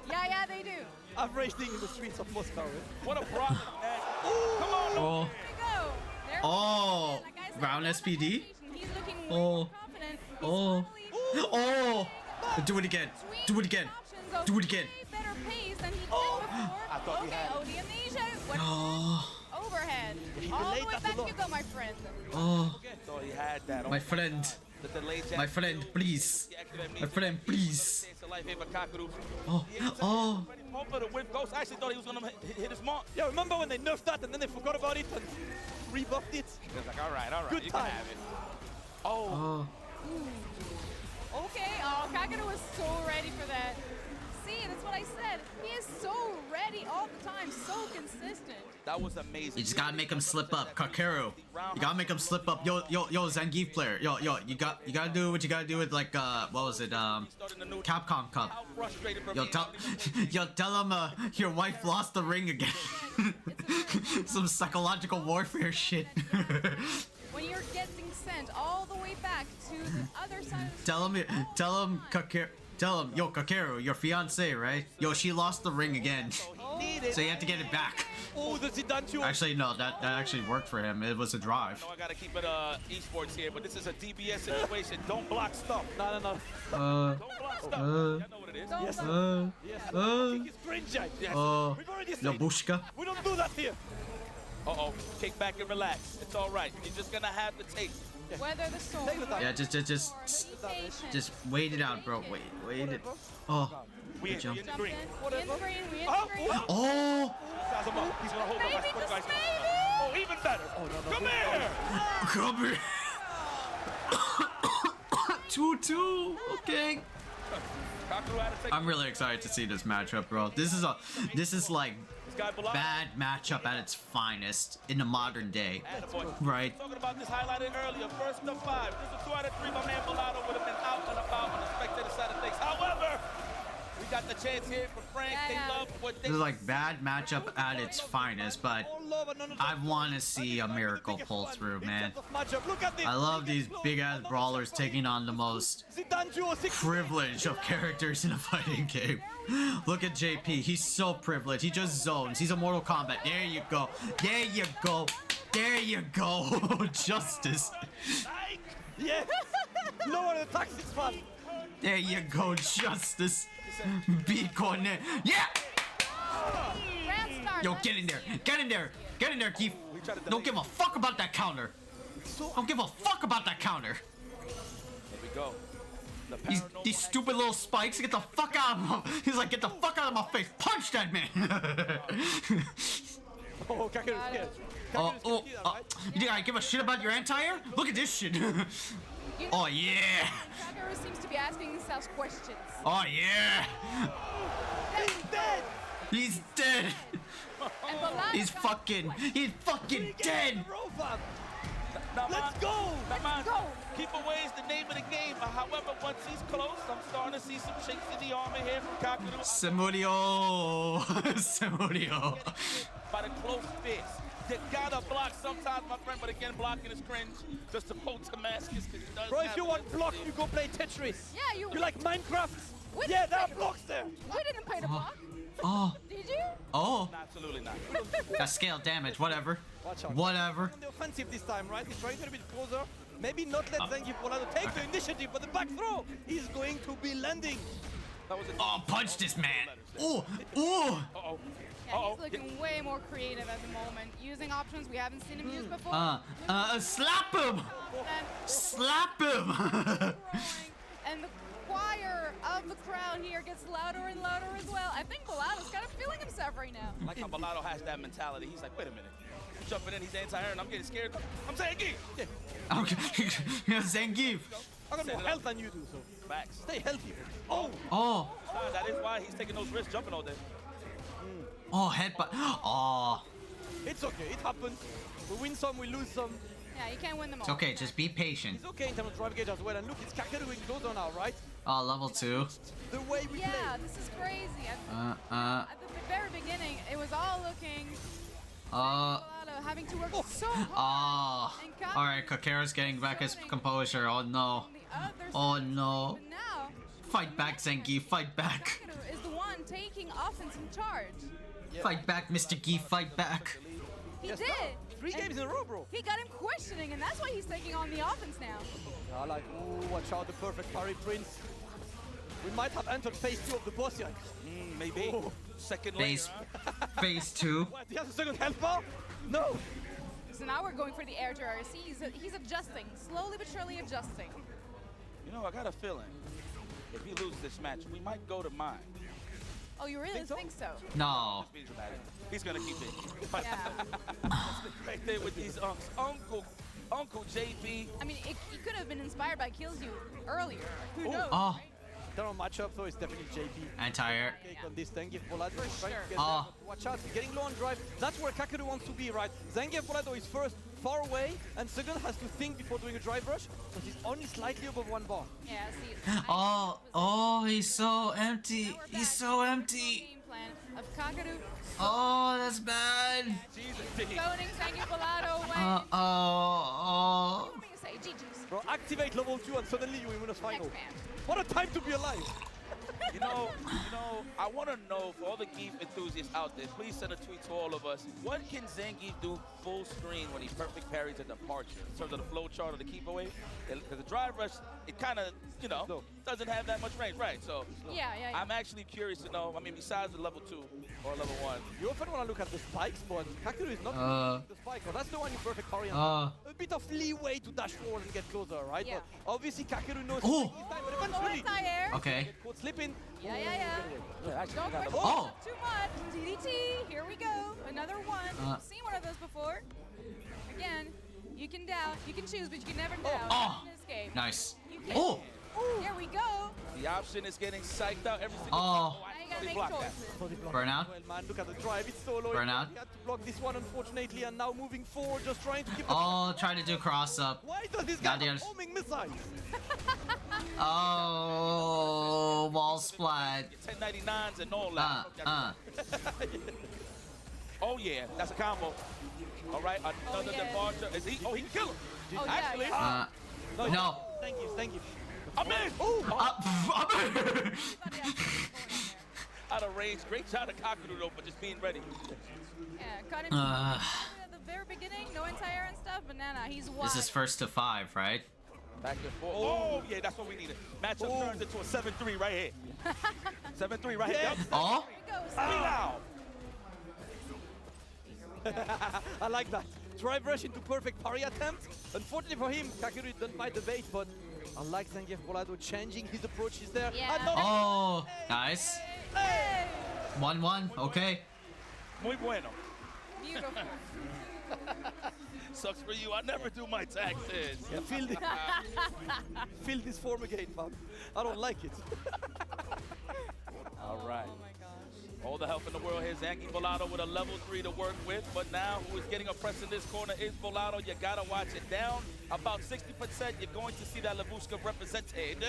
[SPEAKER 17] Yeah, they do.
[SPEAKER 18] I've raced in the streets of Moscow.
[SPEAKER 16] What a problem, man. Come on.
[SPEAKER 2] Oh.
[SPEAKER 17] There we go.
[SPEAKER 2] Oh.
[SPEAKER 17] Like I said,
[SPEAKER 2] Round SPD.
[SPEAKER 17] He's looking way more confident. He's
[SPEAKER 2] Oh. Do it again. Do it again. Do it again.
[SPEAKER 17] better pace than he did before.
[SPEAKER 18] I thought he had.
[SPEAKER 17] Oh, the amnesia. What?
[SPEAKER 2] Oh.
[SPEAKER 17] Overhead.
[SPEAKER 18] He
[SPEAKER 17] All the
[SPEAKER 18] delayed
[SPEAKER 17] way
[SPEAKER 18] that
[SPEAKER 17] back
[SPEAKER 18] a lot.
[SPEAKER 17] you go, my friend.
[SPEAKER 2] Oh.
[SPEAKER 16] Thought he had that.
[SPEAKER 2] My friend.
[SPEAKER 16] The delayed
[SPEAKER 2] My friend, please. My friend, please. Oh.
[SPEAKER 16] For the whip ghost, I actually thought he was gonna hit his mark.
[SPEAKER 18] Yeah, remember when they nerfed that and then they forgot about it and rebuffed it?
[SPEAKER 16] He was like, all right,
[SPEAKER 18] Good
[SPEAKER 16] you
[SPEAKER 18] time.
[SPEAKER 16] can have it. Oh.
[SPEAKER 17] Okay. Oh, Kakeru was so ready for that. See, that's what I said. He is so ready all the time, so consistent.
[SPEAKER 16] That was amazing.
[SPEAKER 2] You just gotta make him slip up, Kakeru. You gotta make him slip up. Yo, Zangief player. Yo, you gotta do what you gotta do with like what was it? Capcom Cup. Yo, tell him your wife lost the ring again. Some psychological warfare shit.
[SPEAKER 17] When you're getting sent all the way back to the other side of the
[SPEAKER 2] Tell him, Kakeru. Tell him, yo, Kakeru, your fiance, right? Yo, she lost the ring again. So you have to get it back.
[SPEAKER 18] Oh, the Zidane.
[SPEAKER 2] Actually, no, that actually worked for him. It was a drive.
[SPEAKER 16] I gotta keep it esports here, but this is a DBS situation. Don't block stuff.
[SPEAKER 18] No.
[SPEAKER 16] Don't block stuff. I know what it is.
[SPEAKER 18] Yes. It's cringe. Yes. We've already seen it.
[SPEAKER 2] Labushka.
[SPEAKER 18] We don't do that here.
[SPEAKER 16] Uh-oh. Kick back and relax. It's all right. You're just gonna have to take.
[SPEAKER 17] weather the storm.
[SPEAKER 2] Yeah, just wait it out, bro. Wait it. Oh, good jump.
[SPEAKER 17] In the green, we in the green.
[SPEAKER 2] Oh.
[SPEAKER 16] He's gonna hold
[SPEAKER 17] Maybe,
[SPEAKER 16] up.
[SPEAKER 17] just maybe.
[SPEAKER 16] Oh, even better. Come here.
[SPEAKER 2] Come here. 2-2. Okay. I'm really excited to see this matchup, bro. This is like bad matchup at its finest in the modern day, right?
[SPEAKER 16] Talking about this highlighted earlier, first of 5. This is 2 out of 3. My man Bolado would have been out and about on the spectator side of things. However, we got the chance here for Frank. They love what they.
[SPEAKER 2] This is like bad matchup at its finest, but I want to see a miracle pull through, man. I love these big ass brawlers taking on the most privileged of characters in a fighting game. Look at JP, he's so privileged. He just zones. He's a Mortal Kombat. There you go. There you go. There you go. Justice.
[SPEAKER 18] Yeah. No one attacks this one.
[SPEAKER 2] There you go, Justice. Beat coordinate. Yeah! Yo, get in there. Get in there. Get in there, Keith. Don't give a fuck about that counter. Don't give a fuck about that counter.
[SPEAKER 16] Here we go.
[SPEAKER 2] These stupid little spikes, get the fuck out of him. He's like, get the fuck out of my face. Punch that man.
[SPEAKER 18] Oh, Kakeru's scared.
[SPEAKER 2] You think I give a shit about your anti-air? Look at this shit. Oh yeah.
[SPEAKER 17] Kakeru seems to be asking himself questions.
[SPEAKER 2] Oh yeah.
[SPEAKER 18] He's dead.
[SPEAKER 2] He's dead. He's fucking dead.
[SPEAKER 18] Let's go.
[SPEAKER 16] Let's go. Keep away is the name of the game. However, once he's close, I'm starting to see some chinks in the armor here from Kakeru.
[SPEAKER 2] Samudio. Samudio.
[SPEAKER 16] By the close fist. You gotta block sometimes, my friend, but again, blocking is cringe. Just to quote Damascus, because he does.
[SPEAKER 18] Bro, if you want block, you go play Tetris.
[SPEAKER 17] Yeah,
[SPEAKER 18] You like Minecraft? Yeah, there are blocks there.
[SPEAKER 17] We didn't pay to block.
[SPEAKER 2] Oh.
[SPEAKER 17] Did you?
[SPEAKER 2] Oh.
[SPEAKER 16] Absolutely not.
[SPEAKER 2] Got scale damage. Whatever.
[SPEAKER 18] Watch out.
[SPEAKER 2] Whatever.
[SPEAKER 18] On the offensive this time, right? He's trying to get a bit closer. Maybe not let Zangief Bolado take the initiative, but the back throw is going to be landing.
[SPEAKER 2] Oh, punch this man. Oh. Oh.
[SPEAKER 16] Uh-oh.
[SPEAKER 17] Yeah, he's looking way more creative at the moment, using options we haven't seen him use before.
[SPEAKER 2] Slap him! Slap him!
[SPEAKER 17] And the choir of the crowd here gets louder and louder as well. I think Bolado's kind of feeling himself right now.
[SPEAKER 16] I like how Bolado has that mentality. He's like, wait a minute. I'm jumping in, he's anti-air, and I'm getting scared. I'm Zangief! Yeah.
[SPEAKER 2] Okay. Zangief.
[SPEAKER 18] I got more health than you do, so
[SPEAKER 16] facts.
[SPEAKER 18] Stay healthy. Oh!
[SPEAKER 2] Oh!
[SPEAKER 16] That is why he's taking those risks jumping all day.
[SPEAKER 2] Oh, headbutt. Oh.
[SPEAKER 18] It's okay, it happens. We win some, we lose some.
[SPEAKER 17] Yeah, you can't win them all.
[SPEAKER 2] It's okay, just be patient.
[SPEAKER 18] It's okay in terms of drive gauge as well. And look, it's Kakeru in closer now, right?
[SPEAKER 2] Oh, level 2.
[SPEAKER 18] The way we play.
[SPEAKER 17] Yeah, this is crazy. At the very beginning, it was all looking... Bolado having to work so hard.
[SPEAKER 2] Alright, Kakeru's getting back his composure. Oh no. Oh no.
[SPEAKER 17] But now,
[SPEAKER 2] Fight back, Zangief. Fight back.
[SPEAKER 17] Kakeru is the one taking offense in charge.
[SPEAKER 2] Yeah. Fight back, Mr. Geef. Fight back.
[SPEAKER 17] He did.
[SPEAKER 18] 3 games in a row, bro.
[SPEAKER 17] He got him questioning, and that's why he's taking on the offense now.
[SPEAKER 18] I like, ooh, watch out, the perfect parry, Prince. We might have entered phase 2 of the boss yet.
[SPEAKER 16] Maybe.
[SPEAKER 18] Oh.
[SPEAKER 16] Second
[SPEAKER 2] phase 2.
[SPEAKER 18] What, he has a second health bar? No.
[SPEAKER 17] So now we're going for the air to RC. He's adjusting, slowly but surely adjusting.
[SPEAKER 16] You know, I got a feeling if he loses this match, we might go to mine.
[SPEAKER 17] Oh, you really think so?
[SPEAKER 2] No.
[SPEAKER 16] He's gonna keep it.
[SPEAKER 17] Yeah.
[SPEAKER 16] Right there with these Uncle JP.
[SPEAKER 17] I mean, he could have been inspired by Kills You earlier. Who knows?
[SPEAKER 2] Oh.
[SPEAKER 17] Right?
[SPEAKER 18] There are matchup, so it's definitely JP.
[SPEAKER 2] Anti-air.
[SPEAKER 18] On this Zangief Bolado is trying to get
[SPEAKER 2] Oh.
[SPEAKER 18] there, watch out, he's getting low on drive. That's where Kakeru wants to be, right? Zangief Bolado is first far away, and second has to think before doing a drive rush, but he's only slightly above 1 bar.
[SPEAKER 17] Yeah, see.
[SPEAKER 2] Oh, he's so empty. He's so empty.
[SPEAKER 17] Game plan of Kakeru.
[SPEAKER 2] Oh, that's bad.
[SPEAKER 17] Zoning Zangief Bolado away.
[SPEAKER 2] Oh.
[SPEAKER 17] What do you say? GG's.
[SPEAKER 18] Bro, activate level 2 and suddenly you win a final. What a time to be alive.
[SPEAKER 16] You know, I want to know, for all the Geef enthusiasts out there, please send a tweet to all of us. What can Zangief do full screen when he perfect parries a departure in terms of the flow chart or the keep away? Because the drive rush, it kind of, doesn't have that much range, right? So
[SPEAKER 17] yeah.
[SPEAKER 16] I'm actually curious to know, I mean, besides the level 2 or level 1.
[SPEAKER 18] You often want to look at the spikes, but Kakeru is not the spike. But that's the one you perfect parry. A bit of leeway to dash forward and get closer, right?
[SPEAKER 17] Yeah.
[SPEAKER 18] But obviously Kakeru knows
[SPEAKER 2] Oh.
[SPEAKER 18] his time, but eventually.
[SPEAKER 2] Okay.
[SPEAKER 18] Caught slipping.
[SPEAKER 17] Yeah. Don't question too much. DDT, here we go. Another one. We've seen one of those before. Again, you can doubt, you can choose, but you can never doubt.
[SPEAKER 2] Oh.
[SPEAKER 17] In this game.
[SPEAKER 2] Nice.
[SPEAKER 17] You can.
[SPEAKER 2] Oh.
[SPEAKER 17] Here we go.
[SPEAKER 16] The option is getting psyched out every single
[SPEAKER 2] Oh.
[SPEAKER 16] time.
[SPEAKER 17] Now you gotta
[SPEAKER 16] They
[SPEAKER 17] make
[SPEAKER 16] blocked
[SPEAKER 17] choices.
[SPEAKER 2] Burnout.
[SPEAKER 18] Well, man, look at the drive. It's solo.
[SPEAKER 2] Burnout.
[SPEAKER 18] He had to block this one, unfortunately, and now moving forward, just trying to keep the...
[SPEAKER 2] Oh, try to do cross up.
[SPEAKER 18] Why does this guy
[SPEAKER 2] Got the
[SPEAKER 18] have
[SPEAKER 2] other-
[SPEAKER 18] homing missiles?
[SPEAKER 2] Oh, wall splat.
[SPEAKER 16] 1099s and all that. Oh yeah, that's a combo. All right, another
[SPEAKER 17] yeah.
[SPEAKER 16] departure. Is he? Oh, he can kill him.
[SPEAKER 17] Oh, yeah,
[SPEAKER 16] Actually,
[SPEAKER 17] yeah.
[SPEAKER 2] No.
[SPEAKER 18] Thank you, thank you.
[SPEAKER 16] I'm in.
[SPEAKER 2] Oh.
[SPEAKER 16] Out of range. Great shot of Kakudu though for just being ready.
[SPEAKER 17] Yeah, caught him at the very beginning, no anti-air and stuff, but nah, he's wide.
[SPEAKER 2] This is first to 5, right?
[SPEAKER 16] Back and forth. Oh yeah, that's what we needed. Matchup turns into a 7-3 right here. 7-3 right here. Yep.
[SPEAKER 2] Oh.
[SPEAKER 16] Now.
[SPEAKER 18] I like that. Drive rush into perfect parry attempt. Unfortunately for him, Kakeru didn't find the bait, but I like Zangief Bolado changing his approaches there.
[SPEAKER 17] Yeah.
[SPEAKER 2] Oh, nice. 1-1, okay.
[SPEAKER 16] Muy bueno.
[SPEAKER 17] Beautiful.
[SPEAKER 16] Sucks for you. I never do my taxes.
[SPEAKER 18] Yeah, feel this form again, fam. I don't like it.
[SPEAKER 16] All right.
[SPEAKER 17] Oh my gosh.
[SPEAKER 16] All the help in the world here. Zangief Bolado with a level 3 to work with. But now who is getting oppressed in this corner is Bolado. You gotta watch it down. About 60%, you're going to see that Lavushka represented.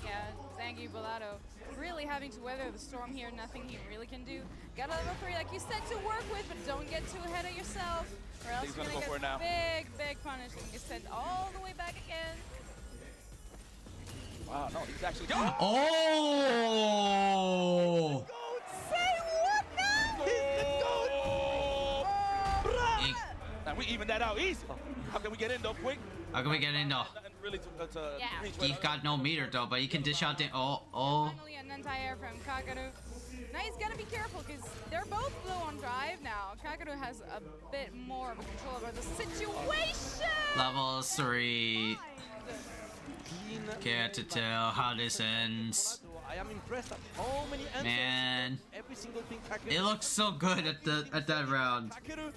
[SPEAKER 17] Yeah, Zangief Bolado really having to weather the storm here. Nothing he really can do. Got a level 3, like you said, to work with, but don't get too ahead of yourself, or else
[SPEAKER 16] He's
[SPEAKER 17] you're
[SPEAKER 16] gonna
[SPEAKER 17] gonna
[SPEAKER 16] go for it
[SPEAKER 17] get
[SPEAKER 16] now.
[SPEAKER 17] big punish and get sent all the way back again.
[SPEAKER 16] Wow, no, he's actually...
[SPEAKER 2] Oh!
[SPEAKER 17] Say what now?
[SPEAKER 2] Eek.
[SPEAKER 16] Now we even that out easy. How can we get in though quick?
[SPEAKER 2] How can we get in though?
[SPEAKER 16] Nothing really to
[SPEAKER 17] Yeah.
[SPEAKER 16] reach
[SPEAKER 2] He's got no meter though, but he can dish out the... Oh.
[SPEAKER 17] Finally an anti-air from Kakeru. Now he's gotta be careful because they're both low on drive now. Kakeru has a bit more of a control over the situation.
[SPEAKER 2] Level 3. Can't to tell how this ends.
[SPEAKER 18] I am impressed at how many answers.
[SPEAKER 2] Man.
[SPEAKER 18] Every single thing Kakeru.
[SPEAKER 2] It looks so good at that round.
[SPEAKER 18] Kakeru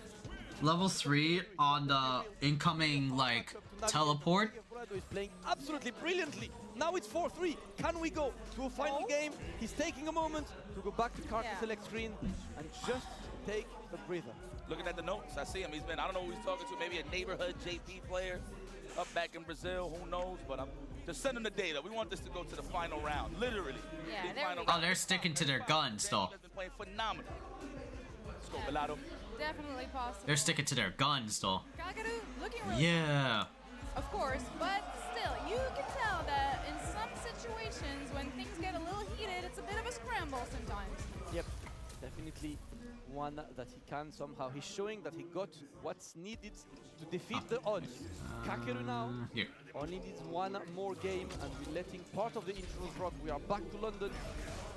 [SPEAKER 2] Level 3 on the incoming, like, teleport.
[SPEAKER 18] is playing absolutely brilliantly. Now it's 4-3. Can we go to a final game? He's taking a moment to go back to card select screen and just take a breather.
[SPEAKER 16] Looking at the notes, I see him. He's been, I don't know who he's talking to, maybe a neighborhood JP player up back in Brazil, who knows, but I'm just sending the data. We want this to go to the final round, literally.
[SPEAKER 17] Yeah,
[SPEAKER 16] The final
[SPEAKER 2] Oh,
[SPEAKER 16] round.
[SPEAKER 2] they're sticking to their guns though.
[SPEAKER 16] Has been playing phenomenal. Let's go, Bolado.
[SPEAKER 17] Definitely possible.
[SPEAKER 2] They're sticking to their guns though.
[SPEAKER 17] Kakeru looking really
[SPEAKER 2] Yeah.
[SPEAKER 17] of course, but still, you can tell that in some situations when things get a little heated, it's a bit of a scramble sometimes.
[SPEAKER 18] Yep, definitely one that he can somehow. He's showing that he got what's needed to defeat the odds. Kakeru now
[SPEAKER 2] Here.
[SPEAKER 18] only needs one more game and we're letting part of the intros rock. We are back to London.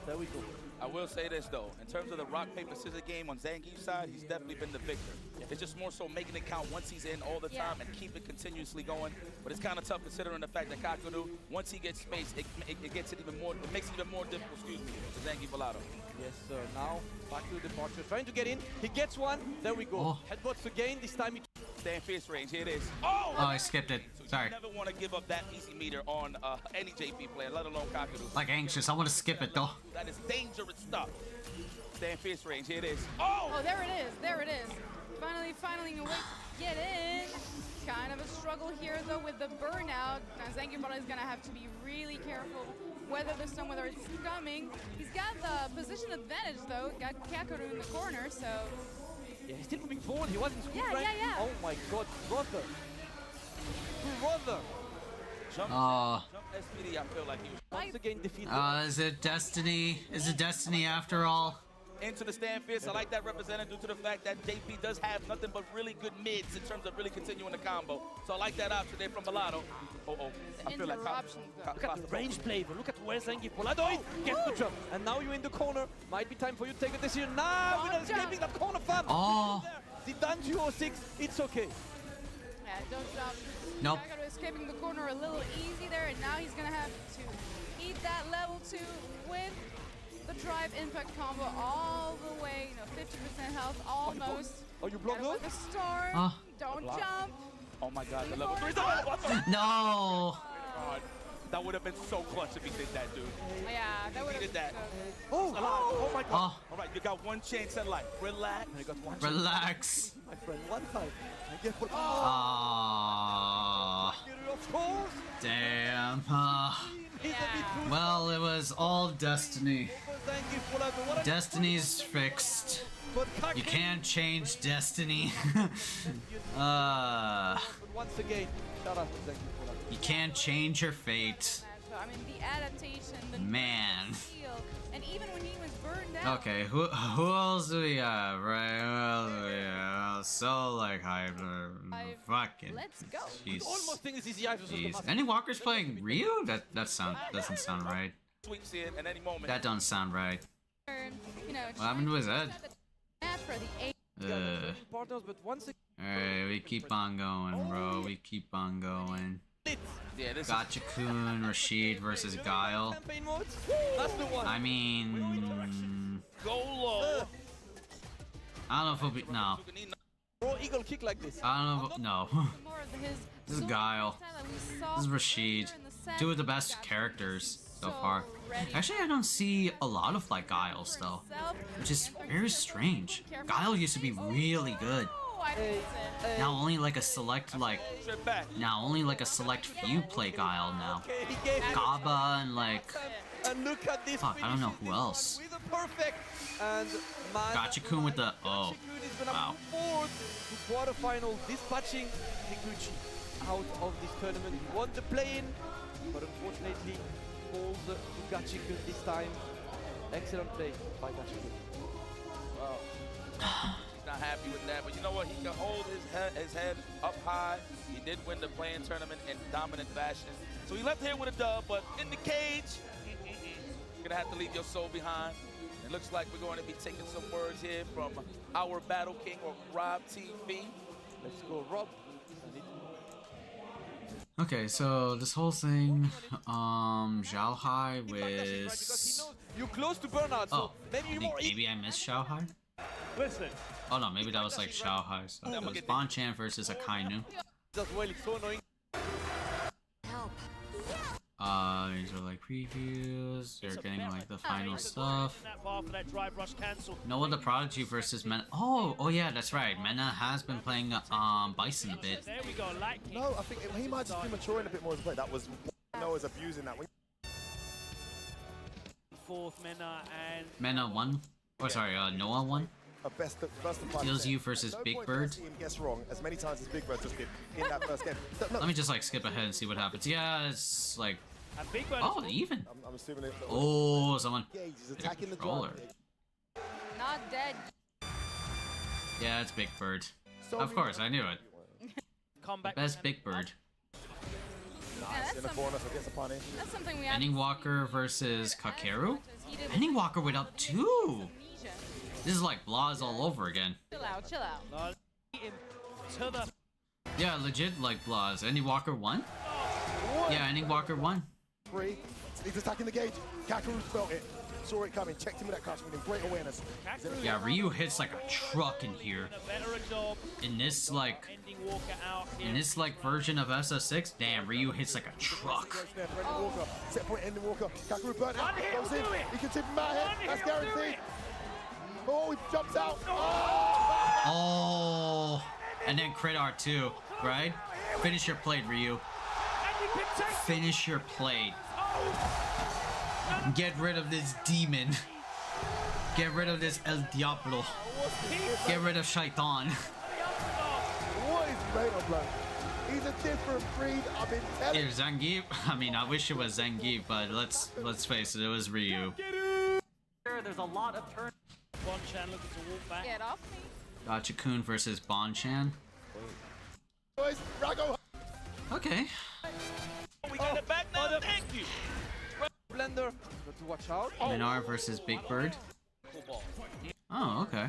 [SPEAKER 18] There we go.
[SPEAKER 16] I will say this though, in terms of the rock, paper, scissors game on Zangief's side, he's definitely been the victor. It's just more so making it count once he's in all the time and keep it continuously going. But it's kind of tough considering the fact that Kakeru, once he gets space, it gets it even more, it makes it even more difficult, excuse me, for Zangief Bolado.
[SPEAKER 18] Yes, sir. Now, back to the departure. Trying to get in. He gets one. There we go. Headbutts again. This time he...
[SPEAKER 16] Stay in fierce range. Here it is.
[SPEAKER 2] Oh, I skipped it. Sorry.
[SPEAKER 16] You never want to give up that easy meter on any JP player, let alone Kakeru.
[SPEAKER 2] Like anxious. I want to skip it though.
[SPEAKER 16] That is dangerous stuff. Stay in fierce range. Here it is.
[SPEAKER 17] Oh, there it is. There it is. Finally a way to get in. Kind of a struggle here though with the burnout. Now Zangief Bolado is gonna have to be really careful whether the storm, whether it's coming. He's got the position advantage though. Got Kakeru in the corner, so.
[SPEAKER 18] Yeah, he's still moving forward. He wasn't scoop
[SPEAKER 17] Yeah.
[SPEAKER 18] Oh my god, brother. Brother.
[SPEAKER 16] Jump SPD, I feel like he was
[SPEAKER 18] once again defeated.
[SPEAKER 2] Is it destiny? Is it destiny after all?
[SPEAKER 16] into the stand fierce. I like that represented due to the fact that JP does have nothing but really good mids in terms of really continuing the combo. So I like that option there from Bolado. I feel like
[SPEAKER 18] look at the range play, but look at where Zangief Bolado gets the jump. And now you're in the corner. Might be time for you to take a decision. Nah, we're not escaping that corner, fam.
[SPEAKER 2] Oh.
[SPEAKER 18] Zidane 206, it's okay.
[SPEAKER 17] Yeah, don't jump.
[SPEAKER 2] Nope.
[SPEAKER 17] Kakeru escaping the corner a little easy there, and now he's gonna have to eat that level 2 with the drive impact combo all the way, 50% health almost.
[SPEAKER 18] Oh, you blocked
[SPEAKER 17] those? The storm. Don't jump.
[SPEAKER 16] Oh my god, the level 3.
[SPEAKER 2] No.
[SPEAKER 16] That would have been so clutch if he did that, dude.
[SPEAKER 17] Yeah, that would have
[SPEAKER 16] Did
[SPEAKER 17] been
[SPEAKER 16] that.
[SPEAKER 17] so
[SPEAKER 16] Oh, oh my God.
[SPEAKER 2] Oh.
[SPEAKER 16] All right, you got one chance at life. Relax.
[SPEAKER 18] I got one
[SPEAKER 2] Relax.
[SPEAKER 18] my friend, one time.
[SPEAKER 2] Ah.
[SPEAKER 18] Of course.
[SPEAKER 2] Damn.
[SPEAKER 17] Yeah.
[SPEAKER 2] Well, it was all destiny. Destiny's fixed. You can't change destiny.
[SPEAKER 18] Once again, shout out to Zengi for that.
[SPEAKER 2] You can't change your fate.
[SPEAKER 17] I mean, the adaptation, the
[SPEAKER 2] Man.
[SPEAKER 17] feel, and even when he was burned out.
[SPEAKER 2] Okay, who else do we have, right? Who else do we have? So, like, fucking.
[SPEAKER 17] Let's go.
[SPEAKER 2] Jeez.
[SPEAKER 18] Almost think this is the versus the
[SPEAKER 2] Jeez.
[SPEAKER 18] Master.
[SPEAKER 2] Any Walker's playing Ryu? That doesn't sound right.
[SPEAKER 16] Sweeps in at any moment.
[SPEAKER 2] That doesn't sound right.
[SPEAKER 17] You know,
[SPEAKER 2] What happened to his head?
[SPEAKER 17] match for the eight.
[SPEAKER 18] Partners, but once again,
[SPEAKER 2] Alright, we keep on going, bro. We keep on going.
[SPEAKER 16] Yeah, this
[SPEAKER 2] Gotcha-kun, Rashid versus Guile.
[SPEAKER 18] campaign modes. That's the one.
[SPEAKER 2] I mean,
[SPEAKER 16] go low.
[SPEAKER 2] I don't know if it'll be no.
[SPEAKER 18] Raw eagle kick like this.
[SPEAKER 2] I don't know. If, no.
[SPEAKER 17] More of his
[SPEAKER 2] This is Guile. This is Rashid. Two of the best characters so far. Actually, I don't see a lot of like Guiles though, which is very strange. Guile used to be really good. Now only like a select few play Guile now. Gaba and like
[SPEAKER 18] And look at this.
[SPEAKER 2] fuck, I don't know who else.
[SPEAKER 18] With a perfect and man.
[SPEAKER 2] Gotcha-kun with the oh
[SPEAKER 18] Is gonna
[SPEAKER 2] wow.
[SPEAKER 18] move forward to quarterfinal, dispatching Higuchi out of this tournament. He won the play-in, but unfortunately falls to Gotcha-kun this time. Excellent play by Gotcha-kun.
[SPEAKER 16] Wow. He's not happy with that, but you know what? He can hold his head up high. He did win the play-in tournament in dominant fashion. So he left here with a dub, but in the cage, you're gonna have to leave your soul behind. It looks like we're going to be taking some words here from our Battle King or Rob TV.
[SPEAKER 18] Let's go, Rob.
[SPEAKER 2] Okay, so this whole thing, Xiaohai with
[SPEAKER 18] You're close to burnout, so
[SPEAKER 2] maybe I missed Xiaohai.
[SPEAKER 12] Listen.
[SPEAKER 2] Oh no, maybe that was like Xiaohai. So it was Bonchan versus Akainu.
[SPEAKER 18] Just well, it's so annoying.
[SPEAKER 2] These are like previews. They're getting like the final stuff. Noah the Prodigy versus Mena. Oh yeah, that's right. Mena has been playing Bison a bit.
[SPEAKER 12] There we go, light kick.
[SPEAKER 15] No, I think he might just be maturing a bit more as a player. That was Noah's abusing that.
[SPEAKER 12] Fourth Mena and
[SPEAKER 2] Mena won. Oh sorry, Noah won.
[SPEAKER 15] First of 5
[SPEAKER 2] Deals you versus Big Bird.
[SPEAKER 15] Team gets wrong as many times as Big Bird just did in that first game.
[SPEAKER 2] Let me just like skip ahead and see what happens. Yeah, it's like
[SPEAKER 12] Big Bird.
[SPEAKER 2] oh even.
[SPEAKER 15] I'm assuming it.
[SPEAKER 2] Oh, someone.
[SPEAKER 15] He's attacking the
[SPEAKER 2] controller.
[SPEAKER 17] Not dead.
[SPEAKER 2] Yeah, it's Big Bird. Of course, I knew it.
[SPEAKER 12] Comeback.
[SPEAKER 2] Best Big Bird.
[SPEAKER 17] Yeah,
[SPEAKER 15] in the corner, so gets a punish.
[SPEAKER 17] That's something we have.
[SPEAKER 2] Ending Walker versus Kakeru. Ending Walker went up too. This is like Blaz all over again.
[SPEAKER 17] Chill out, chill out.
[SPEAKER 2] Yeah, legit like Blaz. Ending Walker won? Yeah, Ending Walker won.
[SPEAKER 15] Free. He's attacking the gauge. Kakeru felt it. Saw it coming. Checked him with that crouch with great awareness.
[SPEAKER 2] Yeah, Ryu hits like a truck in here. In this like version of SF6, damn, Ryu hits like a truck.
[SPEAKER 15] Set point, Ending Walker. Kakeru burnt out. Goes in. He can tip him out here. That's guaranteed. Oh, he jumps out.
[SPEAKER 2] Oh, and then crit R2, right? Finish your plate, Ryu. Finish your plate. Get rid of this demon. Get rid of this El Diablo. Get rid of Shaitan.
[SPEAKER 15] What is made of, blood? He's a different breed. I've been telling
[SPEAKER 2] Here, Zangief. I mean, I wish it was Zangief, but let's face it, it was Ryu.
[SPEAKER 9] There's a lot of turn.
[SPEAKER 12] Bonchan looking to walk back.
[SPEAKER 17] Get off me.
[SPEAKER 2] Gotcha-kun versus Bonchan.
[SPEAKER 15] Boys, Rago.
[SPEAKER 2] Okay.
[SPEAKER 16] We got it back now. Thank you.
[SPEAKER 18] Blender, got to watch out.
[SPEAKER 2] Menard versus Big Bird. Oh, okay.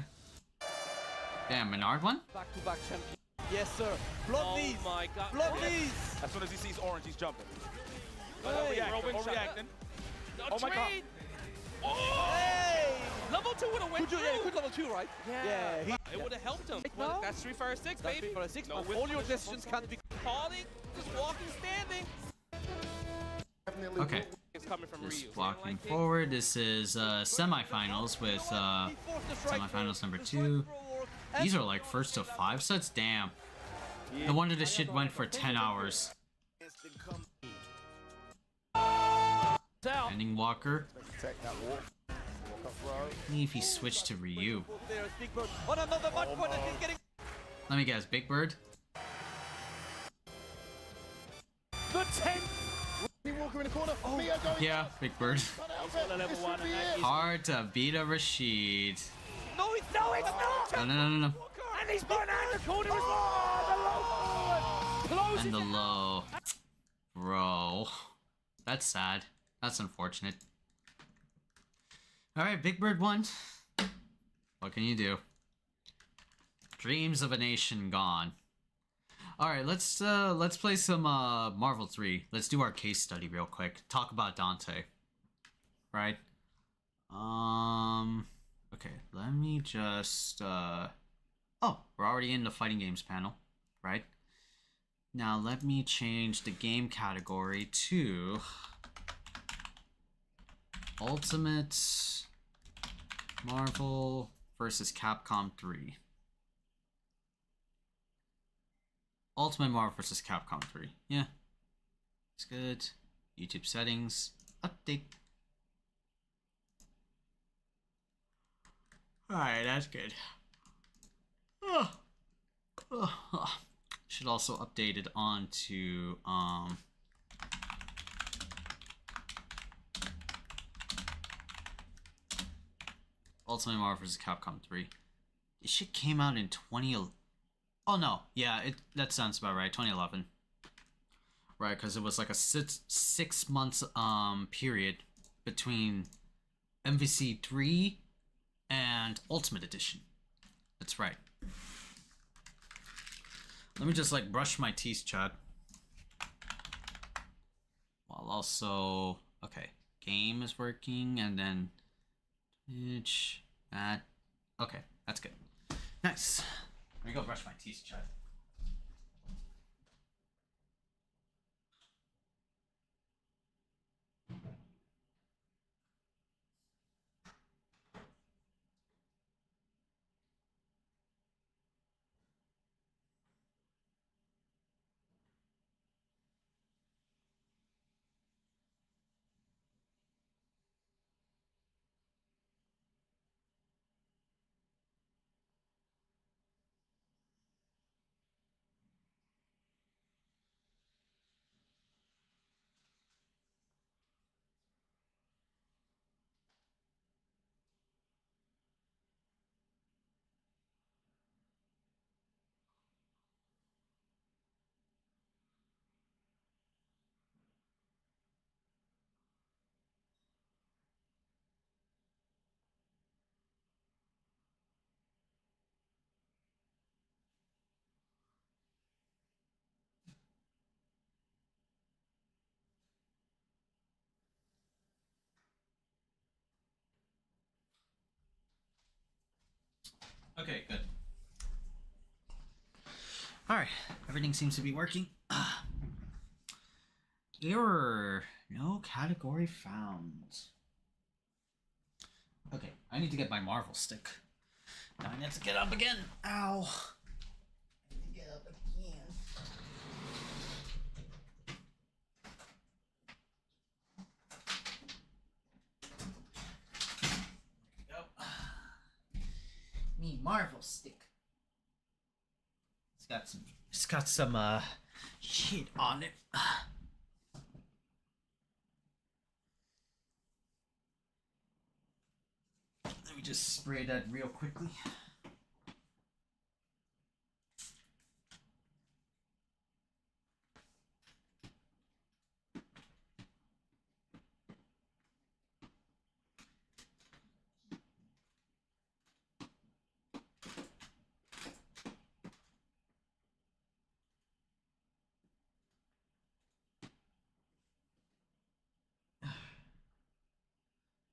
[SPEAKER 2] Damn, Menard won?
[SPEAKER 18] Back-to-back champion. Yes, sir. Block these.
[SPEAKER 12] Oh my god.
[SPEAKER 18] Block these.
[SPEAKER 16] As soon as he sees orange, he's jumping.
[SPEAKER 18] Hey,
[SPEAKER 16] Overreacting.
[SPEAKER 12] Oh
[SPEAKER 16] my god.
[SPEAKER 12] Oh!
[SPEAKER 18] Hey!
[SPEAKER 12] Level 2 would have went
[SPEAKER 18] Good,
[SPEAKER 12] through.
[SPEAKER 18] yeah, good level 2, right? Yeah.
[SPEAKER 12] It would have helped him.
[SPEAKER 18] No.
[SPEAKER 12] That's 3 fire 6, baby.
[SPEAKER 18] For a 6,
[SPEAKER 12] No,
[SPEAKER 18] but
[SPEAKER 12] with
[SPEAKER 18] all your
[SPEAKER 12] punish.
[SPEAKER 18] decisions can't be.
[SPEAKER 12] Party, just walking, standing.
[SPEAKER 2] just walking forward. This is semifinals with semifinals number 2. These are like first to 5 sets. Damn. No wonder this shit went for 10 hours. Ending Walker. If he switched to Ryu. Let me guess, Big Bird?
[SPEAKER 12] The 10th!
[SPEAKER 2] Yeah, Big Bird. Hard to beat a Rashid.
[SPEAKER 12] No, it's not!
[SPEAKER 2] No.
[SPEAKER 12] And he's going out the corner as well! The low forward!
[SPEAKER 2] And the low. Bro. That's sad. That's unfortunate. Alright, Big Bird won. What can you do? Dreams of a nation gone. Alright, let's play some Marvel 3. Let's do our case study real quick. Talk about Dante. Right? Okay, let me just oh, we're already in the fighting games panel, right? Now let me change the game category to Ultimate Marvel versus Capcom 3. Ultimate Marvel vs. Capcom 3. Yeah. It's good. YouTube settings. Update. Alright, that's good. Should also update it onto, Ultimate Marvel vs. Capcom 3. This shit came out in 2011. Oh no, yeah, that sounds about right. 2011, right? Because it was like a six months period between UMVC3 and Ultimate Edition. That's right. Let me just like brush my teeth, chat. While also, okay, game is working, and then Twitch, that. Okay, that's good. Nice. Let me go brush my teeth, chat. Okay, good. Alright, everything seems to be working. Error. No category found. Okay, I need to get my Marvel stick. Now I need to get up again. Ow. I need to get up again. There we go. Me Marvel stick. It's got some shit on it. Let me just spray that real quickly.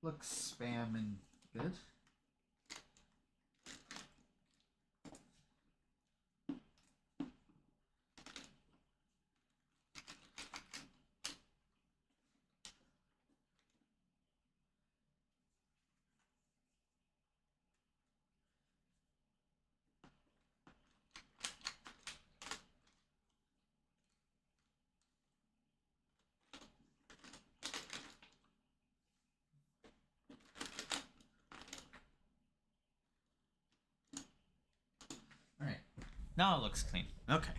[SPEAKER 2] Looks spam and good. Now it looks clean. Okay.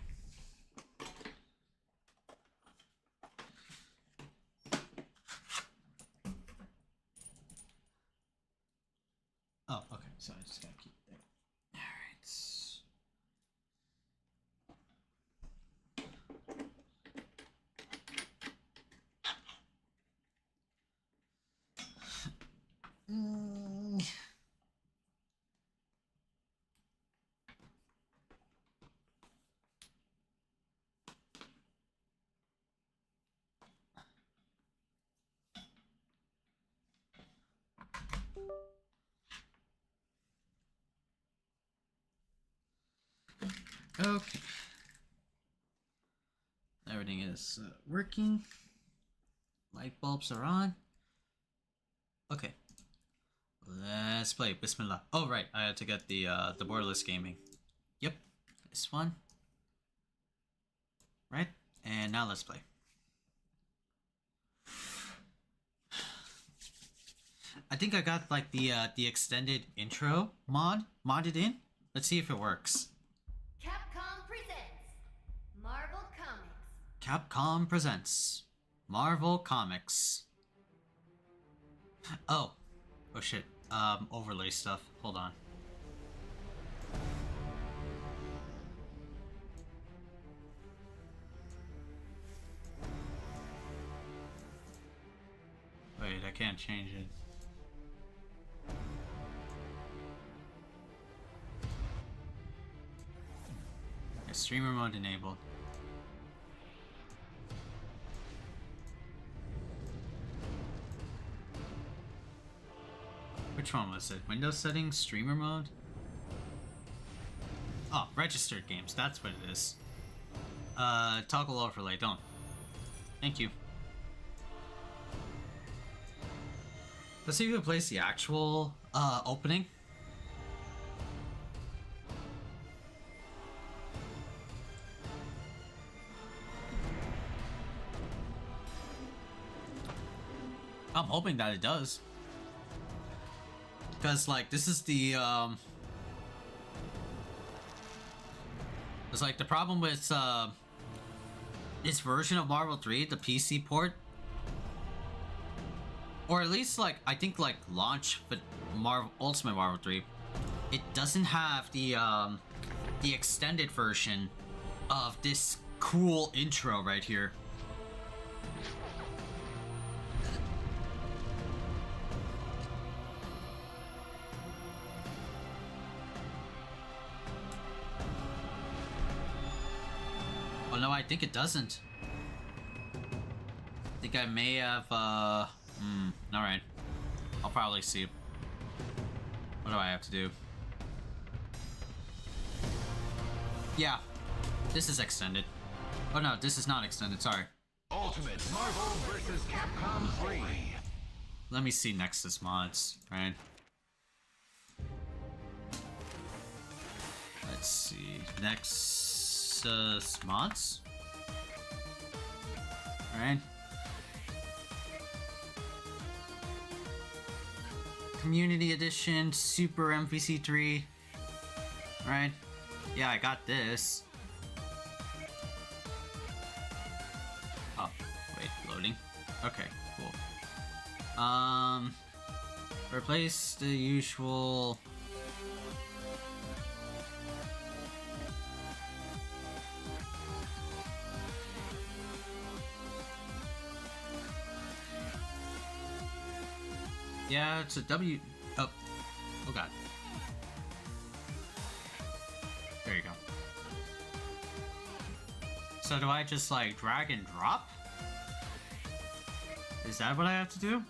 [SPEAKER 2] Oh, okay. So I just gotta keep it there. Alright. Okay. Everything is working. Light bulbs are on. Okay. Let's play. Bismillah. Oh right, I had to get the borderless gaming. Yep, this one. Right, and now let's play. I think I got like the extended intro modded in. Let's see if it works.
[SPEAKER 19] Capcom presents Marvel Comics.
[SPEAKER 2] Capcom presents Marvel Comics. Oh shit. Overlay stuff. Hold on. Wait, I can't change it. Okay, streamer mode enabled. Which one was it? Windows settings, streamer mode? Oh, registered games, that's what it is. Toggle overlay, don't. Thank you. Let's see if it plays the actual opening. I'm hoping that it does. Because, like, this is the, it's like the problem with, this version of Marvel 3, the PC port. Or at least, like, I think, like, launch but Ultimate Marvel 3. It doesn't have the extended version of this cool intro right here. No, I think it doesn't. I think I may have, alright. I'll probably see. What do I have to do? Yeah. This is extended. Oh no, this is not extended, sorry.
[SPEAKER 1] Ultimate Marvel vs. Capcom 3.
[SPEAKER 2] Let me see Nexus mods, right? Let's see. Nexus mods? Alright. Community Edition, Super UMVC3. Right? Yeah, I got this. Oh, wait, loading. Okay, cool. Replace the usual. Yeah, it's a W. Oh god. There you go. So do I just like drag and drop? Is that what I have to do?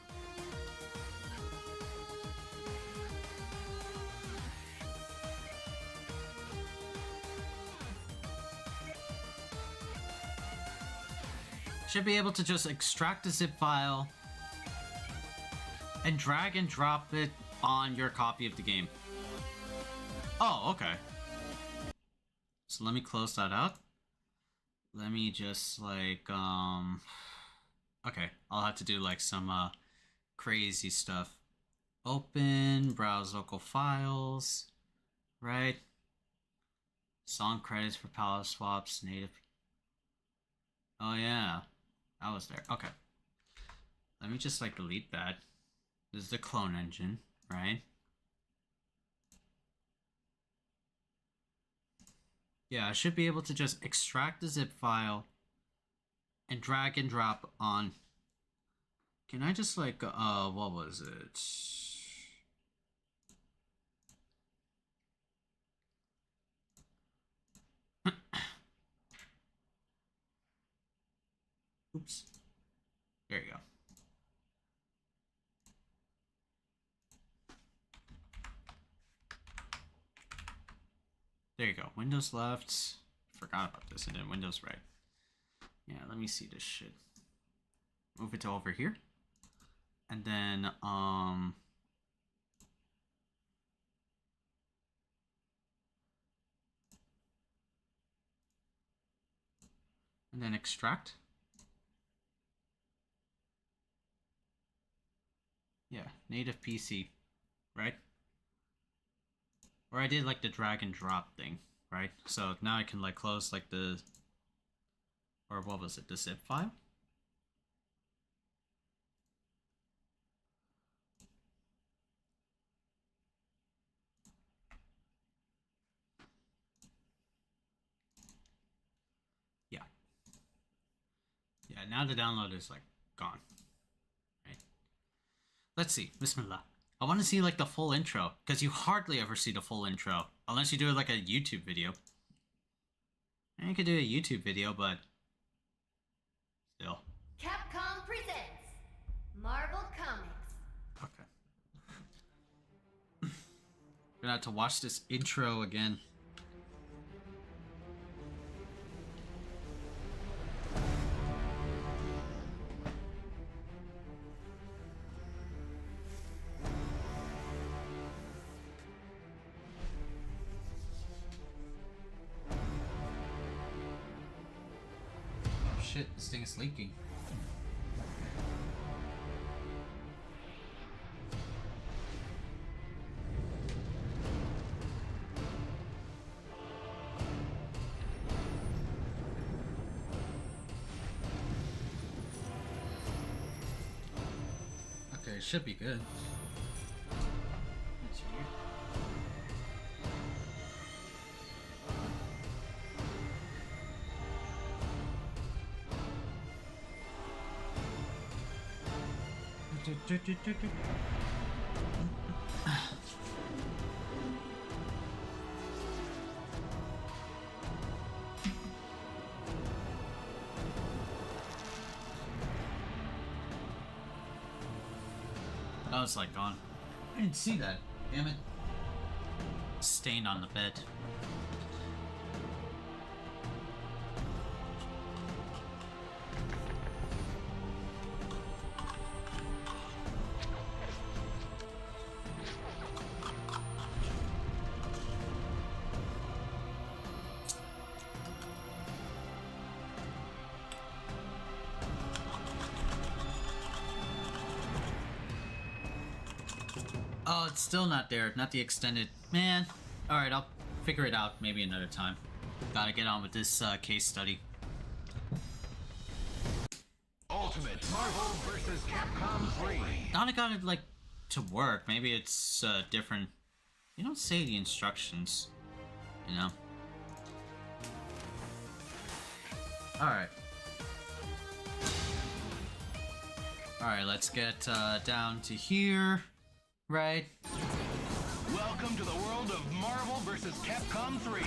[SPEAKER 2] Should be able to just extract a zip file and drag and drop it on your copy of the game. Oh, okay. So let me close that out. Let me just like, okay, I'll have to do like some crazy stuff. Open, browse local files, right? Song credits for palette swaps, native. Oh yeah, that was there. Okay. Let me just like delete that. This is the clone engine, right? Yeah, I should be able to just extract the zip file and drag and drop on. Can I just like, what was it? Oops. There you go. There you go. Windows left. Forgot about this. And then Windows right. Yeah, let me see this shit. Move it to over here. And then, and then extract. Yeah, native PC, right? Or I did like the drag and drop thing, right? So now I can like close like the, or what was it, the zip file? Yeah. Yeah, now the download is like gone. Right? Let's see, Bismillah. I want to see like the full intro, because you hardly ever see the full intro, unless you do like a YouTube video. And you could do a YouTube video, but still.
[SPEAKER 19] Capcom presents Marvel Comics.
[SPEAKER 2] Okay. Gonna have to watch this intro again. Shit, this thing is leaking. Okay, it should be good. It's weird. Oh, it's like gone. I didn't see that. Damn it. Stain on the bed. Oh, it's still not there. Not the extended. Man. Alright, I'll figure it out maybe another time. Gotta get on with this case study.
[SPEAKER 1] Ultimate Marvel vs. Capcom 3.
[SPEAKER 2] Thought I got it like to work. Maybe it's different. You don't say the instructions, you know? Alright. Alright, let's get down to here. Right.
[SPEAKER 1] Welcome to the world of Marvel vs. Capcom 3.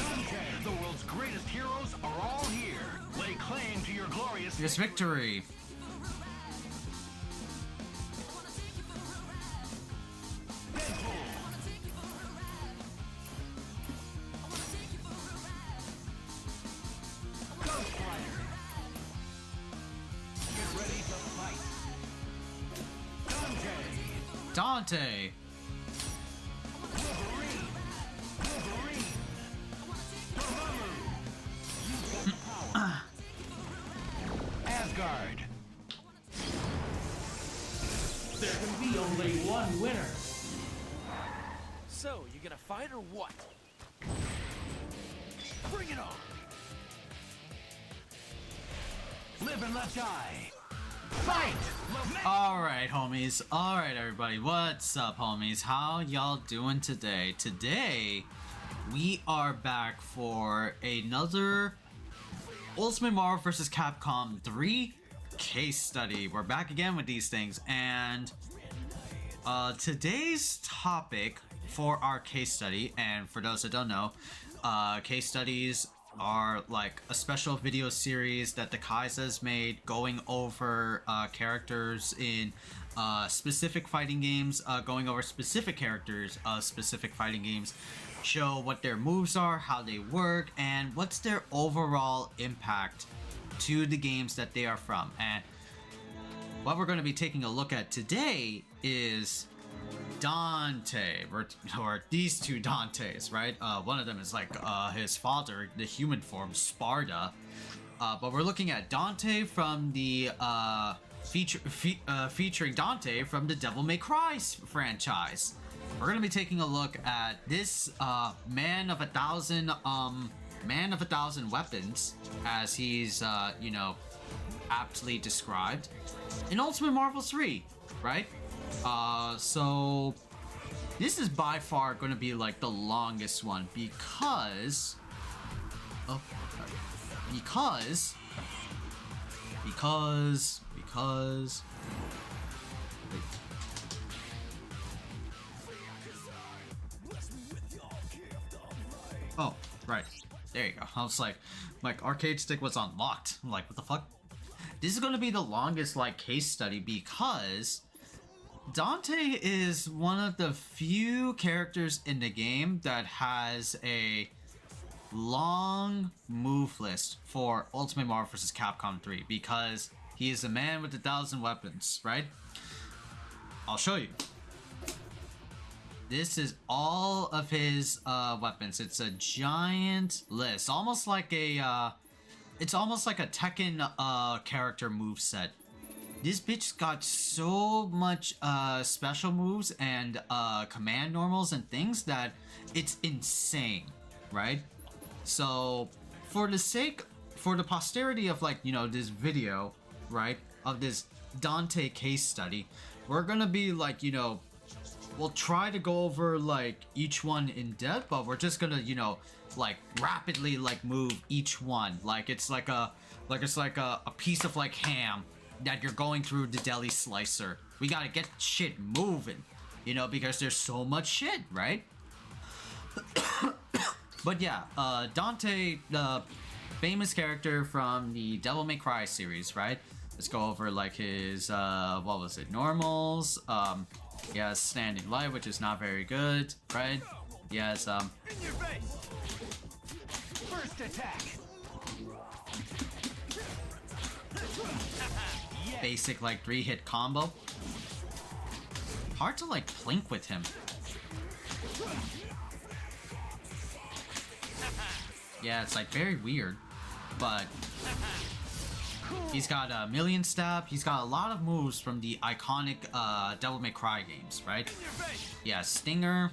[SPEAKER 1] The world's greatest heroes are all here. Lay claim to your glorious
[SPEAKER 2] victory.
[SPEAKER 1] Get ready to fight.
[SPEAKER 2] Dante.
[SPEAKER 1] Asgard.
[SPEAKER 12] There can be only one winner. So, you gonna fight or what?
[SPEAKER 1] Bring it on. Live and let die. Fight!
[SPEAKER 2] Alright, homies. Alright, everybody. What's up, homies? How y'all doing today? Today, we are back for another Ultimate Marvel vs. Capcom 3 case study. We're back again with these things, and today's topic for our case study, and for those that don't know, case studies are like a special video series that the Khaiza's made going over characters in specific fighting games, going over specific characters of specific fighting games, show what their moves are, how they work, and what's their overall impact to the games that they are from. And what we're going to be taking a look at today is Dante, or these two Dantes, right? One of them is like his father, the human form, Sparta. But we're looking at Dante from the featuring Dante from the Devil May Cry franchise. We're gonna be taking a look at this man of a thousand weapons, as he's you know, aptly described in Ultimate Marvel 3, right? So this is by far going to be like the longest one because wait. Oh, right. There you go. I was like, my arcade stick was unlocked. I'm like, what the fuck? This is going to be the longest like case study because Dante is one of the few characters in the game that has a long move list for Ultimate Marvel vs. Capcom 3 because he is a man with 1,000 weapons, right? I'll show you. This is all of his weapons. It's a giant list, almost like a it's almost like a Tekken character moveset. This bitch got so much special moves and command normals and things that it's insane, right? So for the posterity of, like, you know, this video, right, of this Dante case study, we're gonna be like, you know, we'll try to go over like each one in depth, but we're just gonna, you know, like rapidly like move each one like it's like a piece of like ham that you're going through the deli slicer. We gotta get shit moving, you know, because there's so much shit, right? But yeah, Dante, the famous character from the Devil May Cry series, right? Let's go over like his what was it, normals. He has standing light, which is not very good, right? He has
[SPEAKER 1] In your face. First attack.
[SPEAKER 2] Basic like 3-hit combo. Hard to like plink with him. Yeah, it's like very weird, but he's got a million stab. He's got a lot of moves from the iconic Devil May Cry games, right? He has Stinger,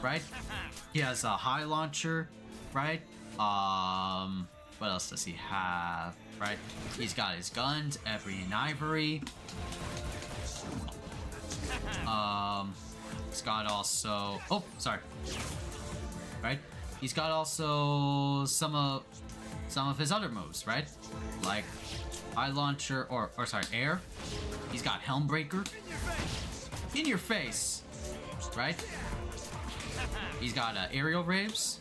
[SPEAKER 2] right? He has a high launcher, right? What else does he have, right? He's got his guns, Ebony and Ivory. He's got also, oh, sorry, right? He's got also some of his other moves, right? Like high launcher, or sorry, air. He's got Helmbreaker. In your face, right? He's got aerial raves.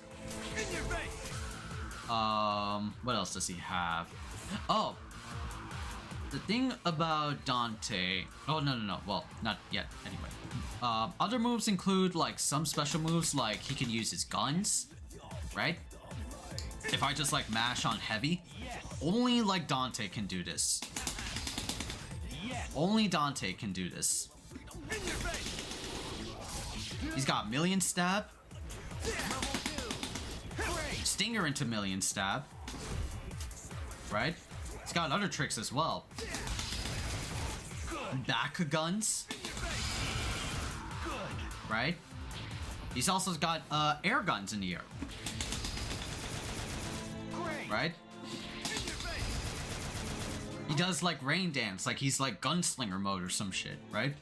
[SPEAKER 2] What else does he have? Oh, the thing about Dante. Oh, no. Well, not yet. Anyway, other moves include like some special moves, like he can use his guns, right? If I just like mash on heavy, only like Dante can do this. Only Dante can do this. He's got million stab. Stinger into million stab. Right? He's got other tricks as well. Back guns. Right? He's also got air guns in the air. right? He does like rain dance, like he's like gunslinger mode or some shit, right?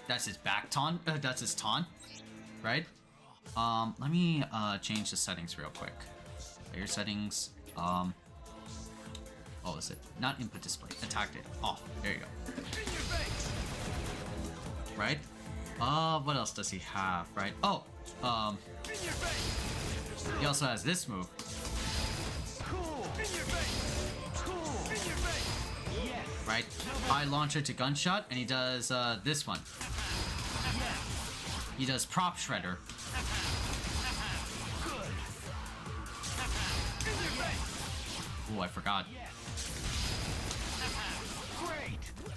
[SPEAKER 2] That's his back taunt, that's his taunt, right? Let me change the settings real quick. Player settings, what was it? Not input display, attack data, off, there you go. Right? What else does he have, right? Oh, he also has this move. Right? High launcher to gunshot, and he does this one. He does prop shredder. Ooh, I forgot.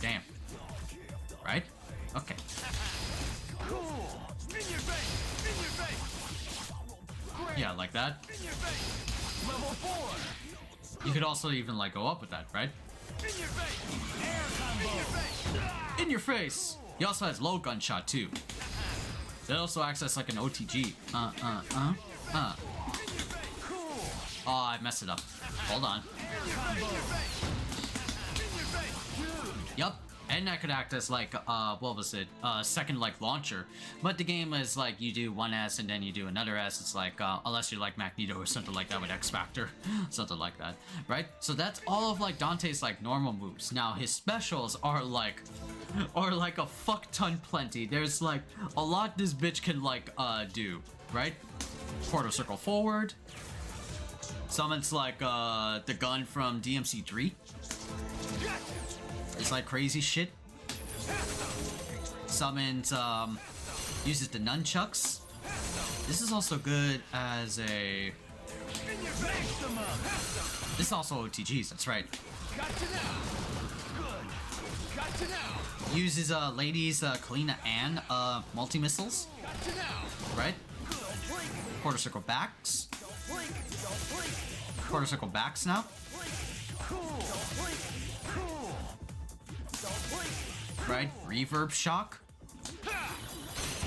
[SPEAKER 2] Damn. Right? Okay. Yeah, like that. You could also even like go up with that, right? In your face! He also has low gunshot too. That also acts as like an OTG. Oh, I messed it up. Hold on. Yup. And that could act as like, what was it? Second like launcher. But the game is like you do one S and then you do another S. It's like, unless you're like Magneto or something like that with X Factor. Something like that, right? So that's all of like Dante's like normal moves. Now his specials are like a fuck ton plenty. There's like a lot this bitch can like do, right? Quarter circle forward. Summons like the gun from DMC3. It's like crazy shit. Summons, uses the nunchucks. This is also good as a... This is also OTGs, that's right. Uses ladies Kalina and multi-missiles. Right? Quarter circle backs. Quarter circle backs now. Right? Reverb shock.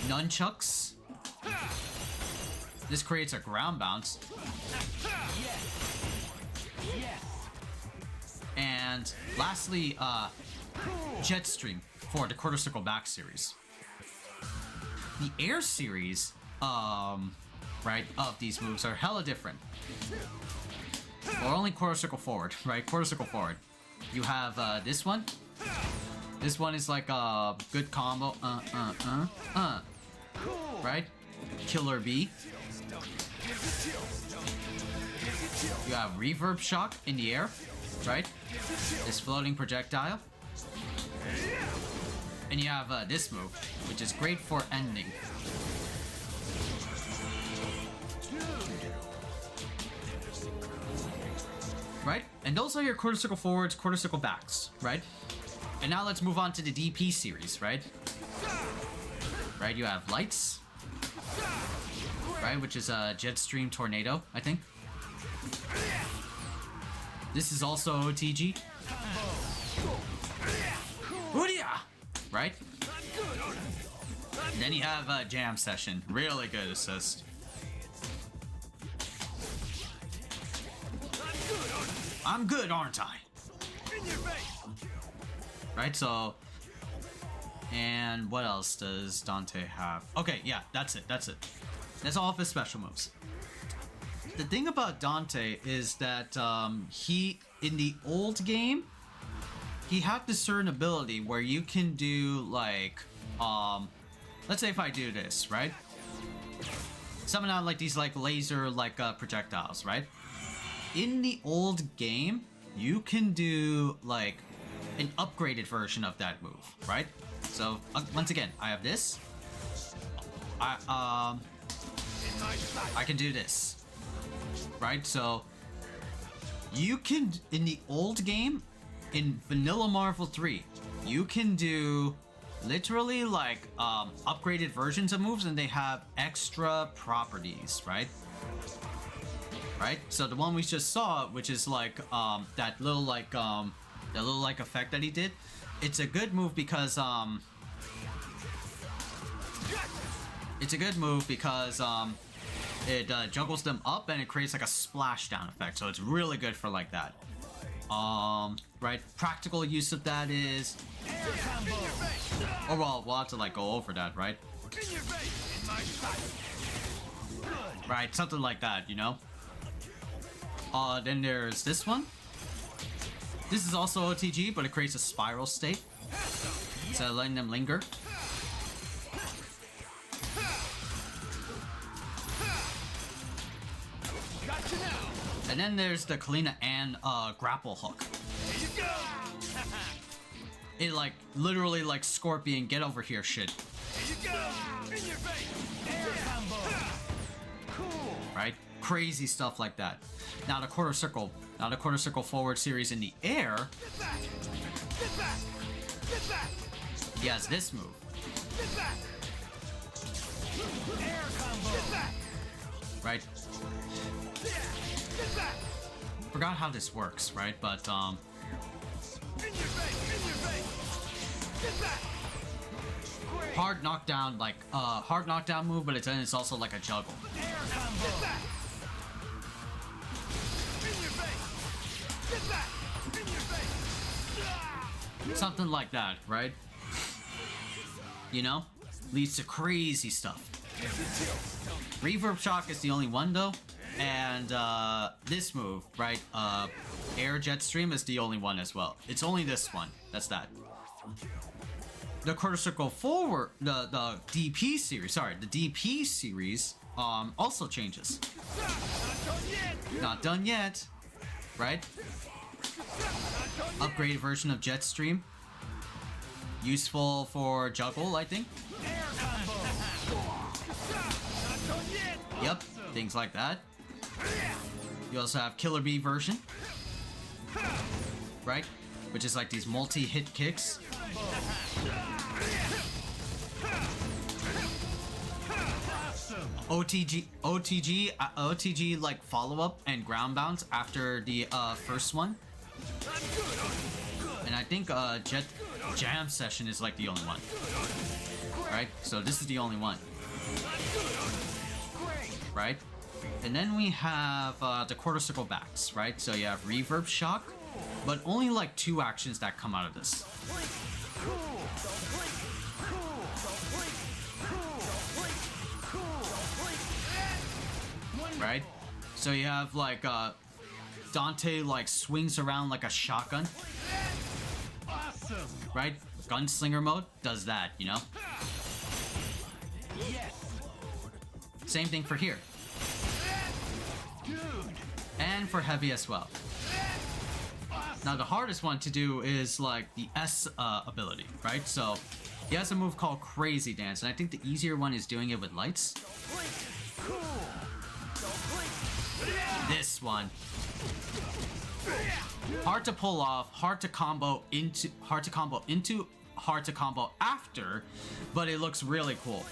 [SPEAKER 2] Nunchucks. This creates a ground bounce. And lastly, Jet Stream for the Quarter Circle Back series. The Air series, right, of these moves are hella different. Or only Quarter Circle Forward, right? Quarter Circle Forward. You have this one. This one is like a good combo. Right? Killer B. You have Reverb Shock in the air, right? This floating projectile. And you have this move, which is great for ending. Right? And those are your quarter circle forwards, quarter circle backs, right? And now let's move on to the DP series, right? Right, you have Lights. Right, which is a Jetstream Tornado, I think. This is also OTG. Hoodia! Right? And then you have Jam Session. Really good assist. I'm good, aren't I? Right, so... And what else does Dante have? Okay, yeah, that's it, that's it. That's all of his special moves. The thing about Dante is that he, in the old game, he had this certain ability where you can do like, let's say if I do this, right? Summon out like these like laser like projectiles, right? In the old game, you can do like an upgraded version of that move, right? So once again, I have this. I can do this, right? So you can, in the old game, in Vanilla Marvel 3, you can do literally like upgraded versions of moves, and they have extra properties, right? Right? So the one we just saw, which is like that little like effect that he did, it's a good move because It juggles them up and it creates like a splashdown effect, so it's really good for like that. Right, practical use of that is, or well, we'll have to like go over that, right? Right, something like that, you know. Then there's this one. This is also OTG, but it creates a spiral state, so letting them linger. And then there's the Kalina and grapple hook. It like literally like Scorpion get over here shit. Right? Crazy stuff like that. Now the quarter circle forward series in the air. He has this move. Right? Forgot how this works, right? But hard knockdown, like hard knockdown move, but then it's also like a juggle. Something like that, right? You know? Leads to crazy stuff. Reverb shock is the only one though. And this move, right? Air jet stream is the only one as well. It's only this one. That's that. The quarter circle forward, the DP series, sorry, the DP series also changes. Not done yet, right? Upgraded version of jet stream. Useful for juggle, I think. Yep, things like that. You also have Killer Bee version, right? Which is like these multi-hit kicks. OTG like follow-up and ground bounce after the first one. And I think Jet Jam Session is like the only one. Right? So this is the only one. Right? And then we have the quarter circle backs, right? So you have Reverb Shock, but only like 2 actions that come out of this. Right? So you have like Dante like swings around like a shotgun. Right? Gunslinger mode does that, you know? Same thing for here. And for heavy as well. Now the hardest one to do is like the S ability, right? So he has a move called Crazy Dance, and I think the easier one is doing it with lights. This one. Hard to pull off, hard to combo into, hard to combo after, but it looks really cool.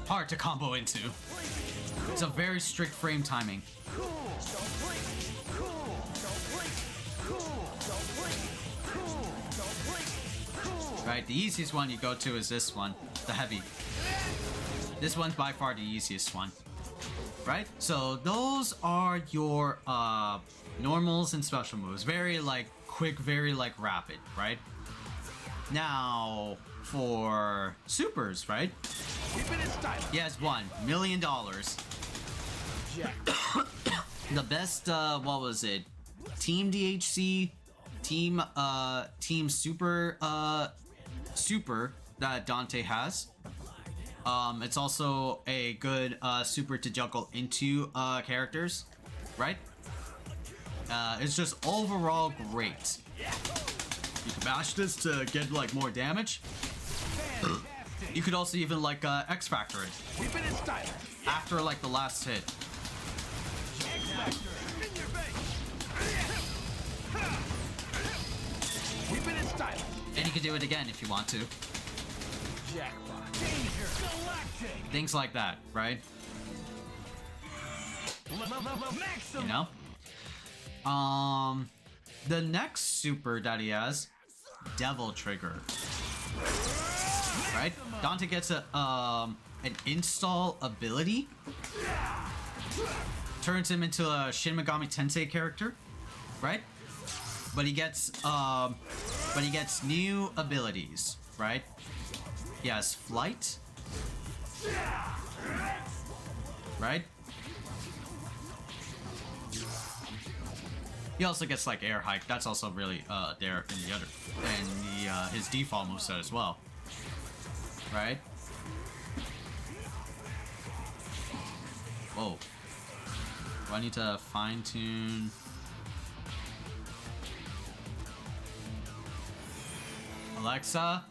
[SPEAKER 2] Hard to combo into. It's a very strict frame timing. Right, the easiest one you go to is this one, the heavy. This one's by far the easiest one. Right? So those are your normals and special moves. Very like quick, very like rapid, right? Now for supers, right? He has $1 million. The best what was it? Team DHC, team super that Dante has. It's also a good super to juggle into characters, right? It's just overall great. You can bash this to get like more damage. You could also even like X Factor it after like the last hit. And you can do it again if you want to. Things like that, right? You know? the next super that he has, Devil Trigger. Right? Dante gets a an install ability. Turns him into a Shin Megami Tensei character, right? But he gets new abilities, right? He has flight, right? He also gets like air hike. That's also really there in the other, and his default moveset as well, right? Whoa. Do I need to fine tune? Alexa?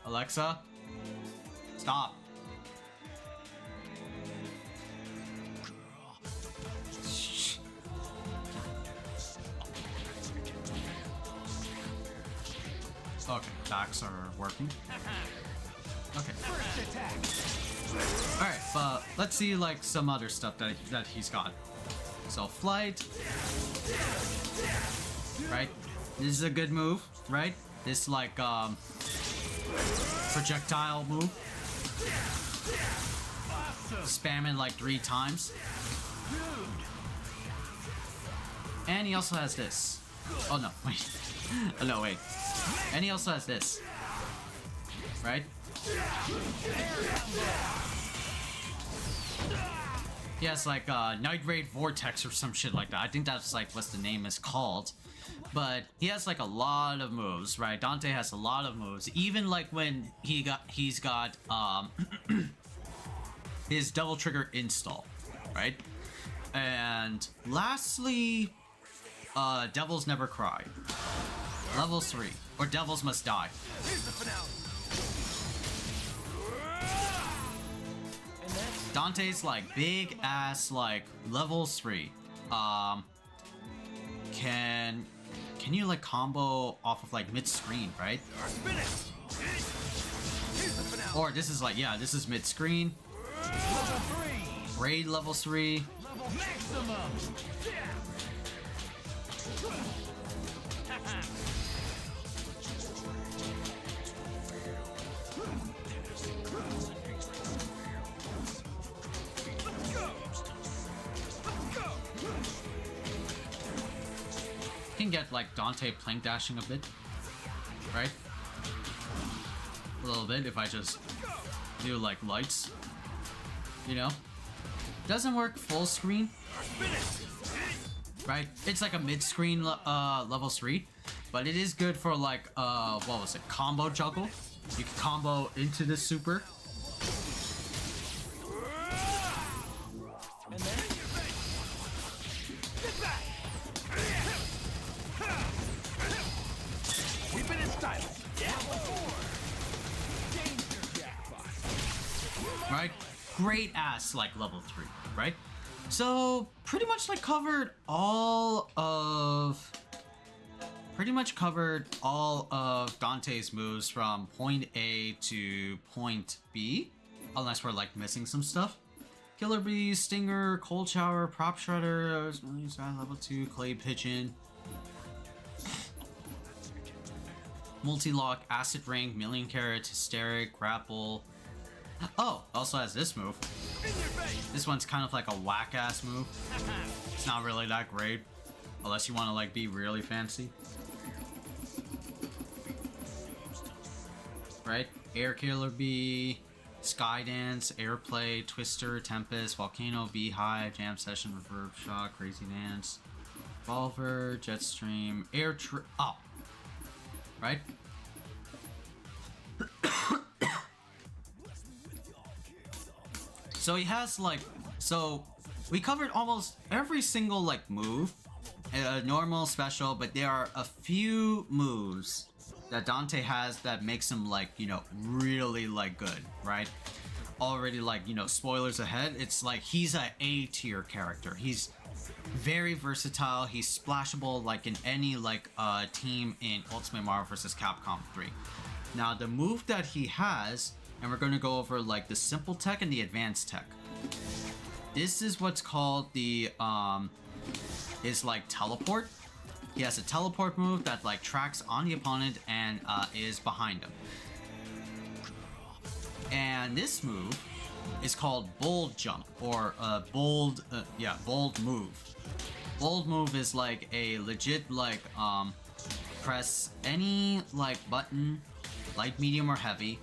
[SPEAKER 2] Alexa? Stop. Okay, backs are working. Okay. Alright, but let's see like some other stuff that he's got. So flight. Right? This is a good move, right? This like projectile move. Spam it like 3 times. And he also has this. Oh no, wait. Oh no, wait. And he also has this. Right? He has like Night Raid Vortex or some shit like that. I think that's like what the name is called. But he has like a lot of moves, right? Dante has a lot of moves. Even like when he's got his Devil Trigger install, right? And lastly, Devils Never Cry. Level 3. Or Devils Must Die. Dante's like big ass like level 3. Can you like combo off of like mid screen, right? Or this is like, yeah, this is mid screen. Raid level 3.
[SPEAKER 1] Level maximum.
[SPEAKER 2] Can get like Dante plank dashing a bit, right? A little bit if I just do like lights, you know? Doesn't work full screen, right? It's like a mid-screen level 3, but it is good for like what was it? Combo juggle. You can combo into the super. Right? Great ass like level 3, right? So pretty much like covered all of Dante's moves from point A to point B, unless we're like missing some stuff. Killer Bee, Stinger, Cold Shower, Prop Shredder, level 2, Clay Pigeon, Multi-Lock, Acid Ring, Million Carat, Hysteric, Grapple. Oh, also has this move. This one's kind of like a whack-ass move. It's not really that great, unless you want to like be really fancy. Right? Air Killer Bee, Skydance, Airplay, Twister, Tempest, Volcano, Beehive, Jam Session, Reverb Shot, Crazy Dance, Revolver, Jetstream, oh! Right? So he has like, so we covered almost every single like move, normal, special, but there are a few moves that Dante has that makes him like, you know, really like good, right? Already like, you know, spoilers ahead, it's like he's a A tier character. He's very versatile. He's splashable like in any like team in Ultimate Marvel vs. Capcom 3. Now the move that he has, and we're going to go over like the simple tech and the advanced tech. this is what's called the his like teleport. He has a teleport move that like tracks on the opponent and is behind him. And this move is called bold jump, or bold move. Bold move is like a legit like press any like button, light, medium, or heavy.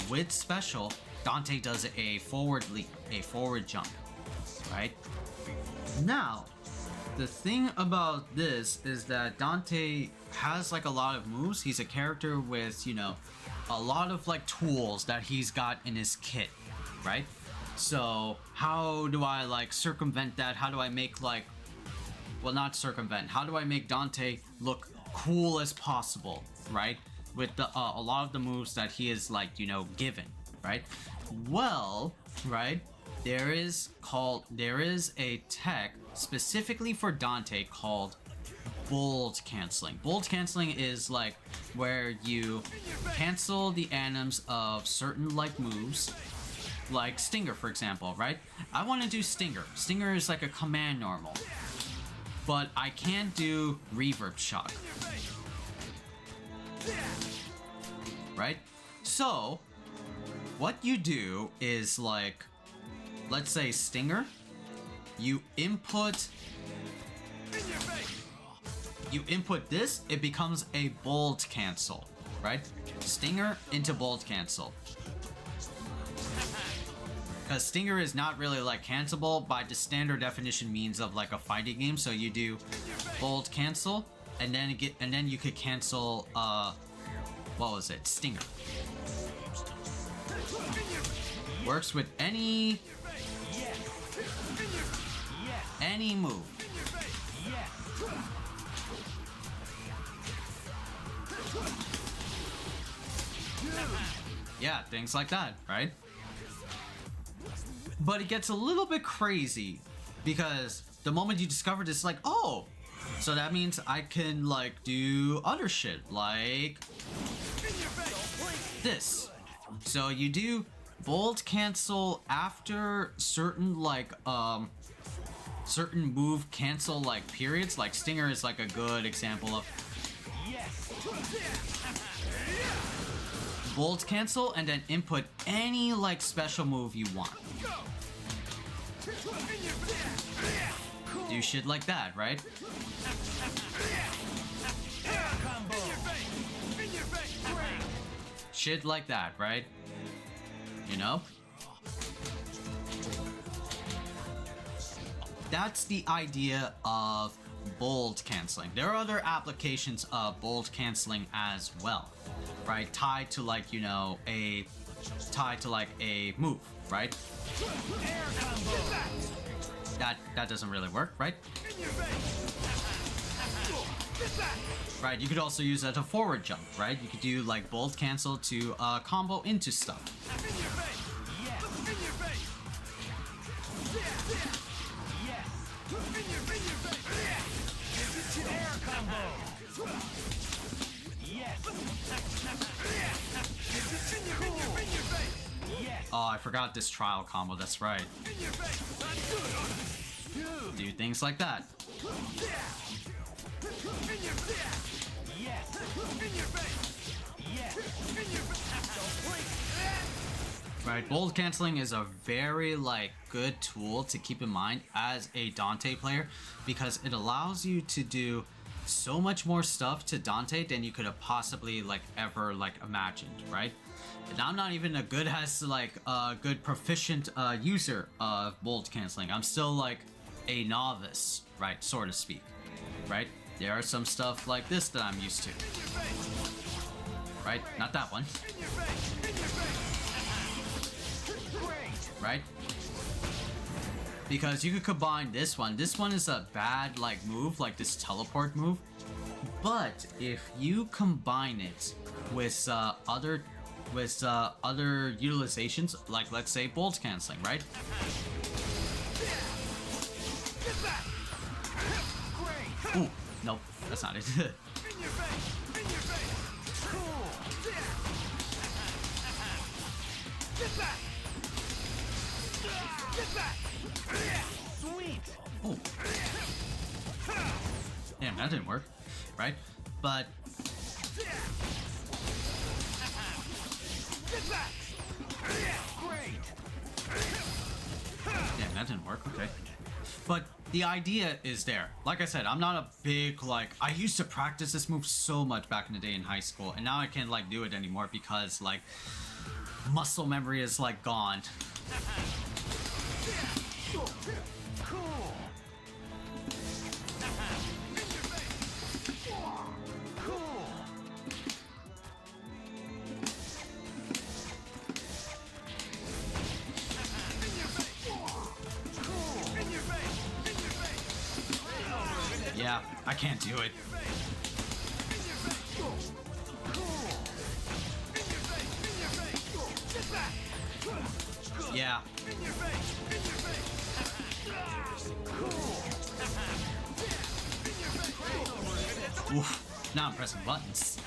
[SPEAKER 2] With special, Dante does a forward leap, a forward jump, right? Now, the thing about this is that Dante has like a lot of moves. He's a character with, you know, a lot of like tools that he's got in his kit, right? So how do I like circumvent that? How do I make like, well, not circumvent, how do I make Dante look cool as possible, right? With the a lot of the moves that he is like, you know, given, right? Well, right, there is a tech specifically for Dante called bold canceling. Bold canceling is like where you cancel the anims of certain like moves, like Stinger, for example, right? I want to do Stinger. Stinger is like a command normal, but I can't do reverb shock, right? So what you do is like, let's say Stinger, you input this, it becomes a bold cancel, right? Stinger into bold cancel. Because Stinger is not really like cancelable by the standard definition means of like a fighting game, so you do bold cancel, and then you could cancel what was it? Stinger. Works with any move. Yeah, things like that, right? But it gets a little bit crazy because the moment you discover this, like, oh, so that means I can like do other shit like this. So you do bold cancel after certain like certain move cancel like periods, like Stinger is like a good example of bold cancel, and then input any like special move you want. Do shit like that, right? Shit like that, right? You know? That's the idea of bold canceling. There are other applications of bold canceling as well, right? Tied to like, you know, a move, right? That doesn't really work, right? Right, you could also use that to forward jump, right? You could do like bold cancel to combo into stuff. Oh, I forgot this trial combo, that's right. Do things like that. Right, bold canceling is a very like good tool to keep in mind as a Dante player, because it allows you to do so much more stuff to Dante than you could have possibly like ever like imagined, right? And I'm not even a good good proficient user of bold canceling. I'm still like a novice, right, so to speak, right? There are some stuff like this that I'm used to, right? Not that one, right? Because you could combine this one. This one is a bad like move, like this teleport move. But if you combine it with other utilizations, like let's say bolt canceling, right? Ooh, nope, that's not it.
[SPEAKER 1] Sweet.
[SPEAKER 2] Oh. Damn, that didn't work, right? But
[SPEAKER 1] Great.
[SPEAKER 2] damn, that didn't work. Okay. But the idea is there. Like I said, I'm not a big, like, I used to practice this move so much back in the day in high school, and now I can't, like, do it anymore because, like, muscle memory is, like, gone.
[SPEAKER 1] Cool. Cool.
[SPEAKER 2] Yeah, I can't do it. Yeah. Oof, now I'm pressing buttons.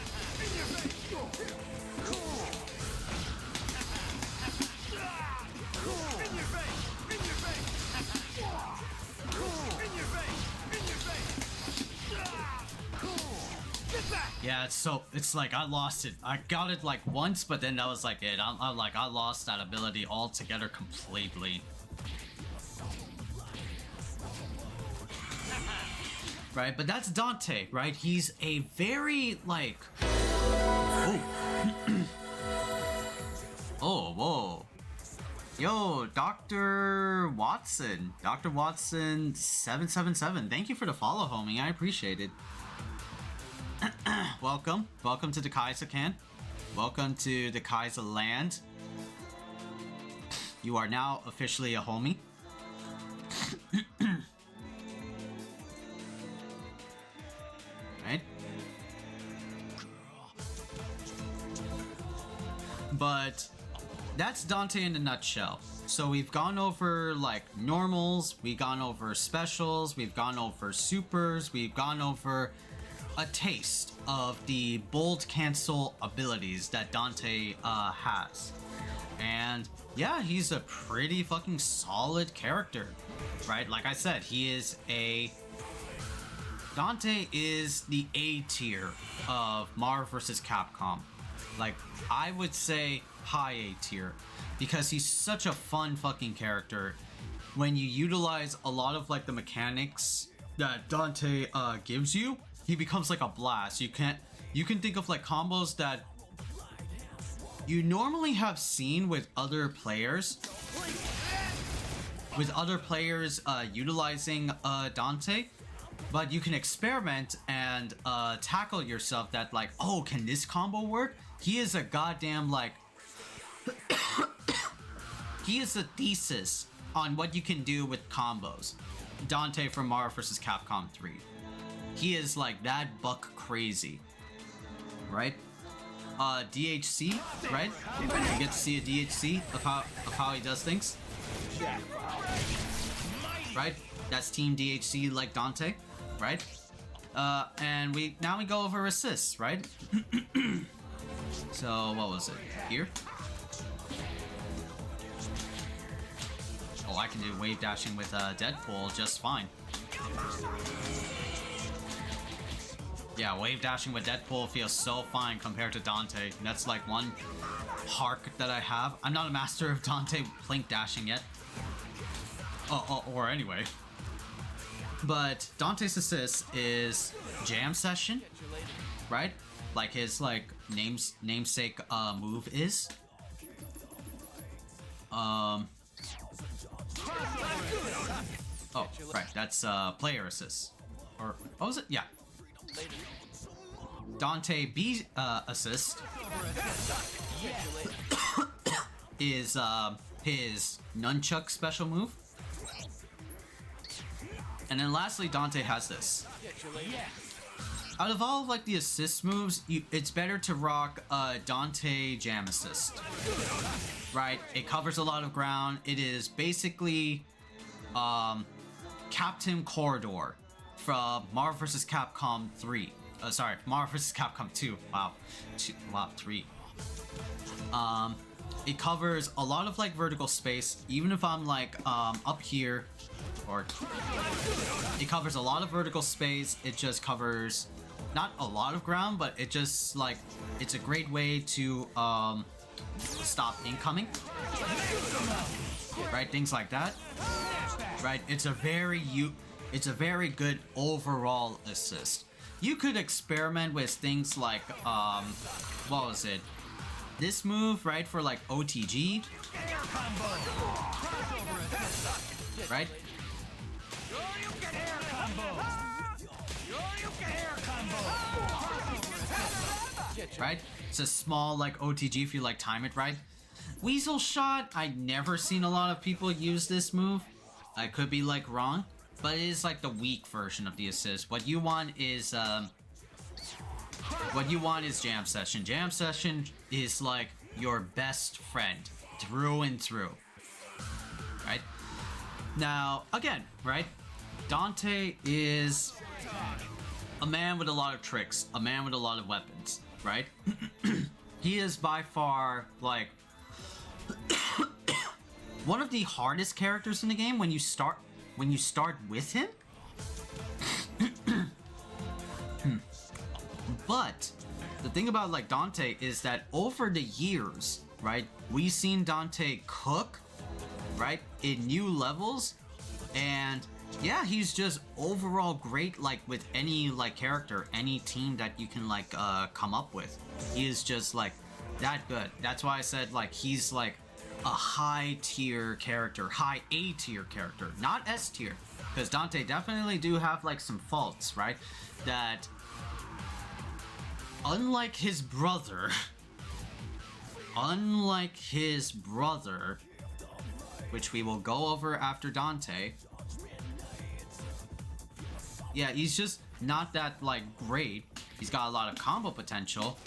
[SPEAKER 2] Yeah, it's like I lost it. I got it like once, but then that was like it. I lost that ability altogether completely. Right, but that's Dante, right? He's a very like oh. Oh, whoa. Yo, Dr. Watson. Dr. Watson 777. Thank you for the follow, homie. I appreciate it. Welcome to the khaizakahn. Welcome to the Khaiza land. You are now officially a homie. Right? But that's Dante in a nutshell. So we've gone over like normals, we've gone over specials, we've gone over supers, we've gone over a taste of the bold cancel abilities that Dante has. And yeah, he's a pretty fucking solid character, right? Like I said, Dante is the A tier of Marvel vs. Capcom. Like, I would say high A tier, because he's such a fun fucking character. When you utilize a lot of like the mechanics that Dante gives you, he becomes like a blast. You can think of like combos that you normally have seen with other players. Utilizing Dante, but you can experiment and tackle yourself that like, oh, can this combo work? He is a goddamn like he is a thesis on what you can do with combos. Dante from Marvel vs. Capcom 3. He is like that buck crazy, right? DHC, right? You get to see a DHC of how he does things, right? That's Team DHC like Dante, right? And now we go over assists, right? So what was it here? Oh, I can do wave dashing with Deadpool just fine. Yeah, wave dashing with Deadpool feels so fine compared to Dante. That's like one hark that I have. I'm not a master of Dante blink dashing yet. Or anyway. But Dante's assist is Jam Session, right? Like his like namesake move is. Oh, right, that's player assist. Or what was it? Yeah. Dante B assist is his nunchuck special move. And then lastly, Dante has this. Out of all of like the assist moves, it's better to rock Dante Jam Assist. Right? It covers a lot of ground. It is basically Captain Corridor from Marvel vs. Capcom 3. Sorry, Marvel vs. Capcom 2. Wow. 3. it covers a lot of like vertical space, even if I'm like up here, or it covers a lot of vertical space. It just covers not a lot of ground, but it just like it's a great way to stop incoming, right? Things like that, right? It's a very good overall assist. You could experiment with things like what was it? This move, right, for like OTG, right? Right? It's a small like OTG if you like time it right. Weasel Shot, I've never seen a lot of people use this move. I could be like wrong, but it is like the weak version of the assist. What you want is Jam Session. Jam Session is like your best friend through and through. Right? Now, again, right? Dante is a man with a lot of tricks, a man with a lot of weapons, right? He is by far like one of the hardest characters in the game when you start with him. But the thing about like Dante is that over the years, right, we've seen Dante cook, right, in new levels, and yeah, he's just overall great like with any like character, any team that you can like come up with. He is just like that good. That's why I said like he's like a high tier character, high A tier character, not S tier, because Dante definitely do have like some faults, right? That unlike his brother, which we will go over after Dante, yeah, he's just not that like great. He's got a lot of combo potential.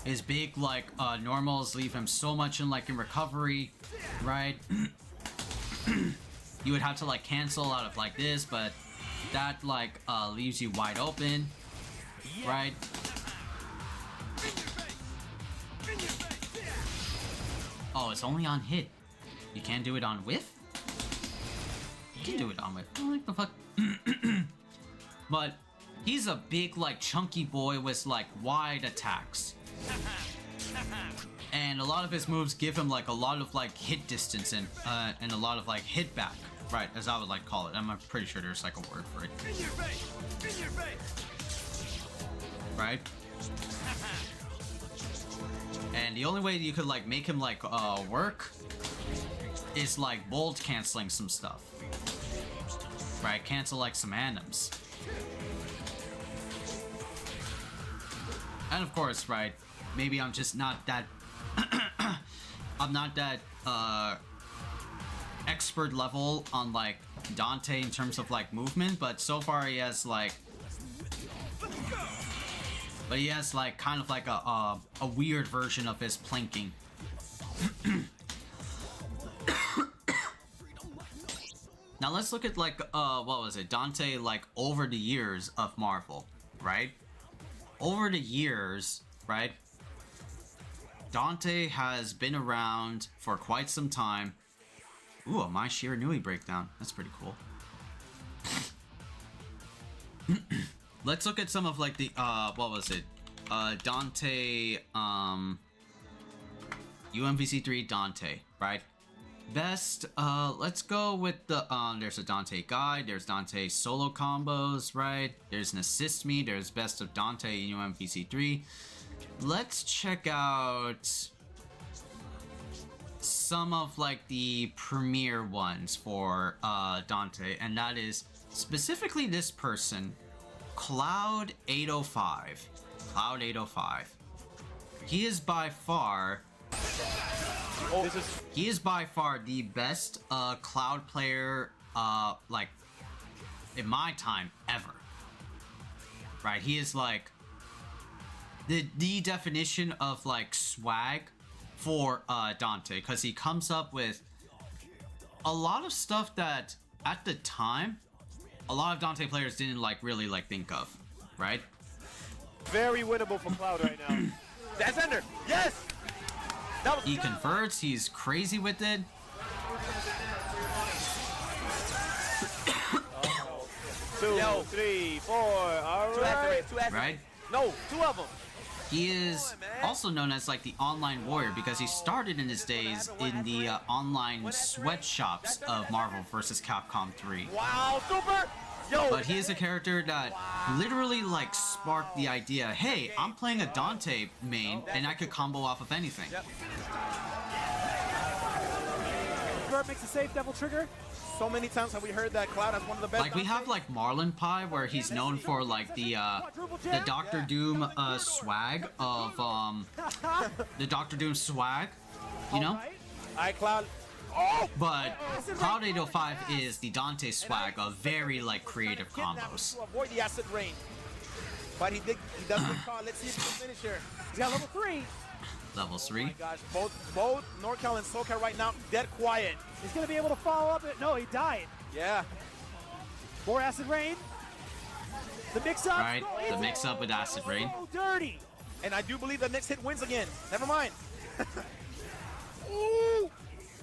[SPEAKER 2] His big like normals leave him so much in like in recovery, right? You would have to like cancel out of like this, but that like leaves you wide open, right? Oh, it's only on hit. You can't do it on whiff? You can do it on whiff. What the fuck? But he's a big like chunky boy with like wide attacks. And a lot of his moves give him like a lot of like hit distance and a lot of like hit back, right, as I would like call it. I'm pretty sure there's like a word for it. Right? And the only way you could like make him like work is like bolt canceling some stuff. Right? Cancel like some anims. And of course, right, maybe I'm just not that I'm not that expert level on like Dante in terms of like movement, but so far he has like kind of like a weird version of his plinking. Now let's look at like what was it, Dante like over the years of Marvel, right? Over the years, right, Dante has been around for quite some time. Ooh, a My Shiranui breakdown. That's pretty cool. Let's look at some of like the what was it? Dante UMVC3 Dante, right? Best, let's go with the there's a Dante guide, there's Dante solo combos, right? There's an assist me, there's best of Dante in UMVC3. Let's check out some of like the premier ones for Dante, and that is specifically this person, Cloud 805. Cloud 805. He is by far he is by far the best Cloud player like in my time ever. Right? He is like the definition of like swag for Dante, because he comes up with a lot of stuff that at the time a lot of Dante players didn't like really like think of, right?
[SPEAKER 20] Very winnable for Cloud right now. That's under. Yes.
[SPEAKER 2] He converts, he's crazy with it.
[SPEAKER 18] 2, 3, 4. All right.
[SPEAKER 2] Right?
[SPEAKER 18] No, 2 of them.
[SPEAKER 2] He is also known as like the online warrior because he started in his days in the online sweatshops of Marvel vs. Capcom 3.
[SPEAKER 18] Wow, super! Yo!
[SPEAKER 2] But he is a character that literally like sparked the idea, hey, I'm playing a Dante main and I could combo off of anything.
[SPEAKER 12] Bert makes a safe double trigger.
[SPEAKER 18] So many times have we heard that Cloud has one of the best.
[SPEAKER 2] Like we have like Marlon Pie where he's known for like the Doctor Doom swag of the Doctor Doom swag, you know?
[SPEAKER 18] Alright, Cloud.
[SPEAKER 2] But Cloud 805 is the Dante swag of very like creative combos.
[SPEAKER 18] To avoid the acid rain. But he does good call. Let's see if he can finish here.
[SPEAKER 12] He's got level 3.
[SPEAKER 2] Level 3.
[SPEAKER 18] Oh my gosh, both NorCal and SoCal right now dead quiet.
[SPEAKER 12] He's gonna be able to follow up it. No, he died.
[SPEAKER 18] Yeah.
[SPEAKER 12] More acid rain. The mix up.
[SPEAKER 2] Right, the mix up with acid rain.
[SPEAKER 12] So dirty.
[SPEAKER 18] And I do believe the next hit wins again. Never mind.
[SPEAKER 12] Ooh.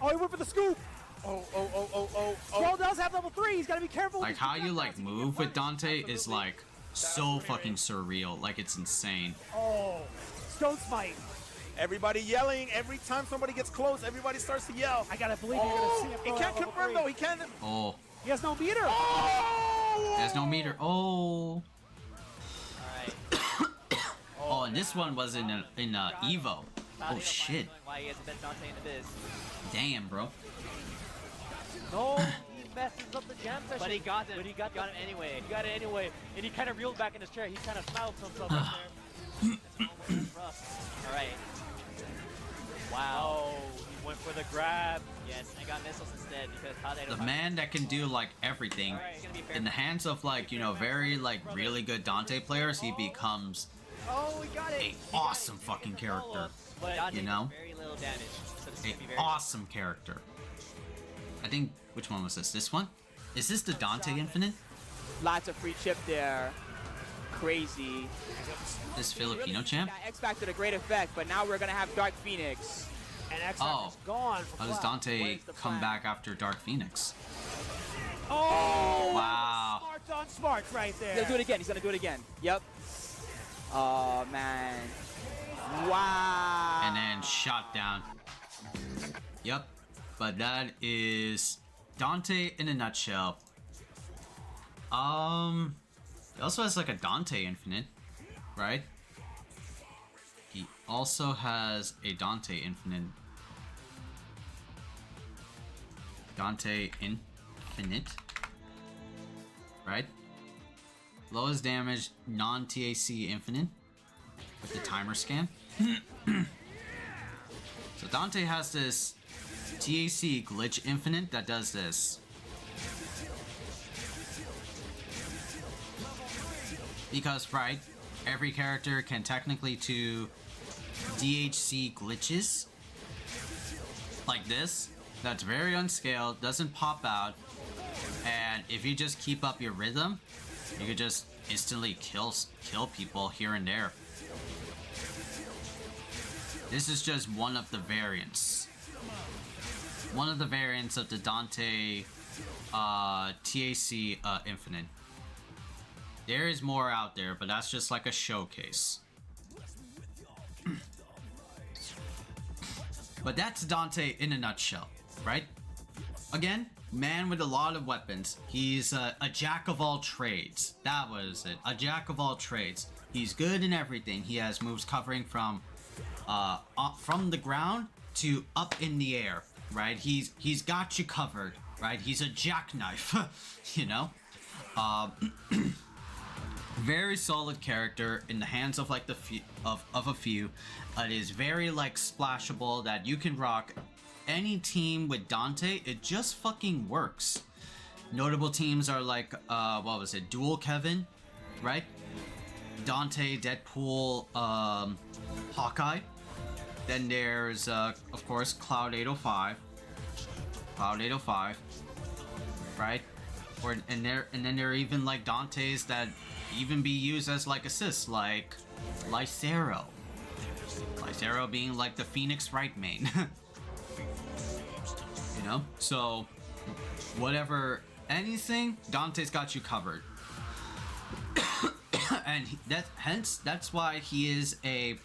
[SPEAKER 12] Oh, he went for the scoop.
[SPEAKER 18] Oh.
[SPEAKER 12] Skull does have level 3. He's gotta be careful.
[SPEAKER 2] Like how you like move with Dante is like so fucking surreal. Like it's insane.
[SPEAKER 12] Oh, Stone Smite.
[SPEAKER 18] Everybody yelling. Every time somebody gets close, everybody starts to yell.
[SPEAKER 12] I gotta believe you're gonna see him.
[SPEAKER 18] He can't confirm though. He can't.
[SPEAKER 2] Oh.
[SPEAKER 12] He has no meter.
[SPEAKER 18] Oh!
[SPEAKER 2] He has no meter. Oh. Oh, and this one was in Evo. Oh shit.
[SPEAKER 20] Why he hasn't been Dante into this.
[SPEAKER 2] Damn, bro.
[SPEAKER 7] No, he messes up the jam session.
[SPEAKER 20] But he got him.
[SPEAKER 7] But he got
[SPEAKER 20] him anyway.
[SPEAKER 7] He got it anyway. And he kind of reeled back in his chair. He kind of smiled to himself up there.
[SPEAKER 20] All right. Wow.
[SPEAKER 7] Oh, he went for the grab.
[SPEAKER 20] Yes, I got missiles instead because how they
[SPEAKER 2] The man that can do like everything in the hands of like, you know, very like really good Dante players, he becomes
[SPEAKER 7] Oh, we got it.
[SPEAKER 2] a awesome fucking character. You know?
[SPEAKER 20] Very little damage. So this is
[SPEAKER 2] A
[SPEAKER 20] gonna be very
[SPEAKER 2] awesome character. I think, which one was this? This one? Is this the Dante Infinite?
[SPEAKER 21] Lots of free chip there. Crazy.
[SPEAKER 2] This Filipino champ?
[SPEAKER 21] Yeah, X Factor to great effect, but now we're gonna have Dark Phoenix.
[SPEAKER 12] And X
[SPEAKER 2] Oh,
[SPEAKER 12] is gone.
[SPEAKER 2] how does Dante come back after Dark Phoenix?
[SPEAKER 12] Oh!
[SPEAKER 2] Wow.
[SPEAKER 12] Smarts on smarts right there.
[SPEAKER 21] He's gonna do it again. He's gonna do it again. Yep. Oh man. Wow.
[SPEAKER 2] And then shot down. Yep. But that is Dante in a nutshell. He also has like a Dante Infinite, right? He also has a Dante Infinite. Dante Infinite, right? Lowest damage, non-TAC Infinite with the timer scan. So Dante has this TAC glitch Infinite that does this. Because, right, every character can technically do DHC glitches like this. That's very unscaled, doesn't pop out, and if you just keep up your rhythm, you could just instantly kill people here and there. This is just one of the variants. One of the variants of the Dante TAC Infinite. There is more out there, but that's just like a showcase. But that's Dante in a nutshell, right? Again, man with a lot of weapons. He's a jack of all trades. That was it. A jack of all trades. He's good in everything. He has moves covering from the ground to up in the air, right? He's got you covered, right? He's a jackknife, you know? Very solid character in the hands of like the of a few. It is very like splashable that you can rock any team with Dante. It just fucking works. Notable teams are like what was it? Dual Kevin, right? Dante, Deadpool, Hawkeye. Then there's of course Cloud 805. Cloud 805, right? And then there are even like Dantes that even be used as like assists, like Lycero, Light Arrow being like the Phoenix right main. You know? So, whatever, anything, Dante's got you covered. And that's why he is a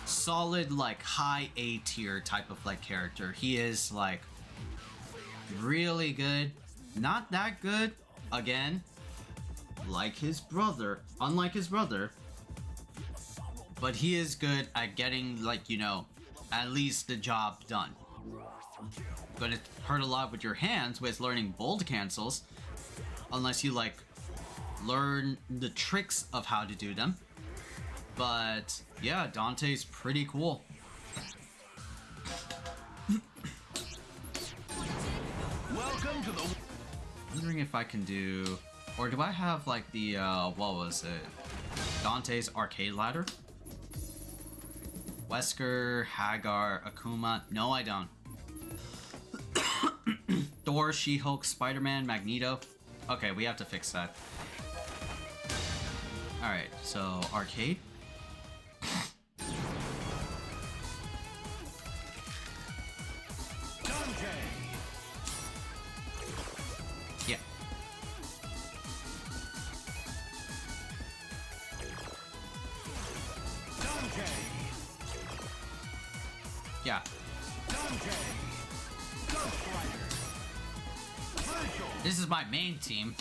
[SPEAKER 2] solid, like, high A tier type of like character. He is like really good, not that good, again, like his brother, unlike his brother, but he is good at getting, like, you know, at least the job done. Gonna hurt a lot with your hands with learning bold cancels, unless you like learn the tricks of how to do them. But yeah, Dante's pretty cool.
[SPEAKER 1] Welcome to the...
[SPEAKER 2] Wondering if I can do, or do I have like the what was it, Dante's arcade ladder? Wesker, Hagar, Akuma. No, I don't. Thor, She-Hulk, Spider-Man, Magneto. Okay, we have to fix that. Alright, so arcade.
[SPEAKER 1] Dante.
[SPEAKER 2] Yeah.
[SPEAKER 1] Dante.
[SPEAKER 2] Yeah.
[SPEAKER 1] Dante. Ghost Rider. Vergil.
[SPEAKER 2] This is my main team.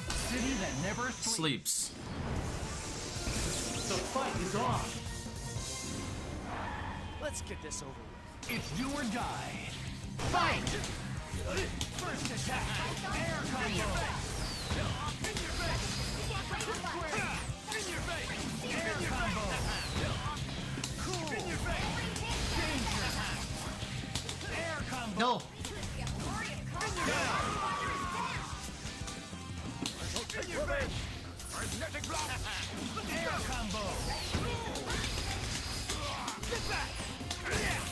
[SPEAKER 1] City that never
[SPEAKER 2] Sleeps.
[SPEAKER 1] The fight is on.
[SPEAKER 20] Let's get this over with.
[SPEAKER 1] It's do or die. Fight! First attack. Air combo. In your face. In your face. Air combo. Cool. In your face. Danger. Air combo.
[SPEAKER 2] No.
[SPEAKER 1] In your face. Magnetic block. Air combo. Get back.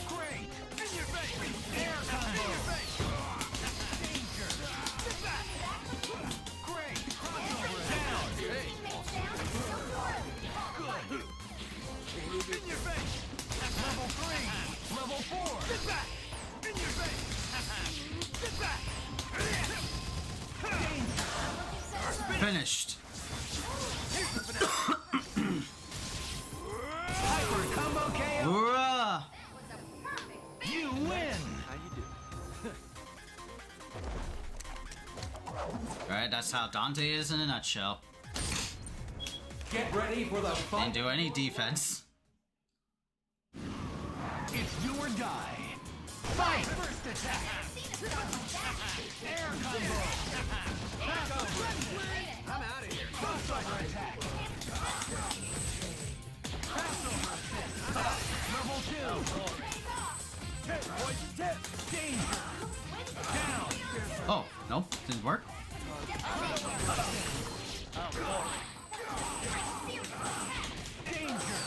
[SPEAKER 1] Great. In your face. Air combo. Danger. Get back. Great. Crossover. Down. Good. In your face. Level 3. Level 4. Get back. In your face. Get back. Danger.
[SPEAKER 2] Finished.
[SPEAKER 1] Hyper combo KO.
[SPEAKER 2] Hurrah!
[SPEAKER 1] You win.
[SPEAKER 20] How you do?
[SPEAKER 2] Alright, that's how Dante is in a nutshell.
[SPEAKER 1] Get ready for the fight.
[SPEAKER 2] Didn't do any defense.
[SPEAKER 1] It's do or die. Fight! First attack. Air combo. Crossover. I'm out of here. Crossover attack. Crossover assist. Level 2. Tip, boys, tip. Danger. Down.
[SPEAKER 2] Oh, nope, didn't work.
[SPEAKER 1] Danger.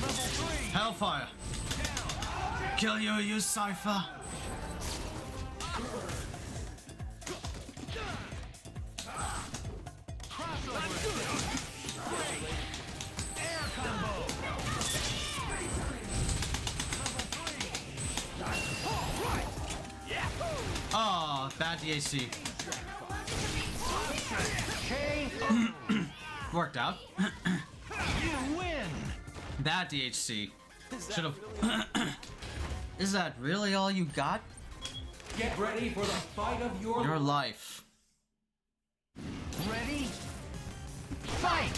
[SPEAKER 1] Level 3.
[SPEAKER 2] Hellfire. Kill you Cypher.
[SPEAKER 1] Air combo.
[SPEAKER 2] Oh, bad DAC. Worked out.
[SPEAKER 1] You win.
[SPEAKER 2] Bad DHC. Should have. Is that really all you got?
[SPEAKER 1] Get ready for the fight of
[SPEAKER 2] Your life.
[SPEAKER 1] Ready? Fight!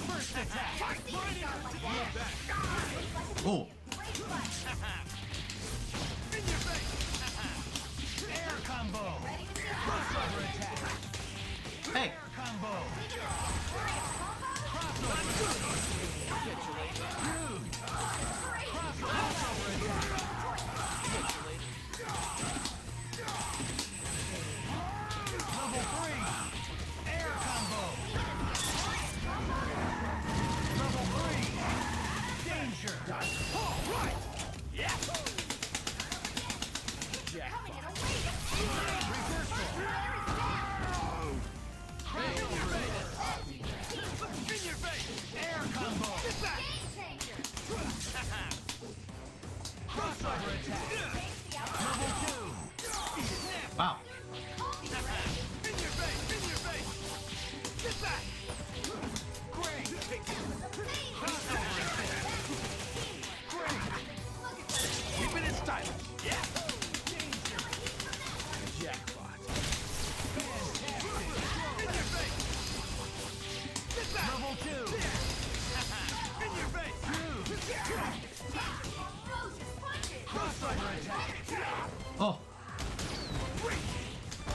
[SPEAKER 1] First attack.
[SPEAKER 2] Oh.
[SPEAKER 1] In your face. Air combo. Crossover attack.
[SPEAKER 2] Hey.
[SPEAKER 1] Air combo. Crossover. Dude. Crossover attack. Level 3. Air combo. Level 3. Danger. All right. Yeah. Reversal.
[SPEAKER 2] Wow.
[SPEAKER 1] Get back! Great! Keep it in style. Yeah! Jackpot. In your face! Get back! Level 2! In your face! Crossfire attack!
[SPEAKER 2] Oh.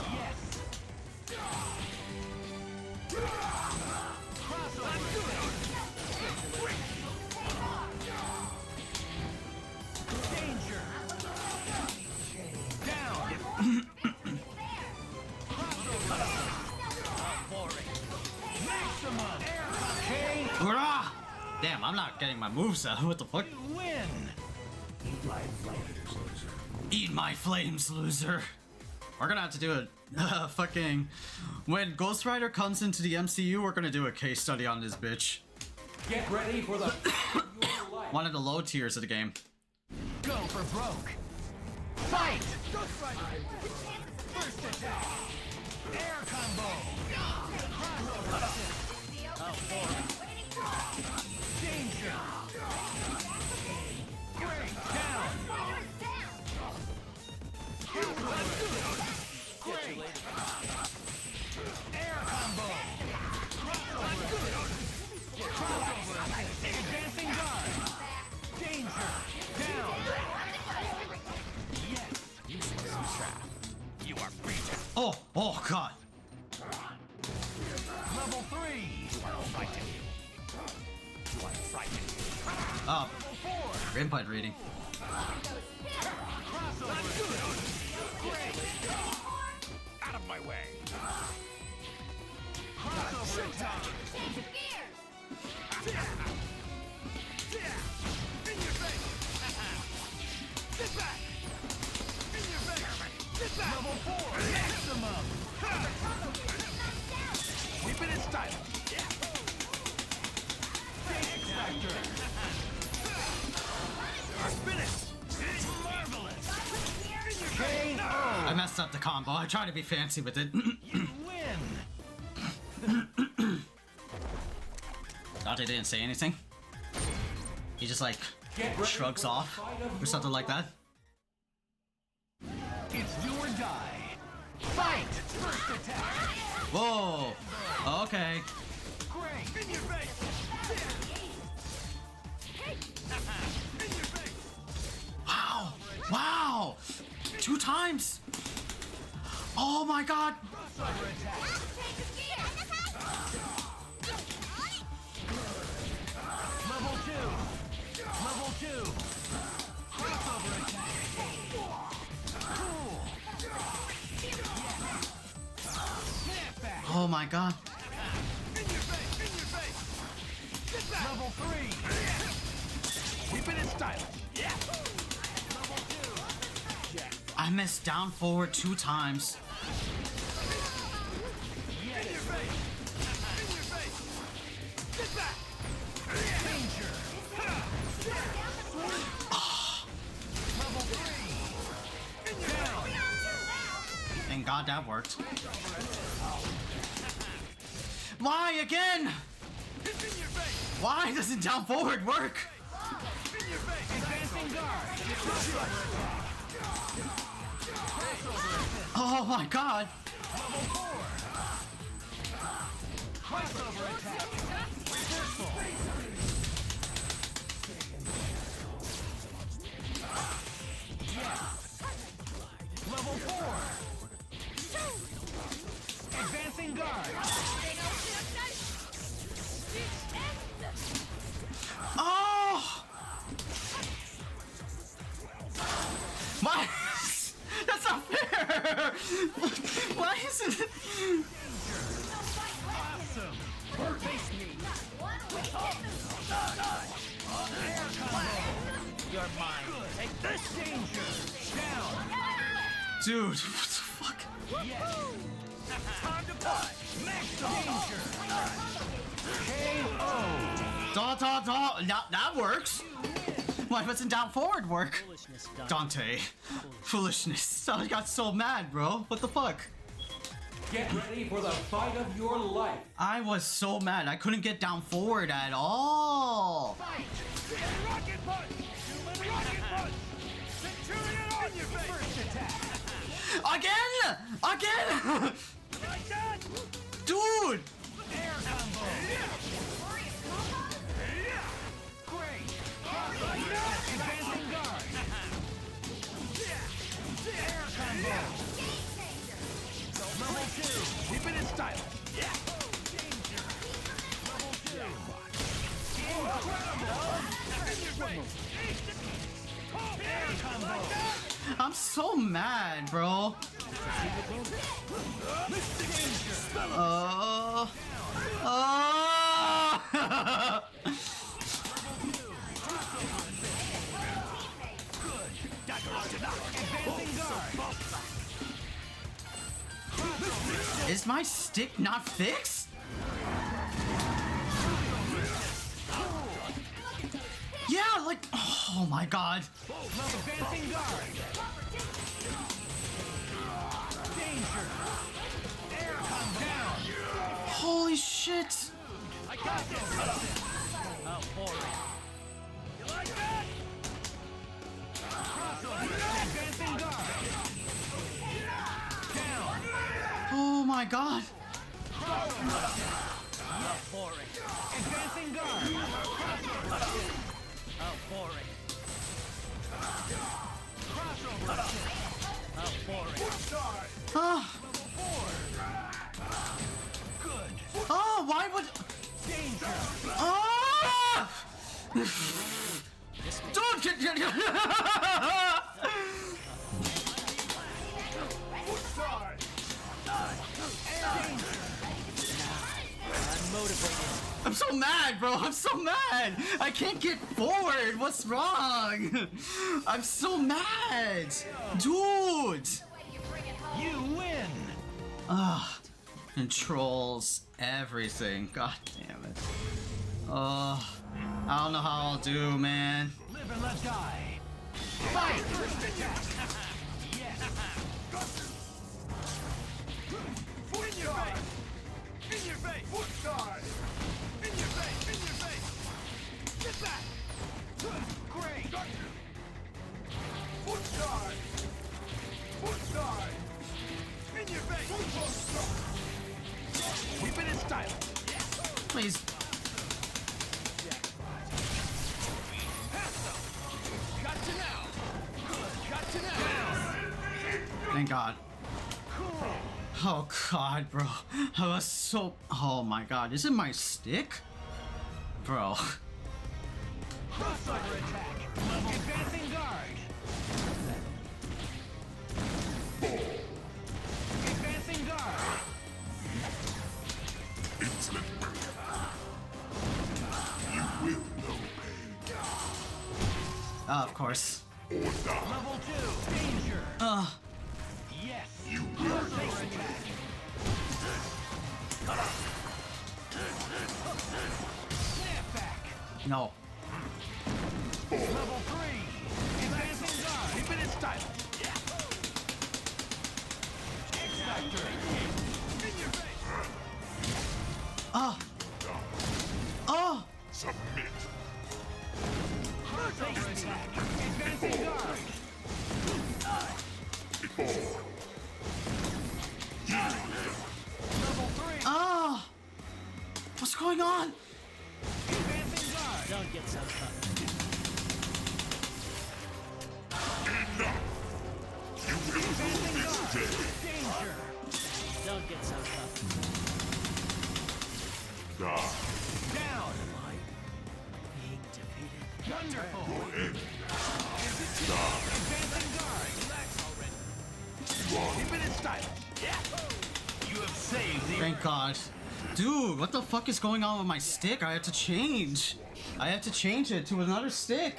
[SPEAKER 1] Yes! Danger! Down! Maximum!
[SPEAKER 2] Hurrah! Damn, I'm not getting my moves out. What the fuck?
[SPEAKER 1] Win! Eat my flames, loser.
[SPEAKER 2] Eat my flames, loser. We're gonna have to do a fucking... When Ghost Rider comes into the MCU, we're gonna do a case study on this bitch.
[SPEAKER 1] Get ready for the...
[SPEAKER 2] One of the low tiers of the game.
[SPEAKER 1] Go for broke! Fight! Ghost Rider! First attack! Air combo! Danger! Great! Down! Great! Air combo! Crossover! Advancing guard! Danger! Down! Yes! Using some trap. You are beaten.
[SPEAKER 2] Oh god.
[SPEAKER 1] Level 3! You are frightened. You are frightened.
[SPEAKER 2] Oh.
[SPEAKER 1] Level 4!
[SPEAKER 2] Input reading.
[SPEAKER 1] Out of my way. Crossover attack. In your face. Get back. In your face. Get back. Level 4. Maximum. Keep it in style. X Factor. Spin it. It's marvelous. KO.
[SPEAKER 2] I messed up the combo. I tried to be fancy with it.
[SPEAKER 1] You win.
[SPEAKER 2] Dante didn't say anything. He just like shrugs off or something like that.
[SPEAKER 1] It's do or die. Fight. First attack.
[SPEAKER 2] Whoa. Okay.
[SPEAKER 1] Great. In your face. In your face.
[SPEAKER 2] Wow. Wow. 2 times. Oh my god.
[SPEAKER 1] Crossover attack. Level 2. Level 2. Crossover attack. Cool. Snap back.
[SPEAKER 2] Oh my god.
[SPEAKER 1] In your face. In your face. Get back. Level 3. Keep it in style. Yeah. Level 2. Jack.
[SPEAKER 2] I missed down forward 2 times.
[SPEAKER 1] Yeah. In your face. In your face. Get back. Danger. Level 3. Down.
[SPEAKER 2] Thank god that worked. Why again? Why doesn't down forward work?
[SPEAKER 1] In your face. Advancing guard.
[SPEAKER 2] Oh my god.
[SPEAKER 1] Level 4. Crossover attack. Reversal. Yes. Level 4. Advancing guard.
[SPEAKER 2] Oh! Why? That's not fair! Why is it?
[SPEAKER 1] Awesome. Face me. Air combo. You're mine. Take this. Danger. Down.
[SPEAKER 2] Dude, what the fuck?
[SPEAKER 1] Yes. Time to push. Max danger. KO.
[SPEAKER 2] That works. Why wasn't down forward work? Dante. Foolishness. I got so mad, bro. What the fuck?
[SPEAKER 3] Get ready for the fight of your life.
[SPEAKER 2] I was so mad. I couldn't get down forward at all.
[SPEAKER 1] Rocket punch! Human rocket punch! Centurion on your face! First attack!
[SPEAKER 2] Again! Again!
[SPEAKER 1] Like that!
[SPEAKER 2] Dude!
[SPEAKER 1] Air combo! Great! Advancing guard! Air combo! Level 2! Keeping it stylish!
[SPEAKER 2] I'm so mad, bro. Is my stick not fixed? Yeah, like, oh my god.
[SPEAKER 1] Advancing guard! Danger! Air come down!
[SPEAKER 2] Holy shit!
[SPEAKER 1] I got this! Oh, boring. You like that? Crossover! Advancing guard! Down!
[SPEAKER 2] Oh my god.
[SPEAKER 1] Oh, boring. Advancing guard! Crossover! Oh, boring. Crossover! Oh, boring.
[SPEAKER 2] Oh.
[SPEAKER 1] Good.
[SPEAKER 2] Oh, why would...
[SPEAKER 1] Danger!
[SPEAKER 2] Oh! Dude, I'm so mad, bro. I'm so mad. I can't get forward. What's wrong? I'm so mad. Dude.
[SPEAKER 1] You win.
[SPEAKER 2] Ugh. Controls everything. God damn it. I don't know how I'll do, man.
[SPEAKER 1] Live and let die. Fight! First attack! Yes! In your face! In your face! Foot guard! In your face! In your face! Get back! Great! Foot guard! Foot guard! In your face! Keep it in style!
[SPEAKER 2] Please.
[SPEAKER 1] Got you now! Good! Got you now!
[SPEAKER 2] Thank God. Oh god, bro. I was so... Oh my god. Is it my stick? Bro.
[SPEAKER 1] Crossover attack! Advancing guard! Advancing guard!
[SPEAKER 2] Of course.
[SPEAKER 1] Level 2, danger! Yes! You will attack! Snap back!
[SPEAKER 2] No.
[SPEAKER 1] Level 3, advancing guard! Keep it in style! X-Factor! In your face!
[SPEAKER 2] Oh. Oh.
[SPEAKER 1] Submit! Crossover attack! Advancing guard! Level 3!
[SPEAKER 2] Oh. What's going on?
[SPEAKER 1] Advancing guard!
[SPEAKER 20] Don't get so tough.
[SPEAKER 1] Advancing guard! Danger!
[SPEAKER 20] Don't get so tough.
[SPEAKER 1] Down!
[SPEAKER 20] Being defeated.
[SPEAKER 1] Wonderful! Advancing guard! Relax already! Keep it in style! You have saved the...
[SPEAKER 2] Thank God. Dude, what the fuck is going on with my stick? I have to change. I have to change it to another stick.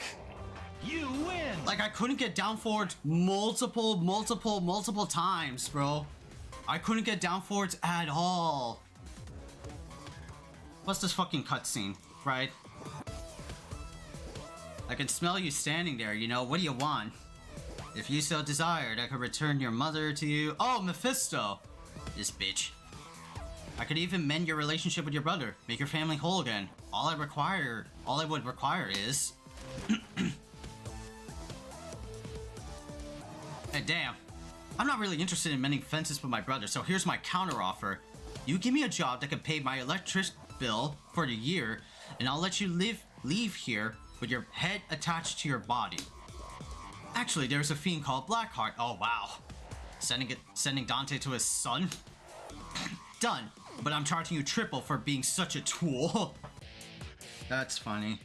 [SPEAKER 1] You win!
[SPEAKER 2] Like, I couldn't get down forward multiple times, bro. I couldn't get down forwards at all. What's this fucking cutscene, right? I can smell you standing there, you know, what do you want? If you so desired, I could return your mother to you. Oh, Mephisto! This bitch. I could even mend your relationship with your brother, make your family whole again. All I would require is... Hey, damn. I'm not really interested in mending fences with my brother, so here's my counteroffer. You give me a job that can pay my electric bill for the year, and I'll let you leave here with your head attached to your body. Actually, there's a fiend called Blackheart. Oh, wow. Sending Dante to his son? Done. But I'm charging you triple for being such a tool. That's funny.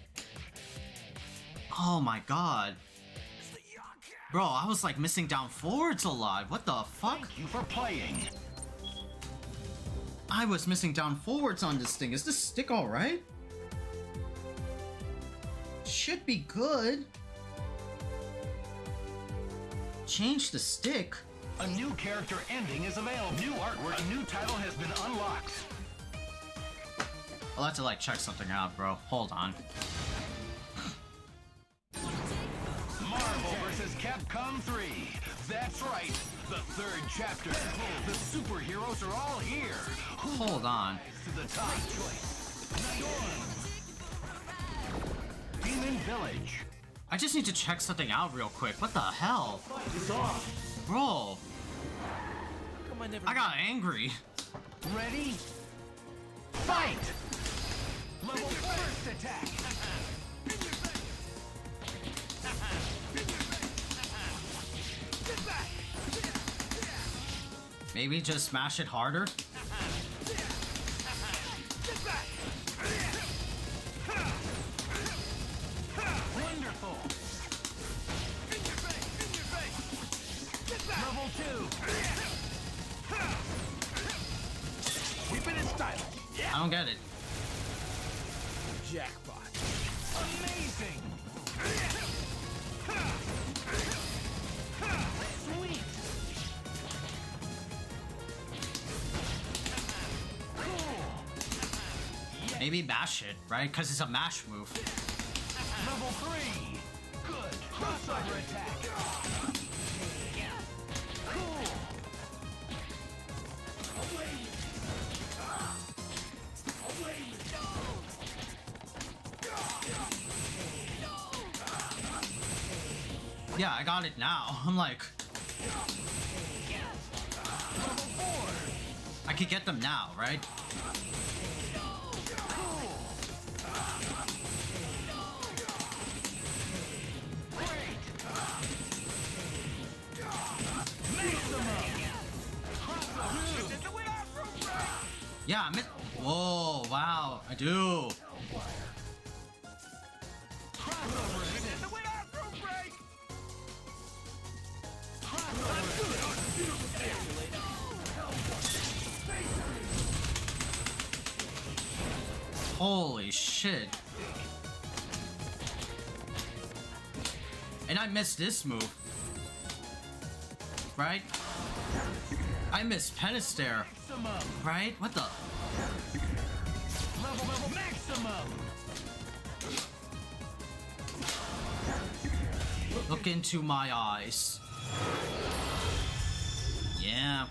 [SPEAKER 2] Oh my god. Bro, I was like missing down forwards a lot. What the fuck?
[SPEAKER 1] Thank you for playing.
[SPEAKER 2] I was missing down forwards on this thing. Is this stick alright? Should be good. Change the stick.
[SPEAKER 1] A new character ending is available. New artwork, new title has been unlocked.
[SPEAKER 2] I'll have to like check something out, bro. Hold on.
[SPEAKER 1] Marvel vs. Capcom 3. That's right. The third chapter. The superheroes are all here.
[SPEAKER 2] Hold on.
[SPEAKER 1] To the top choice. Demon Village.
[SPEAKER 2] I just need to check something out real quick. What the hell? Bro. I got angry.
[SPEAKER 1] Ready? Fight! Level first attack.
[SPEAKER 2] Maybe just smash it harder?
[SPEAKER 1] Wonderful. Level 2. Keep it in style.
[SPEAKER 2] I don't get it.
[SPEAKER 1] Jackpot. Amazing. Sweet.
[SPEAKER 2] Maybe mash it, right? Because it's a mash move.
[SPEAKER 1] Level 3. Good. Crossover attack. Cool.
[SPEAKER 2] Yeah, I got it now. I'm like... I could get them now, right? Yeah, I missed. Whoa, wow, I do. Holy shit. And I missed this move. Right? I missed Penistair. Right? What the?
[SPEAKER 1] Level maximum.
[SPEAKER 2] Look into my eyes. Yeah.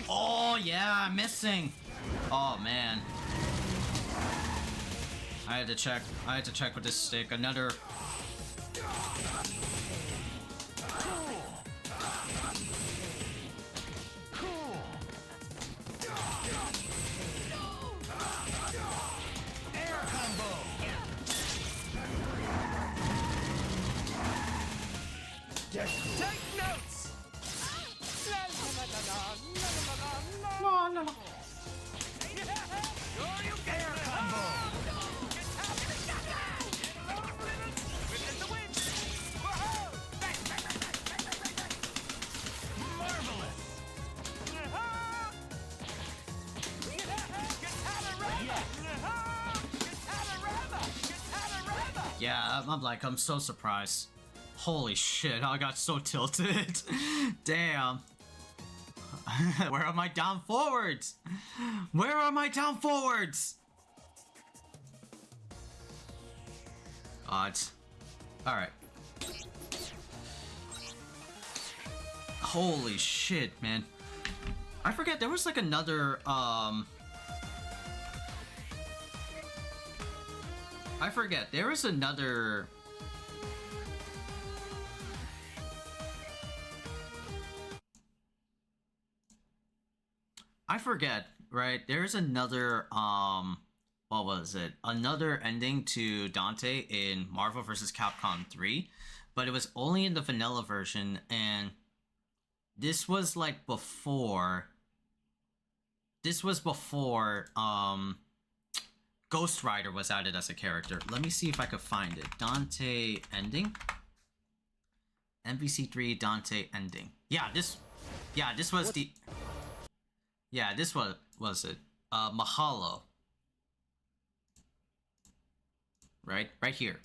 [SPEAKER 2] Oh yeah, I'm missing. Oh man. I had to check with this stick. Another.
[SPEAKER 1] Take notes.
[SPEAKER 2] No.
[SPEAKER 1] Air combo. Marvelous.
[SPEAKER 2] Yeah, I'm so surprised. Holy shit, I got so tilted. Damn. Where are my down forwards? Where are my down forwards? Odds. Alright. Holy shit, man. I forget, there was like another, I forget, there was another... I forget, right? There's another, what was it? Another ending to Dante in Marvel vs. Capcom 3, but it was only in the vanilla version, and this was like before... This was before, Ghost Rider was added as a character. Let me see if I could find it. Dante ending? UMVC3 Dante ending. Yeah, this was what? This was it. Mahalo. Right here.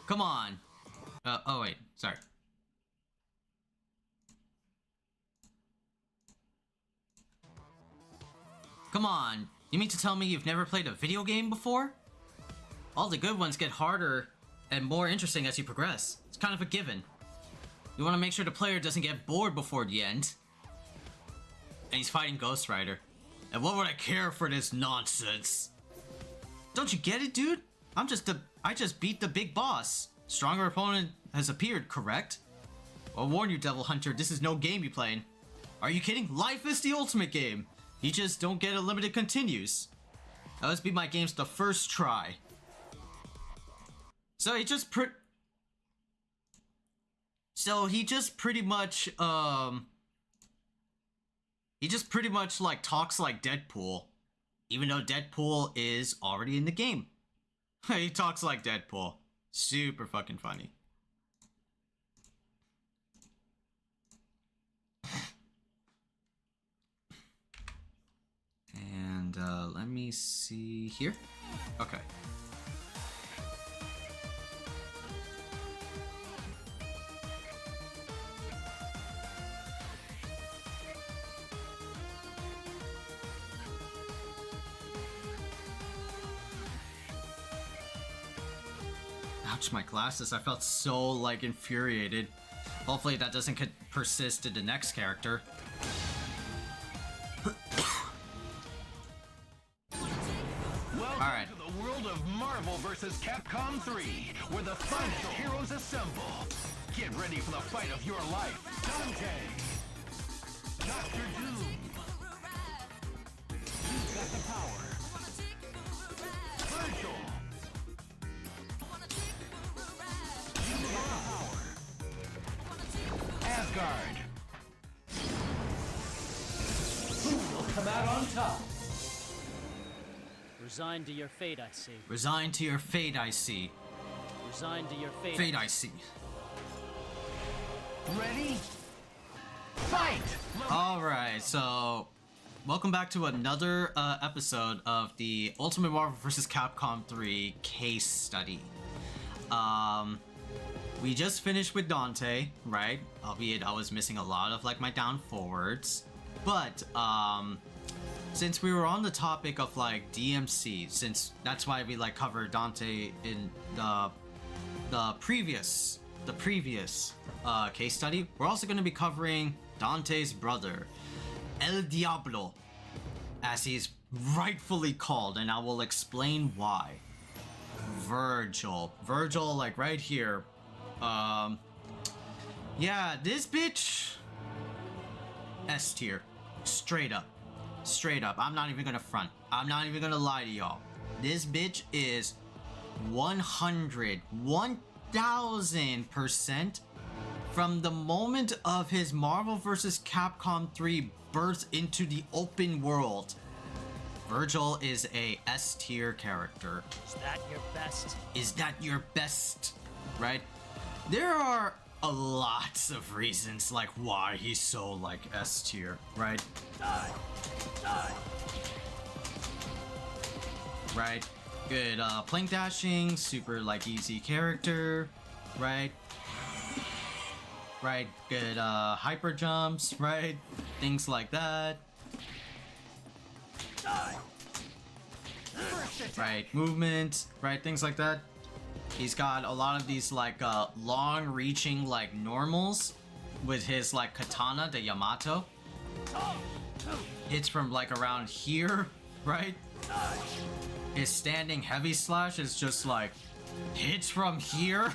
[SPEAKER 2] Come on. Oh wait, sorry. Come on. You mean to tell me you've never played a video game before? All the good ones get harder and more interesting as you progress. It's kind of a given. You want to make sure the player doesn't get bored before the end. And he's fighting Ghost Rider. And what would I care for this nonsense? Don't you get it, dude? I just beat the big boss. Stronger opponent has appeared, correct? I'll warn you, Devil Hunter, this is no game you're playing. Are you kidding? Life is the ultimate game. You just don't get unlimited continues. Now let's beat my games the first try. So he just pretty much like talks like Deadpool, even though Deadpool is already in the game. He talks like Deadpool. Super fucking funny. And let me see here. Okay. Ouch, my glasses. I felt so, like, infuriated. Hopefully that doesn't persist to the next character.
[SPEAKER 1] Welcome to the world of Marvel vs. Capcom 3, where the finest heroes assemble. Get ready for the fight of your life. Dante. Dr. Doom. He's got the power. Vergil. You got the power. Asgard.
[SPEAKER 20] Who will come out on top? Resign to your fate, I see.
[SPEAKER 2] Resign to your fate, I see.
[SPEAKER 20] Resign to your fate.
[SPEAKER 2] Fate, I see.
[SPEAKER 1] Ready? Fight!
[SPEAKER 2] Alright, so... welcome back to another episode of the Ultimate Marvel vs. Capcom 3 case study. We just finished with Dante, right? Albeit I was missing a lot of, like, my down forwards. But, since we were on the topic of, like, DMC, since that's why we, like, covered Dante in the previous case study, we're also going to be covering Dante's brother, El Diablo, as he's rightfully called, and I will explain why. Vergil, like, right here. Yeah, this bitch... S tier. Straight up. I'm not even gonna front. I'm not even gonna lie to y'all. This bitch is 1000% from the moment of his Marvel vs. Capcom 3 birth into the open world. Vergil is a S tier character.
[SPEAKER 20] Is that your best?
[SPEAKER 2] Is that your best? Right? There are a lot of reasons like why he's so like S tier, right? Die. Right? Good plank dashing, super like easy character, right? Right, good hyper jumps, right? Things like that. Die. right? Movement, right? Things like that. He's got a lot of these like long-reaching like normals with his like katana, the Yamato. Hits from like around here, right? His standing heavy slash is just like hits from here.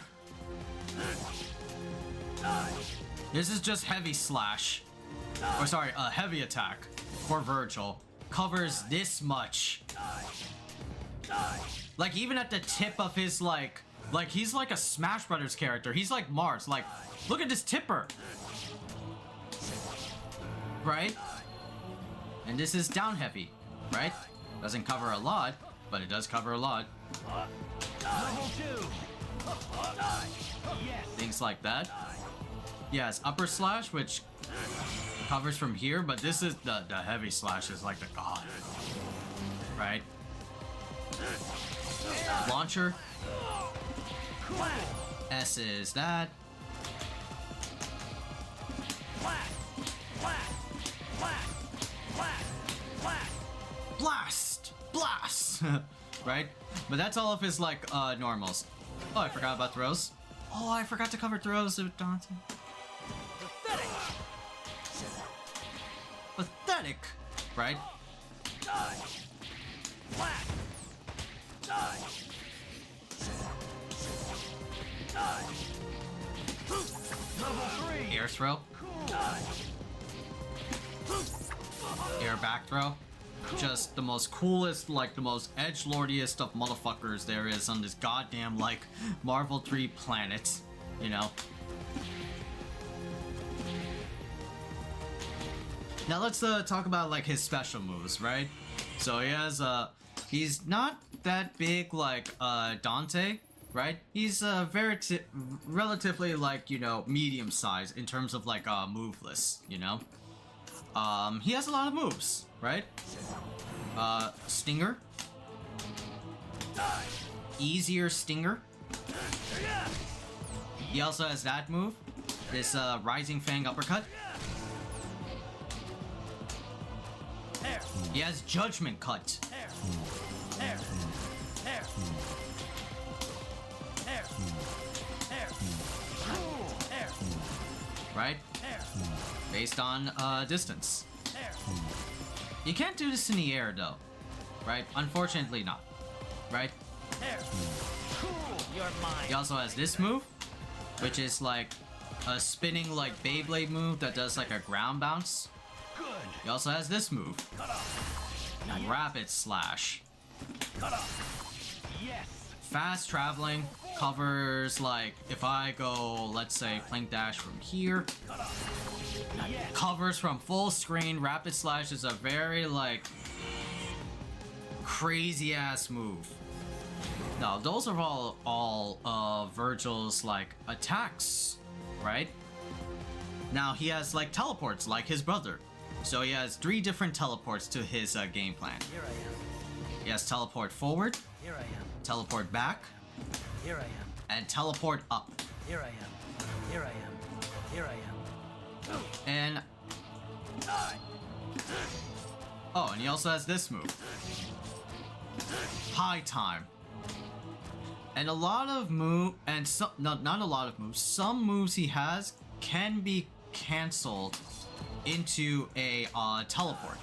[SPEAKER 2] This is just heavy slash. Or sorry, heavy attack for Vergil. Covers this much. Like even at the tip of his like he's like a Smash Brothers character. He's like Mars. Like, look at this tipper. Right? And this is down heavy, right? Doesn't cover a lot, but it does cover a lot.
[SPEAKER 1] Level 2. Yes.
[SPEAKER 2] Things like that. Yes, upper slash, which covers from here, but this is the heavy slash is like the god. Right? Launcher. S is that. Blast! Blast! Right? But that's all of his like normals. Oh, I forgot about throws. Oh, I forgot to cover throws with Dante. Pathetic! Right? Air throw. Air back throw. Just the most coolest, like the most edgelordiest of motherfuckers there is on this goddamn like Marvel 3 planet, you know? Now let's talk about like his special moves, right? So he has he's not that big like Dante, right? He's relatively like, you know, medium size in terms of like move list, you know? He has a lot of moves, right? Stinger. Easier Stinger. He also has that move. This Rising Fang uppercut. He has Judgment Cut. Right? Based on distance. You can't do this in the air though. Right? Unfortunately not. Right? He also has this move, which is like a spinning like Beyblade move that does like a ground bounce. He also has this move. Rapid Slash. Fast traveling, covers like if I go, let's say, Plank Dash from here. Covers from full screen. Rapid Slash is a very like crazy ass move. Now those are all Vergil's like attacks, right? Now he has like teleports like his brother. So he has 3 different teleports to his game plan.
[SPEAKER 20] Here I am.
[SPEAKER 2] He has teleport forward.
[SPEAKER 20] Here I am.
[SPEAKER 2] Teleport back.
[SPEAKER 20] Here I am.
[SPEAKER 2] And teleport up.
[SPEAKER 20] Here I am. Here I am. Here I am.
[SPEAKER 2] And oh, and he also has this move. High time. And a lot of not a lot of moves. Some moves he has can be cancelled into a teleport,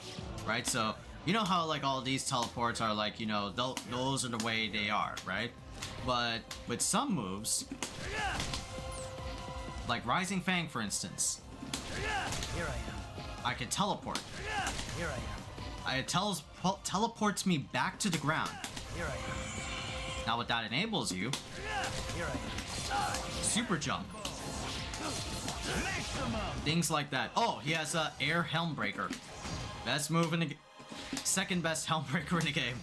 [SPEAKER 2] right? So you know how like all these teleports are like, you know, those are the way they are, right? But with some moves, like Rising Fang for instance,
[SPEAKER 20] Here I am.
[SPEAKER 2] I can teleport.
[SPEAKER 20] Here I am.
[SPEAKER 2] It teleports me back to the ground.
[SPEAKER 20] Here I am.
[SPEAKER 2] Now what that enables you,
[SPEAKER 20] Here I am.
[SPEAKER 2] super jump. Things like that. Oh, he has a air helm breaker. Best move in the second best helm breaker in the game.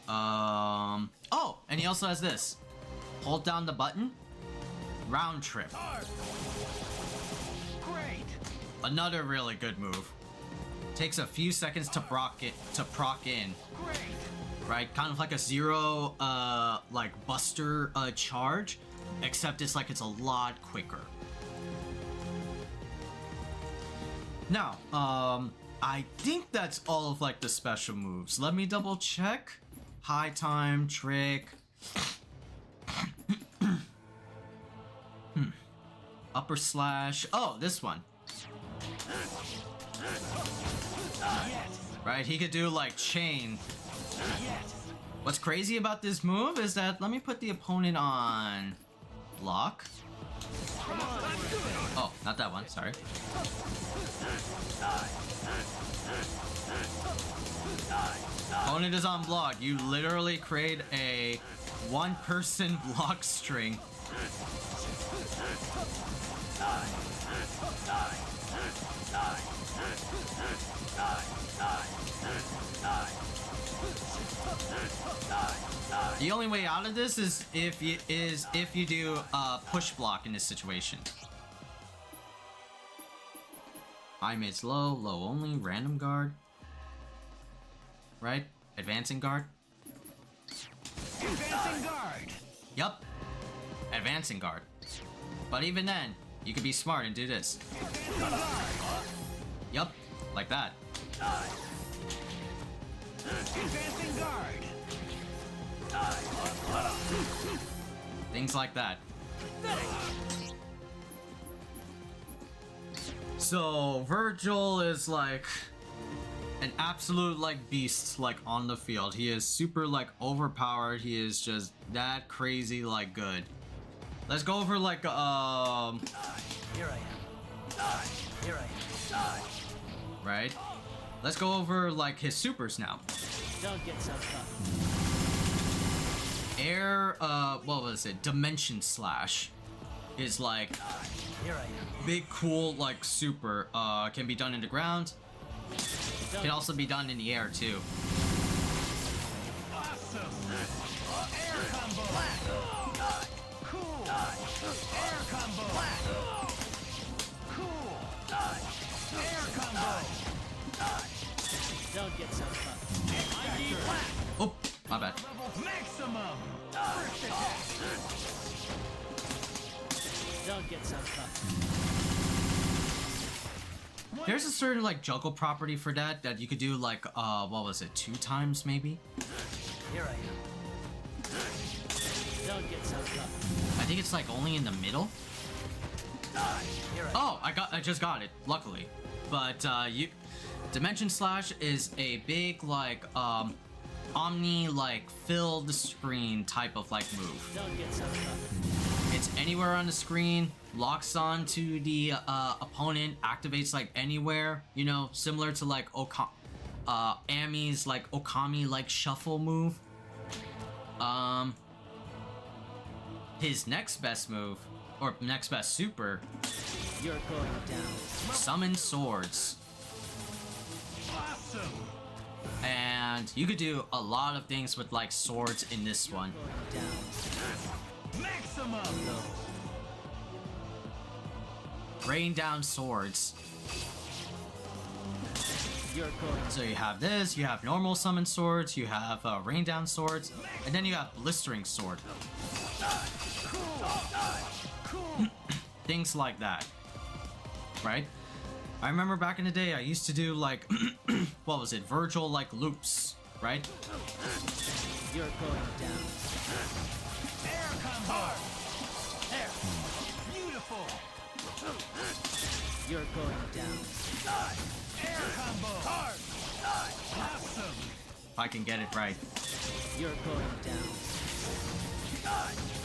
[SPEAKER 2] Oh, and he also has this. Hold down the button. Round trip.
[SPEAKER 1] Great.
[SPEAKER 2] Another really good move. Takes a few seconds to proc in.
[SPEAKER 1] Great.
[SPEAKER 2] Right? Kind of like a zero like buster charge, except it's like it's a lot quicker. Now, I think that's all of like the special moves. Let me double check. High time, trick. Upper slash. Oh, this one. Right, he could do like chain. What's crazy about this move is that, let me put the opponent on block. Oh, not that one, sorry. Opponent is on block. You literally create a one-person block string. The only way out of this is if you do push block in this situation. High mid's low, low only, random guard. Right? Advancing guard.
[SPEAKER 1] Advancing guard.
[SPEAKER 2] Yup. Advancing guard. But even then, you could be smart and do this. Yup. Like that.
[SPEAKER 1] Advancing guard.
[SPEAKER 2] Things like that. So Vergil is like an absolute like beast like on the field. He is super like overpowered. He is just that crazy like good. Let's go over like
[SPEAKER 20] Here I am. Here I am.
[SPEAKER 2] Right? Let's go over like his supers now.
[SPEAKER 20] Don't get so tough.
[SPEAKER 2] Air what was it? Dimension Slash is like
[SPEAKER 20] Here I am.
[SPEAKER 2] big cool like super. Can be done in the ground. Can also be done in the air too.
[SPEAKER 1] Awesome. Air combo. Cool. Air combo. Cool. Air combo.
[SPEAKER 20] Don't get so tough.
[SPEAKER 2] Oh, my bad.
[SPEAKER 1] Maximum. First attack.
[SPEAKER 20] Don't get so tough.
[SPEAKER 2] There's a certain like juggle property for that you could do like what was it, 2 times maybe?
[SPEAKER 20] Here I am. Don't get so tough.
[SPEAKER 2] I think it's like only in the middle. Oh, I just got it, luckily. But Dimension Slash is a big like omni like filled screen type of like move.
[SPEAKER 20] Don't get so tough.
[SPEAKER 2] It's anywhere on the screen, locks on to the opponent, activates like anywhere, you know, similar to like Ami's like Okami like shuffle move. His next best move, or next best super,
[SPEAKER 20] You're going down.
[SPEAKER 2] Summon Swords.
[SPEAKER 1] Awesome.
[SPEAKER 2] And you could do a lot of things with like swords in this one.
[SPEAKER 1] Maximum.
[SPEAKER 2] Rain down swords.
[SPEAKER 20] You're going.
[SPEAKER 2] So you have this, you have normal summon swords, you have rain down swords, and then you have blistering sword. Things like that. Right? I remember back in the day I used to do like what was it, Vergil like loops, right?
[SPEAKER 20] You're going down.
[SPEAKER 1] Air combo. Air. Beautiful.
[SPEAKER 20] You're going down.
[SPEAKER 1] Air combo. Hard. Awesome.
[SPEAKER 2] If I can get it right.
[SPEAKER 20] You're going down.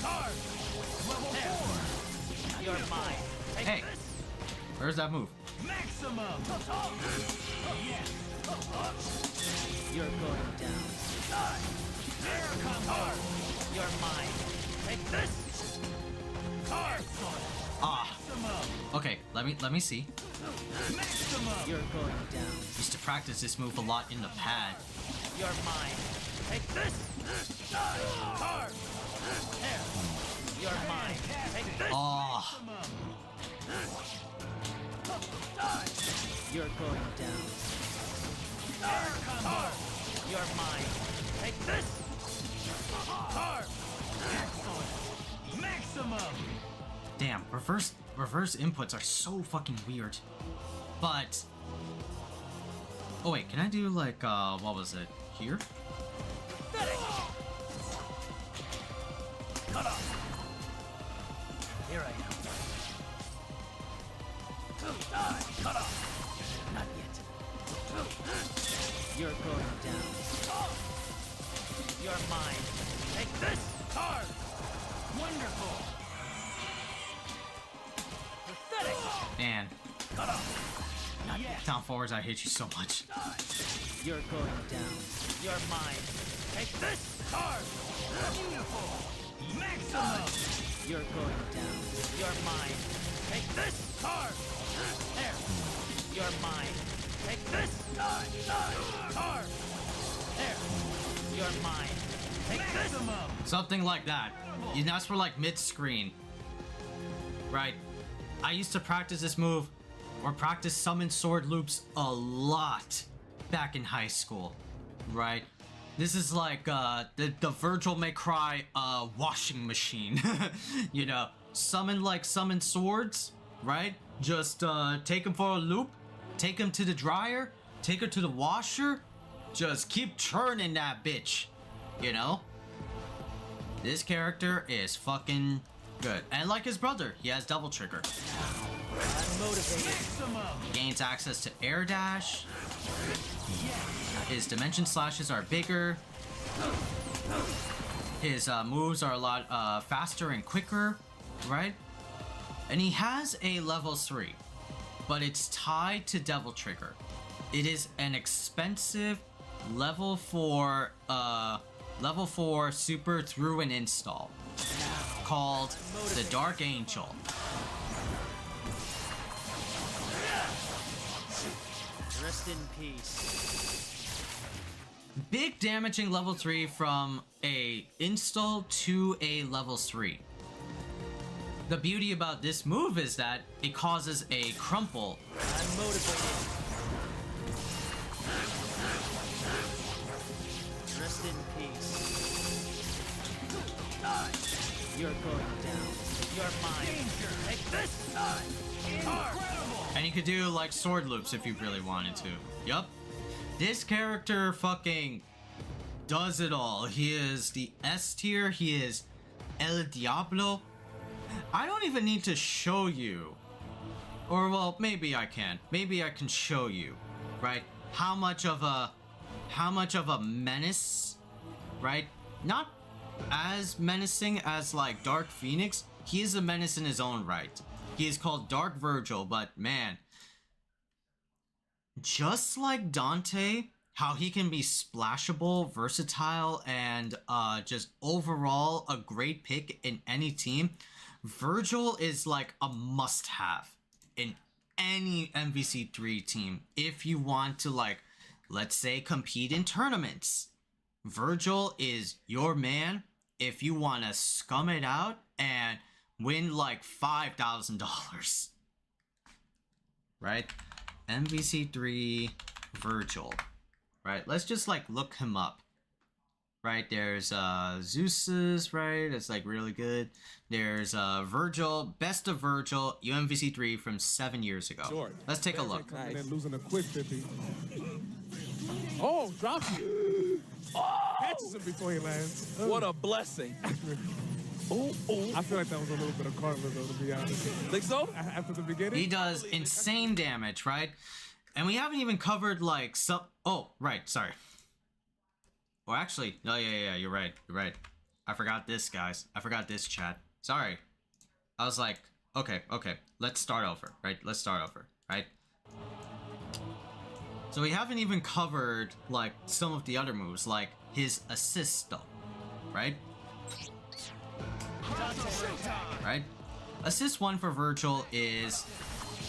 [SPEAKER 1] Hard. Level 4.
[SPEAKER 20] You're mine. Take
[SPEAKER 2] Hey,
[SPEAKER 20] this.
[SPEAKER 2] where's that move?
[SPEAKER 1] Maximum. Yes.
[SPEAKER 20] You're going down.
[SPEAKER 1] Air combo.
[SPEAKER 20] You're mine. Take this.
[SPEAKER 1] Hard.
[SPEAKER 2] Ah. Okay, let me see.
[SPEAKER 1] Maximum.
[SPEAKER 20] You're going down.
[SPEAKER 2] Used to practice this move a lot in the pad.
[SPEAKER 20] You're mine. Take this.
[SPEAKER 1] Hard.
[SPEAKER 20] You're mine. Take this.
[SPEAKER 2] Oh.
[SPEAKER 20] You're going down.
[SPEAKER 1] Air combo.
[SPEAKER 20] You're mine. Take this.
[SPEAKER 1] Hard. Excellent. Maximum.
[SPEAKER 2] Damn, reverse inputs are so fucking weird. But Oh wait, can I do like, what was it? Here?
[SPEAKER 20] Cut off. Here I am. Cut off. Not yet. You're going down. You're mine. Take this card. Wonderful. Pathetic.
[SPEAKER 2] Man.
[SPEAKER 20] Cut off. Not yet.
[SPEAKER 2] Down forwards, I hate you so much.
[SPEAKER 20] You're going down. You're mine. Take this card. Beautiful. Maximum. You're going down. You're mine. Take this card. There. You're mine. Take this card. There. You're mine. Take this.
[SPEAKER 2] Something like that. You asked for like mid-screen. Right. I used to practice this move or practice summon sword loops a lot back in high school. Right. This is like the Vergil may cry washing machine. You know, summon swords, right? Just take them for a loop, take them to the dryer, take her to the washer, just keep churning that bitch, you know? This character is fucking good. And like his brother, he has double trigger.
[SPEAKER 20] I'm motivated.
[SPEAKER 2] Gains access to air dash. His dimension slashes are bigger. His moves are a lot faster and quicker, right? And he has a level 3, but it's tied to Devil Trigger. It is an expensive level 4 super through and install called the Dark Angel.
[SPEAKER 20] Rest in peace.
[SPEAKER 2] Big damaging level 3 from a install to a level 3. The beauty about this move is that it causes a crumple.
[SPEAKER 20] I'm motivated. Rest in peace. You're going down. You're mine. Take this. Incredible.
[SPEAKER 2] And you could do like sword loops if you really wanted to. Yup. This character fucking does it all. He is the S tier. He is El Diablo. I don't even need to show you. Or well, maybe I can. Maybe I can show you, right? How much of a menace, right? Not as menacing as like Dark Phoenix. He is a menace in his own right. He is called Dark Vergil, but man, just like Dante, how he can be splashable, versatile, and just overall a great pick in any team, Vergil is like a must-have in any MVC3 team if you want to, like, let's say, compete in tournaments. Vergil is your man if you want to scum it out and win like $5,000. Right? MVC3 Vergil. Right? Let's just like look him up. Right? There's Zeus's, right? It's like really good. There's Vergil, Best of Vergil, UMVC3 from 7 years ago. Sure. Let's take a look.
[SPEAKER 4] Nice. And losing a quick 50. Oh, drops you. Catches him before he lands.
[SPEAKER 22] What a blessing.
[SPEAKER 4] Oh. I feel like that was a little bit of karma, though, to be honest.
[SPEAKER 22] Think so?
[SPEAKER 4] After the beginning?
[SPEAKER 2] He does insane damage, right? And we haven't even covered, like, some... Oh, right, sorry. Or actually, no, yeah, you're right. I forgot this, guys. I forgot this, chat. Sorry. I was like, okay, let's start over, right? Right? So we haven't even covered, like, some of the other moves, like his assist, though, right? Right? Assist 1 for Vergil is...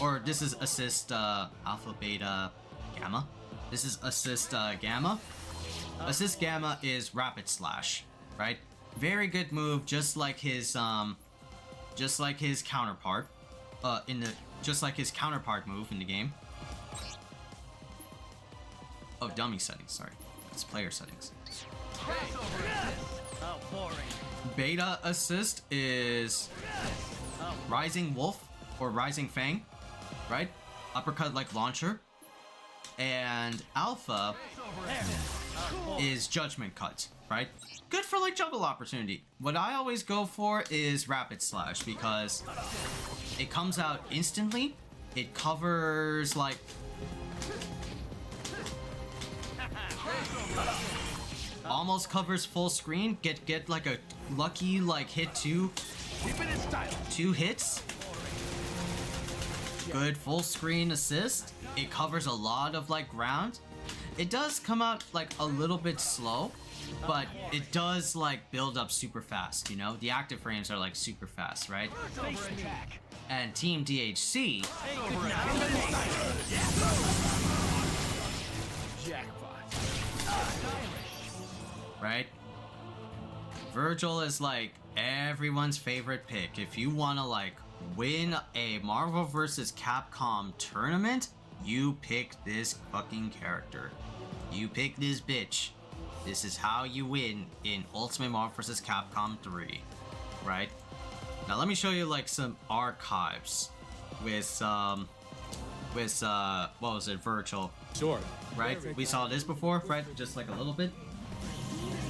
[SPEAKER 2] Or this is assist alpha, beta, gamma. This is assist gamma. Assist gamma is rapid slash, right? Very good move, just like his counterpart. Just like his counterpart move in the game. Oh, dummy settings, sorry. It's player settings.
[SPEAKER 20] Oh, boring.
[SPEAKER 2] Beta assist is Rising Wolf or Rising Fang, right? Uppercut like launcher. and Alpha is Judgment Cut, right? Good for like juggle opportunity. What I always go for is Rapid Slash because it comes out instantly. It covers like almost covers full screen. Get like a lucky like hit two hits. Good full screen assist. It covers a lot of like ground. It does come out like a little bit slow, but it does like build up super fast, you know? The active frames are like super fast, right? And Team DHC right? Vergil is like everyone's favorite pick. If you want to like win a Marvel vs. Capcom tournament, you pick this fucking character. You pick this bitch. This is how you win in Ultimate Marvel vs. Capcom 3, right? Now let me show you like some archives with what was it, Vergil?
[SPEAKER 4] Sure.
[SPEAKER 2] Right? We saw this before, right? Just like a little bit.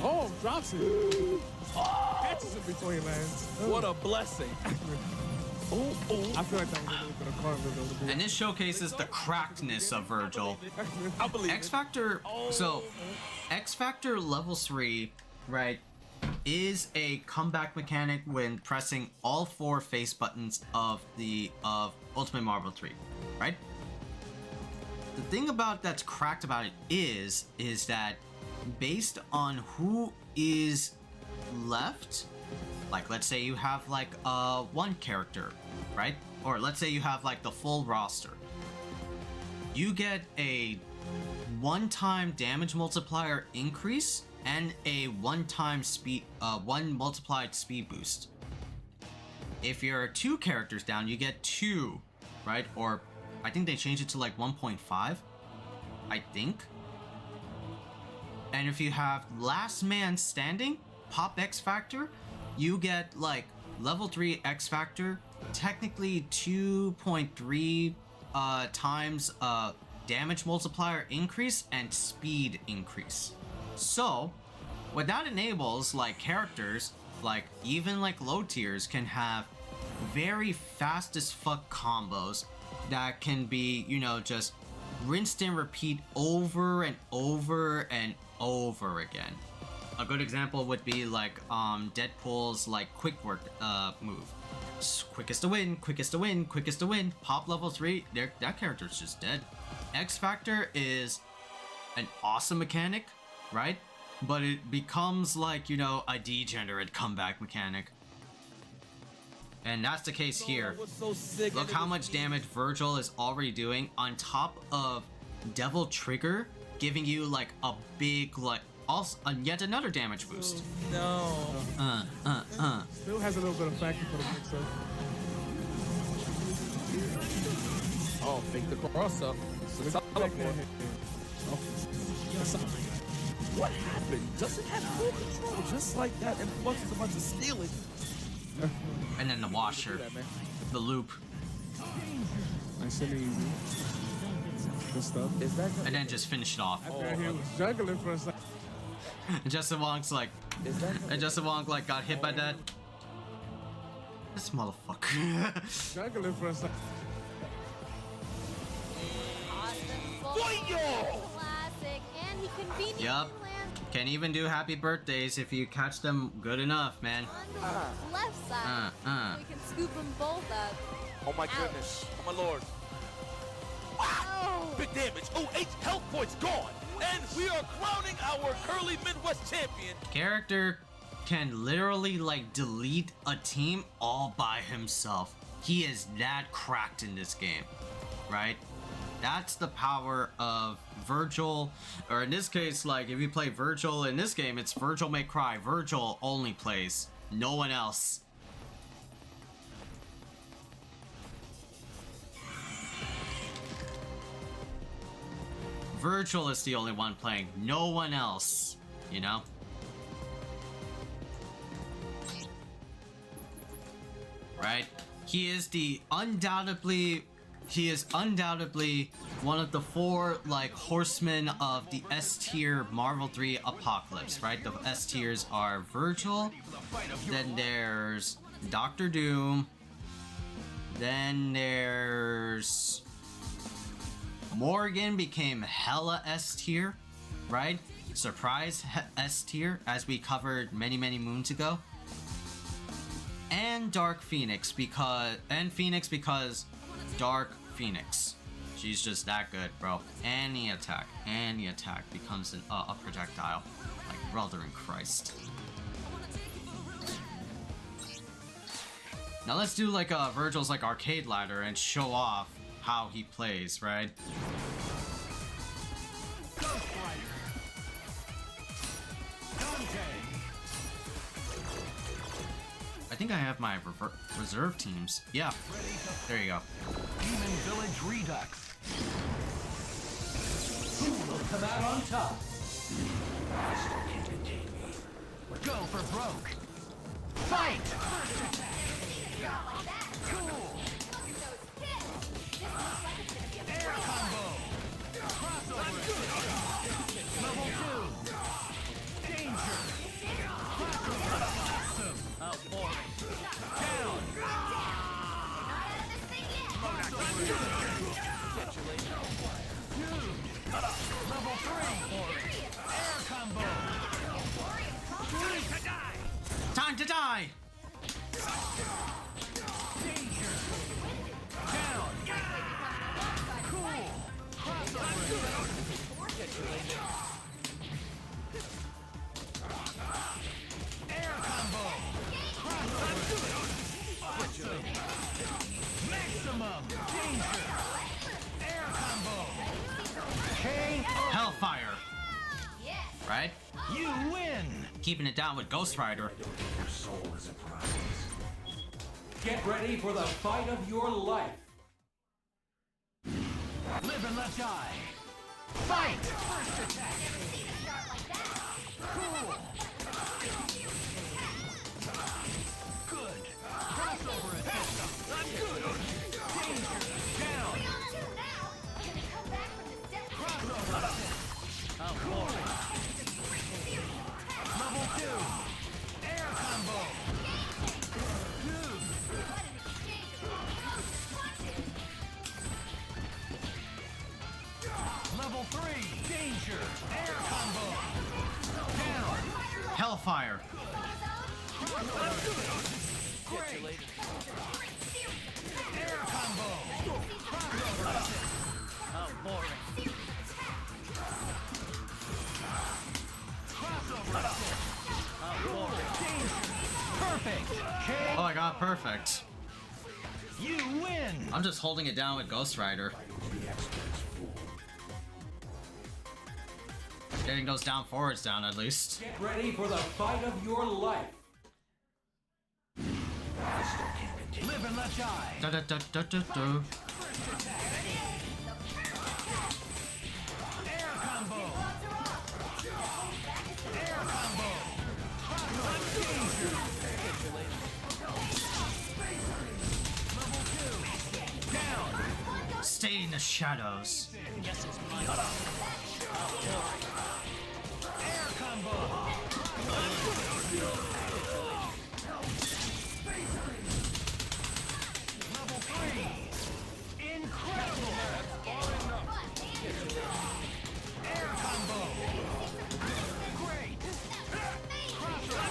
[SPEAKER 4] Oh, drops it. Catches it between lands.
[SPEAKER 10] What a blessing.
[SPEAKER 4] I feel like that was a little bit of karma.
[SPEAKER 2] And this showcases the crackedness of Vergil.
[SPEAKER 10] I believe
[SPEAKER 2] X Factor. So, X Factor level 3, right, is a comeback mechanic when pressing all 4 face buttons of Ultimate Marvel 3, right? The thing about that's cracked about it is that based on who is left, like let's say you have like one character, right? Or let's say you have like the full roster. You get a one-time damage multiplier increase and a one-time one multiplied speed boost. If you're 2 characters down, you get 2, right? Or I think they changed it to like 1.5, I think. And if you have last man standing, pop X Factor, you get like level 3 X Factor, technically 2.3 times damage multiplier increase and speed increase. So what that enables, like characters, like even like low tiers can have very fast as fuck combos that can be, you know, just rinsed and repeat over and over and over again. A good example would be like Deadpool's like quick work move. Quickest to win, quickest to win, quickest to win. Pop level 3, that character's just dead. X Factor is an awesome mechanic, right? But it becomes like, you know, a degenerate comeback mechanic. And that's the case here. Look how much damage Vergil is already doing on top of Devil Trigger giving you like a big like also yet another damage boost.
[SPEAKER 10] No.
[SPEAKER 4] Still has a little bit of factor for the mix-up.
[SPEAKER 10] Oh, fake the cross up. What happened? Doesn't have full control just like that, and Flux is about to steal it.
[SPEAKER 2] And then the washer, the loop.
[SPEAKER 4] Nice and easy. Good stuff.
[SPEAKER 2] And then just finish it off.
[SPEAKER 4] After he was juggling for a second.
[SPEAKER 2] And Justin Wong's like, and Justin Wong like got hit by that. This motherfucker.
[SPEAKER 4] Juggling for a second.
[SPEAKER 17] Classic, and he conveniently
[SPEAKER 2] Yup. Can even do happy birthdays if you catch them good enough, man.
[SPEAKER 17] left side. So we can scoop them both up.
[SPEAKER 16] Oh my goodness. Oh my lord. Wow! Big damage. Oh, 8 health points gone. And we are crowning our Curly Midwest champion.
[SPEAKER 2] Character can literally like delete a team all by himself. He is that cracked in this game, right? That's the power of Vergil, or in this case, like if you play Vergil in this game, it's Vergil May Cry. Vergil only plays, no one else. Vergil is the only one playing, no one else, you know? Right? He is the undoubtedly he is undoubtedly one of the 4 like horsemen of the S tier Marvel 3 apocalypse, right? The S tiers are Vergil, then there's Dr. Doom, then there's Morgan became hella S tier, right? Surprise S tier, as we covered many moons ago. And Dark Phoenix because Dark Phoenix. She's just that good, bro. Any attack becomes a projectile. Like, brother in Christ. Now let's do like Vergil's like arcade ladder and show off how he plays, right? I think I have my reserve teams. Yeah, there you go.
[SPEAKER 1] Demon Village Redux.
[SPEAKER 3] Who will come out on top?
[SPEAKER 1] Go for broke. Fight! Cool. Air combo. Crossover. Level 2. Danger. Awesome.
[SPEAKER 20] Oh, boring.
[SPEAKER 1] Down. Level 3. Air combo.
[SPEAKER 2] Time to die!
[SPEAKER 1] Danger. Down. Cool. Crossover. Air combo. Crossover. Maximum. Danger. Air combo.
[SPEAKER 2] Hellfire! Right?
[SPEAKER 1] You win!
[SPEAKER 2] Keeping it down with Ghost Rider.
[SPEAKER 1] Your soul is a prize.
[SPEAKER 3] Get ready for the fight of your life.
[SPEAKER 1] Live and let die. Fight! First attack. Cool. Good. Crossover attack. I'm good. Danger. Down. Crossover attack.
[SPEAKER 20] Oh, boring.
[SPEAKER 1] Level 2. Air combo. Level 3. Danger. Air combo. Down.
[SPEAKER 2] Hellfire!
[SPEAKER 1] Great. Air combo. Crossover.
[SPEAKER 20] Oh, boring.
[SPEAKER 1] Crossover.
[SPEAKER 20] Oh, boring.
[SPEAKER 1] Perfect.
[SPEAKER 2] Oh, I got perfect.
[SPEAKER 1] You win.
[SPEAKER 2] I'm just holding it down with Ghost Rider. Getting those down forwards down at least.
[SPEAKER 3] Get ready for the fight of your life.
[SPEAKER 1] Live and let die.
[SPEAKER 2] Da da da da da da.
[SPEAKER 1] Air combo. Air combo. Danger. Level 2. Down.
[SPEAKER 2] Stay in the shadows.
[SPEAKER 20] Yes, it's mine.
[SPEAKER 1] Air combo. Level 3. Incredible. Air combo. Great. Crossover.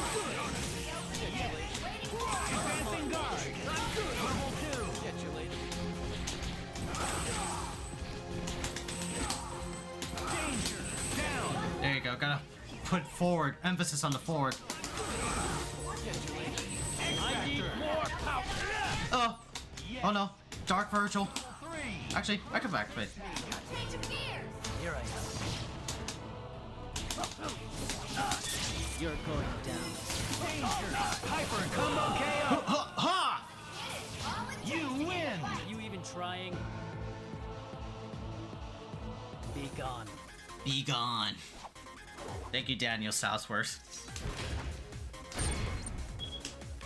[SPEAKER 1] Advancing guard. Level 2. Danger. Down.
[SPEAKER 2] There you go, gotta put forward, emphasis on the forward.
[SPEAKER 20] I need more power.
[SPEAKER 2] Oh! Oh no, Dark Vergil. Actually, I could activate.
[SPEAKER 20] Here I am. You're going down.
[SPEAKER 1] Danger. Hyper combo KO.
[SPEAKER 2] Ha! Ha!
[SPEAKER 1] You win.
[SPEAKER 20] Are you even trying? Be gone.
[SPEAKER 2] Be gone. Thank you, Daniel Southworth.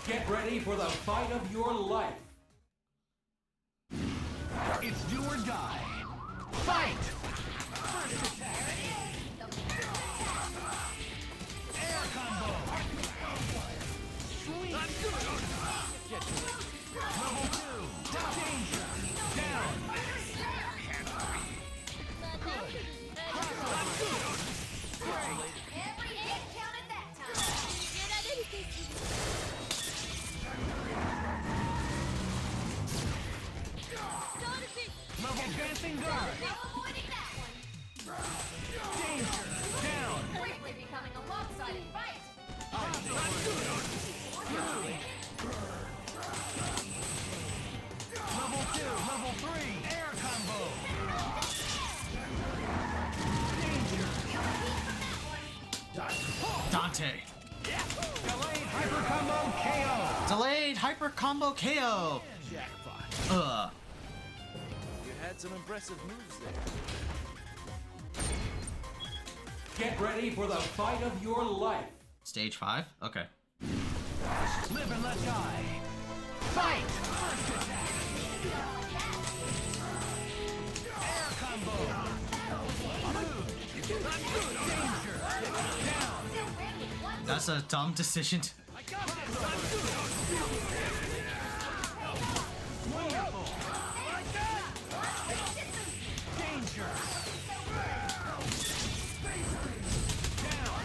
[SPEAKER 3] Get ready for the fight of your life.
[SPEAKER 1] It's do or die. Fight! First attack. Air combo. Sweet. Level 2. Danger. Down. Good.
[SPEAKER 19] Every hit counted that time.
[SPEAKER 1] Level dancing guard.
[SPEAKER 19] No avoiding that one.
[SPEAKER 1] Danger. Down.
[SPEAKER 19] Quickly becoming a lopsided fight.
[SPEAKER 1] Level 2. Level 3. Air combo.
[SPEAKER 2] Dante.
[SPEAKER 1] Delayed hyper combo KO.
[SPEAKER 2] Delayed hyper combo KO.
[SPEAKER 20] Jackpot. You had some impressive moves there.
[SPEAKER 3] Get ready for the fight of your life.
[SPEAKER 2] Stage 5? Okay.
[SPEAKER 1] Live and let die. Fight! First attack. Air combo. Danger. Down.
[SPEAKER 2] That's a dumb decision.
[SPEAKER 1] Wonderful. Danger. Down.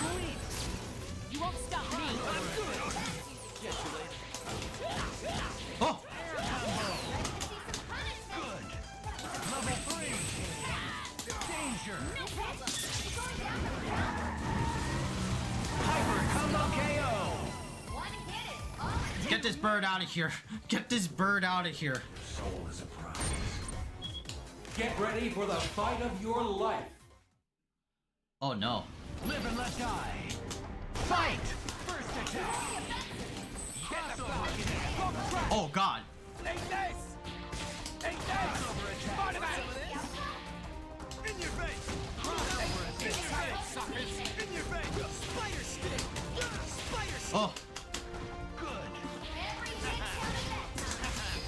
[SPEAKER 1] Sweet.
[SPEAKER 17] You won't stop me.
[SPEAKER 2] Oh!
[SPEAKER 1] Good. Level 3. Danger. Hyper combo KO.
[SPEAKER 19] One hit is all it
[SPEAKER 2] Get this bird out of here. Get this bird out of here.
[SPEAKER 1] Soul is a prize.
[SPEAKER 3] Get ready for the fight of your life.
[SPEAKER 2] Oh no.
[SPEAKER 1] Live and let die. Fight! First attack.
[SPEAKER 2] Oh god.
[SPEAKER 1] In your face. In your face. In your face. Spider stick. Spider stick.
[SPEAKER 2] Oh.
[SPEAKER 1] Good. Every hit counted that time.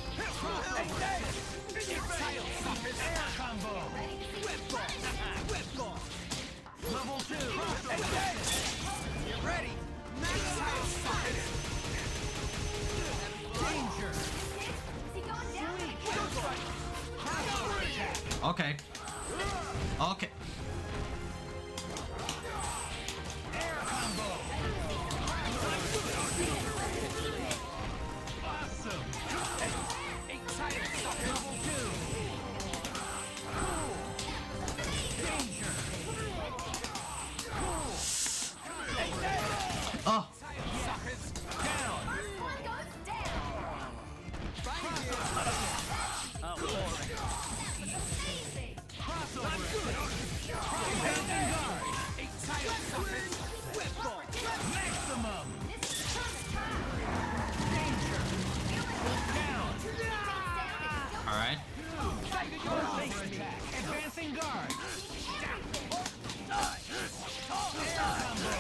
[SPEAKER 1] In your face. Air combo. Whip ball. Level 2. Get ready. Danger.
[SPEAKER 19] Is he going down?
[SPEAKER 2] Okay. Okay.
[SPEAKER 1] Air combo. Awesome. Level 2. Cool. Danger. Cool.
[SPEAKER 2] Oh.
[SPEAKER 1] Down.
[SPEAKER 19] One goes down. Amazing.
[SPEAKER 1] Crossover. Dancing guard. Maximum.
[SPEAKER 19] This is time.
[SPEAKER 1] Danger. Down.
[SPEAKER 2] Alright.
[SPEAKER 1] Crossover attack. Advancing guard. Air combo.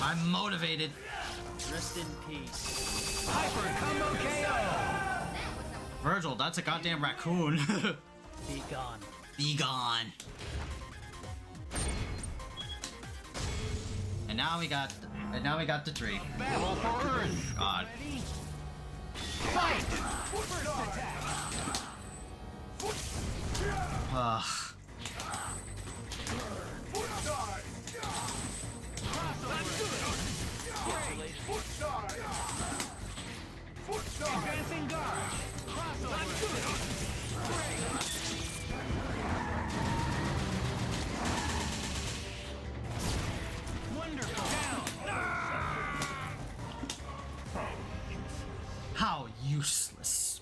[SPEAKER 2] I'm motivated.
[SPEAKER 20] Rest in peace.
[SPEAKER 1] Hyper combo KO.
[SPEAKER 2] Vergil, that's a goddamn raccoon.
[SPEAKER 20] Be gone.
[SPEAKER 2] Be gone. And now we got the tree.
[SPEAKER 1] Battle for Earth.
[SPEAKER 2] God.
[SPEAKER 1] Fight. First attack.
[SPEAKER 2] Ugh.
[SPEAKER 1] Advancing guard. Crossover. Wonderful. Down.
[SPEAKER 2] How useless.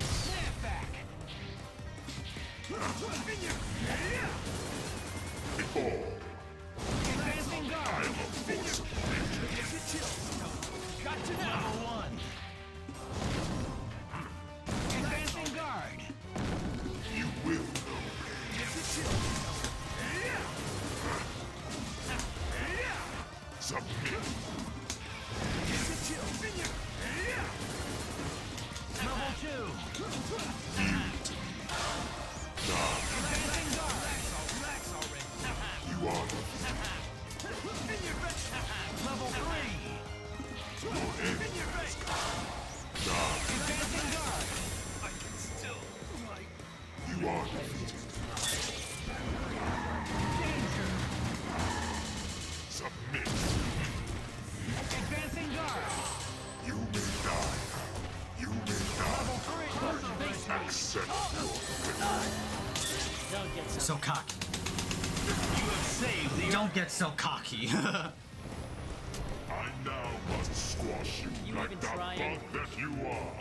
[SPEAKER 1] Snapback. Advancing guard. Got to know. Level 1. Advancing guard. Level 2.
[SPEAKER 19] You are
[SPEAKER 1] Level 3. Advancing guard. I can still
[SPEAKER 19] You are defeated.
[SPEAKER 1] Danger.
[SPEAKER 19] Submit.
[SPEAKER 1] Advancing guard.
[SPEAKER 19] You may die. You may
[SPEAKER 1] Level
[SPEAKER 19] die.
[SPEAKER 1] 3.
[SPEAKER 19] Accept your
[SPEAKER 20] Don't get
[SPEAKER 2] So cocky.
[SPEAKER 1] You have saved the
[SPEAKER 2] Don't get so cocky.
[SPEAKER 19] I now must squash you,
[SPEAKER 20] You
[SPEAKER 19] like
[SPEAKER 20] even
[SPEAKER 19] the
[SPEAKER 20] trying?
[SPEAKER 19] bug that you are.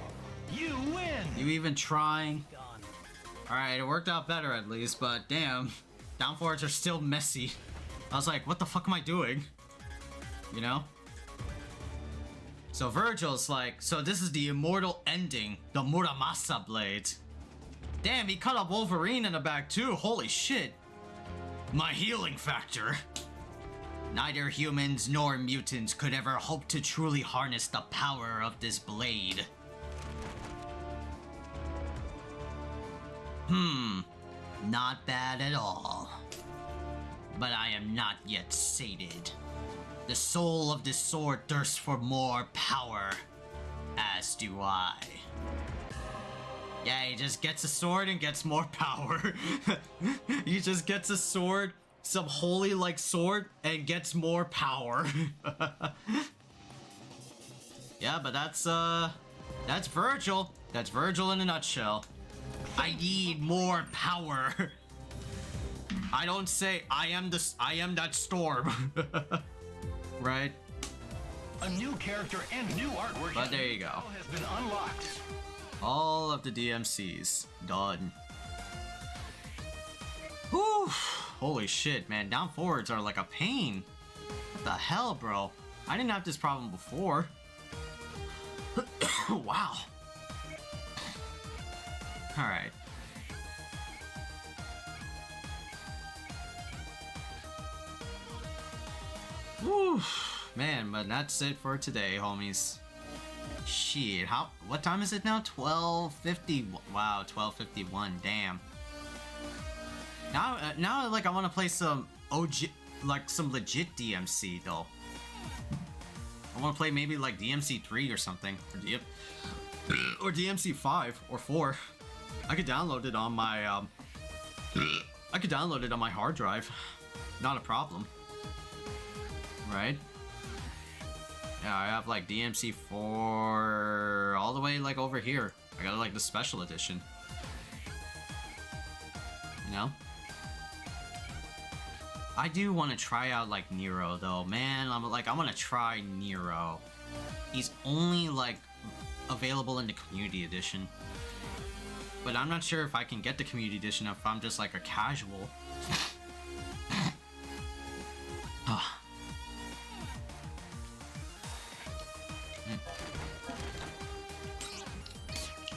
[SPEAKER 1] You win.
[SPEAKER 2] You even trying? Alright, it worked out better at least, but damn. Down forwards are still messy. I was like, what the fuck am I doing? You know? So Vergil's like, so this is the immortal ending, the Muramasa blade. Damn, he cut up Wolverine in the back too, holy shit. My healing factor. Neither humans nor mutants could ever hope to truly harness the power of this blade. Not bad at all. But I am not yet sated. The soul of this sword thirsts for more power, as do I. Yeah, he just gets a sword and gets more power. He just gets a sword, some holy like sword, and gets more power. Yeah, but that's Vergil. That's Vergil in a nutshell. I need more power. I don't say I am that storm. Right?
[SPEAKER 1] A new character and new artwork.
[SPEAKER 2] But there you go.
[SPEAKER 1] Has been unlocked.
[SPEAKER 2] All of the DMCs done. Whew. Holy shit, man. Down forwards are like a pain. What the hell, bro? I didn't have this problem before. Wow. Alright. Whew. Man, but that's it for today, homies. Shit, what time is it now? 12:50. Wow, 12:51. Damn. Now like I want to play some OG, like some legit DMC though. I want to play maybe like DMC3 or something, or DMC5 or 4. I could download it on my hard drive. Not a problem. Right? Yeah, I have like DMC4 all the way like over here. I got like the special edition. You know? I do want to try out like Nero though, man. I want to try Nero. He's only like available in the community edition. But I'm not sure if I can get the community edition if I'm just like a casual.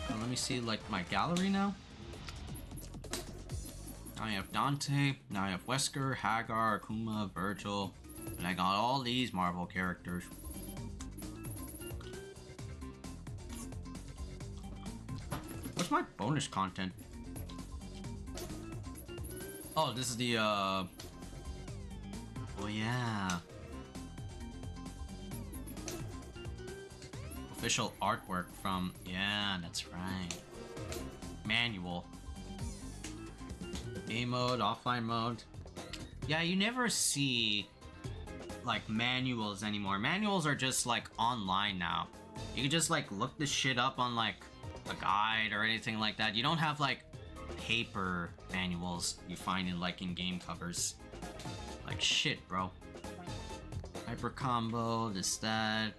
[SPEAKER 2] Let me see like my gallery now. Now I have Dante, now I have Wesker, Hagar, Akuma, Vergil, and I got all these Marvel characters. What's my bonus content? Oh, this is the oh yeah. Official artwork from, yeah, that's right. Manual. Game mode, offline mode. Yeah, you never see like manuals anymore. Manuals are just like online now. You can just like look this shit up on like a guide or anything like that. You don't have like paper manuals you find in like in-game covers. Like shit, bro. Hyper combo, this, that.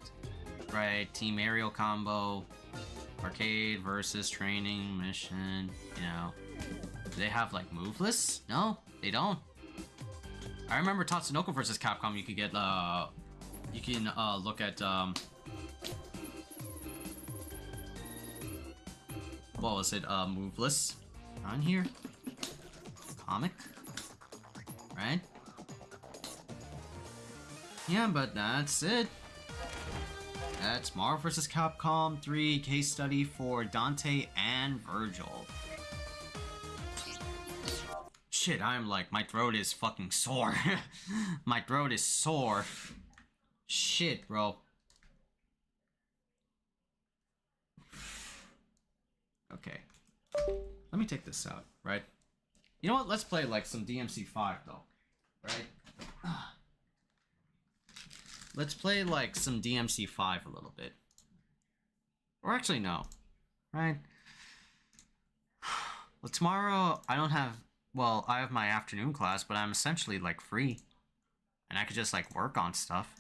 [SPEAKER 2] Right, team aerial combo, arcade versus training mission, you know. Do they have like move lists? No, they don't. I remember Tatsunoko versus Capcom, you could get you can look at what was it, move lists on here? Comic? Right? Yeah, but that's it. That's Marvel vs. Capcom 3 case study for Dante and Vergil. Shit, I'm like, my throat is fucking sore. My throat is sore. Shit, bro. Okay. Let me take this out, right? You know what? Let's play like some DMC5 though, right? Let's play like some DMC5 a little bit. Or actually, no. Right? Well, tomorrow I don't have... Well, I have my afternoon class, but I'm essentially like free. And I could just like work on stuff.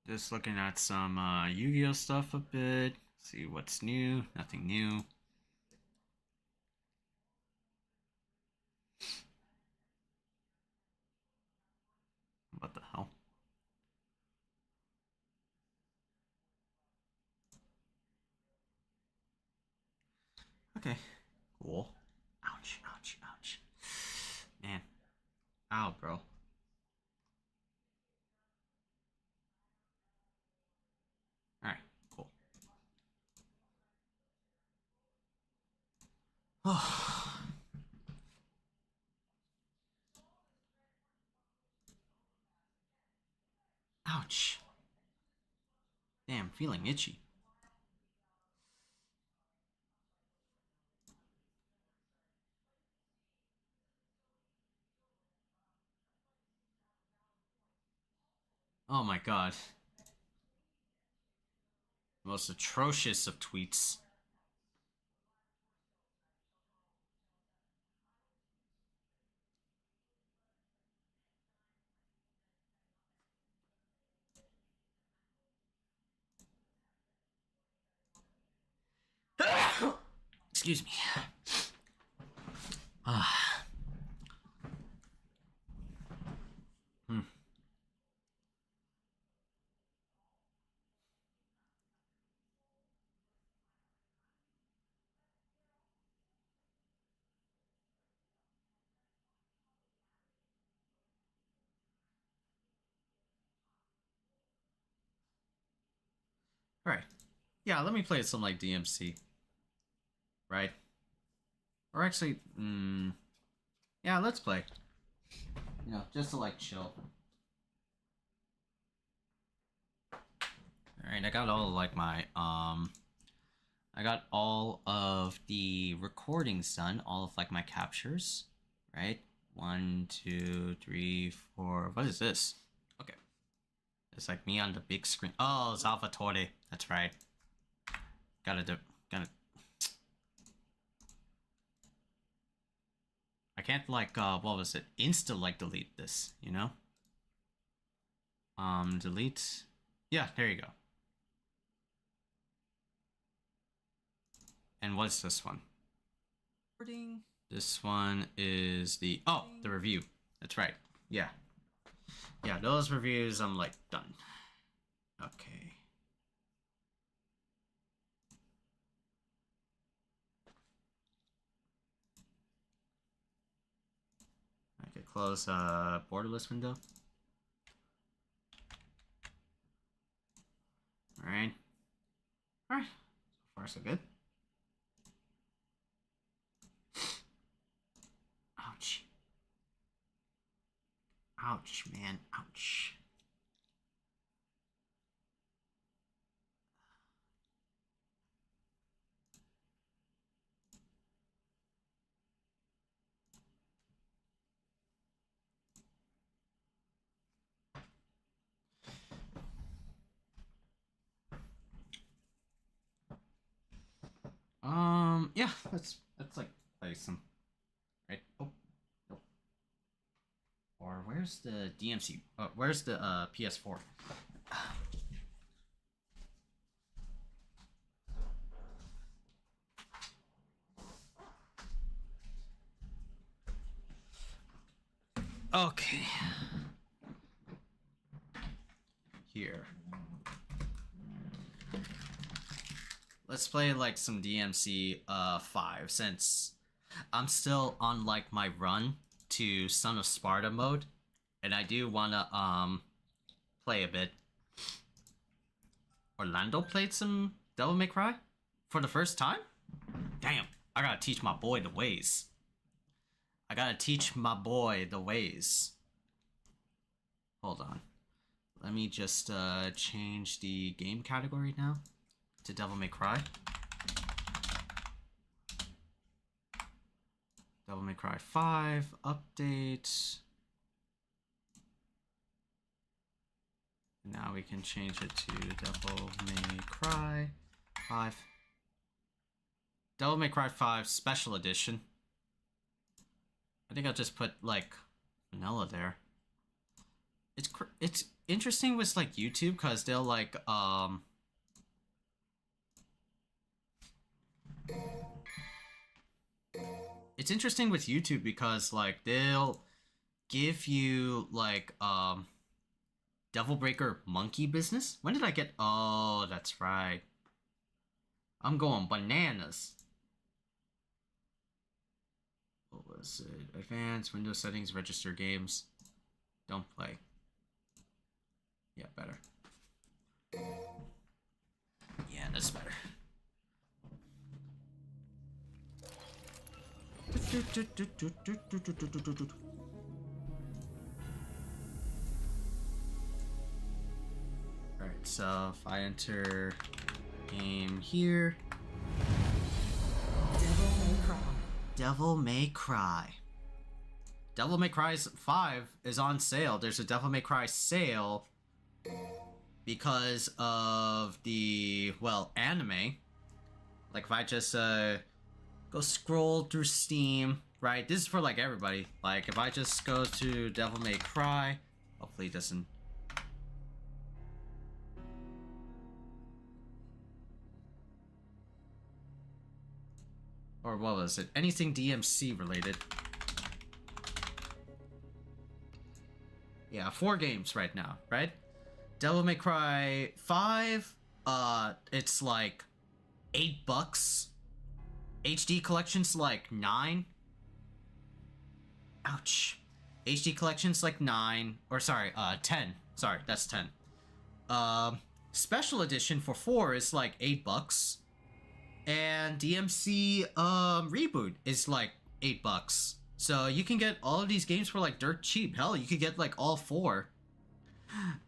[SPEAKER 2] Just looking at some Yu-Gi-Oh stuff a bit. See what's new. Nothing new. What the hell? Okay. Cool. Ouch, ouch, ouch. Man. Ow, bro. Alright, cool. Ouch. Damn, feeling itchy. Oh my god. Most atrocious of tweets. Excuse me. Alright. Yeah, let me play some like DMC. Right? Or actually, yeah, let's play. You know, just to like chill. Alright, I got all like my, I got all of the recordings done, all of like my captures, right? 1, 2, 3, 4, what is this? Okay. It's like me on the big screen. Oh, Salvatore, that's right. Gotta I can't like, what was it? Insta like delete this, you know? Delete. Yeah, there you go. And what's this one? This one is the, oh, the review. That's right. Yeah. Yeah, those reviews, I'm like done. Okay. I could close borderless window. Alright. Alright. So far so good. Ouch. Ouch, man. Ouch. Yeah, let's like play some, right? Oh, nope. Or where's the DMC? Where's the PS4? Okay. Here. Let's play like some DMC 5 since I'm still on like my run to Son of Sparta mode, and I do wanna play a bit. Orlando played some Devil May Cry for the first time? Damn, I gotta teach my boy the ways. I gotta teach my boy the ways. Hold on. Let me just change the game category now to Devil May Cry. Devil May Cry 5 update. Now we can change it to Devil May Cry 5. Devil May Cry 5 Special Edition. I think I'll just put like vanilla there. It's interesting with like YouTube because they'll like it's interesting with YouTube because like they'll give you like Devil Breaker Monkey Business. When did I get? Oh, that's right. I'm going bananas. What was it? Advanced Windows settings, register games. Don't play. Yeah, better. Yeah, that's better. Alright, so if I enter game here. Devil May Cry. Devil May Cry 5 is on sale. There's a Devil May Cry sale because of the, well, anime. Like if I just go scroll through Steam, right? This is for like everybody. Like if I just go to Devil May Cry, hopefully it doesn't. Or what was it? Anything DMC related. Yeah, 4 games right now, right? Devil May Cry 5, it's like $8. HD collection's like 9. Ouch. HD collection's like 9, or sorry, 10. Sorry, that's 10. Special edition for 4 is like $8. And DMC reboot is like $8. So you can get all of these games for like dirt cheap. Hell, you could get like all 4.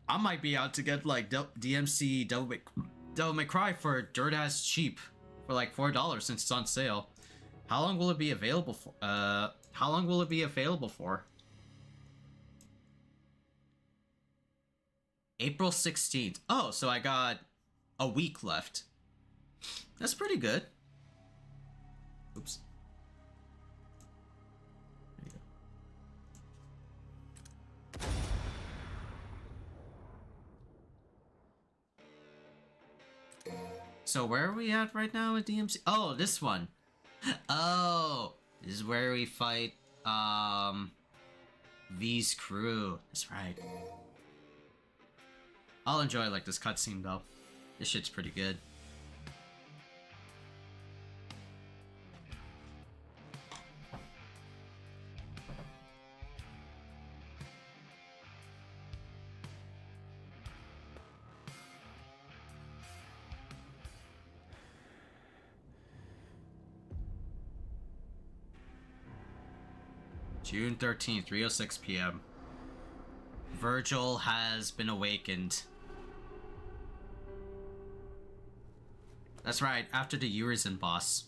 [SPEAKER 2] I might be out to get like DMC Devil May Cry for dirt ass cheap for like $4 since it's on sale. How long will it be available for? How long will it be available for? April 16th. Oh, so I got a week left. That's pretty good. Oops. There you go. So where are we at right now with DMC? Oh, this one. Oh, this is where we fight V's crew. That's right. I'll enjoy like this cutscene though. This shit's pretty good. June 13th, 3:06 p.m. Vergil has been awakened. That's right, after the Urizen boss.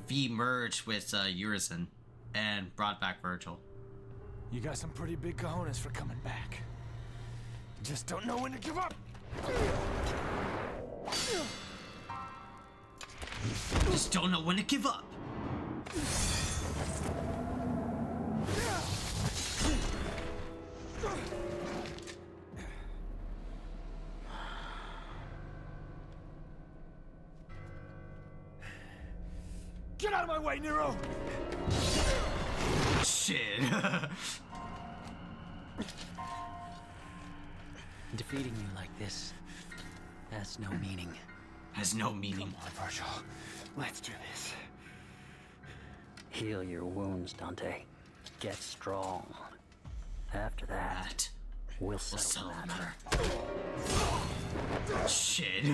[SPEAKER 2] V merged with Urizen and brought back Vergil.
[SPEAKER 6] You got some pretty big cojones for coming back. Just don't know when to give up.
[SPEAKER 2] Just don't know when to give up.
[SPEAKER 6] Get out of my way, Nero!
[SPEAKER 2] Shit.
[SPEAKER 20] Defeating you like this has no meaning.
[SPEAKER 2] Has no meaning.
[SPEAKER 20] Come on, Vergil. Let's do this. Heal your wounds, Dante. Get strong. After that, we'll settle the matter.
[SPEAKER 2] Shit.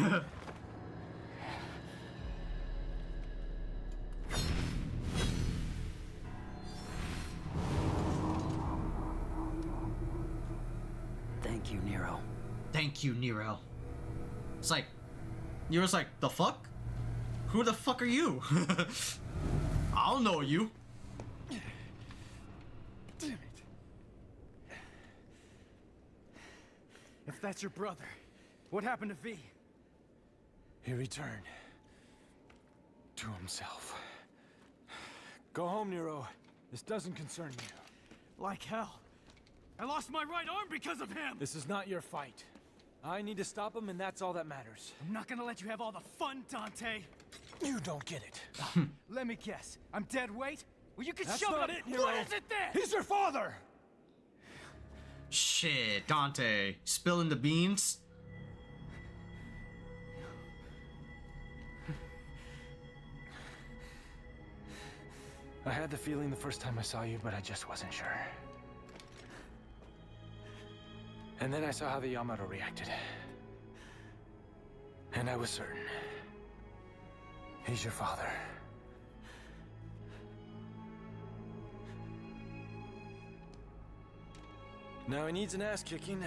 [SPEAKER 20] Thank you, Nero.
[SPEAKER 2] Thank you, Nero. It's like, Nero's like, the fuck? Who the fuck are you? I don't know you.
[SPEAKER 6] Damn it. If that's your brother, what happened to V? He returned to himself. Go home, Nero. This doesn't concern you. Like hell. I lost my right arm because of him! This is not your fight. I need to stop him, and that's all that matters. I'm not gonna let you have all the fun, Dante! You don't get it. Let me guess. I'm dead weight? Well, you can shove it up. What is it then? He's your father!
[SPEAKER 2] Shit, Dante. Spilling the beans?
[SPEAKER 6] I had the feeling the first time I saw you, but I just wasn't sure. And then I saw how the Yamato reacted. And I was certain. He's your father. Now he needs an ass kicking.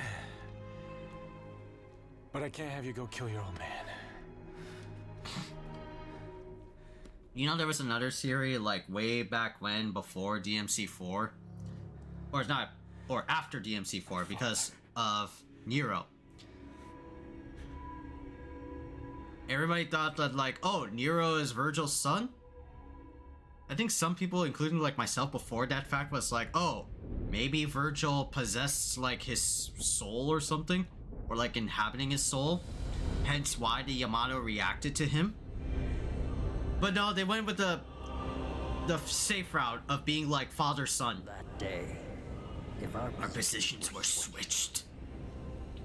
[SPEAKER 6] But I can't have you go kill your old man.
[SPEAKER 2] You know there was another series like way back when, before DMC4? Or not, or after DMC4 because of Nero. Everybody thought that like, oh, Nero is Vergil's son? I think some people, including like myself before that fact, was like, oh, maybe Vergil possessed like his soul or something? Or like inhabiting his soul? Hence why the Yamato reacted to him? But no, they went with the safe route of being like father-son.
[SPEAKER 20] That day, if our
[SPEAKER 2] positions were switched,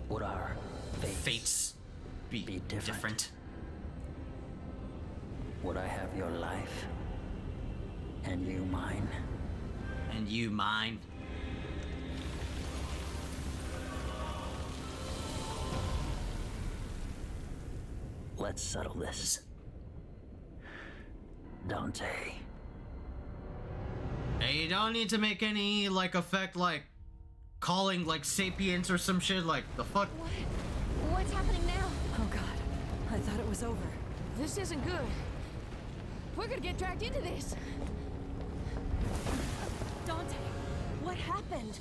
[SPEAKER 20] would our
[SPEAKER 2] fates be different?
[SPEAKER 20] Would I have your life? And you mine?
[SPEAKER 2] And you mine?
[SPEAKER 20] Let's settle this. Dante.
[SPEAKER 2] Hey, you don't need to make any, like, effect, like, calling, like, sapiens or some shit, like, the fuck?
[SPEAKER 17] What's happening now?
[SPEAKER 5] Oh god, I thought it was over.
[SPEAKER 17] This isn't good. We're gonna get dragged into this.
[SPEAKER 5] Dante, what happened?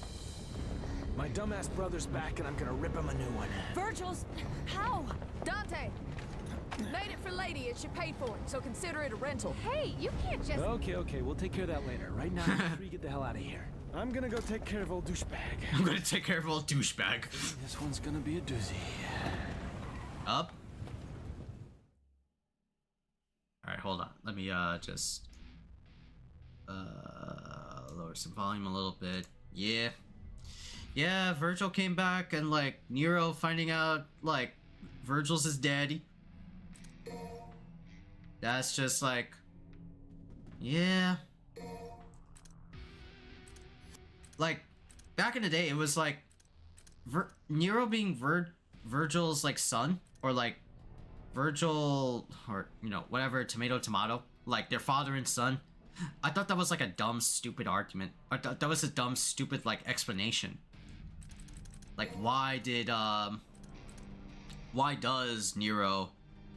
[SPEAKER 6] My dumbass brother's back and I'm gonna rip him a new one.
[SPEAKER 5] Vergil's... how?
[SPEAKER 17] Dante! Made it for Lady and she paid for it, so consider it a rental. Hey, you can't just...
[SPEAKER 6] Okay, we'll take care of that later. Right now, you three get the hell out of here. I'm gonna go take care of old douchebag.
[SPEAKER 2] I'm gonna take care of old douchebag.
[SPEAKER 6] This one's gonna be a doozy.
[SPEAKER 2] Up. Alright, hold on. Let me, just... lower some volume a little bit. Yeah. Yeah, Vergil came back and, like, Nero finding out, like, Vergil's his daddy. That's just like, yeah. Like, back in the day, it was like, Nero being Vergil's, like, son, or, like, Vergil, or, you know, whatever, tomato, like, their father and son. I thought that was, like, a dumb, stupid argument. I thought that was a dumb, stupid, like, explanation. Like, why does Nero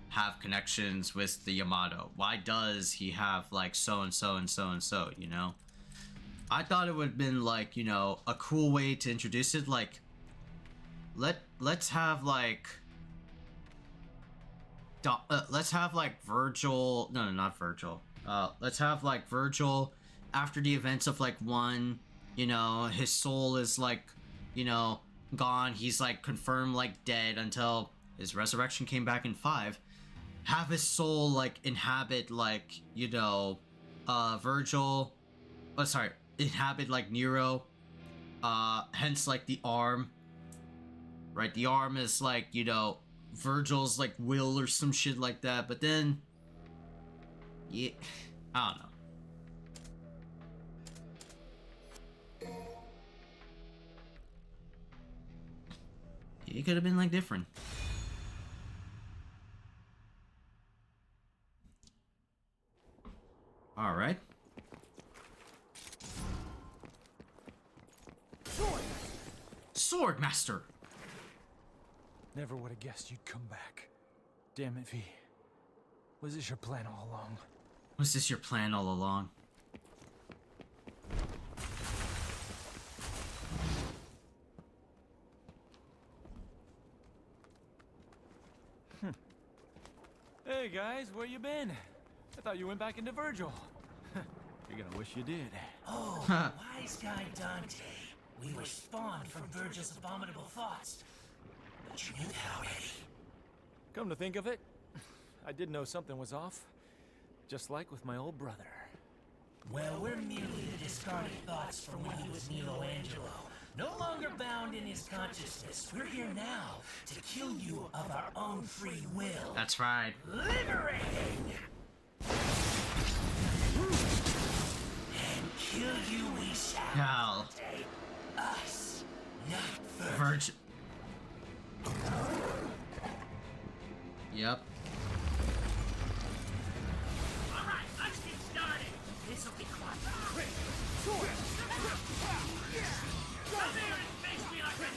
[SPEAKER 2] have connections with the Yamato? Why does he have like so and so and so and so, you know? I thought it would have been like, you know, a cool way to introduce it, like let's have like Vergil, no, not Vergil. Let's have like Vergil after the events of like 1, you know, his soul is like, you know, gone, he's like confirmed like dead until his resurrection came back in 5. Have his soul like inhabit like, you know, Vergil, inhabit like Nero, hence like the arm, right? The arm is like, you know, Vergil's like will or some shit like that, but then, yeah, I don't know. It could have been like different. All right. Sword Master.
[SPEAKER 6] Never would have guessed you'd come back. Damn it, V. Was this your plan all along?
[SPEAKER 2] Was this your plan all along?
[SPEAKER 6] Hey guys, where you been? I thought you went back into Vergil. You're gonna wish you did.
[SPEAKER 20] Oh, wise guy Dante. We were spawned from Vergil's abominable thoughts. But you knew that already.
[SPEAKER 6] Come to think of it, I did know something was off. Just like with my old brother.
[SPEAKER 20] Well, we're merely the discarded thoughts from when he was Michelangelo. No longer bound in his consciousness. We're here now to kill you of our own free will.
[SPEAKER 2] That's right.
[SPEAKER 20] Liberating! And kill you we shall.
[SPEAKER 2] Hell.
[SPEAKER 20] Us, not
[SPEAKER 2] Vergil. Yep.
[SPEAKER 20] Alright, let's get started. This'll be quick. Come here and face me like a man!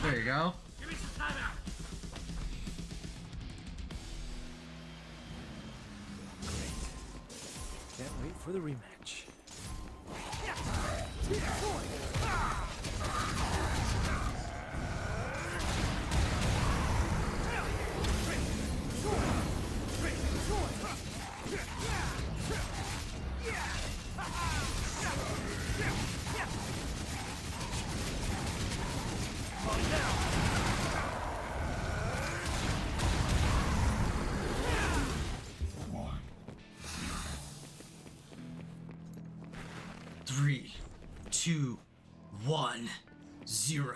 [SPEAKER 2] There you go.
[SPEAKER 20] Give me some time out.
[SPEAKER 6] Can't wait for the rematch.
[SPEAKER 2] Three, 2, 1, 0.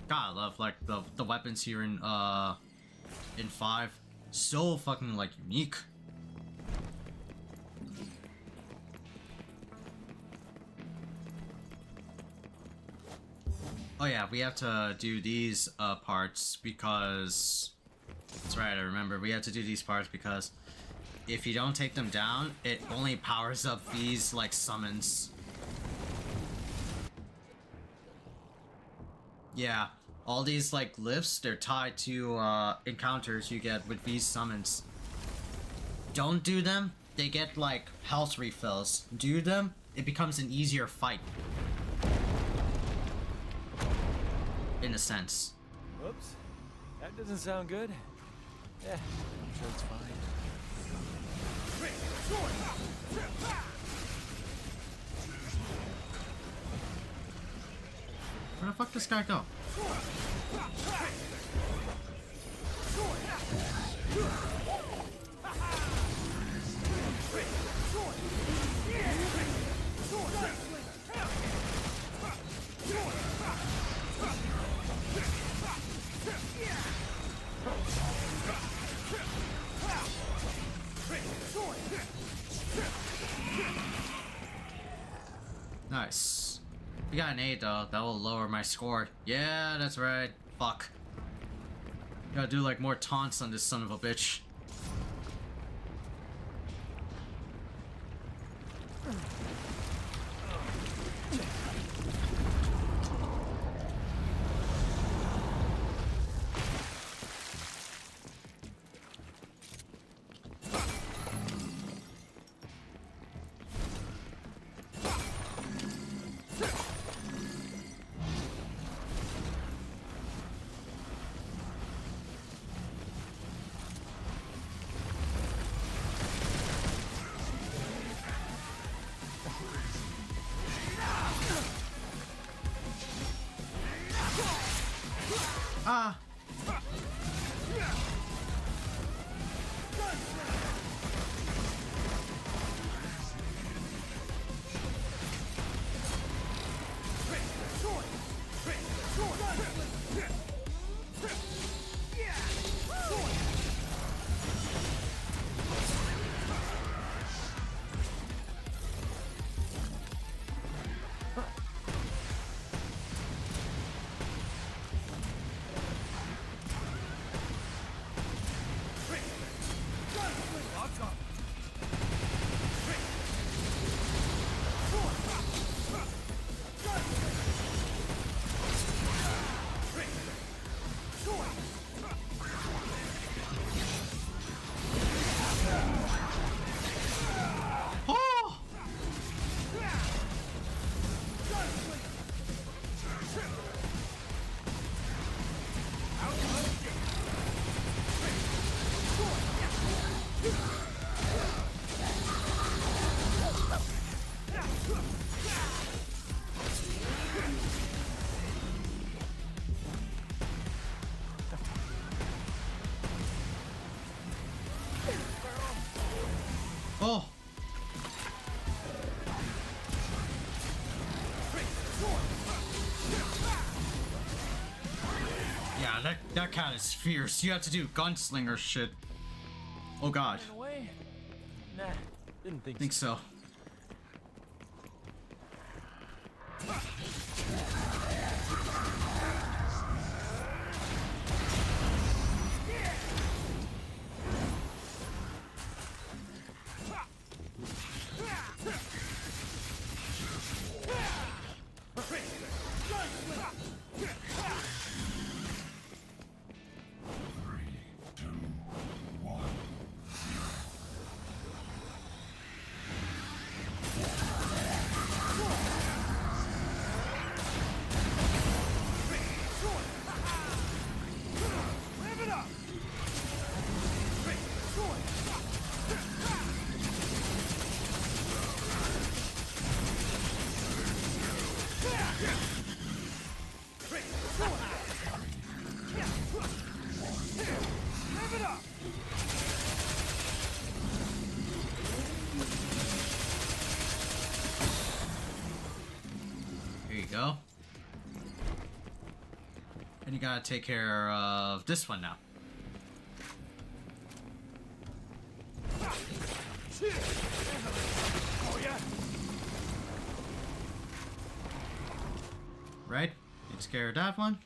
[SPEAKER 2] God, I love like the weapons here in 5. So fucking like unique. Oh yeah, we have to do these parts because that's right, I remember we have to do these parts because if you don't take them down, it only powers up these like summons. Yeah, all these like lifts, they're tied to encounters you get with these summons. Don't do them, they get like health refills. Do them, it becomes an easier fight. In a sense.
[SPEAKER 6] Whoops. That doesn't sound good. Yeah, I'm sure it's fine.
[SPEAKER 2] Where the fuck does this guy go? Nice. We got an 8 though. That will lower my score. Yeah, that's right. Fuck. Gotta do like more taunts on this son of a bitch. Ah! Oh! Yeah, that cat is fierce. You have to do gunslinger shit. Oh god.
[SPEAKER 6] Nah, didn't
[SPEAKER 2] think so. Here you go. And you gotta take care of this one now. Right? Takes care of that one.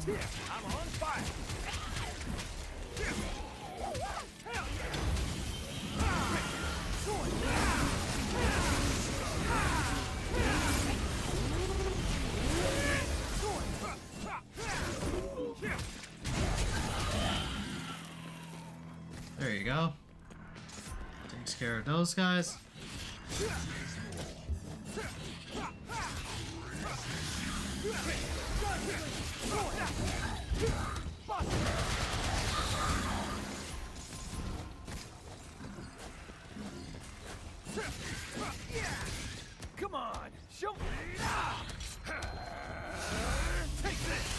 [SPEAKER 12] I'm on fire.
[SPEAKER 2] There you go. Takes care of those guys.
[SPEAKER 12] Come on, show me. Take this.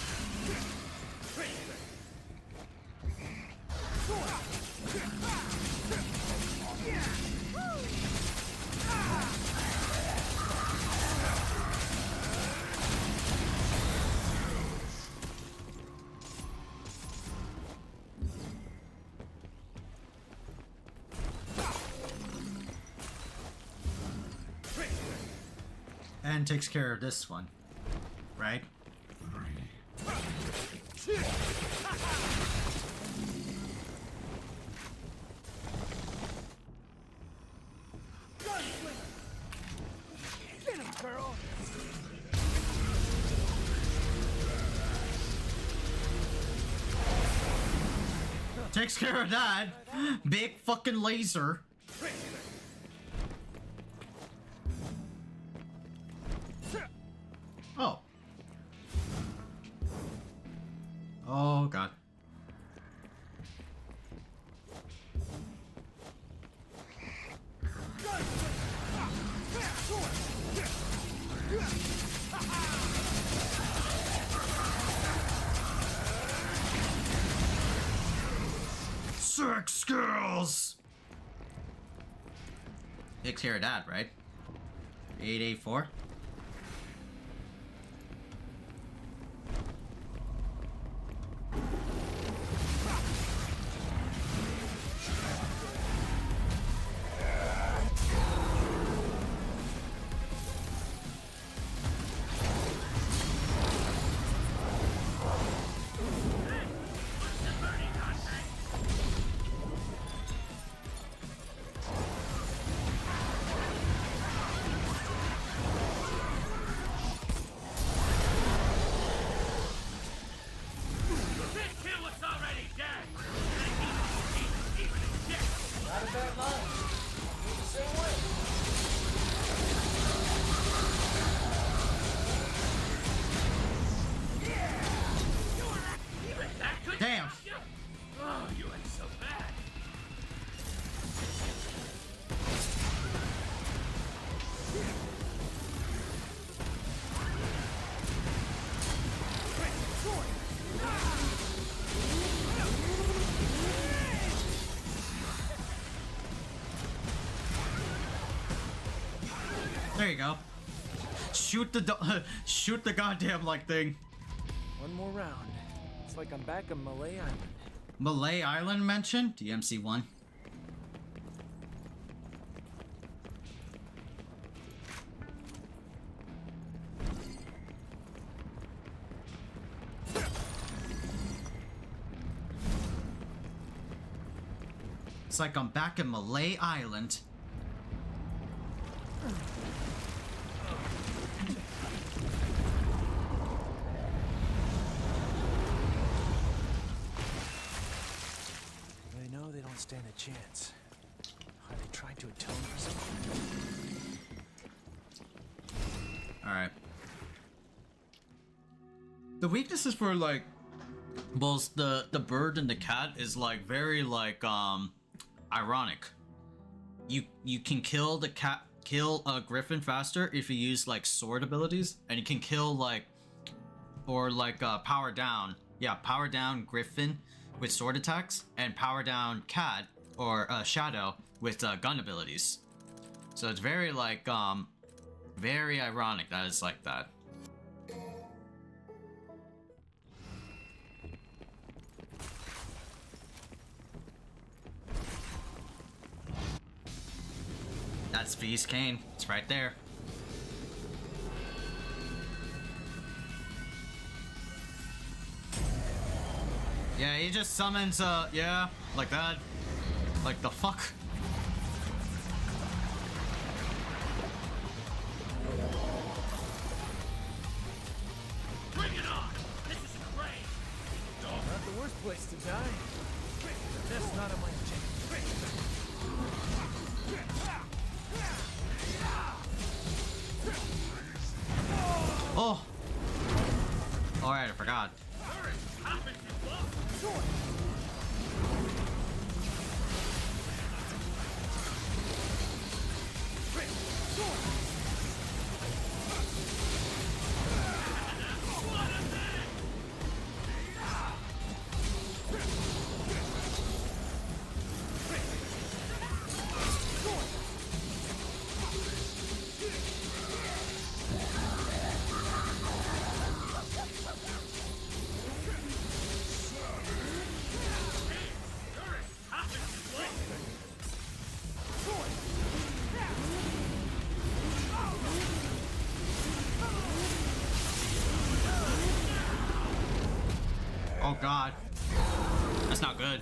[SPEAKER 2] And takes care of this one. Right?
[SPEAKER 12] Get him, girl!
[SPEAKER 2] Takes care of that. Big fucking laser. Oh. Oh god. Sex skills! Takes care of that, right? 884. Damn.
[SPEAKER 12] Oh, you ain't so bad.
[SPEAKER 2] There you go. Shoot the shoot the goddamn like thing.
[SPEAKER 6] One more round. It's like I'm back on Malay Island.
[SPEAKER 2] Malay Island mentioned? DMC1. It's like I'm back in Malay Island.
[SPEAKER 6] They know they don't stand a chance. Are they trying to atone for something?
[SPEAKER 2] Alright. The weaknesses for like both the bird and the cat is like very like ironic. You can kill the cat, kill a griffin faster if you use like sword abilities, and you can kill like or like power down. Yeah, power down griffin with sword attacks, and power down cat or shadow with gun abilities. So it's very like very ironic that it's like that. That's V's cane. It's right there. Yeah, he just summons, yeah, like that. Like the fuck?
[SPEAKER 12] Bring it on! This is great!
[SPEAKER 6] Not the worst place to die. But that's not on my agenda.
[SPEAKER 2] Oh! Alright, I forgot. Oh god. That's not good.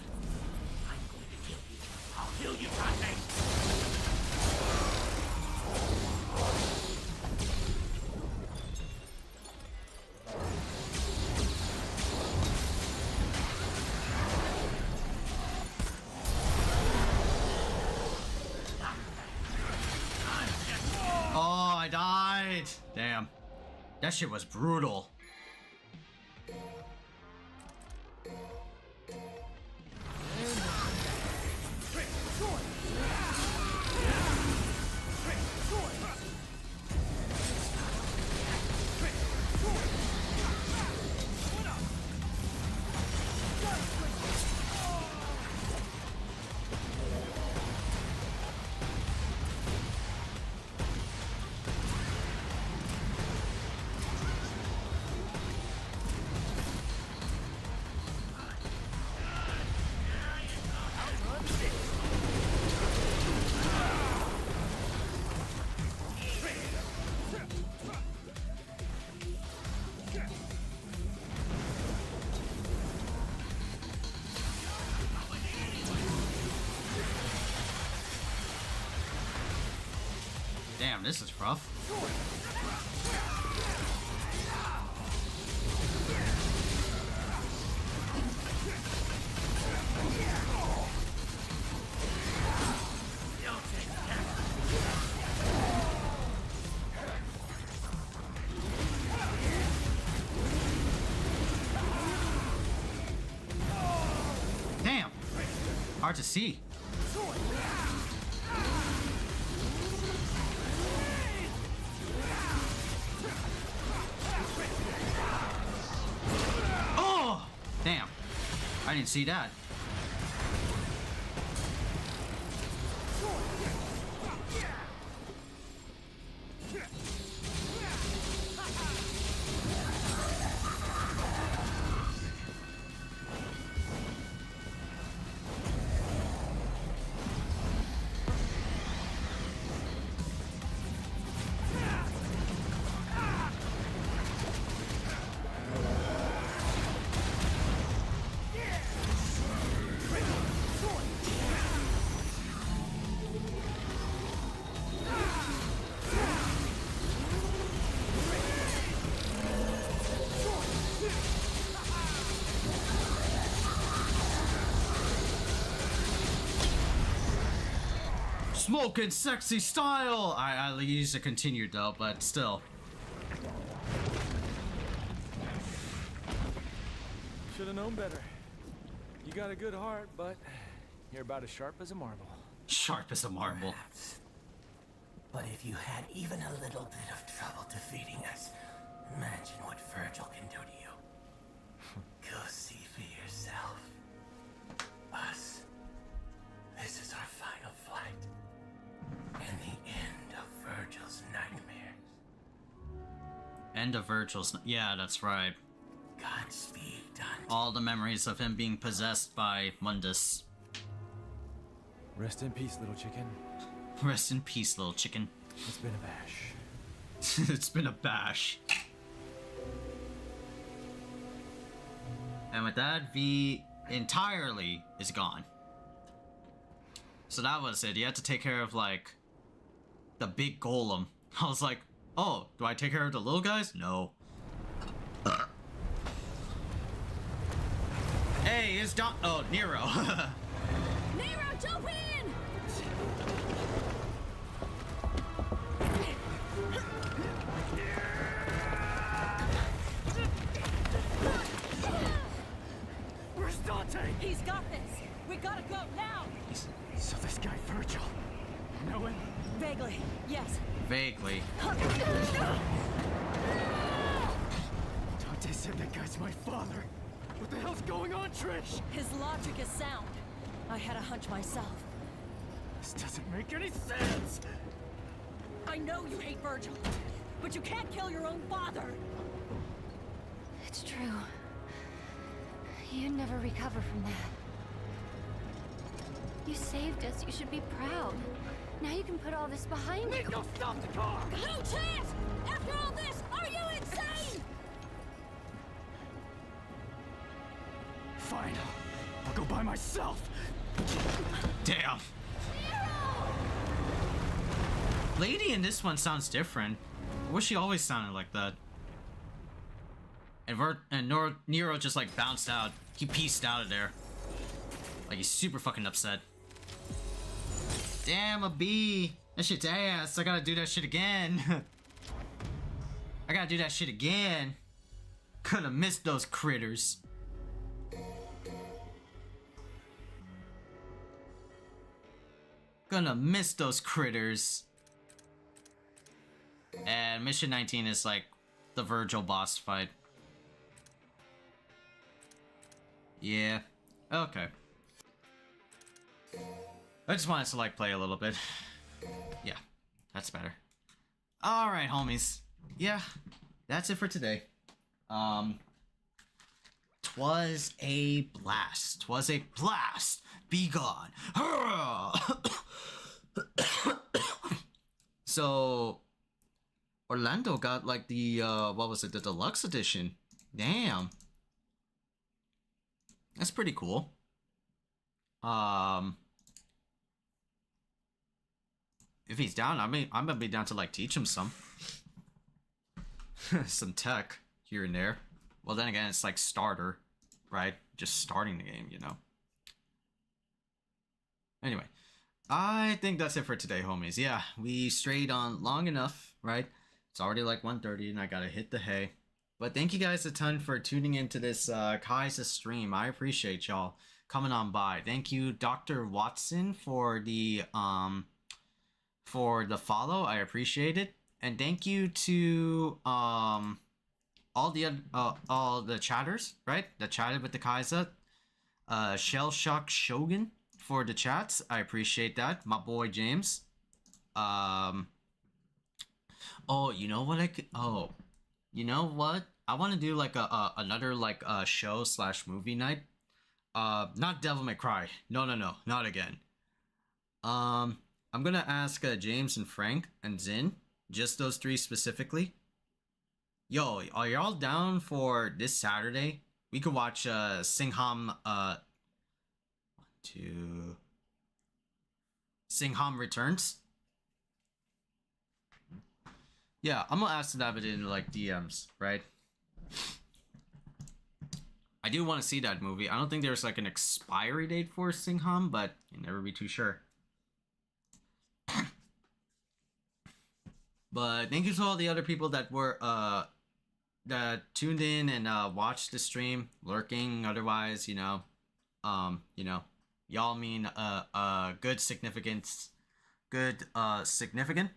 [SPEAKER 20] I'll kill you, Dante.
[SPEAKER 2] Oh, I died. Damn. That shit was brutal. Damn, this is rough. Damn, hard to see. Damn, I didn't see that. Smoking sexy style! I used to continue though, but still.
[SPEAKER 6] Should have known better. You got a good heart, but you're about as sharp as a marble.
[SPEAKER 2] Sharp as a marble.
[SPEAKER 20] Perhaps. But if you had even a little bit of trouble defeating us, imagine what Vergil can do to you. Go see for yourself. Us. This is our final flight. And the end of Vergil's nightmares.
[SPEAKER 2] End of Vergil's... Yeah, that's right.
[SPEAKER 20] Godspeed, Dante.
[SPEAKER 2] All the memories of him being possessed by Mundus.
[SPEAKER 6] Rest in peace, little chicken.
[SPEAKER 2] Rest in peace, little chicken.
[SPEAKER 6] It's been a bash.
[SPEAKER 2] It's been a bash. And with that, V entirely is gone. So that was it. You had to take care of, like, the big golem. I was like, oh, do I take care of the little guys? No. Hey, it's Don- oh, Nero.
[SPEAKER 5] Nero, jump in!
[SPEAKER 12] Where's Dante?
[SPEAKER 5] He's got this. We gotta go now.
[SPEAKER 12] So this guy Vergil, you know him?
[SPEAKER 5] Vaguely, yes.
[SPEAKER 2] Vaguely.
[SPEAKER 12] Dante said that guy's my father. What the hell's going on, Trish?
[SPEAKER 5] His logic is sound. I had a hunch myself.
[SPEAKER 12] This doesn't make any sense.
[SPEAKER 5] I know you hate Vergil, but you can't kill your own father.
[SPEAKER 13] It's true. You'd never recover from that. You saved us. You should be proud. Now you can put all this behind you.
[SPEAKER 12] Nico, stop the car!
[SPEAKER 5] No chance! After all this, are you insane?
[SPEAKER 6] Fine. I'll go by myself.
[SPEAKER 2] Damn. Lady in this one sounds different. I wish she always sounded like that. And Nero just like bounced out. He pieced out of there. Like he's super fucking upset. Damn, a B. That shit's ass. I gotta do that shit again. I gotta do that shit again. Could've missed those critters. Gonna miss those critters. And mission 19 is like the Vergil boss fight. Yeah. Okay. I just wanted to like play a little bit. Yeah, that's better. Alright, homies. Yeah, that's it for today. Twas a blast. Twas a blast. Be gone. So Orlando got like the what was it, the deluxe edition. Damn. That's pretty cool. If he's down, I'm gonna be down to like teach him some some tech here and there. Well, then again, it's like starter, right? Just starting the game, you know. Anyway, I think that's it for today, homies. Yeah, we strayed on long enough, right? It's already like 1:30 and I gotta hit the hay. But thank you guys a ton for tuning into this Khaiza stream. I appreciate y'all coming on by. Thank you, Dr. Watson, for the follow. I appreciate it. And thank you to all the chatters, right? That chatted with the Khaiza. Shell Shock Shogun for the chats. I appreciate that. My boy James. Oh, you know what I could? Oh, you know what? I want to do like another like show / movie night. Not Devil May Cry. No, not again. I'm gonna ask James and Frank and Zin, just those three specifically. Yo, are y'all down for this Saturday? We could watch Singham Singham Returns. Yeah, I'm gonna ask that in like DMs, right? I do want to see that movie. I don't think there's like an expiry date for Singham, but you never be too sure. But thank you to all the other people that were that tuned in and watched the stream, lurking, otherwise, you know, y'all mean good significance, good significant.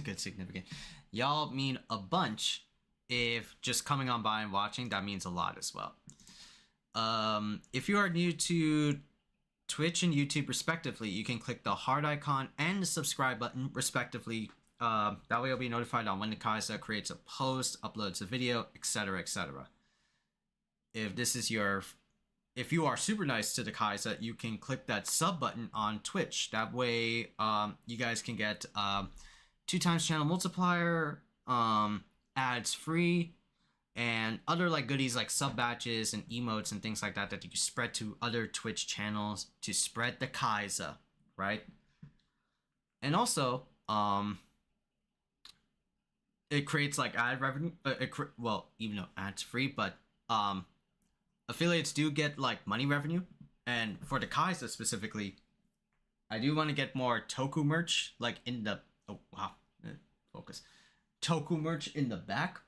[SPEAKER 2] Good significant. Y'all mean a bunch. If just coming on by and watching, that means a lot as well. If you are new to Twitch and YouTube respectively, you can click the heart icon and the subscribe button respectively. That way you'll be notified on when the Khaiza creates a post, uploads a video, etc, etc. If you are super nice to the Khaiza, you can click that sub button on Twitch. That way you guys can get 2x channel multiplier, ads free, and other like goodies like sub batches and emotes and things like that that you can spread to other Twitch channels to spread the Khaiza, right? And also, it creates like ad revenue. Well, even though ads free, but affiliates do get like money revenue. And for the Khaiza specifically, I do want to get more Toku merch, like in the focus. Toku merch in the back,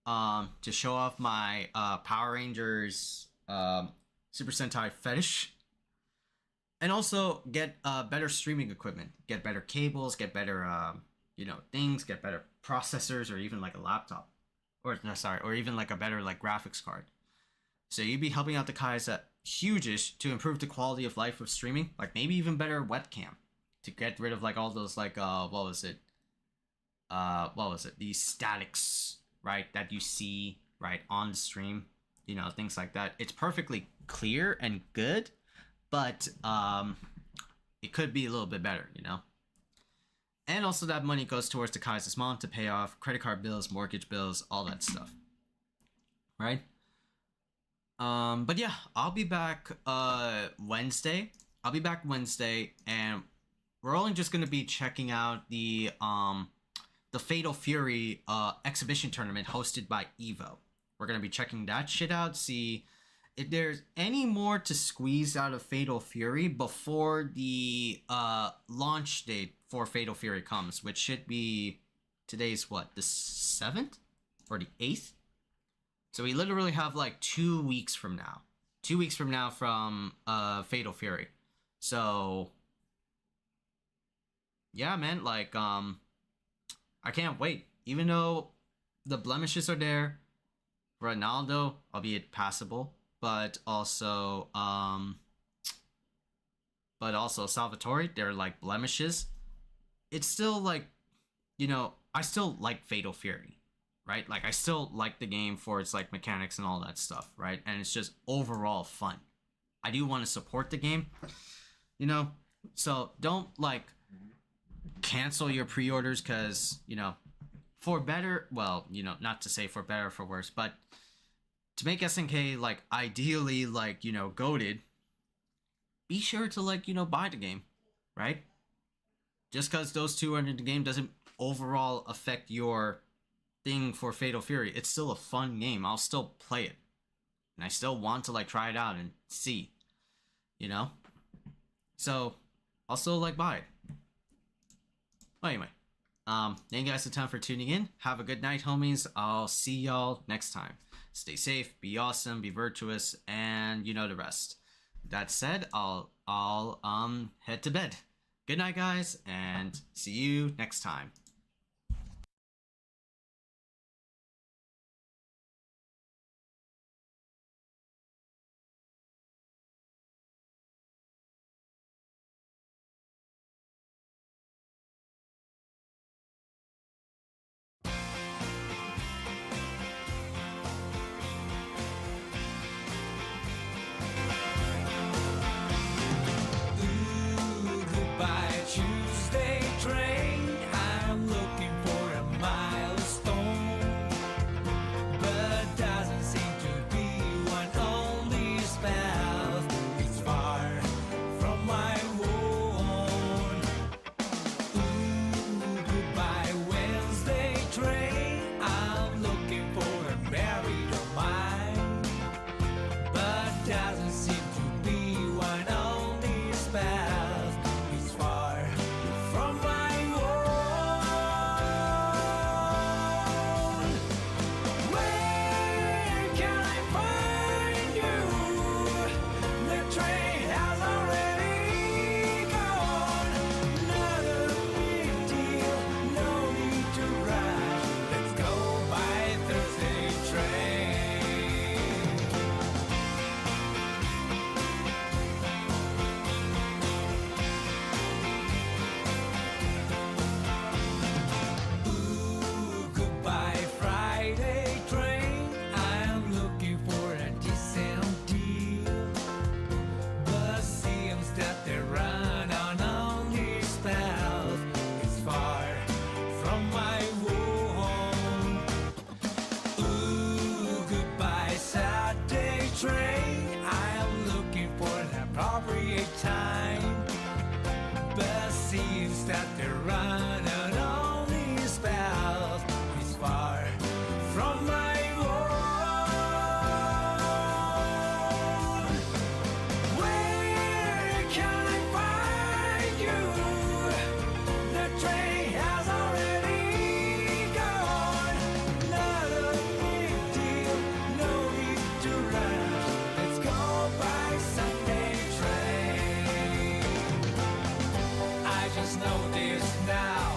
[SPEAKER 2] to show off my Power Rangers Super Sentai fetish, and also get better streaming equipment, get better cables, get better things, get better processors, or even like a laptop, or even like a better like graphics card. So you'd be helping out the Khaiza huge-ish to improve the quality of life of streaming, like maybe even better webcam to get rid of like all those like what was it, these statics, right, that you see right on the stream, you know, things like that. It's perfectly clear and good, but it could be a little bit better, you know. And also that money goes towards the Khaiza's mom to pay off credit card bills, mortgage bills, all that stuff, right? But yeah, I'll be back Wednesday. I'll be back Wednesday, and we're only just gonna be checking out the Fatal Fury exhibition tournament hosted by Evo. We're gonna be checking that shit out, see if there's any more to squeeze out of Fatal Fury before the launch date for Fatal Fury comes, which should be today's what, the 7th or the 8th? So we literally have like 2 weeks from now. 2 weeks from now from Fatal Fury. So yeah, man, like I can't wait. Even though the blemishes are there, Ronaldo, albeit passable, but also Salvatore, they're like blemishes. It's still like, you know, I still like Fatal Fury, right? Like I still like the game for its like mechanics and all that stuff, right? And it's just overall fun. I do want to support the game, you know, so don't like cancel your pre-orders because, you know, for better, well, you know, not to say for better or for worse, but to make SNK like ideally like, you know, goated, be sure to like, you know, buy the game, right? Just because those two are in the game doesn't overall affect your thing for Fatal Fury. It's still a fun game. I'll still play it, and I still want to like try it out and see, you know. So I'll still like buy it. Well, anyway, thank you guys a ton for tuning in. Have a good night, homies. I'll see y'all next time. Stay safe, be awesome, be virtuous, and you know the rest. That said, I'll head to bed. Good night, guys, and see you next time.
[SPEAKER 14] Tuesday train, I'm looking for a milestone, but doesn't seem to be one on this path. It's far from my own. Ooh, goodbye Wednesday train, I'm looking for a married of mine, but doesn't seem to be one on this path. Time, but seems that they're running on this path is far from my own. Where can I find you? The train has already gone. Not a big deal, no need to rush. Let's go by Sunday train. I just know this now.